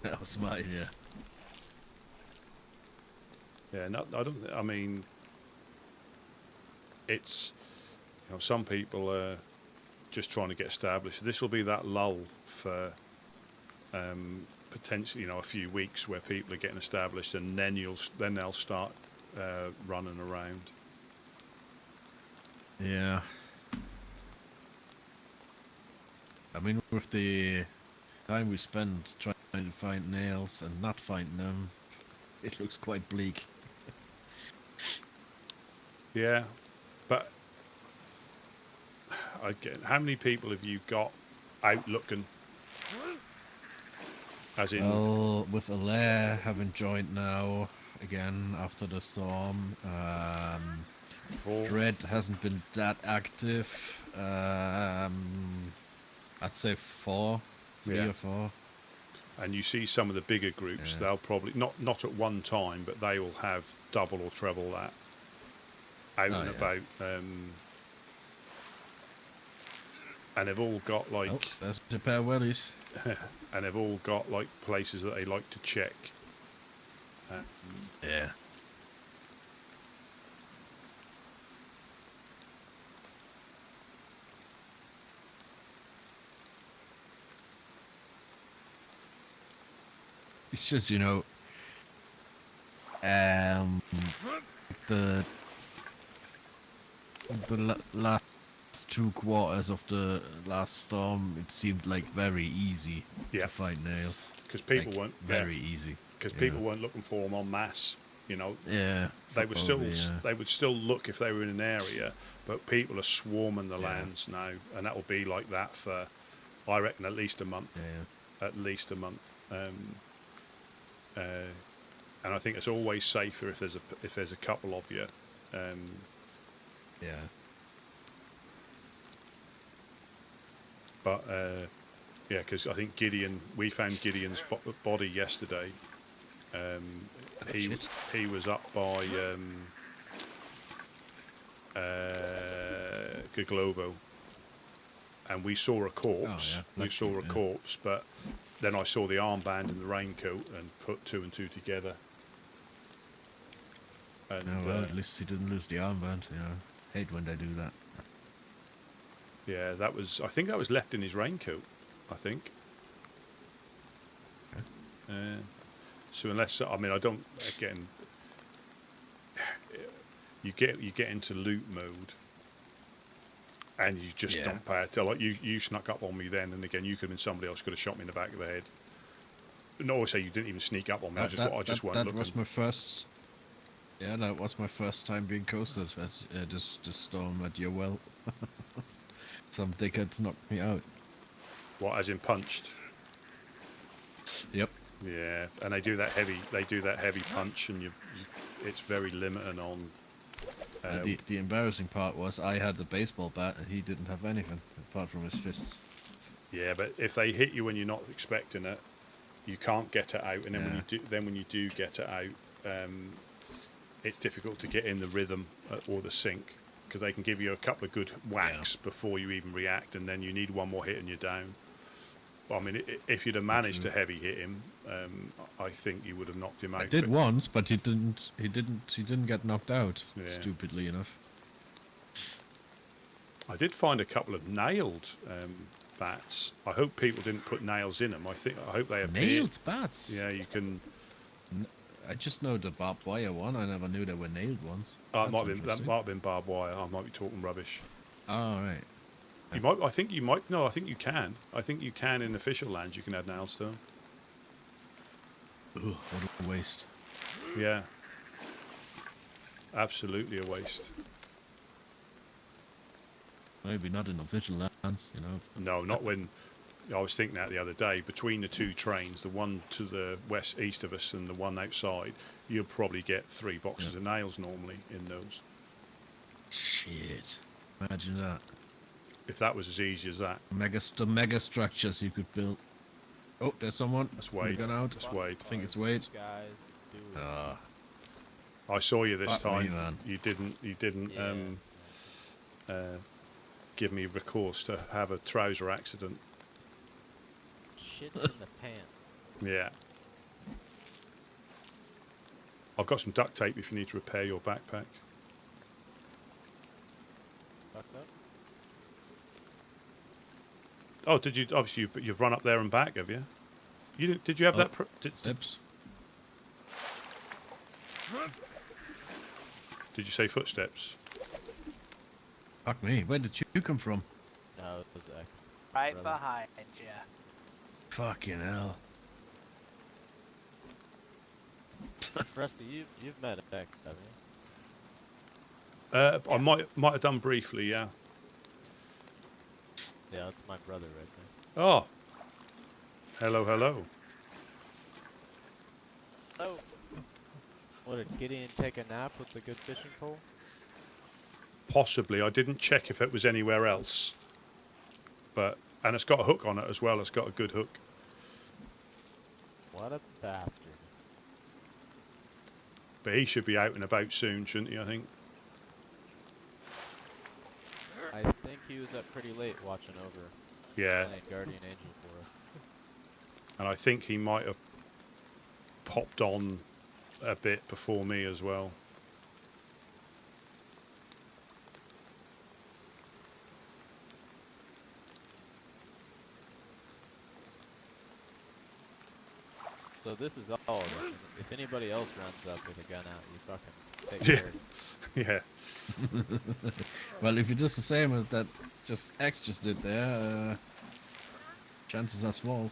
That was mine, yeah. Yeah, no, I don't. I mean, it's some people are just trying to get established. This will be that lull for potentially a few weeks where people are getting established, and then they'll start running around. Yeah. I mean, with the time we spend trying to find nails and not finding them, it looks quite bleak. Yeah, but again, how many people have you got out looking? As in, Well, with Alaire having joined now again after the storm, Dread hasn't been that active. I'd say 4, 3 Yeah. or 4. and you see some of the bigger groups, Yeah. they'll probably not at one time, but they will have double or treble that out and yeah. about. And they've all got like, Oh, there's a pair of wellies. and they've all got like places that they like to check. Yeah. It's just, the last 2 quarters of the last storm, it seemed like very easy Yeah. to find nails. Because people Like, weren't very easy. Because yeah. people weren't looking for them en masse. Yeah. They would still probably, yeah. they would still look if they were in an area, but people are swarming the Yeah. lands now, and that will be like that for, I reckon, at least a month. Yeah. At least a month. And I think it's always safer if there's a couple of you. Yeah. But yeah, because I think we found Gideon's body yesterday. He was up by Gaglovo, and we saw a corpse. Oh, yeah. We saw a corpse, but then I saw the armband and the raincoat and put 2 and 2 together. And Oh, well, at least he didn't lose the armband. Hate when they do that. yeah, I think that was left in his raincoat. I think. So unless I don't again, you get into loot mode, and you just don't pay it. Like you snuck up on me then, and again you could have been somebody else could have shot me in the back of the head. No, say you didn't even sneak up on me. I just weren't looking. That was my first. Yeah, that was my first time being coasted at this storm at your well. Some dickheads knocked me out. What, as in punched? Yep. Yeah, and they do that heavy. They do that heavy punch, and it's very limiting on. The embarrassing part was I had the baseball bat and he didn't have anything apart from his fists. Yeah, but if they hit you when you're not expecting it, you can't get it out, and then when you do get it out, it's difficult to get in the rhythm or the sync, because they can give you a couple of good whacks before you even react, and then you need one more hit and you're down. I mean, if you'd have managed to heavy hit him, I think you would have knocked him out. I did once, but he didn't get knocked out. Yeah. Stupidly enough. I did find a couple of nailed bats. I hope people didn't put nails in them. I hope they appear. Nailed bats. Yeah, you can. I just know the barbed wire one. I never knew there were nailed ones. That might have been barbed wire. I might be talking rubbish. Oh, right. You might. I think you might. No, I think you can. I think you can in official lands. You can add nails to them. Ugh, what a waste. Yeah. Absolutely a waste. Maybe not in official lands, you know. No, not when. I was thinking that the other day. Between the two trains, the one to the east of us and the one outside, you'll probably get 3 boxes of nails normally in those. Shit. Imagine that. If that was as easy as that. The mega structures you could build. Oh, there's someone. That's Wade. Gone out. That's Wade. I think it's Wade. Guys, do it. I saw you this Fuck me, time. man. You didn't give me recourse to have a trouser accident. Shit in the pants. Yeah. I've got some duct tape if you need to repair your backpack. Fucked up. Oh, did you? Obviously, you've run up there and back, have you? You didn't? Did you have that? Steps. Did you say footsteps? Fuck me. Where did you come from? No, it was X. Right Brother. behind you. Fucking hell. Rusty, you've met X, haven't you? I might have done briefly, yeah. Yeah, that's my brother right there. Oh. Hello. Oh. What, did Gideon take a nap with the good fishing pole? Possibly. I didn't check if it was anywhere else. And it's got a hook on it as well. It's got a good hook. What a bastard. But he should be out and about soon, shouldn't he, I think? I think he was up pretty late watching over Yeah. playing Guardian Angel for us. And I think he might have popped on a bit before me as well. So this is all of us. If anybody else runs up with a gun out, you fucking take care. Yeah. Well, if you do the same as that X just did there, chances are small.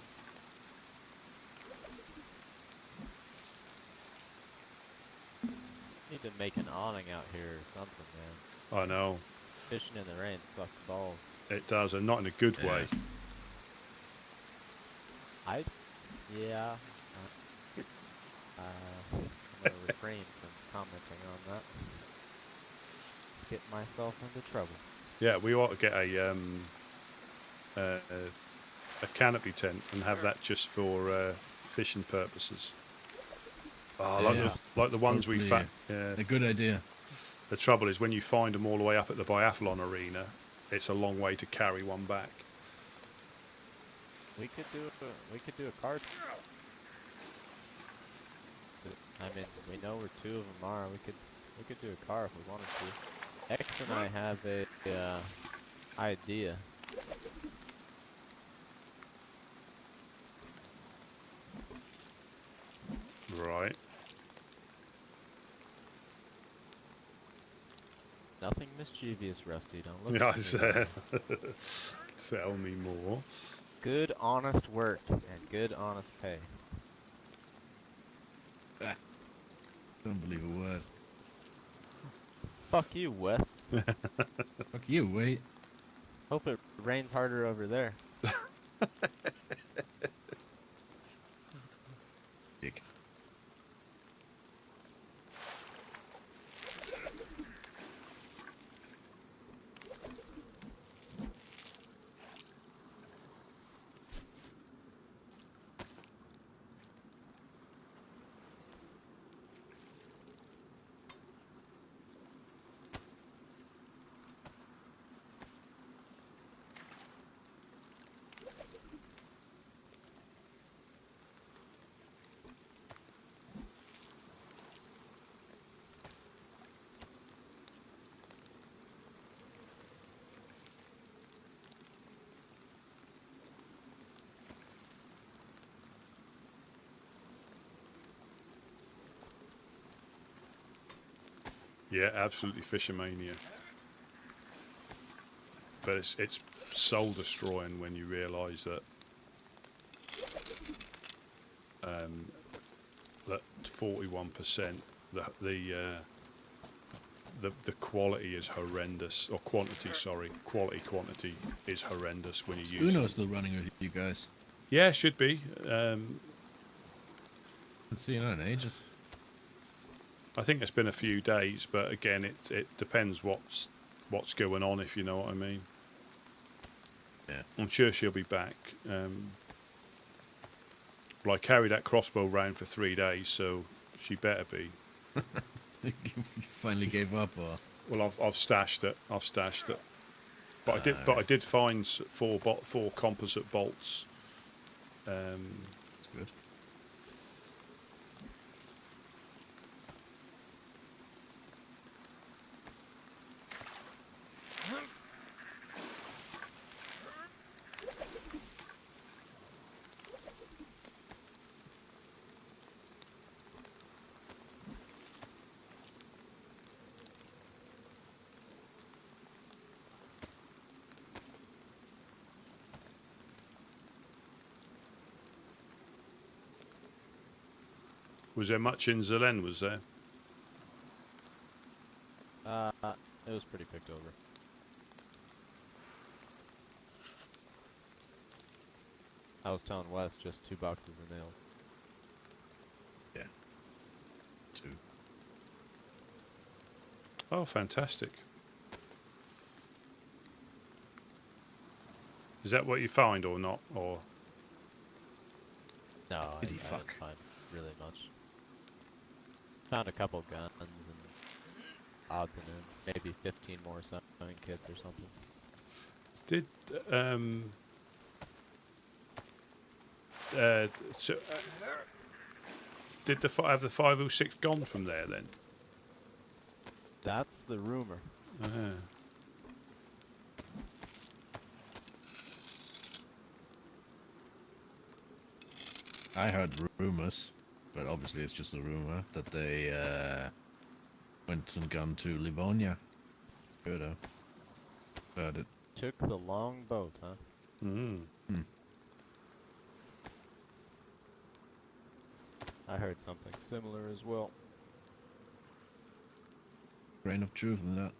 Need to make an awning out here or something, man. I know. Fishing in the rain sucks balls. It does, and not in a good way. Yeah. I'm gonna refrain from commenting on that. Get myself into trouble. Yeah, we ought to get a canopy tent and have that just for fishing purposes. Oh, like the ones we found. Yeah. A good idea. The trouble is when you find them all the way up at the biathlon arena, it's a long way to carry one back. We could do a card. I mean, we know where 2 of them are. We could do a car if we wanted to. X and I have a idea. Right. Nothing mischievous, Rusty. Don't look Yeah, at I me. said. Tell me more. Good, honest work and good, honest pay. Don't believe a word. Fuck you, Wes. Fuck you, wait. Hope it rains harder over there. Dick. Yeah, absolutely Fishermania. But it's soul destroying when you realise that that 41% the quality is horrendous, or quantity, sorry, quantity is horrendous when you use Uno's it. still running with you guys. Yeah, should be. Haven't seen her in ages. I think it's been a few days, but again, it depends what's going on, if you know what I mean. Yeah. I'm sure she'll be back. Well, I carried that crossbow round for 3 days, so she better be. You finally gave up, or? Well, I've stashed it. But I did find four composite bolts. That's good. Was there much in Zelen, was there? It was pretty picked over. I was telling Wes just 2 boxes of nails. Yeah. 2. Oh, fantastic. Is that what you find or not? Or No, I Did he didn't fuck? find really much. Found a couple guns and odds and ends. Maybe 15 more sewing kits or something. did did have the 506 gone from there then? That's the rumor. I heard rumors, but obviously it's just a rumor, that they went and gone to Livonia. Heard it. Took the long boat, huh? Mm. I heard something similar as well. Grain of truth in that.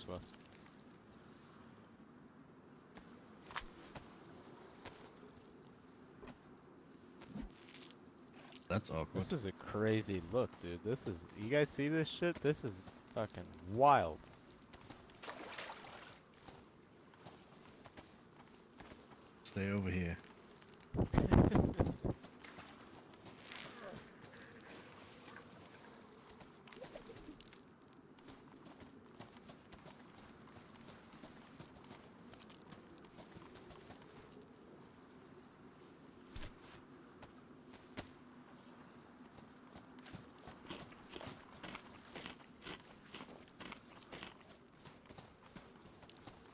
northwest. That's awkward. This is a crazy look, dude. This is. You guys see this shit? This is fucking wild. Stay over here.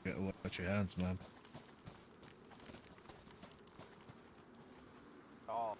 Gotta watch your hands, man. Oh.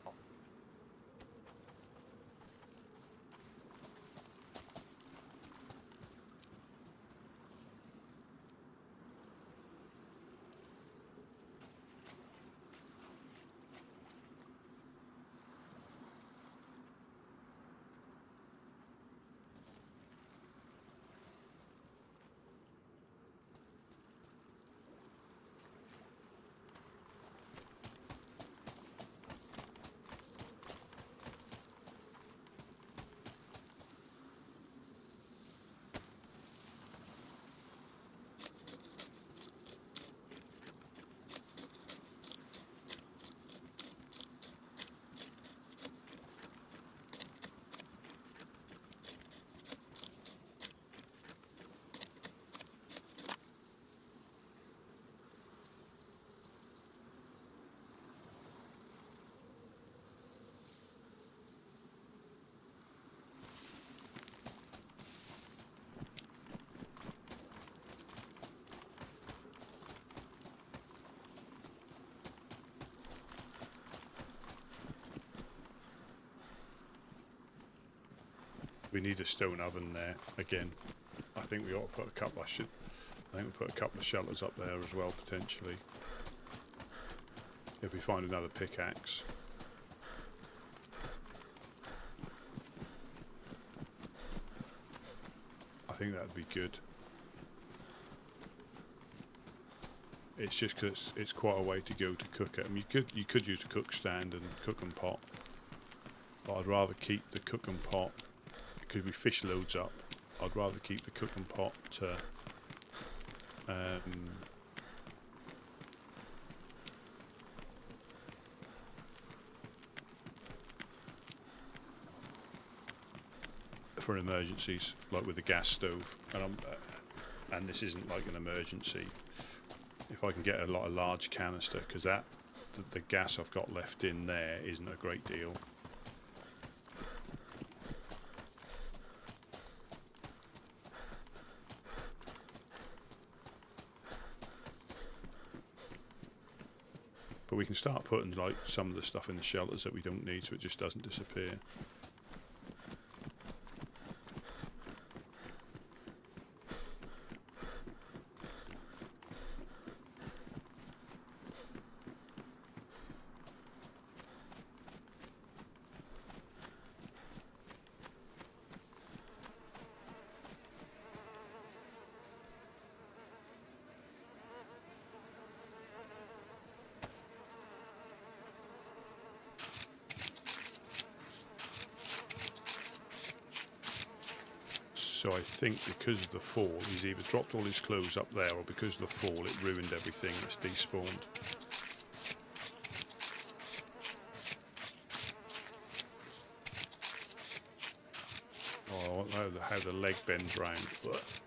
We need a stone oven there again. I think we ought to put a couple. I think we'll put a couple of shelters up there as well potentially. If we find another pickaxe. I think that'd be good. It's just because it's quite a way to go to cook it. I mean, you could use a cook stand and cooking pot, but I'd rather keep the cooking pot because we fish loads up. I'd rather keep the cooking pot to for emergencies, like with the gas stove, and this isn't like an emergency. If I can get a large canister, because the gas I've got left in there isn't a great deal. But we can start putting like some of the stuff in the shelters that we don't need, so it just doesn't disappear. So I think because of the fall, he's either dropped all his clothes up there, or because of the fall, it ruined everything. It's despawned. Oh, I don't know how the leg bends round, but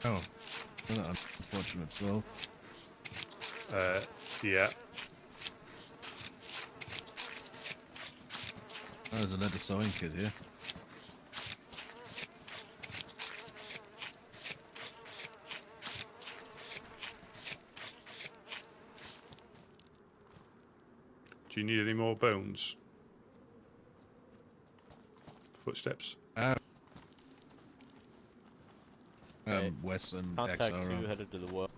Oh, what an unfortunate soul. yeah. There's a leather sewing kit here. Do you need any more bones? Footsteps? Wes and Contact X are 2 headed to the well.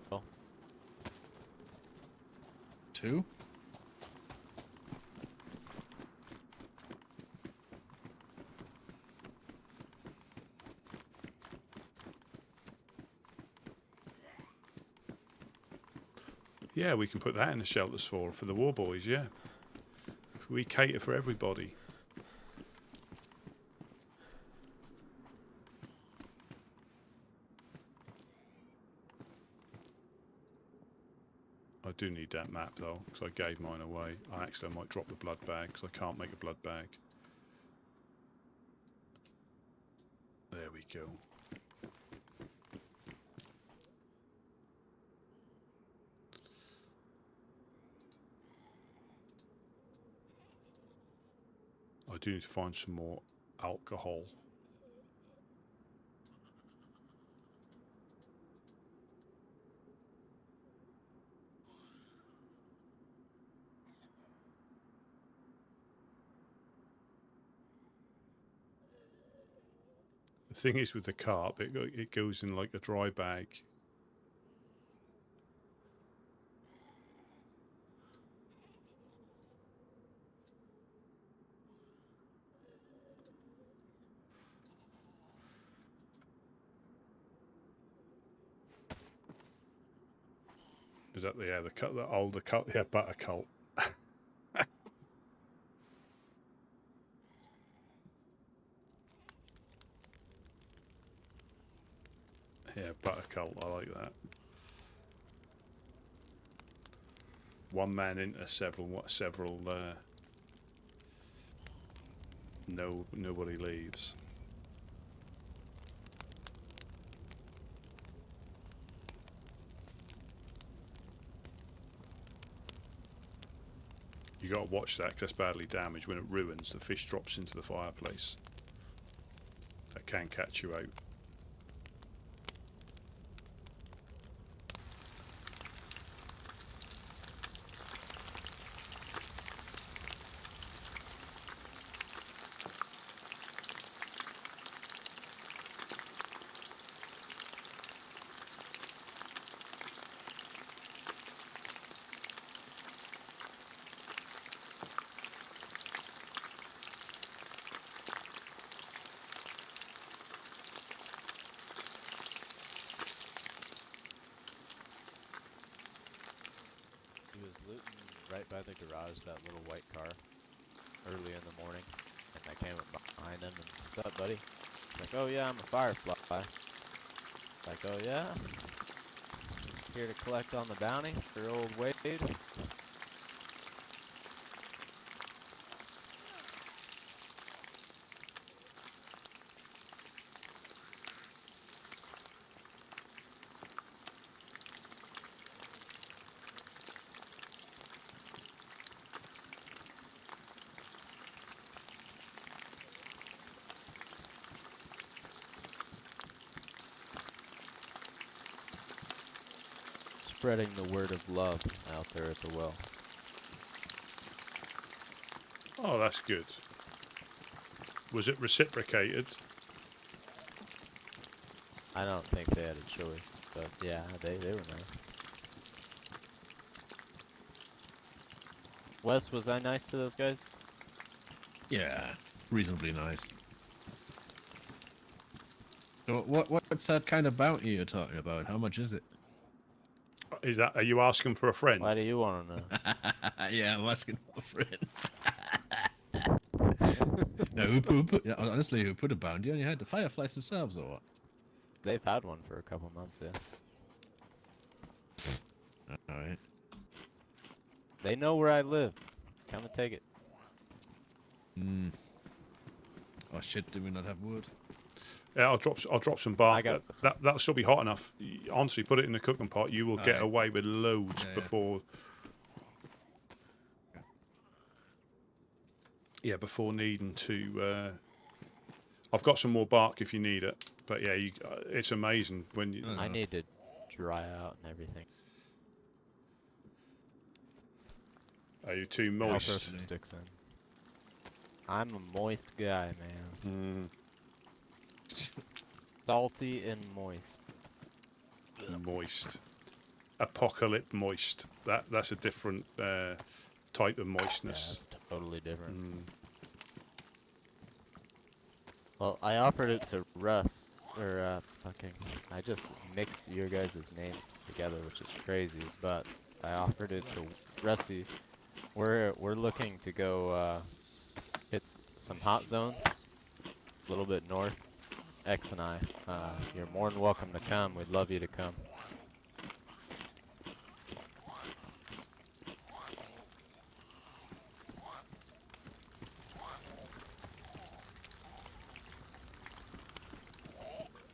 2? Yeah, we can put that in the shelters for the war boys. Yeah, we cater for everybody. I do need that map though, because I gave mine away. I might drop the blood bag because I can't make a blood bag. There we go. I do need to find some more alcohol. The thing is with the carp, it goes in like a dry bag. Is that the older cult? Yeah, butter cult. Yeah, butter cult. I like that. One man into several. Nobody leaves. You got to watch that because that's badly damaged. When it ruins, the fish drops into the fireplace. That can catch you out. He was looting right by the garage, that little white car, early in the morning, and I came up behind him and, "What's up, buddy?" He's like, "Oh yeah, I'm a firefly." Like, "Oh yeah? Here to collect on the bounty for old Wade?" Spreading the word of love out there at the well. Oh, that's good. Was it reciprocated? I don't think they had a choice, but yeah, they were nice. Wes, was I nice to those guys? Yeah, reasonably nice. So what's that kind of bounty you're talking about? How much is it? Are you asking for a friend? Why do you want to know? Yeah, I'm asking for friends. No, yeah, honestly, who put a bounty on your head? The fireflies themselves, or what? They've had one for a couple months, yeah. Alright. They know where I live. Come and take it. Oh shit, do we not have wood? Yeah, I'll drop some bark. That'll still be hot enough. Honestly, put it in the cooking pot. You will get away with loads before. Yeah, before needing to. I've got some more bark if you need it, but yeah, it's amazing when you. I need to dry out and everything. Are you too moist? I'll throw some sticks in. I'm a moist guy, man. Salty and moist. Moist. Apocalypse moist. That's a different type of moistness. Yeah, it's totally different. Well, I offered it to Russ, or I just mixed your guys' names together, which is crazy, but I offered it to Rusty. We're looking to go hit some hot zones, a little bit north. X and I. You're more than welcome to come. We'd love you to come.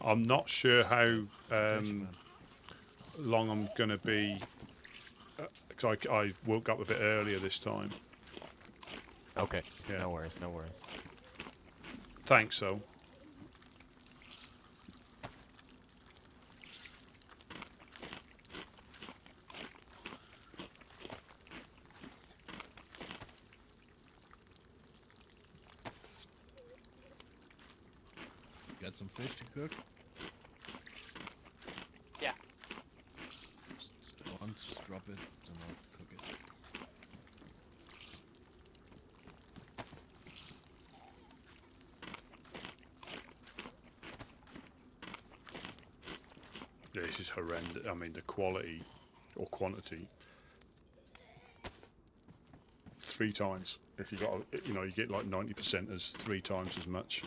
I'm not sure how Man. long I'm going to be, because I woke up a bit earlier this time. Okay. Yeah. No worries. No worries. Thanks, though. Got some fish to cook? Yeah. Just once, just drop it, and I'll cook it. Yeah, this is horrendous. I mean, the quality or quantity. 3 times. If you got, you know, you get like 90% as 3 times as much.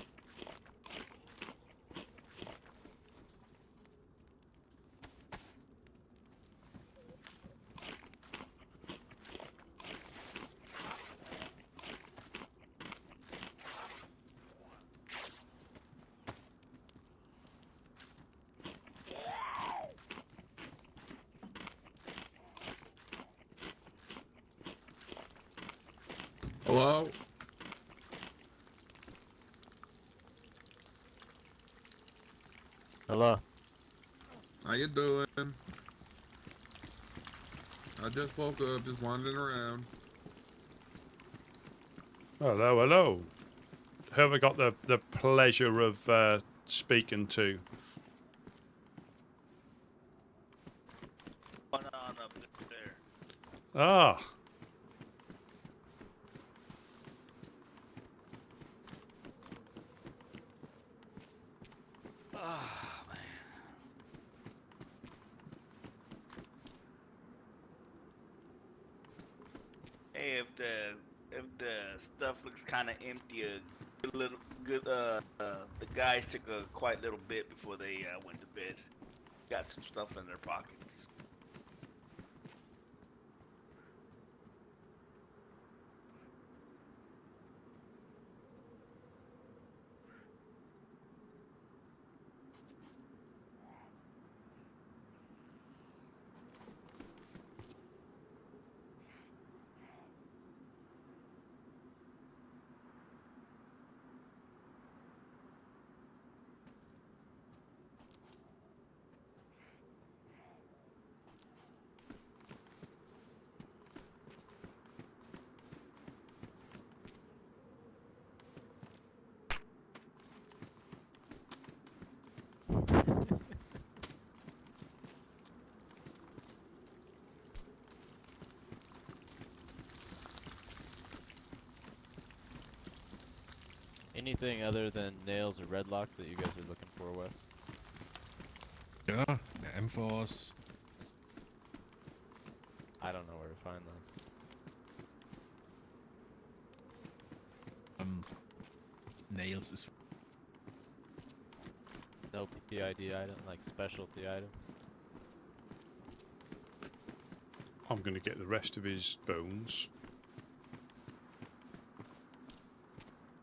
Hello? Hello. How you doing? I just woke up, just wandering around. Hello, hello. Who have I got the pleasure of speaking to? One on up there. Ah. Oh, man. Hey, if the stuff looks kind of empty, a little good. The guys took a quite little bit before they went to bed. Got some stuff in their pockets. Anything other than nails or red locks that you guys are looking for, Wes? Yeah, M4s. I don't know where to find those. Nails is No PID item, like specialty items. I'm going to get the rest of his bones.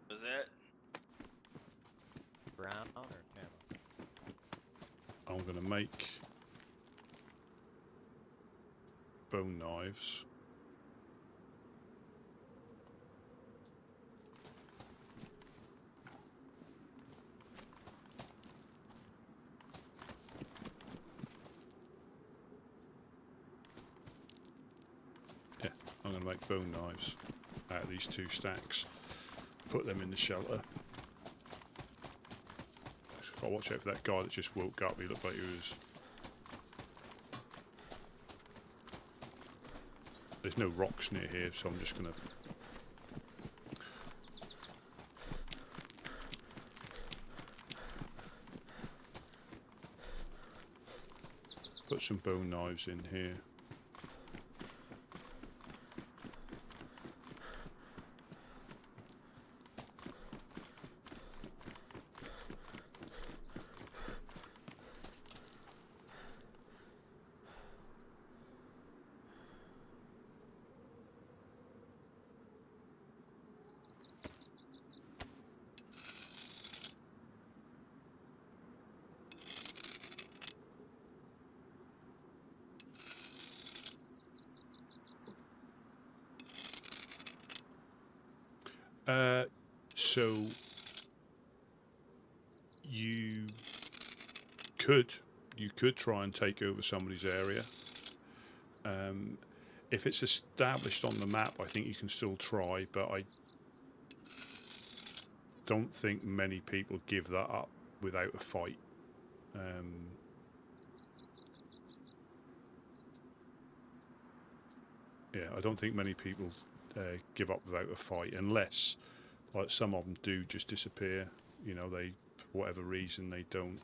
Was that? Brown or camo? I'm going to make bone knives. Yeah, I'm going to make bone knives out of these 2 stacks. Put them in the shelter. Got to watch out for that guy that just woke up. He looked like he was... There's no rocks near here, so I'm just going to... Put some bone knives in here. So you could try and take over somebody's area. If it's established on the map, I think you can still try, but I don't think many people give that up without a fight. Yeah, I don't think many people give up without a fight, unless, like, some of them do just disappear. You know, they, for whatever reason, they don't.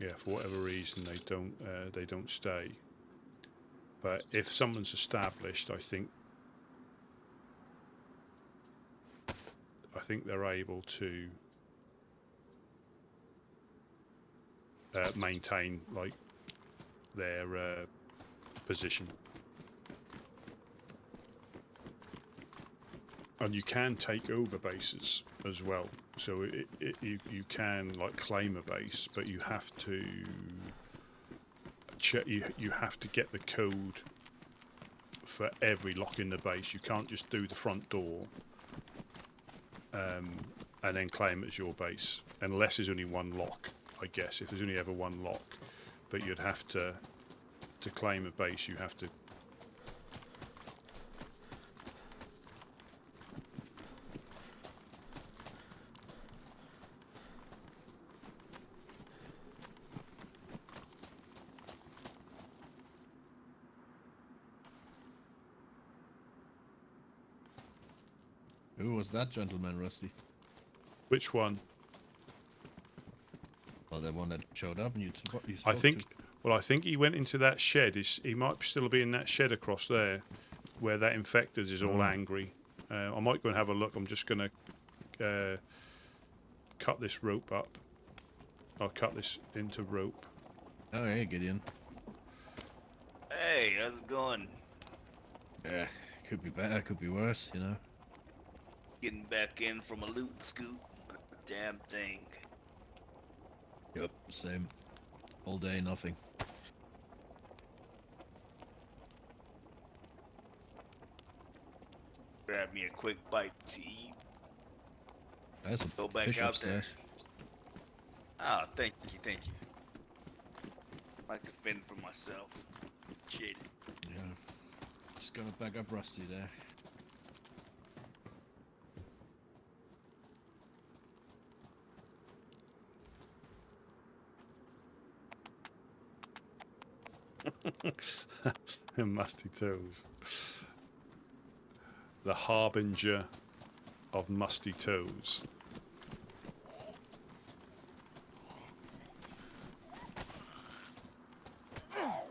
Yeah, for whatever reason, they don't stay. But if someone's established, I think they're able to maintain, like, their position. And you can take over bases as well. So you can, like, claim a base, but you have to you have to get the code for every lock in the base. You can't just do the front door and then claim it as your base, unless there's only one lock, I guess. If there's only ever one lock, but you'd have to claim a base, you have to. Who was that gentleman, Rusty? Which one? Well, the one that showed up and you spoke I think. to. Well, I think he went into that shed. He might still be in that shed across there, where that infected is all angry. I might go and have a look. I'm just going to cut this rope up. I'll cut this into rope. Oh, hey, Gideon. Hey, how's it going? Yeah, could be better, could be worse, you know. Getting back in from a loot scoop. Damn thing. Yep, same. All day, nothing. Grab me a quick bite to eat. There's a Go back fish out upstairs. there. Ah, thank you, thank you. I like to fend for myself. Shit. Yeah. Just gonna back up Rusty there. Musty toes. The harbinger of musty toes. No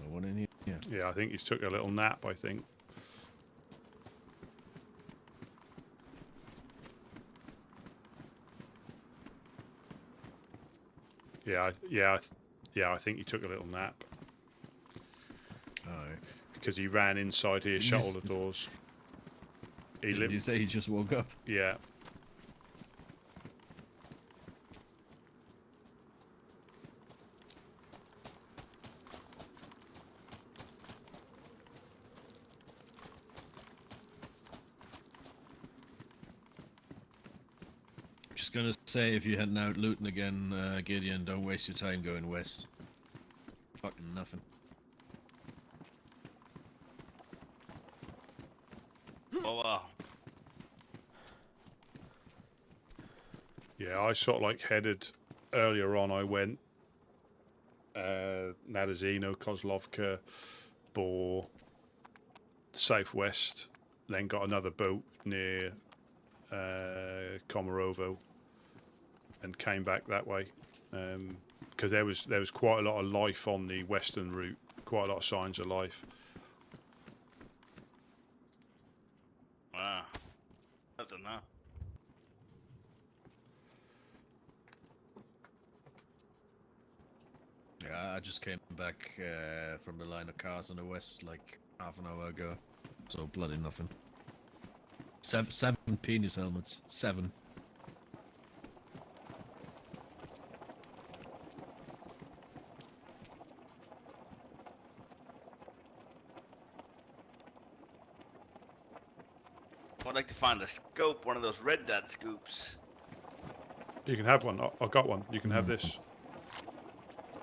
one in here. Yeah, I think he's took a little nap, I think. I think he took a little nap. Alright. Because he ran inside here, shut all the doors. Did you say he just woke up? Yeah. Just gonna say, if you're heading out looting again, Gideon, don't waste your time going west. Fucking nothing. Oh, wow. Yeah, I sort of like headed earlier on. I went Nadazino, Kozlovka, Bor, southwest, then got another boat near Komarovo and came back that way because there was quite a lot of life on the western route, quite a lot of signs of life. Wow. Nothing, huh? I just came back from the line of cars on the west like half an hour ago. So bloody nothing. Seven penis helmets. 7. I'd like to find a scope, one of those red dot scoops. You can have one. I got one. You can have this.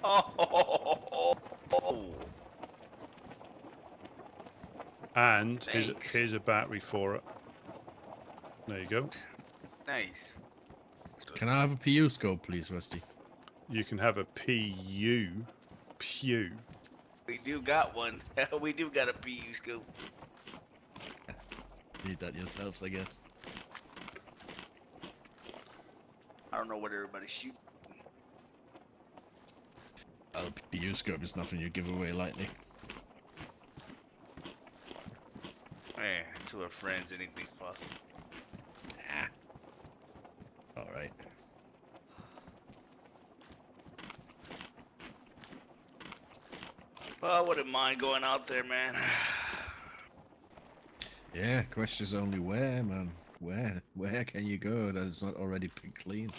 Oh. And Thanks. here's a battery for it. There you go. Nice. Can I have a PU scope, please, Rusty? You can have a PU. Pew. We do got one. We do got a PU scope. Need that yourselves, I guess. I don't know what everybody's shooting. A PU scope is nothing you give away lightly. To our friends, anything's possible. Alright. Well, I wouldn't mind going out there, man. Yeah, question's only where, man. Where can you go that is not already picked clean?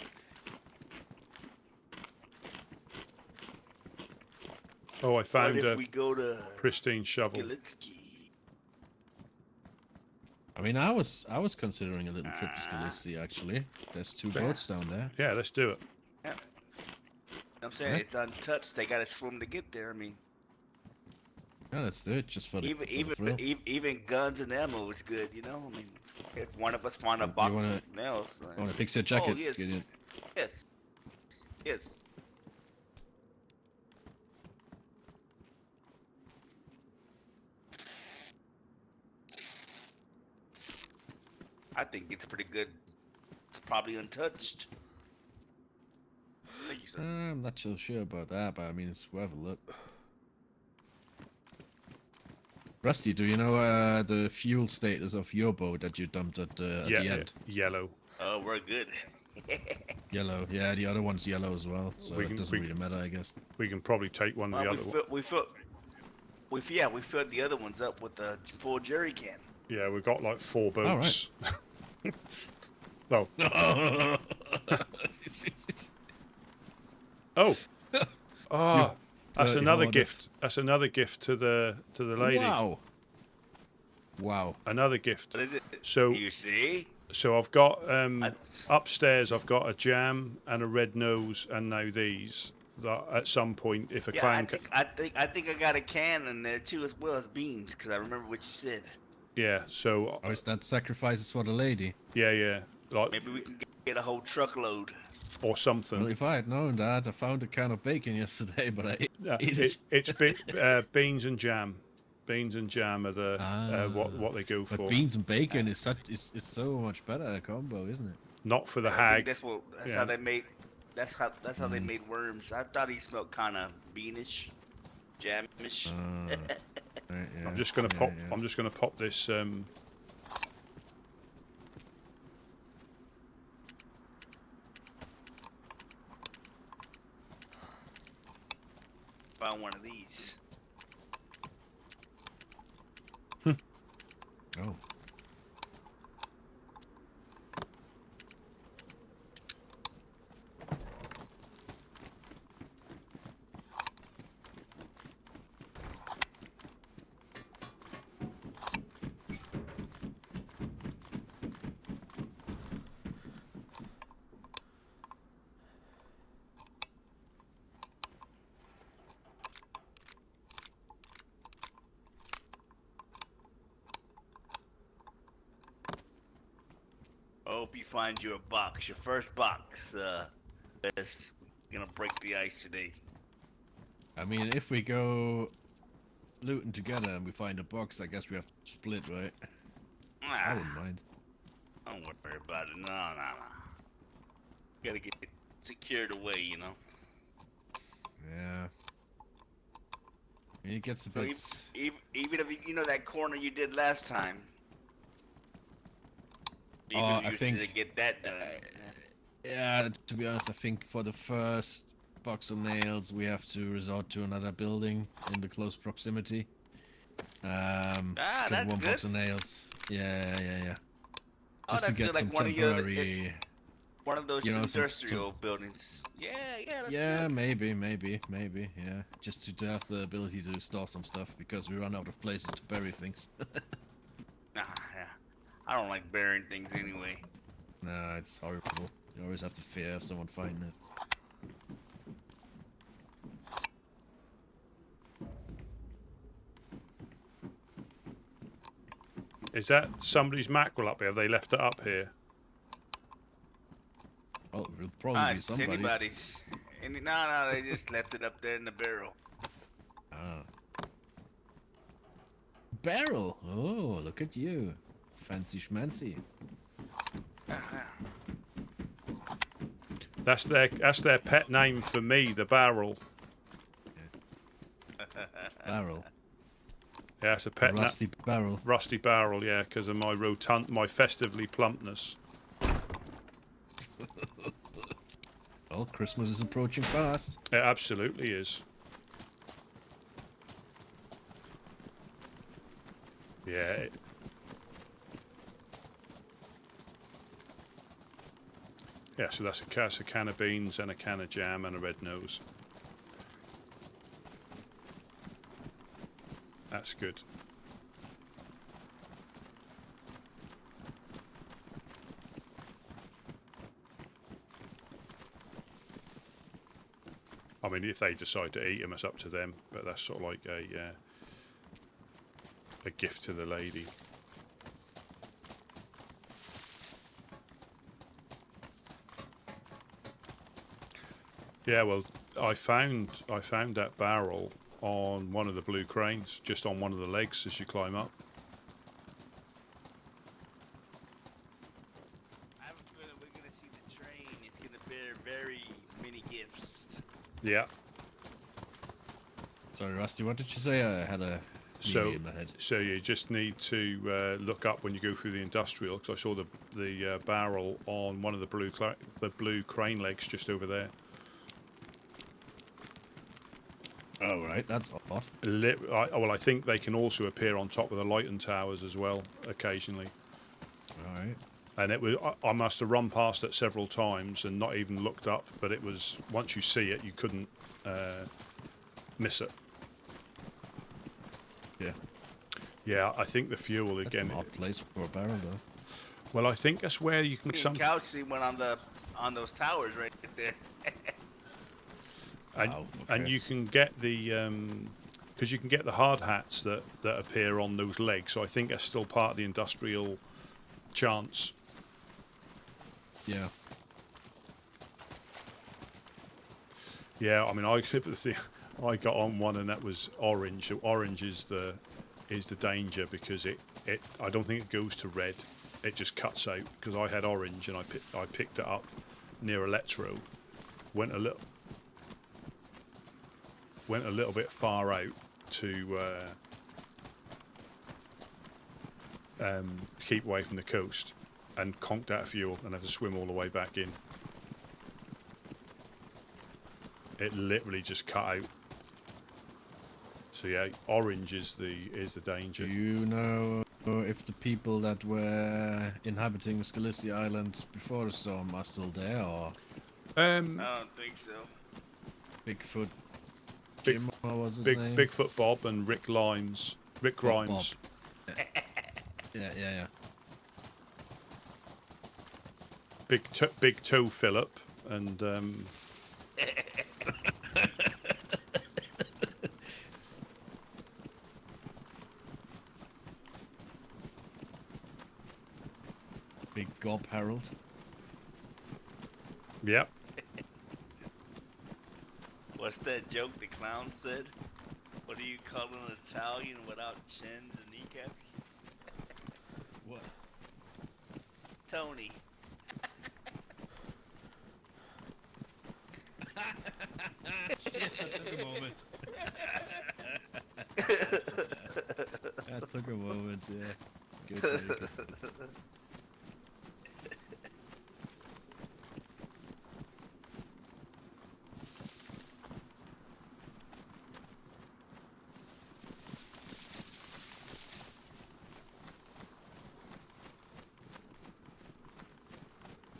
Oh, I What found if a we go to pristine shovel. Skilitsky? I mean, I was considering a little trip to Skilitsky, actually. There's 2 boats down there. Yeah, let's do it. I'm saying Yeah. it's untouched. They got to swim to get there. I mean, Yeah, let's do it just for the, thrill. even guns and ammo is good. You know, I mean, if one of us find a You box wanna- of something else. I want to fix your jacket. Oh, yes. Gideon. Yes. Yes. I think it's pretty good. It's probably untouched. Thank you, sir. I'm not so sure about that, but I mean, it's worth a look. Rusty, do you know the fuel status of your boat that you dumped at the end? Yellow. Oh, we're good. Yellow, yeah, the other one's yellow as well, so it doesn't really matter, I guess. We can probably take one of the other one. we filled the other ones up with a full jerry can. Yeah, we've got like 4 boats. Well. Oh. Ah. That's another gift. That's another gift to the lady. Wow. Wow. Another gift. What is it? So You see? So I've got upstairs. I've got a jam and a red nose, and now these. That at some point, if a Yeah, clan, I think I got a can in there too, as well as beans, because I remember what you said. yeah. So Oh, is that sacrifices for the lady? yeah, like Maybe we can get a whole truckload. or Well, something. if I had known that, I found a can of bacon yesterday, but I Yeah, ate it. it's beans and jam. Beans and jam are the what they go But for. beans and bacon is so much better a combo, isn't it? Not for the I think hag. that's Yeah. how they made. That's how they made worms. I thought he smelled kind of beanish, jamish. Right, yeah, I'm just gonna yeah, pop. yeah. I'm just gonna pop this. Found one of these. Oh. I hope you find you a box. Your first box. That's gonna break the ice today. I mean, if we go looting together and we find a box, I guess we have to split, right? I wouldn't mind. Don't worry about it. No. Gotta get it secured away, you know. Yeah. I mean, it gets a So bit. even if you know that corner you did last time. Even if I you think- to get that done. Yeah, to be honest, I think for the first box of nails, we have to resort to another building in the close proximity. Get that's one good. box of nails. Yeah. Oh, Just to that's get good. Like some one of your temporary. one of those You know, industrial buildings. Yeah, that's Yeah, good. maybe, yeah. Just to have the ability to store some stuff because we run out of places to bury things. Nah, yeah. I don't like burying things anyway. Nah, it's horrible. You always have to fear of someone finding it. Is that somebody's mackerel up here? Have they left it up here? Well, it'll probably be It's somebody's. anybody's. No, they just left it up there in the barrel. Ah. Barrel! Oh, look at you. Fancy schmancy. That's their pet name for me, the barrel. Barrel. Yeah, it's a pet name. Rusty barrel. Rusty barrel, yeah, because of my festively plumpness. Well, Christmas is approaching fast. It absolutely is. Yeah. Yeah, so that's a can of beans and a can of jam and a red nose. That's good. I mean, if they decide to eat them, it's up to them. But that's sort of like a gift to the lady. Yeah, well, I found that barrel on one of the blue cranes, just on one of the legs as you climb up. I have a feeling we're gonna see the train. It's gonna bear very many gifts. Yeah. Sorry, Rusty, what did you say? I had a meaning in my head. So you just need to look up when you go through the industrial, because I saw the barrel on one of the blue crane legs just over there. Oh, right, that's odd. Well, I think they can also appear on top of the lighting towers as well, occasionally. All right. And it was I must have run past it several times and not even looked up, but it was, once you see it, you couldn't miss it. Yeah. Yeah, I think the fuel That's again. an odd place for a barrel, though. Well, I think that's where you can. Me and Couchy went on those towers right there. And, Wow, and okay. you can get the because you can get the hard hats that appear on those legs. So I think that's still part of the industrial chance. Yeah. Yeah, I mean, I got on one and that was orange. So orange is the danger because it I don't think it goes to red. It just cuts out because I had orange and I picked it up near Electro. Went a little bit far out to keep away from the coast and conked out of fuel and had to swim all the way back in. It literally just cut out. So yeah, orange is the danger. Do you know if the people that were inhabiting Scalisi Island before the storm are still there, or I don't think so. Bigfoot? Big, Jim, what was his name? Bigfoot Bob and Rick Grimes. Bob. Yeah. Big Toe Phillip and Big Gob Harold. yep. What's that joke the clown said? What do you call an Italian without chins and kneecaps? What? Tony. That took a moment. That took a moment, yeah. Good.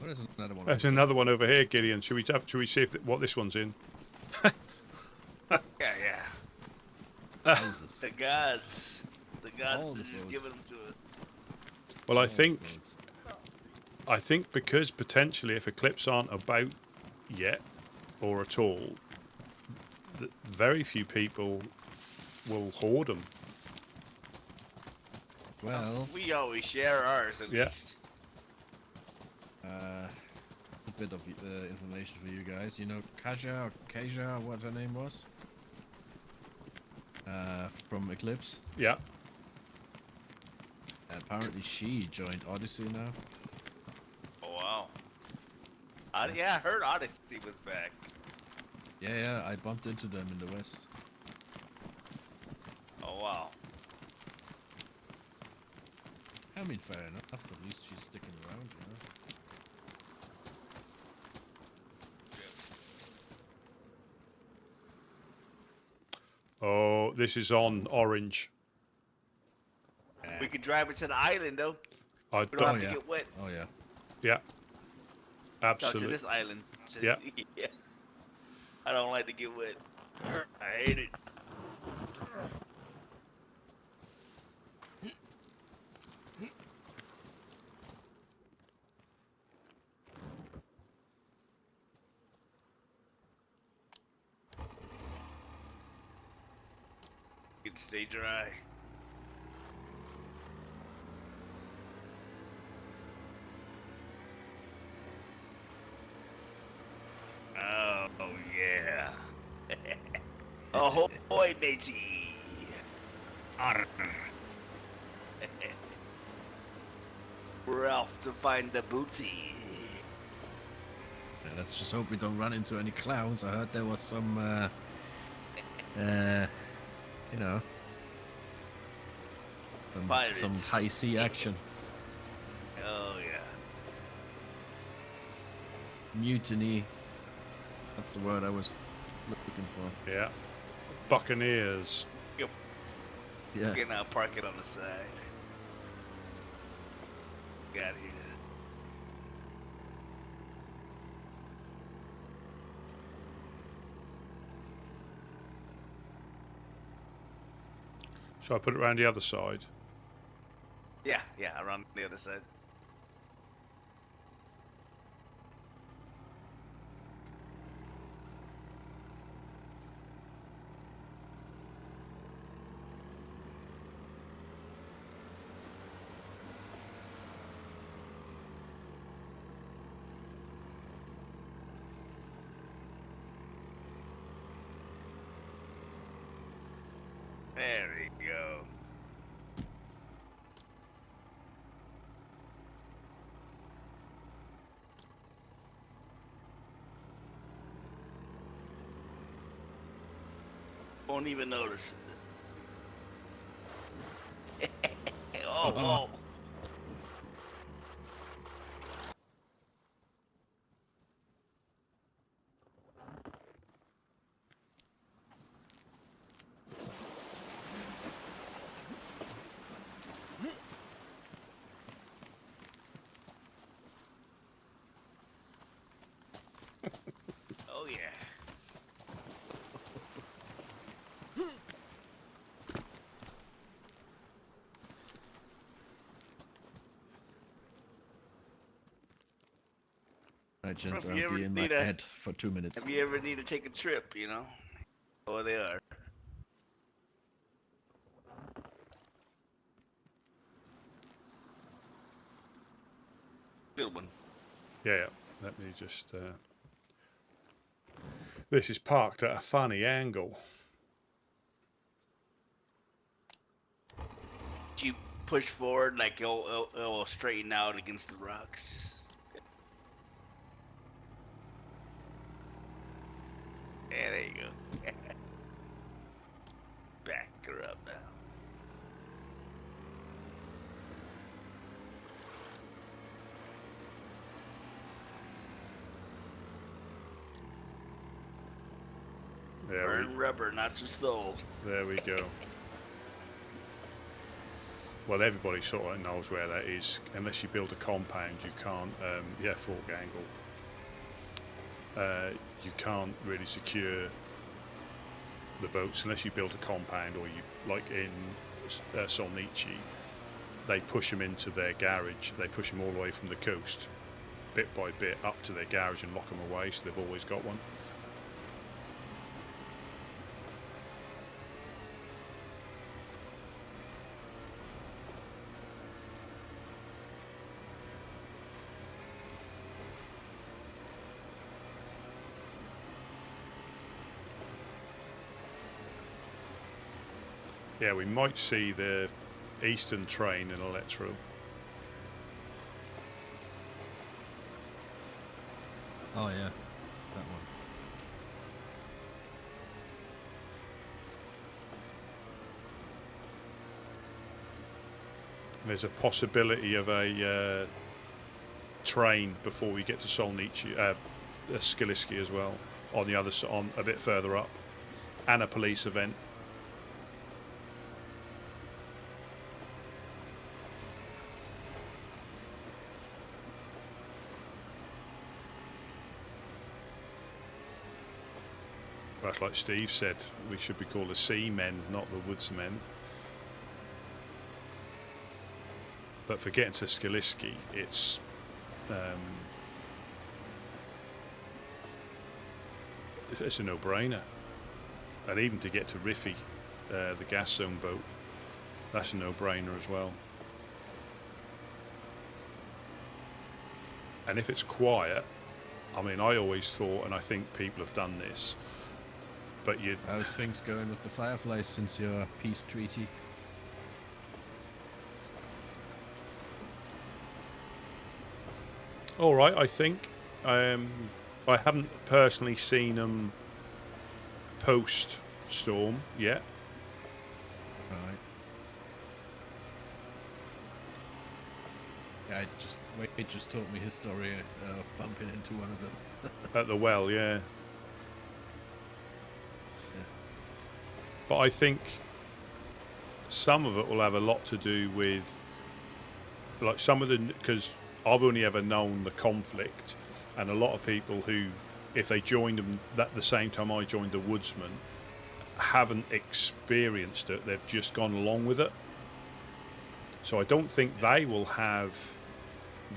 What is another one? There's another one over here, Gideon. Should we see if what this one's in? Yeah. Jesus. The gods All are the just boats. giving them to us. Well, I All the think boats. because potentially if Eclipse aren't about yet or at all, very few people will hoard them. Well, We always share ours at Yeah. least. a bit of information for you guys. You know Kaja, what her name was? From Eclipse. Yeah. Apparently she joined Odyssey now. Oh wow. Yeah, I heard Odyssey was back. Yeah, I bumped into them in the West. Oh wow. I mean, fair enough. At least she's sticking around, you know. Oh, this is on orange. We could drive it to the island though. I We don't don't. have to yeah. get wet. Oh yeah. Yeah. No, to Absolutely. this island. Yeah. Yeah. I don't like to get wet. I hate it. You can stay dry. Oh yeah. Ahoy, matey. Arr. We're off to find the booty. Yeah, let's just hope we don't run into any clowns. I heard there was some, you know, some Pirates. high sea action, Oh yeah. mutiny. That's the word I was looking for. Yeah. Buccaneers. Yep. Yeah. We're gonna park it on the side. Got here. Shall I put it around the other side? Yeah, around the other side. There we go. Won't even notice it. Oh, whoa. Oh yeah. Right, gents, If I'll you ever be in my need a- head for 2 minutes. If you ever need to take a trip, you know, oh they are. Good one. Yeah. Let me just. This is parked at a funny angle. You push forward like it'll straighten out against the rocks. Yeah, there you go. Back her up now. There Burn rubber, not just soul. we go. well, everybody sort of knows where that is. Unless you build a compound, you can't. Yeah, Fort Gangle. You can't really secure the boats unless you build a compound, or you, like in Solnici, they push them into their garage. They push them all the way from the coast, bit by bit, up to their garage and lock them away, so they've always got one. Yeah, we might see the Eastern train in Electro. Oh yeah, that one. There's a possibility of a train before we get to Solnici, Skiliski as well, on the other on a bit further up, and a police event. That's like Steve said, we should be called the Seamen, not the Woodsmen. But for getting to Skiliski, it's a no-brainer. And even to get to Riffy, the gas zone boat, that's a no-brainer as well. And if it's quiet, I mean, I always thought, and I think people have done this, but you... How's things going with the Fireflies since your peace treaty? All right, I think. I haven't personally seen them post-storm yet. Right. Yeah, Wade just told me his story of bumping into one of them. At the well, yeah. But I think some of it will have a lot to do with, like, some of the, because I've only ever known the conflict, and a lot of people who, if they joined them at the same time I joined the Woodsmen, haven't experienced it, they've just gone along with it. So I don't think they will have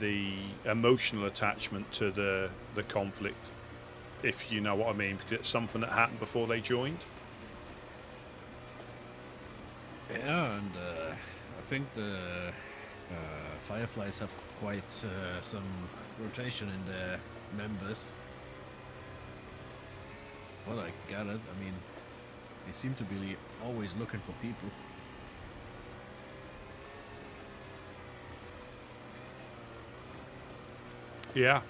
the emotional attachment to the conflict, if you know what I mean, because it's something that happened before they joined. Yeah, and I think the Fireflies have quite some rotation in their members. Well, I got it. I mean, they seem to be always looking for people. Yeah.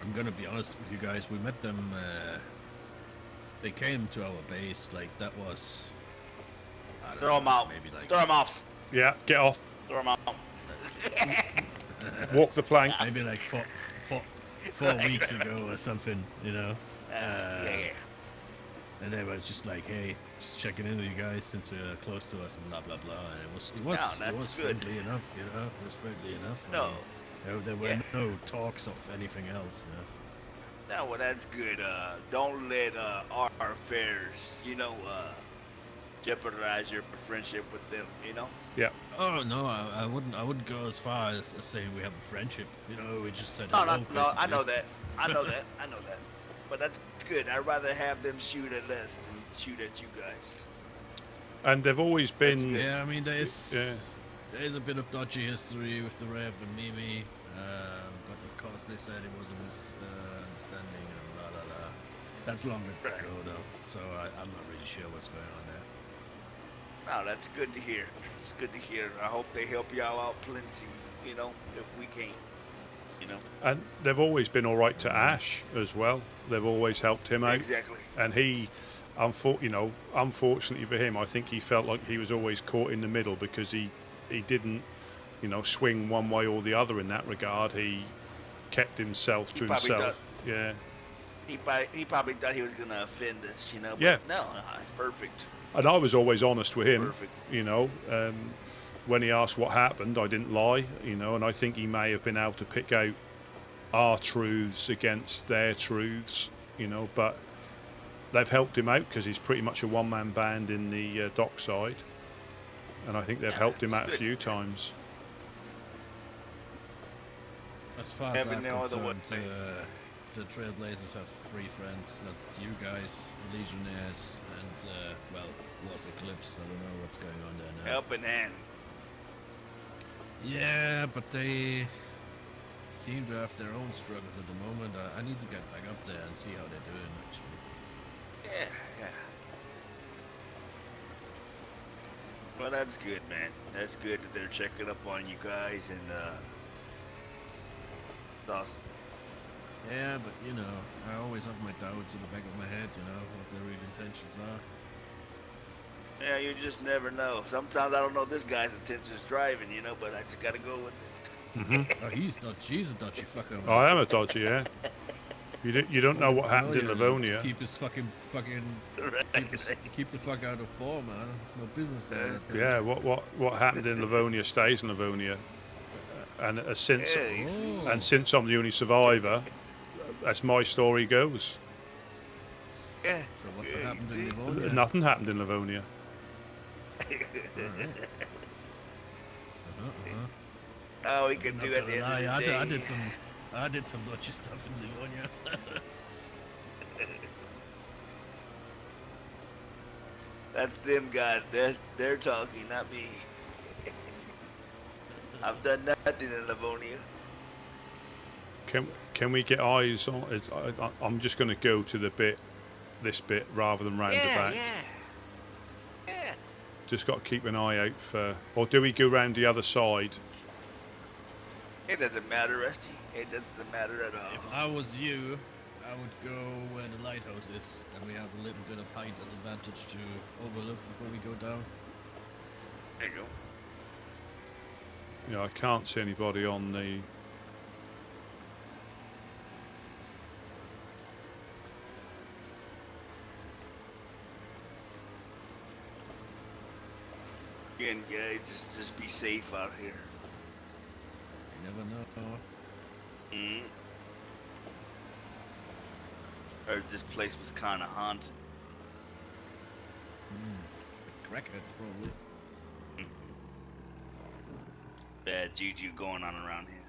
I'm gonna be honest with you guys, we met them, they came to our base, like, that was... Throw them out. Maybe like... Throw them off. Yeah, get off. Throw them out. Walk the plank. Maybe like four weeks ago or something, you know? Yeah. And they were just like, hey, just checking in with you guys since you're close to us and blah, blah, blah. And it was friendly enough, you know? It was friendly enough. No. I mean, there were no talks of anything else, you know? No, well, that's good. Don't let our affairs, jeopardize your friendship with them, you know? Yeah. Oh, no, I wouldn't go as far as saying we have a friendship. You know, we just said No, hello, I know basically. that. I know that. But that's good. I'd rather have them shoot at us than shoot at you guys. And they've always been... Yeah, I mean, there is Yeah. a bit of dodgy history with the Rev and Mimi, but of course they said it was a misunderstanding and la la la. That's long ago though, so I'm not really sure what's going on there. No, that's good to hear. It's good to hear. I hope they help y'all out plenty, if we can't, And they've always been all right to Ash as well. They've always helped him out. Exactly. And he, unfortunately for him, I think he felt like he was always caught in the middle because he didn't, swing one way or the other in that regard. He kept himself to He probably himself. Yeah. He probably thought he was gonna offend us, you know. But Yeah. No, it's perfect. And I was always honest with him, Perfect. you know. When he asked what happened, I didn't lie, you know, and I think he may have been able to pick out our truths against their truths, you know, but they've helped him out because he's pretty much a one-man band in the dockside, and I think they've helped him out a few times. As far as I'm no other way. concerned, the Trailblazers have 3 friends. That's you guys, Legionnaires, and, well, Lost Eclipse. I don't know what's going on there now. Helping hand. Yeah, but they seem to have their own struggles at the moment. I need to get back up there and see how they're doing, actually. Yeah. Well, that's good, man. That's good that they're checking up on you guys, and it's awesome. Yeah, but, you know, I always have my doubts in the back of my head, you know, what their real intentions are. Yeah, you just never know. Sometimes I don't know this guy's intentions driving, you know, but I just gotta go with it. Mm-hmm. Oh, he's a dodgy fucker. I am a dodgy, yeah. You don't know what happened in Livonia. Keep his fucking keep the fuck out of ball, man. There's no business there. Yeah, what happened in Livonia stays in Livonia, and since I'm the only survivor, that's my story goes. Yeah. So what happened in Livonia? Nothing happened in Livonia. Alright. Oh, we can do it at the end of the day. I did some dodgy stuff in Livonia. That's them guys. They're talking, not me. I've done nothing in Livonia. Can we get eyes on it? I'm just going to go to this bit rather than round the back. Yeah. Just got to keep an eye out for, or do we go round the other side? It doesn't matter, Rusty. It doesn't matter at all. If I was you, I would go where the lighthouse is, and we have a little bit of height as advantage to overlook before we go down. There you go. Yeah, I can't see anybody on the. Again, guys, just be safe out here. You never know. Heard this place was kind of haunted. Crackheads, probably. Bad juju going on around here.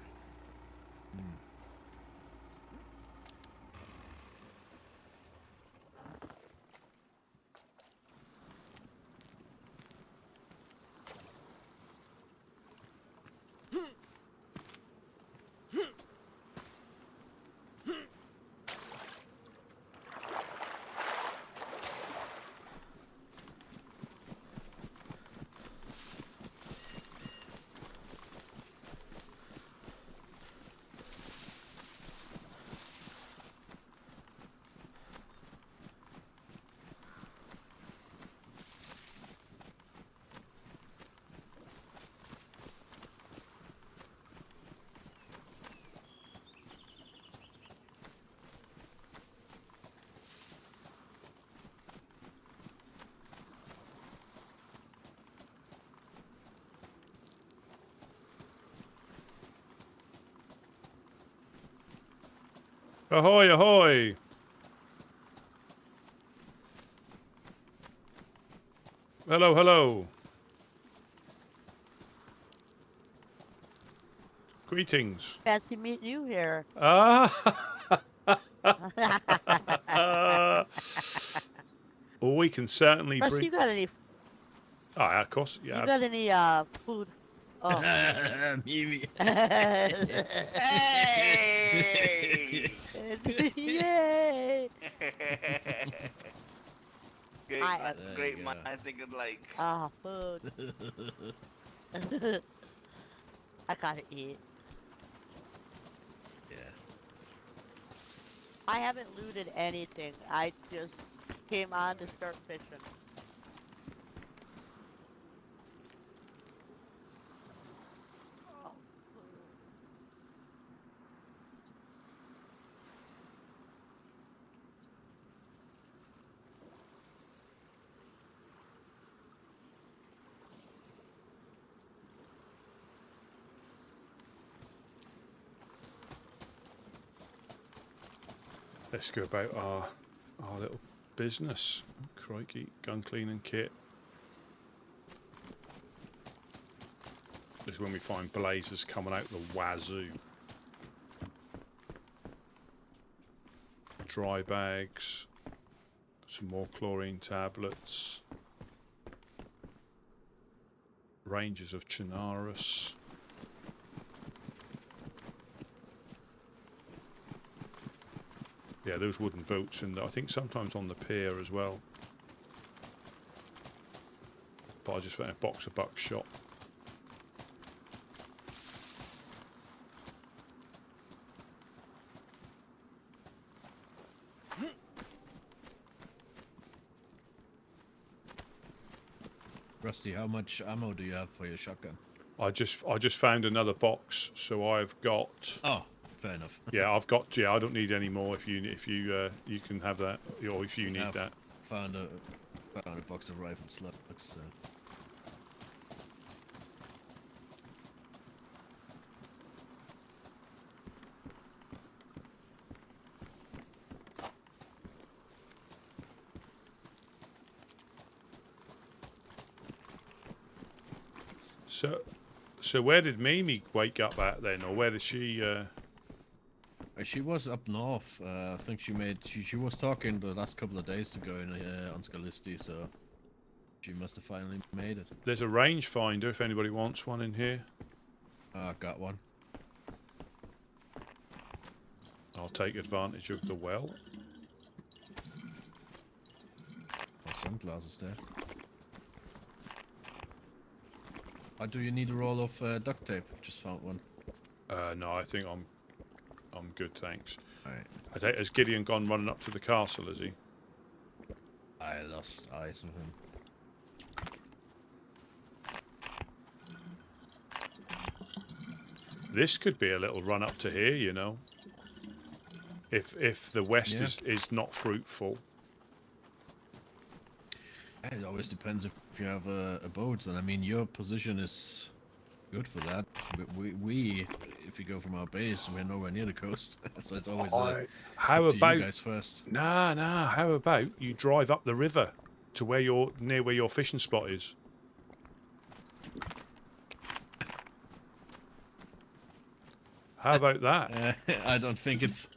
Ahoy, ahoy! Hello, hello. Greetings. Fancy meeting you here. Well, we can certainly Russ, bring. you got any? Oh, yeah, of course. Yeah. You got any food? Oh. Mimi. Hey! Yay! Great mind thinking like. Ah, food. I gotta eat. Yeah. I haven't looted anything. I just came on to start fishing. let's go about our little business. Crikey, gun cleaning kit. This is when we find blazers coming out the wazoo. Dry bags. Some more chlorine tablets. Ranges of Chernarus. Yeah, those wooden boats, and I think sometimes on the pier as well. But I just found a box of buckshot. Rusty, how much ammo do you have for your shotgun? I just found another box, so I've got. Oh, fair enough. Yeah, I've got. Yeah, I don't need any more. If you you can have that, or if you need I've that. Found a box of rifle slugs. So. So where did Mimi wake up at then, or where did she? She was up north. I think she was talking the last couple of days ago on Scalisti, so she must have finally made it. There's a rangefinder if anybody wants one in here. Got one. I'll take advantage of the well. Oh, sunglasses there. Do you need a roll of duct tape? Just found one. No, I think I'm good, thanks. Alright. Has Gideon gone running up to the castle? Has he? I lost eyes of him. This could be a little run up to here, you know. If the west is not fruitful. It always depends if you have a boat. And I mean, your position is good for that. We if you go from our base, we're nowhere near the coast, so it's always how up to about you guys first? Nah. How about you drive up the river to where near where your fishing spot is? How about that? I don't think it's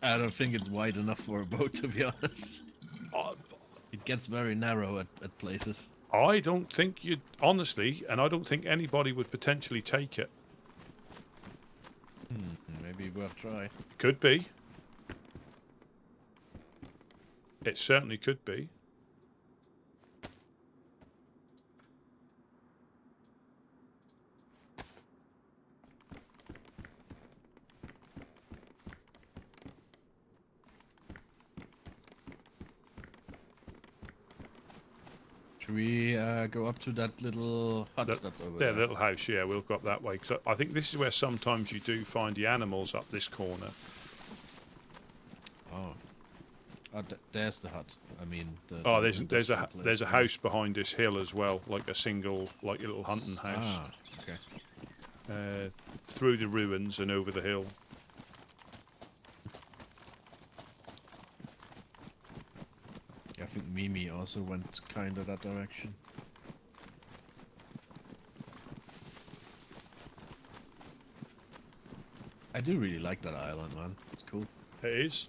wide enough for a boat, to be honest. It gets very narrow at places. I don't think you'd honestly, and I don't think anybody would potentially take it. Maybe worth try. Could be. It certainly could be. Should we go up to that little hut that's over there? Yeah, little house, yeah, we'll go up that way. Cause I think this is where sometimes you do find the animals up this corner. Oh. There's the hut. I mean, there's a house behind this hill as well, like a single, like a little hunting house. Ah, okay. Through the ruins and over the hill. I think Mimi also went kind of that direction. I do really like that island, man. It's cool. It is.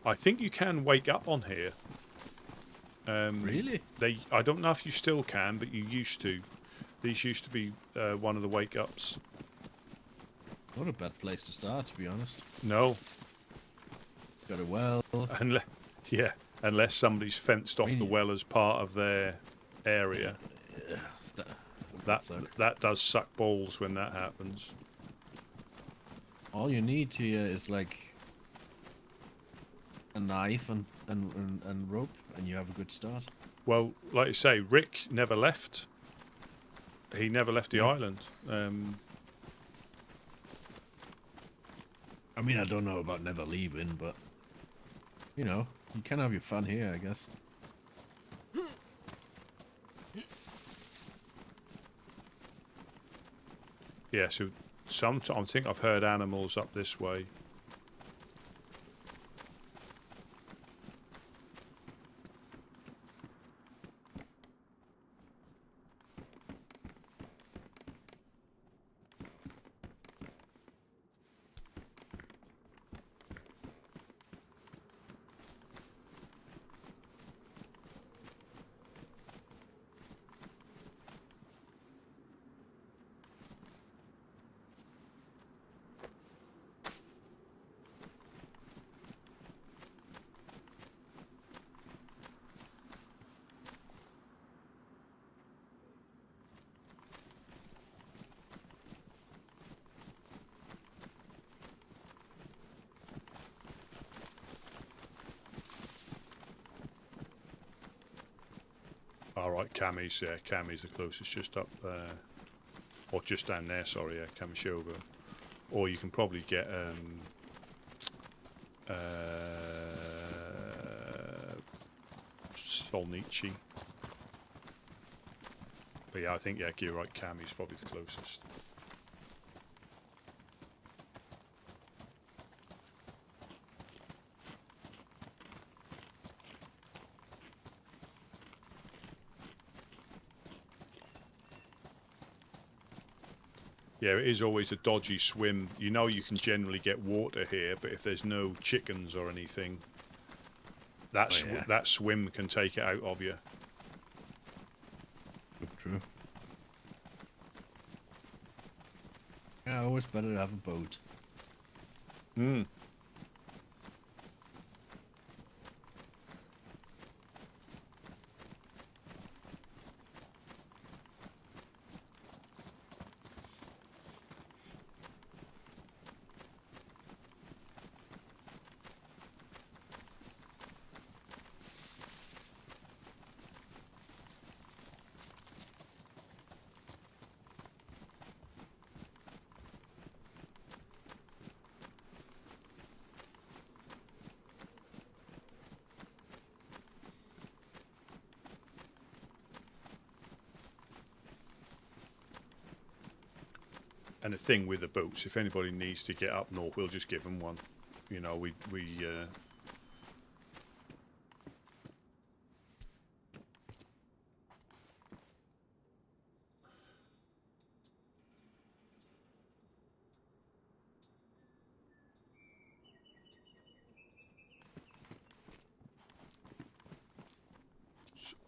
I think you can wake up on here. Really? I don't know if you still can, but you used to. These used to be one of the wake ups. Not a bad place to start, to be honest. No. Got a well. Unless somebody's fenced off the well as part of their area. That does suck balls when that happens. All you need here is like a knife and rope, and you have a good start. Well, like you say, Rick never left. He never left the island. I mean, I don't know about never leaving, but you know, you can have your fun here, I guess. Yeah, so I think I've heard animals up this way. All right, Cammy's, yeah, Cammy's the closest, just up, or just down there, sorry, yeah, Kamishoga. Or you can probably get, Solnichi. But yeah, I think, yeah, you're right, Cammy's probably the closest. Yeah, it is always a dodgy swim. You know you can generally get water here, but if there's no chickens or anything, that, that swim can take it out of you. True. Yeah, always better to have a boat. Hmm. And the thing with the boats, if anybody needs to get up north, we'll just give them one. You know,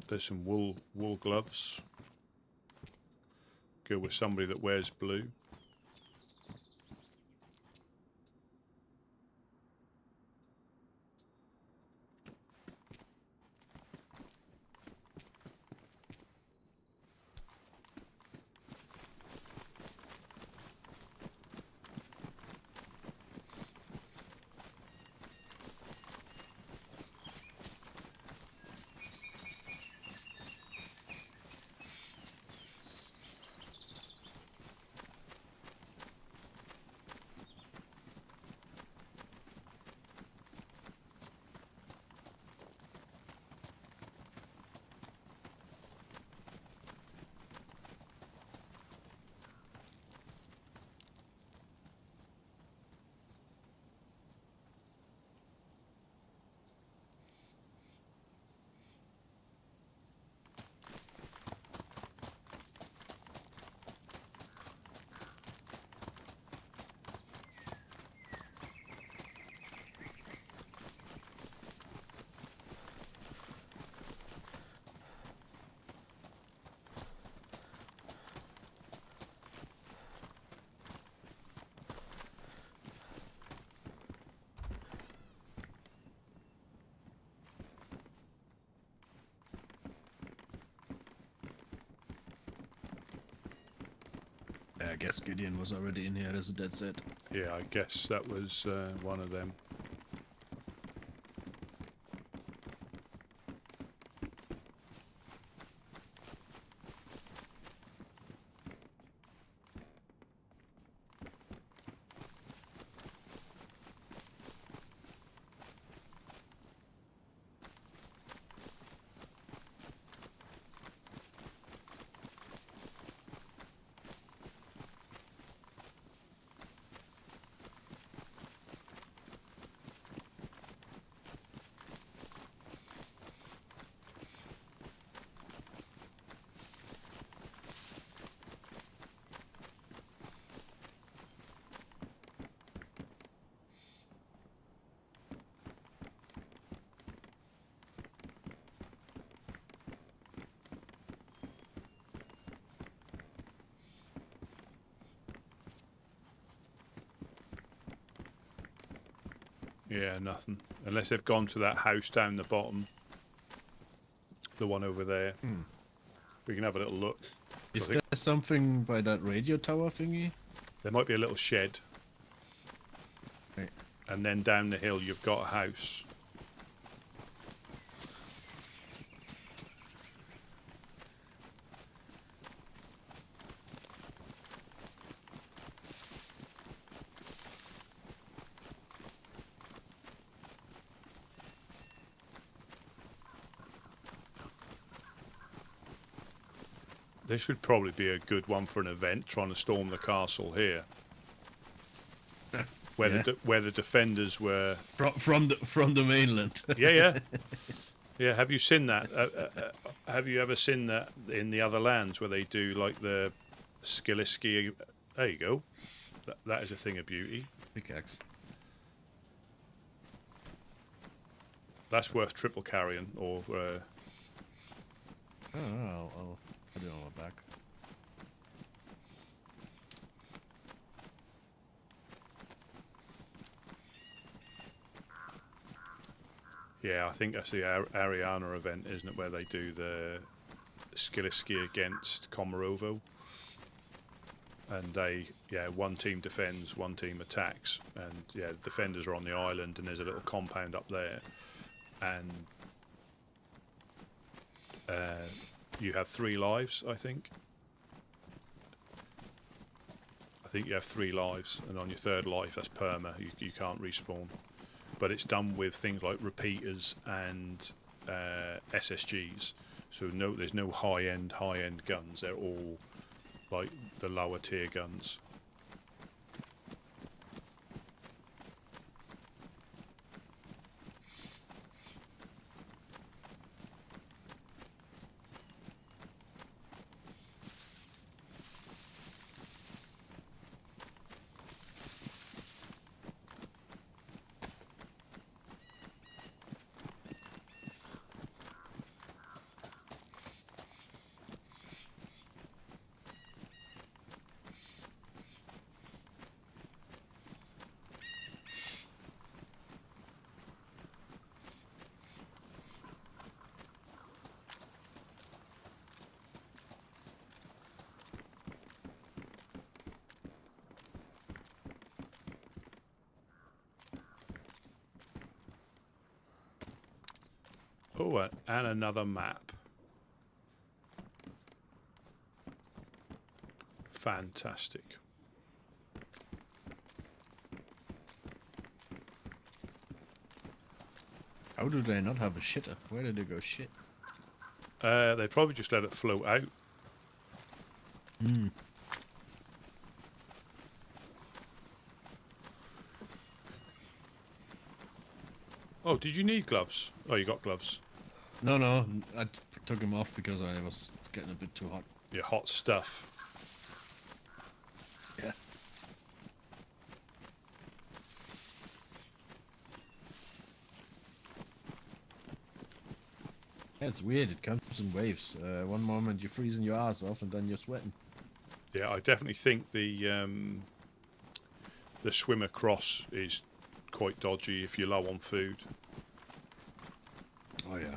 there's some wool gloves. Go with somebody that wears blue. I guess Gideon was already in here as a dead set. Yeah, I guess that was one of them. Yeah, nothing. Unless they've gone to that house down the bottom. The one over there. We can have a little look. Is there something by that radio tower thingy? There might be a little shed. Right. And then down the hill you've got a house. This would probably be a good one for an event, trying to storm the castle here. Where Yeah. where the defenders were. From the mainland. Yeah. Yeah, have you seen that? Have you ever seen that in the other lands where they do like the Skiliski? There you go. That is a thing of beauty. Pickaxe. That's worth triple carrying, or Oh, I'll put it on my back. yeah, I think that's the Ariana event, isn't it, where they do the Skiliski against Komarovo, and one team defends, one team attacks, and the defenders are on the island, and there's a little compound up there, and you have 3 lives, I think. I think you have 3 lives, and on your 3rd life, that's perma. You can't respawn. But it's done with things like repeaters and SSGs. So there's no high-end guns. They're all like the lower tier guns. Oh, and another map. Fantastic. How do they not have a shitter? Where did they go shit? They probably just let it float out. Hmm. Oh, did you need gloves? Oh, you got gloves. No, I took them off because I was getting a bit too hot. Yeah, hot stuff. Yeah. Yeah, it's weird. It comes in waves. One moment you're freezing your ass off, and then you're sweating. Yeah, I definitely think the swim across is quite dodgy if you're low on food. Oh yeah.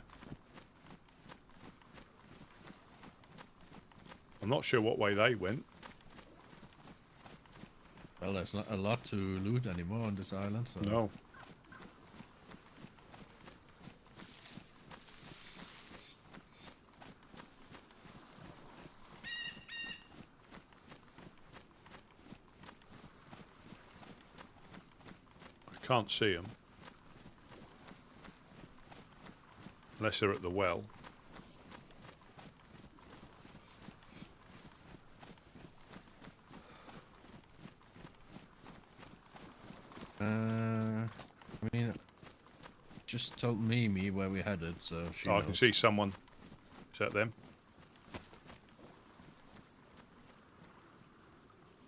I'm not sure what way they went. Well, there's not a lot to loot anymore on this island. So. No. I can't see them. Unless they're at the well. I mean, just told Mimi where we headed, so she I can see someone. Is that them?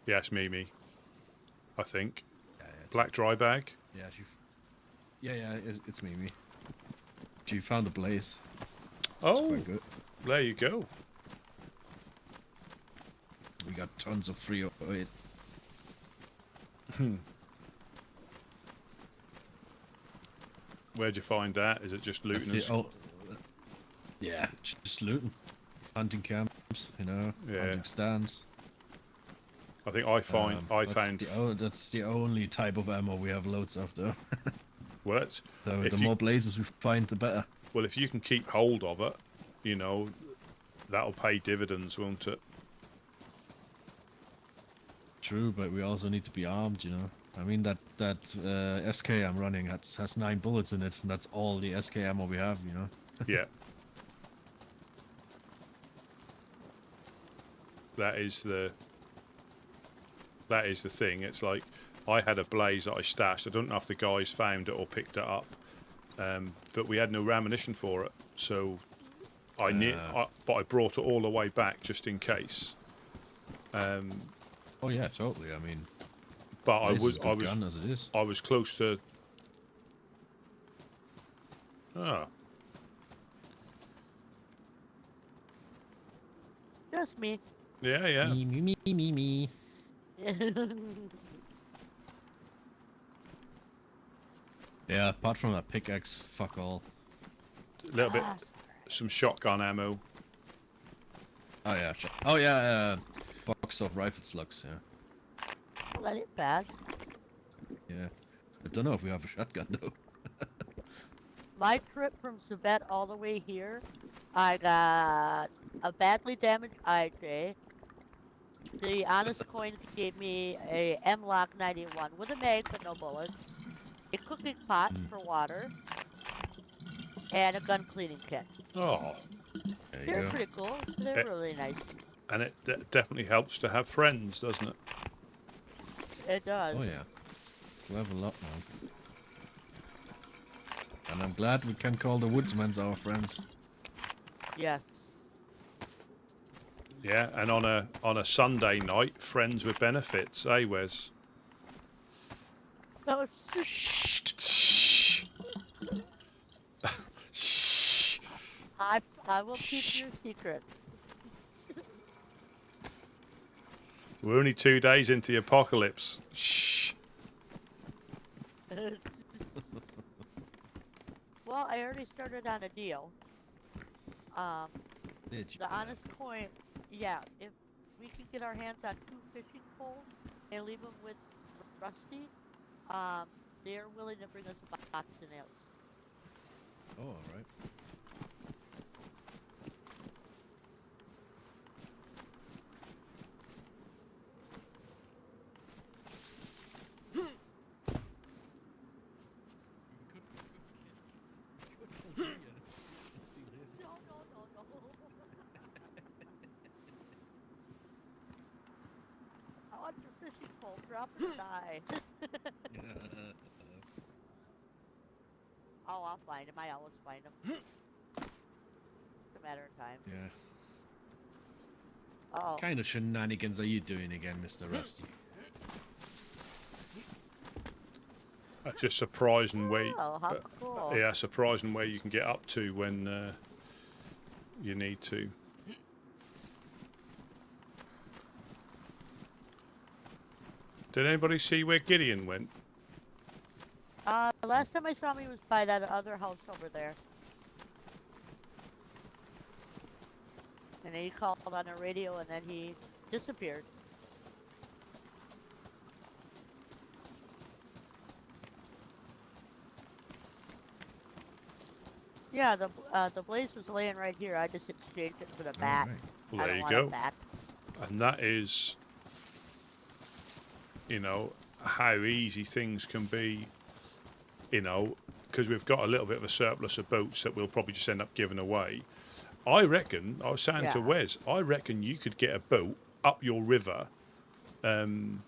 Yeah, it's Mimi. I think. Yeah, Black dry bag. Yeah, it's Mimi. She found a blaze. That's Oh, quite good. there you go. We got tons of free oil. Where'd you find that? Is it just looting? That's yeah, just looting. Hunting camps, you know, Yeah. hunting stands. I think I found. That's the only type of ammo we have loads of, though. Well, that's, So if the you- more blazes we find, the better. well, if you can keep hold of it, you know, that'll pay dividends, won't it? True, but we also need to be armed, you know. I mean, that SK I'm running has 9 bullets in it, and that's all the SK ammo we have, you know. Yeah. That is the thing. It's like I had a blaze that I stashed. I don't know if the guys found it or picked it up, but we had no ammunition for it. So but I brought it all the way back just in case. Oh yeah, totally. I mean, But I this was is a good gun as it is. I was close to. Ah, Just me. yeah. Me. Yeah, apart from that pickaxe, fuck all. A little bit, some shotgun ammo. Oh yeah, oh yeah, box of rifle slugs. Yeah, Well, that ain't bad. yeah. I don't know if we have a shotgun though. My trip from Savette all the way here, I got a badly damaged IJ. The Honest Coins gave me a M-Lock 91 with a mag but no bullets, a cooking pot for water, and a gun cleaning kit. Oh, There you They're go. pretty cool. They're really nice. and it definitely helps to have friends, doesn't it? It does. Oh yeah, level up, man. And I'm glad we can call the Woodsmen our friends. Yes. Yeah, and on a Sunday night, friends with benefits, eh, Wes? No, it's just Shh. Shh. I will keep your secrets. We're only 2 days into the apocalypse. Shh. Well, I already started on a deal. Did you? The Honest Coin, yeah, if we can get our hands on 2 fishing poles and leave them with Rusty, they're willing to bring us a box of nails. Oh, all right. I want your fishing pole, drop or die. Oh, I'll find him. I always find him. It's a matter of time. Yeah. Oh. What kind of shenanigans are you doing again, Mr. Rusty? That's just surprising where. Oh, how cool. Yeah, surprising where you can get up to when you need to. Did anybody see where Gideon went? Last time I saw him, he was by that other house over there. And then he called on the radio, and then he disappeared. Yeah, the blaze was laying right here. I just exchanged it for the bat. Alright. Well, I there don't you want go. a bat. And that is, you know, how easy things can be, you know, because we've got a little bit of a surplus of boats that we'll probably just end up giving away. I reckon, I was saying to Yeah. Wes, I reckon you could get a boat up your river, and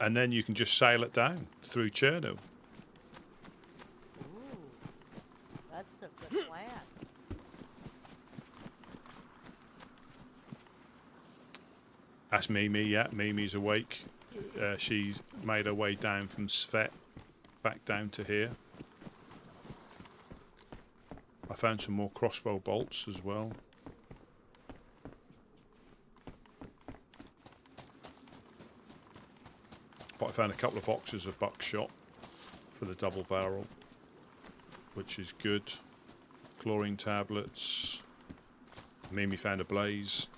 then you can just sail it down through Chernarus. Ooh, that's a good plan. That's Mimi, yeah, Mimi's awake. She's made her way down from Svet back down to here. I found some more crossbow bolts as well. But I found a couple of boxes of buckshot for the double barrel, which is good. Chlorine tablets. Mimi found a blaze.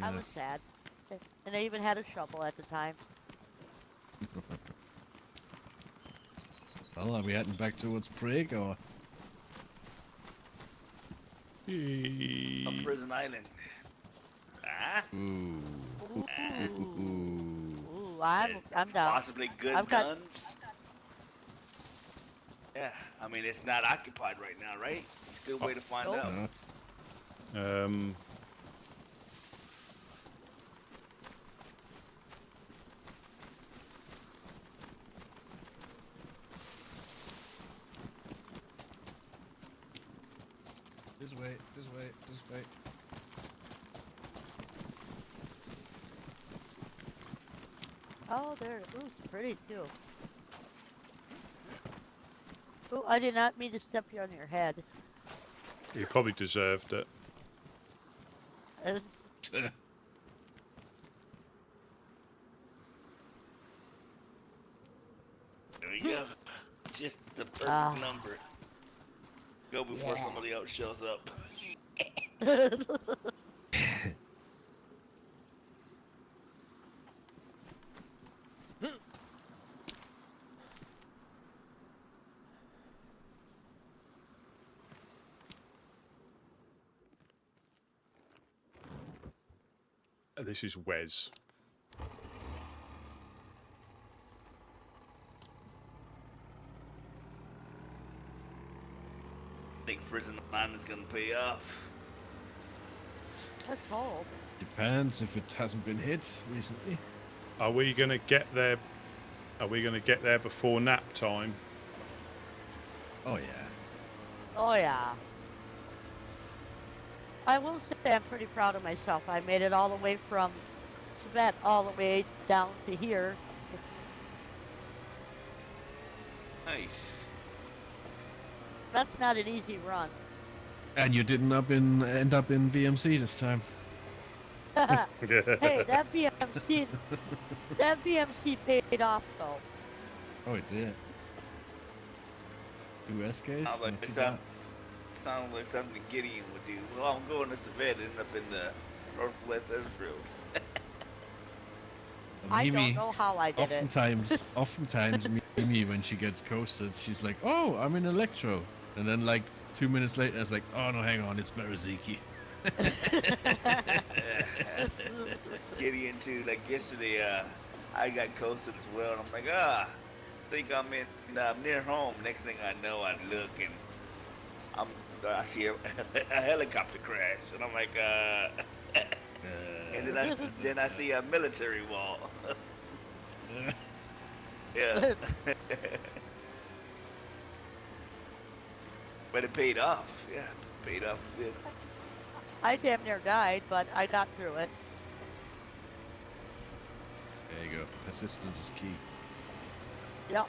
I was sad. And I even had a shovel at the time. Well, are we heading back towards Prague or? On Prison Island. Ah? Ooh. Ooh, I'm down. Possibly good I've got- guns. Yeah, I mean it's not occupied right now, right? It's a good way to find Nope. out. Um, This way, this way, this way. Oh, there. Ooh, it's pretty too. Ooh, I did not mean to step you on your head. you probably deserved it. It's, There we go. Just the perfect Ah. number. Go before Yeah. somebody else shows up. This is Wes. I think prison line is gonna pay off. let's hope. Depends if it hasn't been hit recently. Are we gonna get there? Are we gonna get there before nap time? Oh yeah. Oh yeah. I will say I'm pretty proud of myself. I made it all the way from Svet all the way down to here. Nice. That's not an easy run. And you didn't end up in BMC this time. Hey, that BMC paid off though. Oh, it did. Two SKs? Sounds like, sounds like something Gideon would do. Well, I'm going to Savannah, end up in the Northwest Edgefield. I don't know how I did it. Oftentimes, Mimi, when she gets coasted, she's like, "Oh, I'm in Electro," and then like 2 minutes later, it's like, "Oh no, hang on, it's Mariziki." Gideon too. Like yesterday, I got coasted as well, and I'm like, I think I'm in near home. Next thing I know, I look and I see a helicopter crash, and I'm like, and then I see a military wall. Yeah. But it paid off. Yeah, paid off good. I damn near died, but I got through it. There you go. Assistance is key. Yep.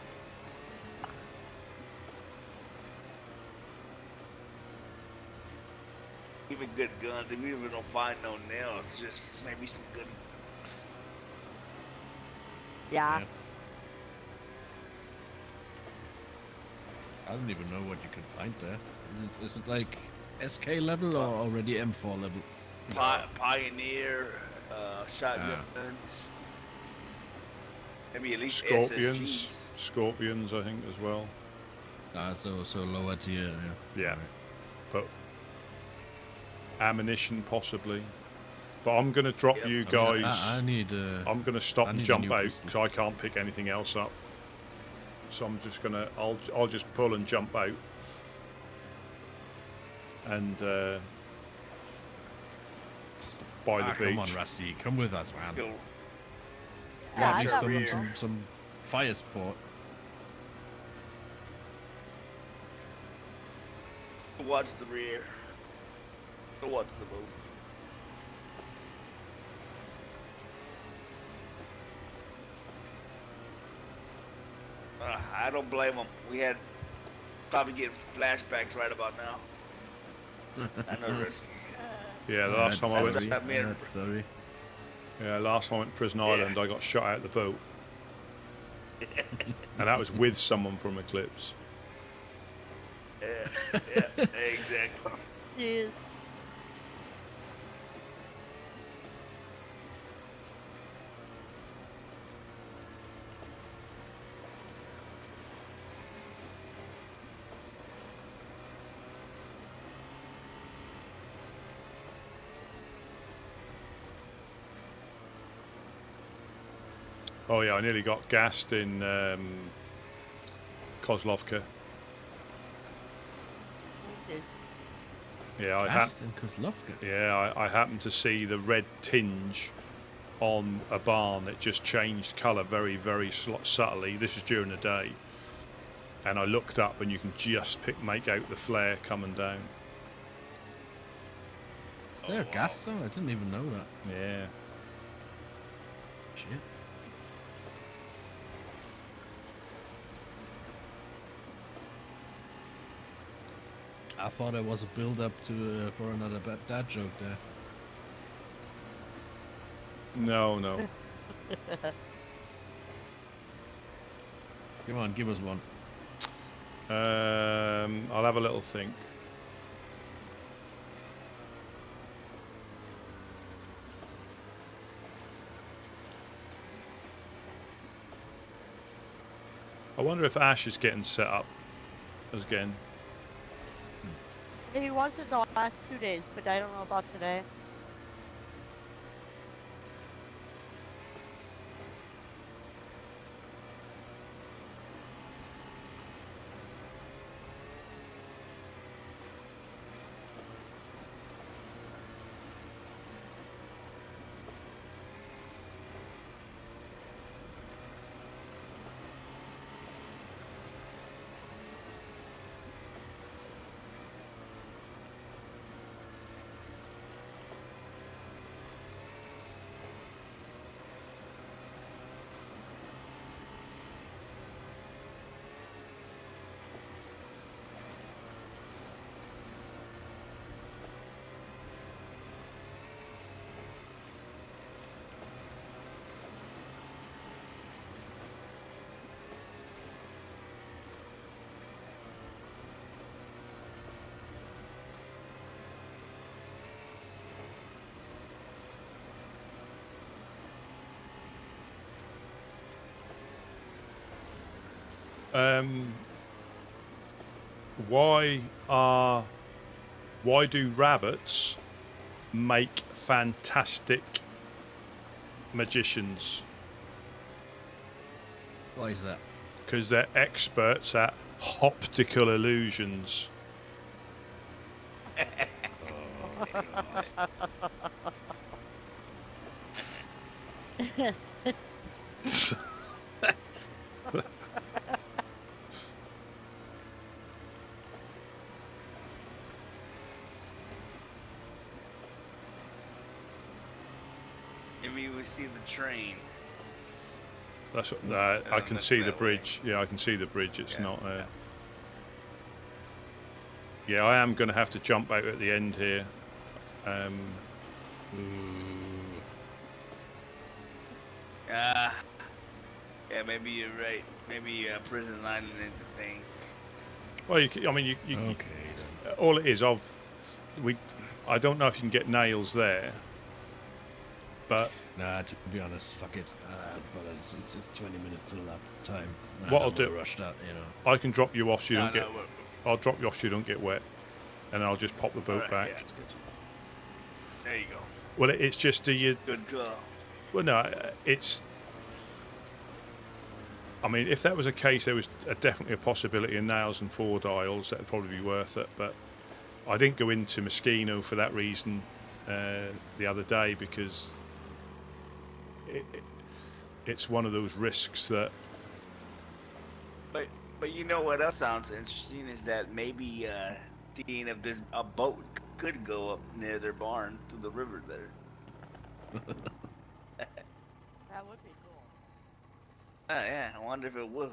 Even good guns, if we even don't find no nails, just maybe some good. Yeah. I don't even know what you can find there. Is it like SK level or already M4 level? Pioneer, shotguns. Maybe at least Scorpions. SSGs. Scorpions, I think, as well. So lower tier, yeah. Yeah. But ammunition, possibly. But I'm going to drop you guys. I need. I'm going to stop and need a jump new out pistol. because I can't pick anything else up. So I'm just gonna. I'll just pull and jump out. And by the beach. Come on, Rusty, come with us, man. Go. Yeah, At I least got some fire support. Watch the rear. Watch the boat. I don't blame them. We had probably getting flashbacks right about now. I know this. Yeah, the last time I went. Sorry. Yeah, last time I went to Prison Island, I got shot out the boat, and that was with someone from Eclipse. Yeah, exactly. Jeez. Oh yeah, I nearly got gassed in Kozlovka. is. Yeah, Cast in Kozlovka. Yeah, I happened to see the red tinge on a barn. It just changed colour very, very subtly. This was during the day, and I looked up, and you can just make out the flare coming down. Is there a gas zone? I didn't even know that. Yeah. Shit. I thought it was a build-up to for another dad joke there. No, no. Come on, give us one. I'll have a little think. I wonder if Ash is getting set up again. He was in the last 2 days, but I don't know about today. Why do rabbits make fantastic magicians? Why is that? Because they're experts at optical illusions. Maybe we see the train. That's what, I can see the bridge. Yeah, I can see the bridge. It's not. Yeah, I am going to have to jump out at the end here. Yeah, maybe you're right. Maybe prison island is the thing. Well, I mean, you okay. All it is I don't know if you can get nails there, but nah. To be honest, fuck it. But it's 20 minutes till that time. What I'll do, rush that, you know. I can drop you off so you don't get. I'll drop you off so you don't get wet, and I'll just pop the boat back. Yeah. There you go. Well, it's just good call. Well, no, it's. I mean, if that was a case, there was definitely a possibility of nails and 4 dials. That'd probably be worth it. But I didn't go into Moschino for that reason the other day, because it's one of those risks that. But you know what else sounds interesting is that maybe seeing if a boat could go up near their barn through the river there. That would be cool. Oh yeah, I wonder if it will.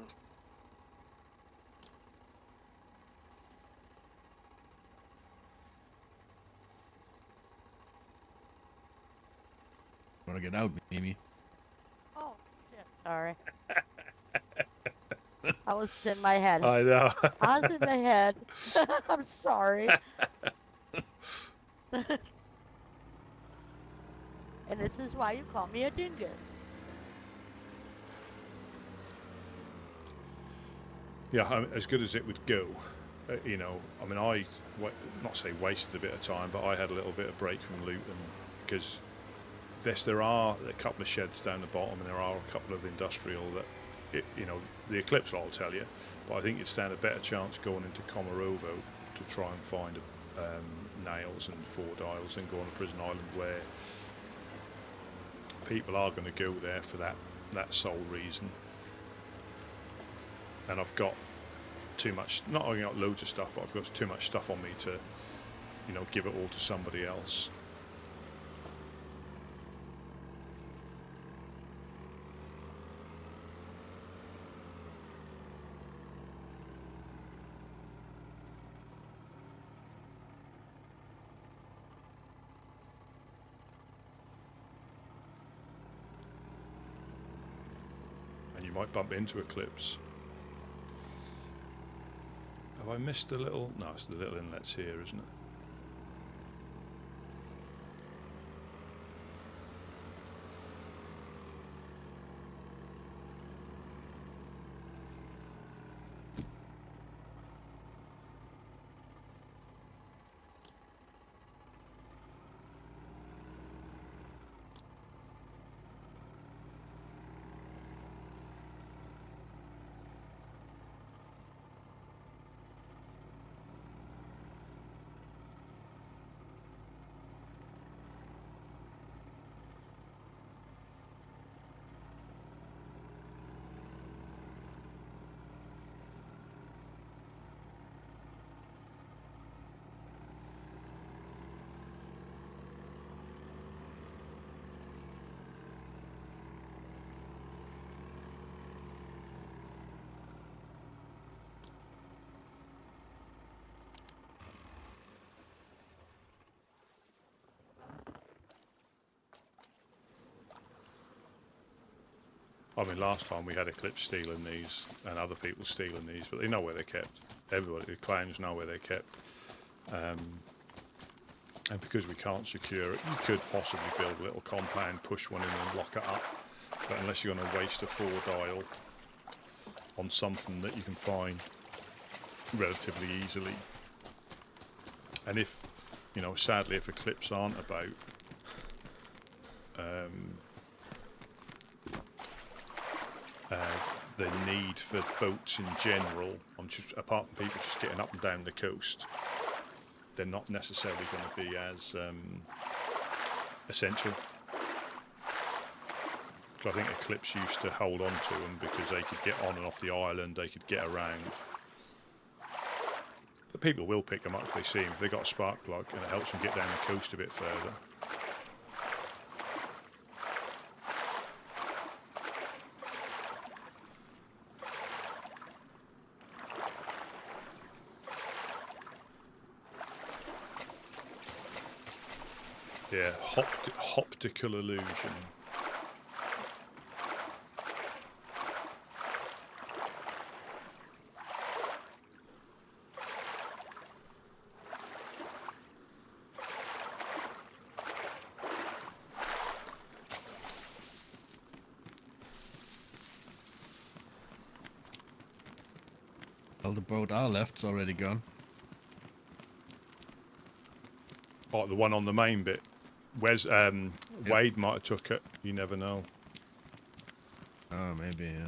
Wanna get out, Mimi? Oh, shit. Sorry. I was in my head. I know. I was in my head. I'm sorry. And this is why you call me a dingus. Yeah, as good as it would go, you know. I mean, I not say wasted a bit of time, but I had a little bit of break from Luton because there are a couple of sheds down the bottom, and there are a couple of industrial that, you know, the Eclipse will tell you, but I think you'd stand a better chance going into Komarovo to try and find nails and 4 dials and go on a prison island where people are going to go there for that sole reason. And I've got too much, not only got loads of stuff, but I've got too much stuff on me to, you know, give it all to somebody else. And you might bump into Eclipse. Have I missed the little... No, it's the little inlets here, isn't it? I mean, last time we had Eclipse stealing these and other people stealing these, but they know where they're kept. Everybody, the clans know where they're kept. And because we can't secure it, you could possibly build a little compound, push one in and lock it up. But unless you're going to waste a 4 dial on something that you can find relatively easily. And if, you know, sadly, if Eclipse aren't about, the need for boats in general, apart from people just getting up and down the coast, they're not necessarily going to be as essential. Because I think Eclipse used to hold on to them because they could get on and off the island, they could get around. But people will pick them up if they see them, if they've got a spark plug, and it helps them get down the coast a bit further. Yeah, optical illusion. Well, the boat I left's already gone. Oh, the one on the main bit. Where's Wade might have took it. You never know. Oh, maybe, yeah.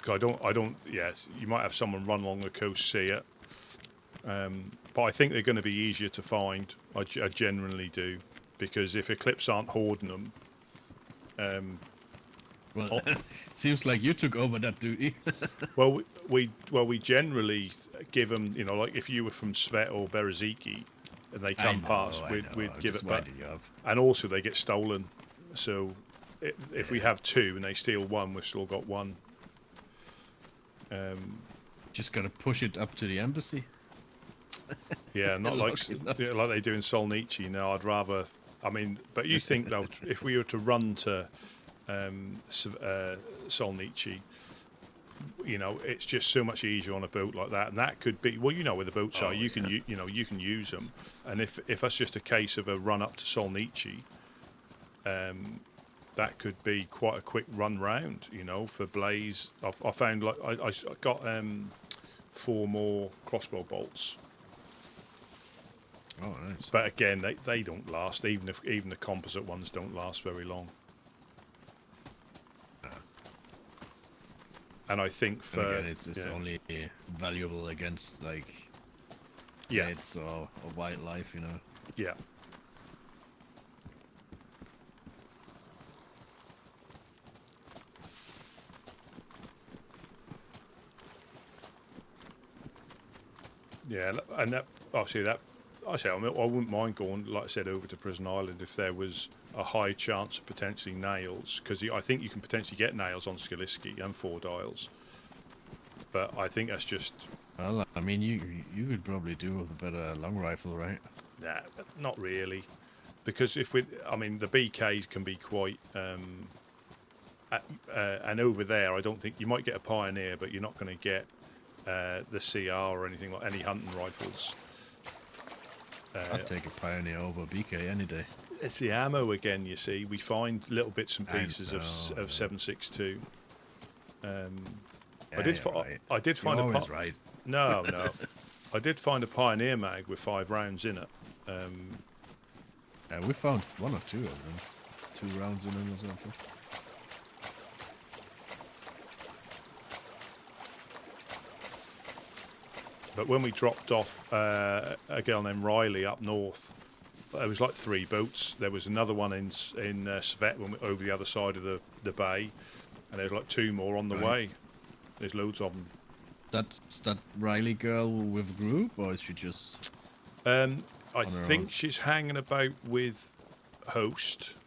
'Cause I don't. Yes, you might have someone run along the coast, see it. But I think they're going to be easier to find. I generally do, because if Eclipse aren't hoarding them. Well, it seems like you took over that duty. Well, we generally give them. You know, like if you were from Svet or Bereziki, and they come past, we'd give it back. And also they get stolen. So if we have 2 and they steal 1, we've still got 1. Just gotta push it up to the embassy. Yeah, not like they do in Solnichi. No, I'd rather. I mean, but you think though, if we were to run to Solnichi, you know, it's just so much easier on a boat like that, and that could be, well, you know where the boats are. You can, you know, you can use them, and if that's just a case of a run up to Solnichi, that could be quite a quick run round. You know, for Blaze, I found like I got 4 more crossbow bolts. Oh, nice. But again, they don't last. Even the composite ones don't last very long. And I think for again, it's only valuable against like Yeah. It's or wildlife, you know. Yeah. Yeah, and that obviously that I wouldn't mind going, like I said, over to Prison Island if there was a high chance of potentially nails, because I think you can potentially get nails on Skaliski and 4 dials. But I think that's just. Well, I mean, you could probably do with a better long rifle, right? Nah, not really, because the BKs can be quite. And over there, I don't think you might get a Pioneer, but you're not going to get the CR or anything like any hunting rifles. I'd take a Pioneer over a BK any day. It's the ammo again. You see, we find little bits and pieces of 7.62. I did find You're a always right. No. I did find a Pioneer mag with 5 rounds in it. We found 1 or 2 of them. 2 rounds in them or something. But when we dropped off a girl named Riley up north, there was like 3 boats. There was another one in Svet over the other side of the bay, and there's like 2 more on the way. There's loads of them. That's that Riley girl with a group, or is she just? I think she's hanging about with Host.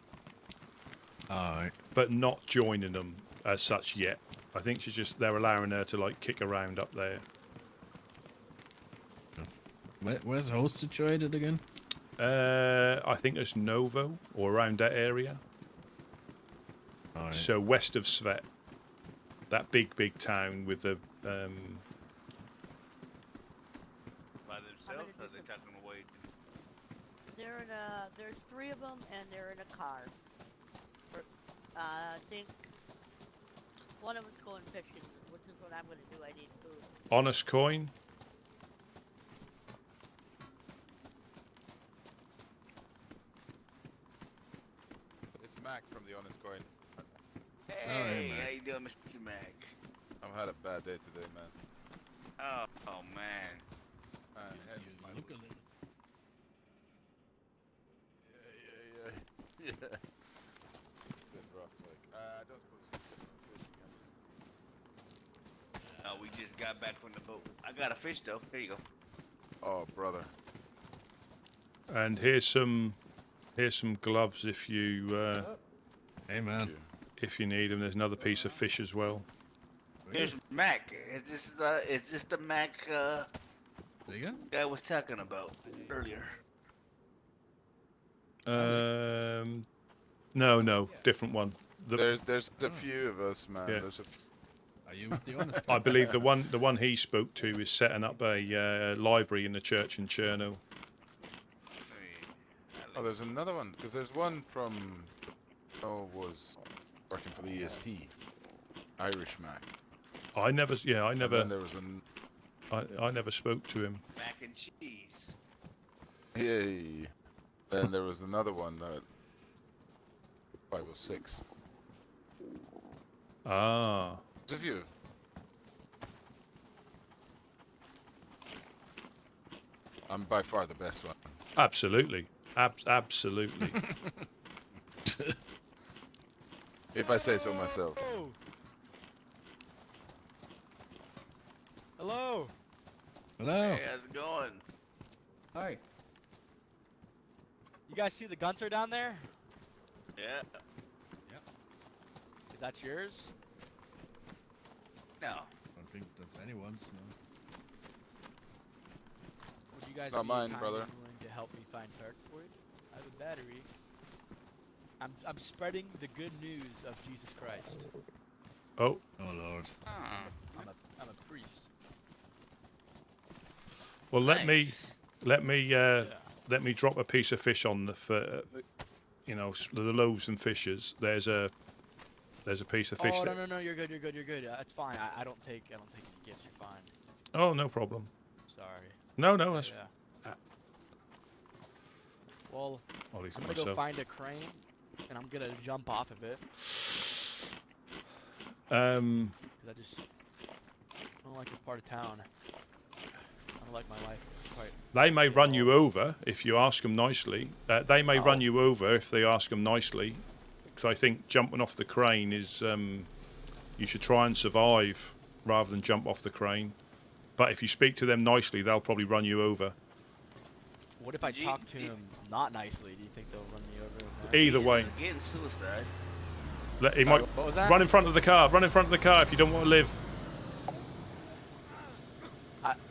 Alright. But not joining them as such yet. I think they're allowing her to like kick around up there. Where's Host situated again? I think it's Novo or around that area. Right. So west of Svet, that big town with the. By themselves, or are they tucking away? There's 3 of them, and they're in a car. I think one of them's going fishing, which is what I'm going to do. I need food. Honest coin. It's Mac from the Honest Coin. Hey, how you doing, Mr. Mac? I've had a bad day today, man. Oh man. You look a little. Yeah. Bit rough, like. I don't suppose you can fish again. We just got back from the boat. I got a fish though. There you go. Oh, brother. And here's some gloves if you. Hey man. If you need them, there's another piece of fish as well. Here's Mac. Is this the Mac There you go. I was talking about earlier? No, different one. There's a few of us, man. Yeah. There's a few. Are you with the Honest? I believe the one he spoke to is setting up a library in the church in Cherno. Oh, there's another one because there's one from. Was working for the EST, Irish Mac. I never. And then there was I never spoke to him. Mac and cheese. Yay. Then there was another one that 506. Ah. There's a few. I'm by far the best one. Absolutely. Absolutely. If I say so myself. Hello. Hello. Hey, how's it going? Hi. You guys see the Gunter down there? Yeah. Is that yours? No. I don't think that's anyone's. No. Would you guys Not be mine, kind brother. and willing to help me find parts for it? I have a battery. I'm spreading the good news of Jesus Christ. Oh. Oh Lord. I'm a priest. Well, Nice. let me drop a piece of fish on the loaves and fishes. There's a piece of fish. Oh no, you're good. It's fine. I don't take any gifts. You're fine. Oh, no problem. Sorry. No, that's. Yeah. Well, I'll eat it I'm gonna go myself. find a crane, and I'm gonna jump off of it. 'Cause I don't like this part of town. I don't like my life. They may run you over if you ask them nicely. They may run you over if they ask them nicely. Because I think jumping off the crane is, you should try and survive rather than jump off the crane. But if you speak to them nicely, they'll probably run you over. What if I talk to him not nicely? Do you think they'll run me over? Either way. Getting suicide. He might what was that? run in front of the car. Run in front of the car if you don't want to live.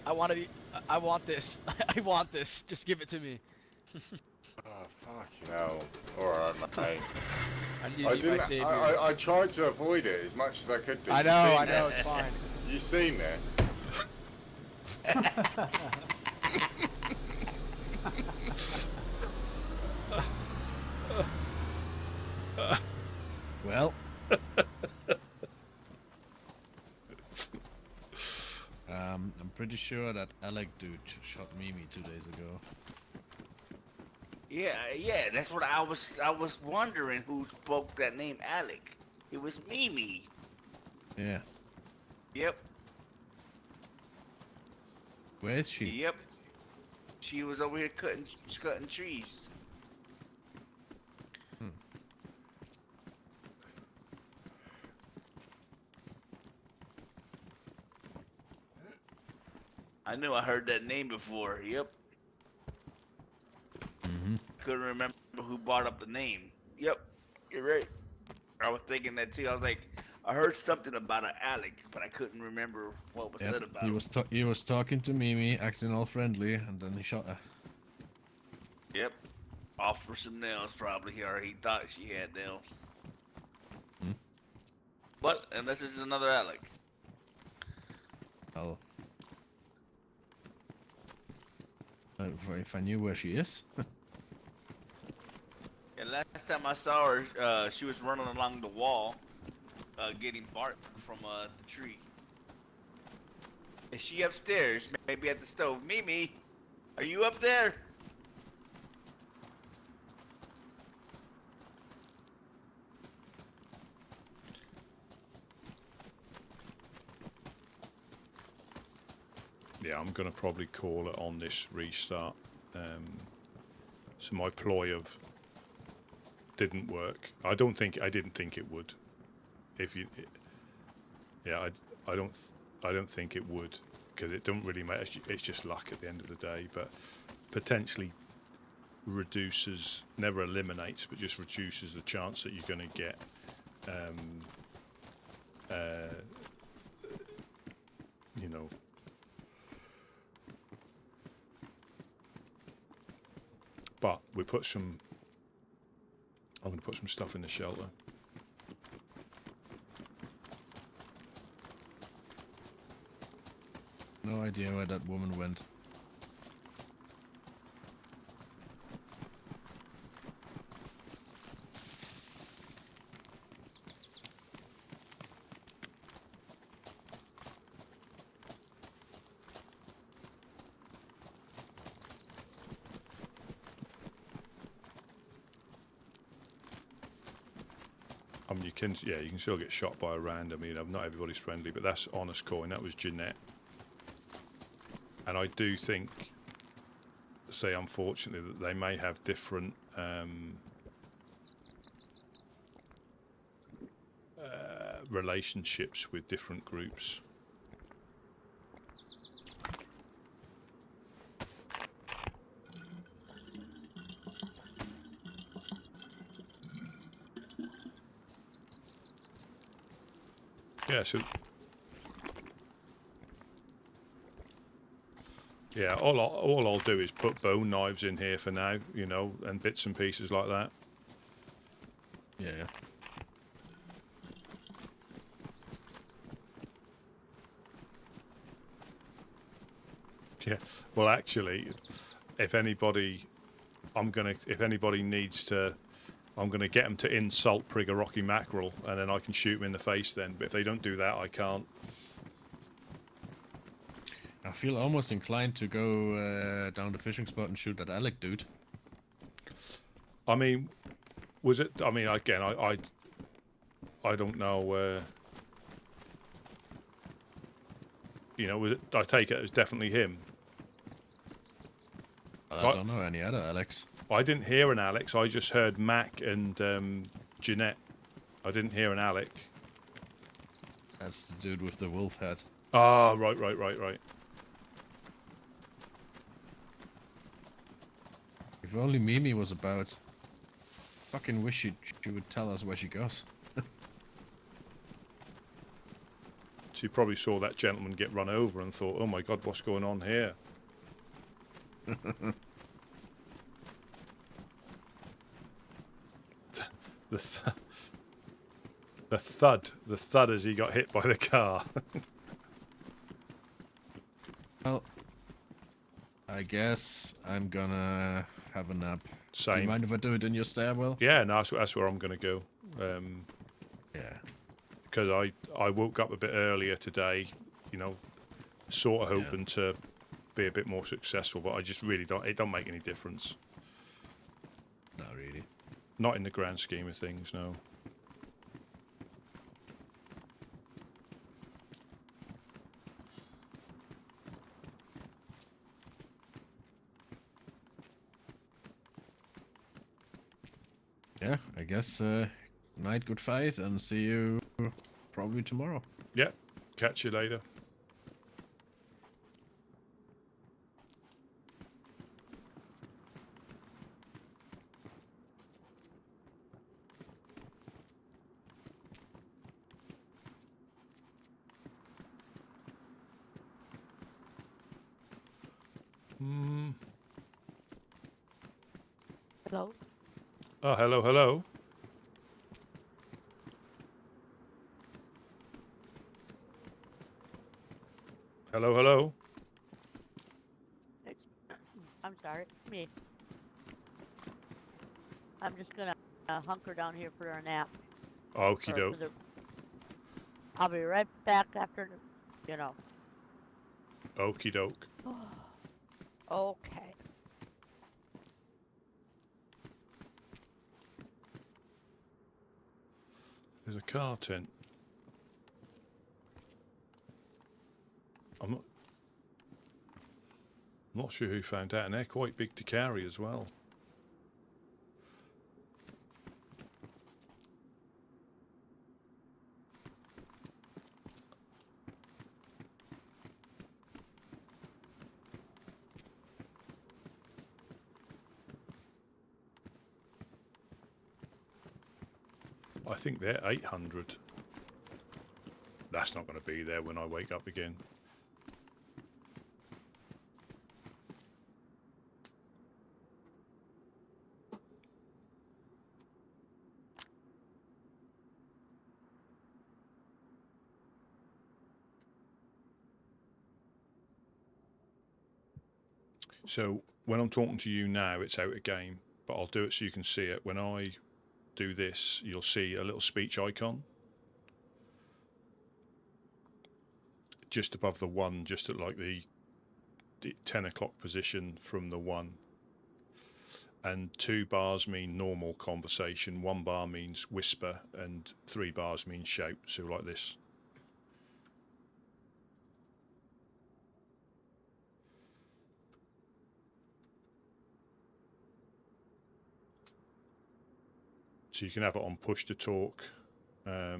I want to be. I want this. I want this. Just give it to me. Oh, fucking hell. Alright, mate. I need my savior. I tried to avoid it as much as I could do. I know, it's fine. You seen this? Well. I'm pretty sure that Alec dude shot Mimi 2 days ago. Yeah, that's what I was wondering who spoke that name, Alec. It was Mimi. Yeah. Yep. Where is she? Yep. She was over here cutting trees. I knew I heard that name before. Yep. Couldn't remember who brought up the name. Yep. You're right. I was thinking that too. I was like, I heard something about an Alec, but I couldn't remember what was said about it. He was talking to Mimi, acting all friendly, and then he shot her. Yep. Off for some nails, probably, or he thought she had nails. But unless it's another Alec. Oh. If I knew where she is. And last time I saw her, she was running along the wall, getting bark from the tree. Is she upstairs? Maybe at the stove. Mimi, are you up there? Yeah, I'm going to probably call it on this restart. So my ploy of didn't work. I didn't think it would. If you, yeah, I don't think it would, because it don't really matter. It's just luck at the end of the day. But potentially reduces, never eliminates, but just reduces the chance that you're going to get. You know. But we put some. I'm going to put some stuff in the shelter. No idea where that woman went. I mean, you can still get shot by a random. You know, not everybody's friendly, but that's honest coin. That was Jeanette. And I do think, say, unfortunately, that they may have different relationships with different groups. Yeah, so yeah, all I'll do is put bone knives in here for now, you know, and bits and pieces like that. Yeah. Yeah. Well, actually, if anybody needs to, I'm gonna get them to insult Prig a Rocky Mackerel, and then I can shoot them in the face then. But if they don't do that, I can't. I feel almost inclined to go down the fishing spot and shoot that Alec dude. I mean, was it? I mean, again, I don't know. You know, was it, I take it as definitely him. I don't know any other Alex. I didn't hear an Alex. I just heard Mac and Jeanette. I didn't hear an Alec. That's the dude with the wolf hat. Ah, right. If only Mimi was about. Fucking wish she would tell us where she goes. She probably saw that gentleman get run over and thought, "Oh my God, what's going on here?" The thud as he got hit by the car. Well, I guess I'm gonna have a nap. Same. Do you mind if I do it in your stairwell? Yeah, no, that's where I'm going to go. Yeah. Because I woke up a bit earlier today, you know, sort of hoping to be a bit more successful, but I just really don't. It don't make any difference. Not really. Not in the grand scheme of things, no. Yeah, I guess night, good fight, and see you probably tomorrow. Yeah, catch you later. Hello? Oh, hello. Hello. I'm sorry, it's me. I'm just gonna hunker down here for a nap. Okie doke. I'll be right back after, you know. Okie doke. Okay. There's a car tent. I'm not sure who found that, and they're quite big to carry as well. I think they're 800. That's not going to be there when I wake up again. So when I'm talking to you now, it's out of game, but I'll do it so you can see it. When I do this, you'll see a little speech icon just above the 1, just at like the 10 o'clock position from the 1. And 2 bars mean normal conversation, 1 bar means whisper, and 3 bars mean shout. So like this. So you can have it on push to talk. Yeah,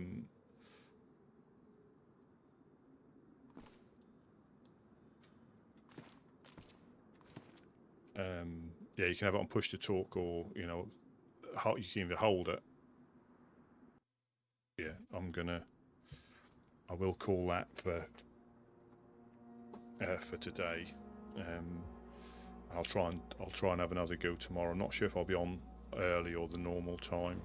you can have it on push to talk, or you know, you can either hold it. Yeah, I will call that for today. I'll try and have another go tomorrow. I'm not sure if I'll be on early or the normal time.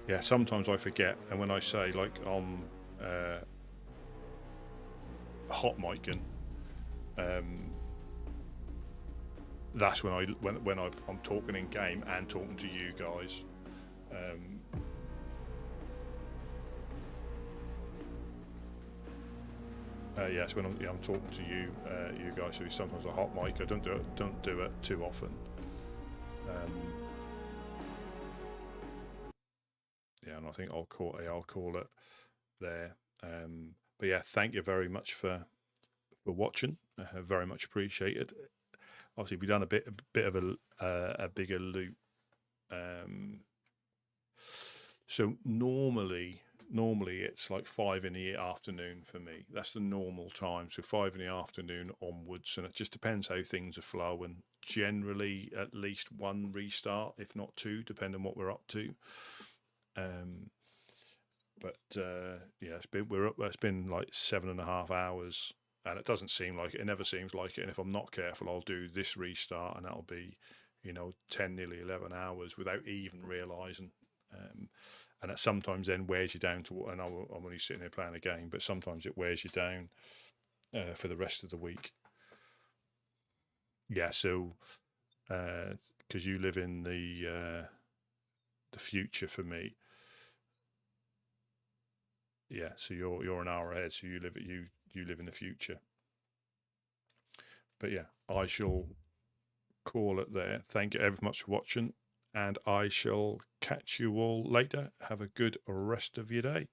Yeah, sometimes I forget, and when I say like I'm hot micing, that's when I'm talking in game and talking to you guys. Yes, when I'm talking to you guys. So sometimes a hot mic. I don't do it too often. Yeah, and I think I'll call it there. But yeah, thank you very much for watching. very much appreciated. Obviously, we've done a bit of a bigger loot. So normally it's like 5 in the afternoon for me. That's the normal time. So 5 in the afternoon onwards, and it just depends how things are flowing. Generally, at least 1 restart, if not 2, depending on what we're up to. But yeah, it's been like 7.5 hours, and it doesn't seem like it. It never seems like it. And if I'm not careful, I'll do this restart, and that'll be, 10, nearly 11 hours without even realising. And that sometimes then wears you down to, and I'm only sitting here playing a game, but sometimes it wears you down for the rest of the week. Yeah, so because you live in the future for me. Yeah, so you're an hour ahead, so you live in the future. But yeah, I shall call it there. Thank you ever much for watching, and I shall catch you all later. Have a good rest of your day.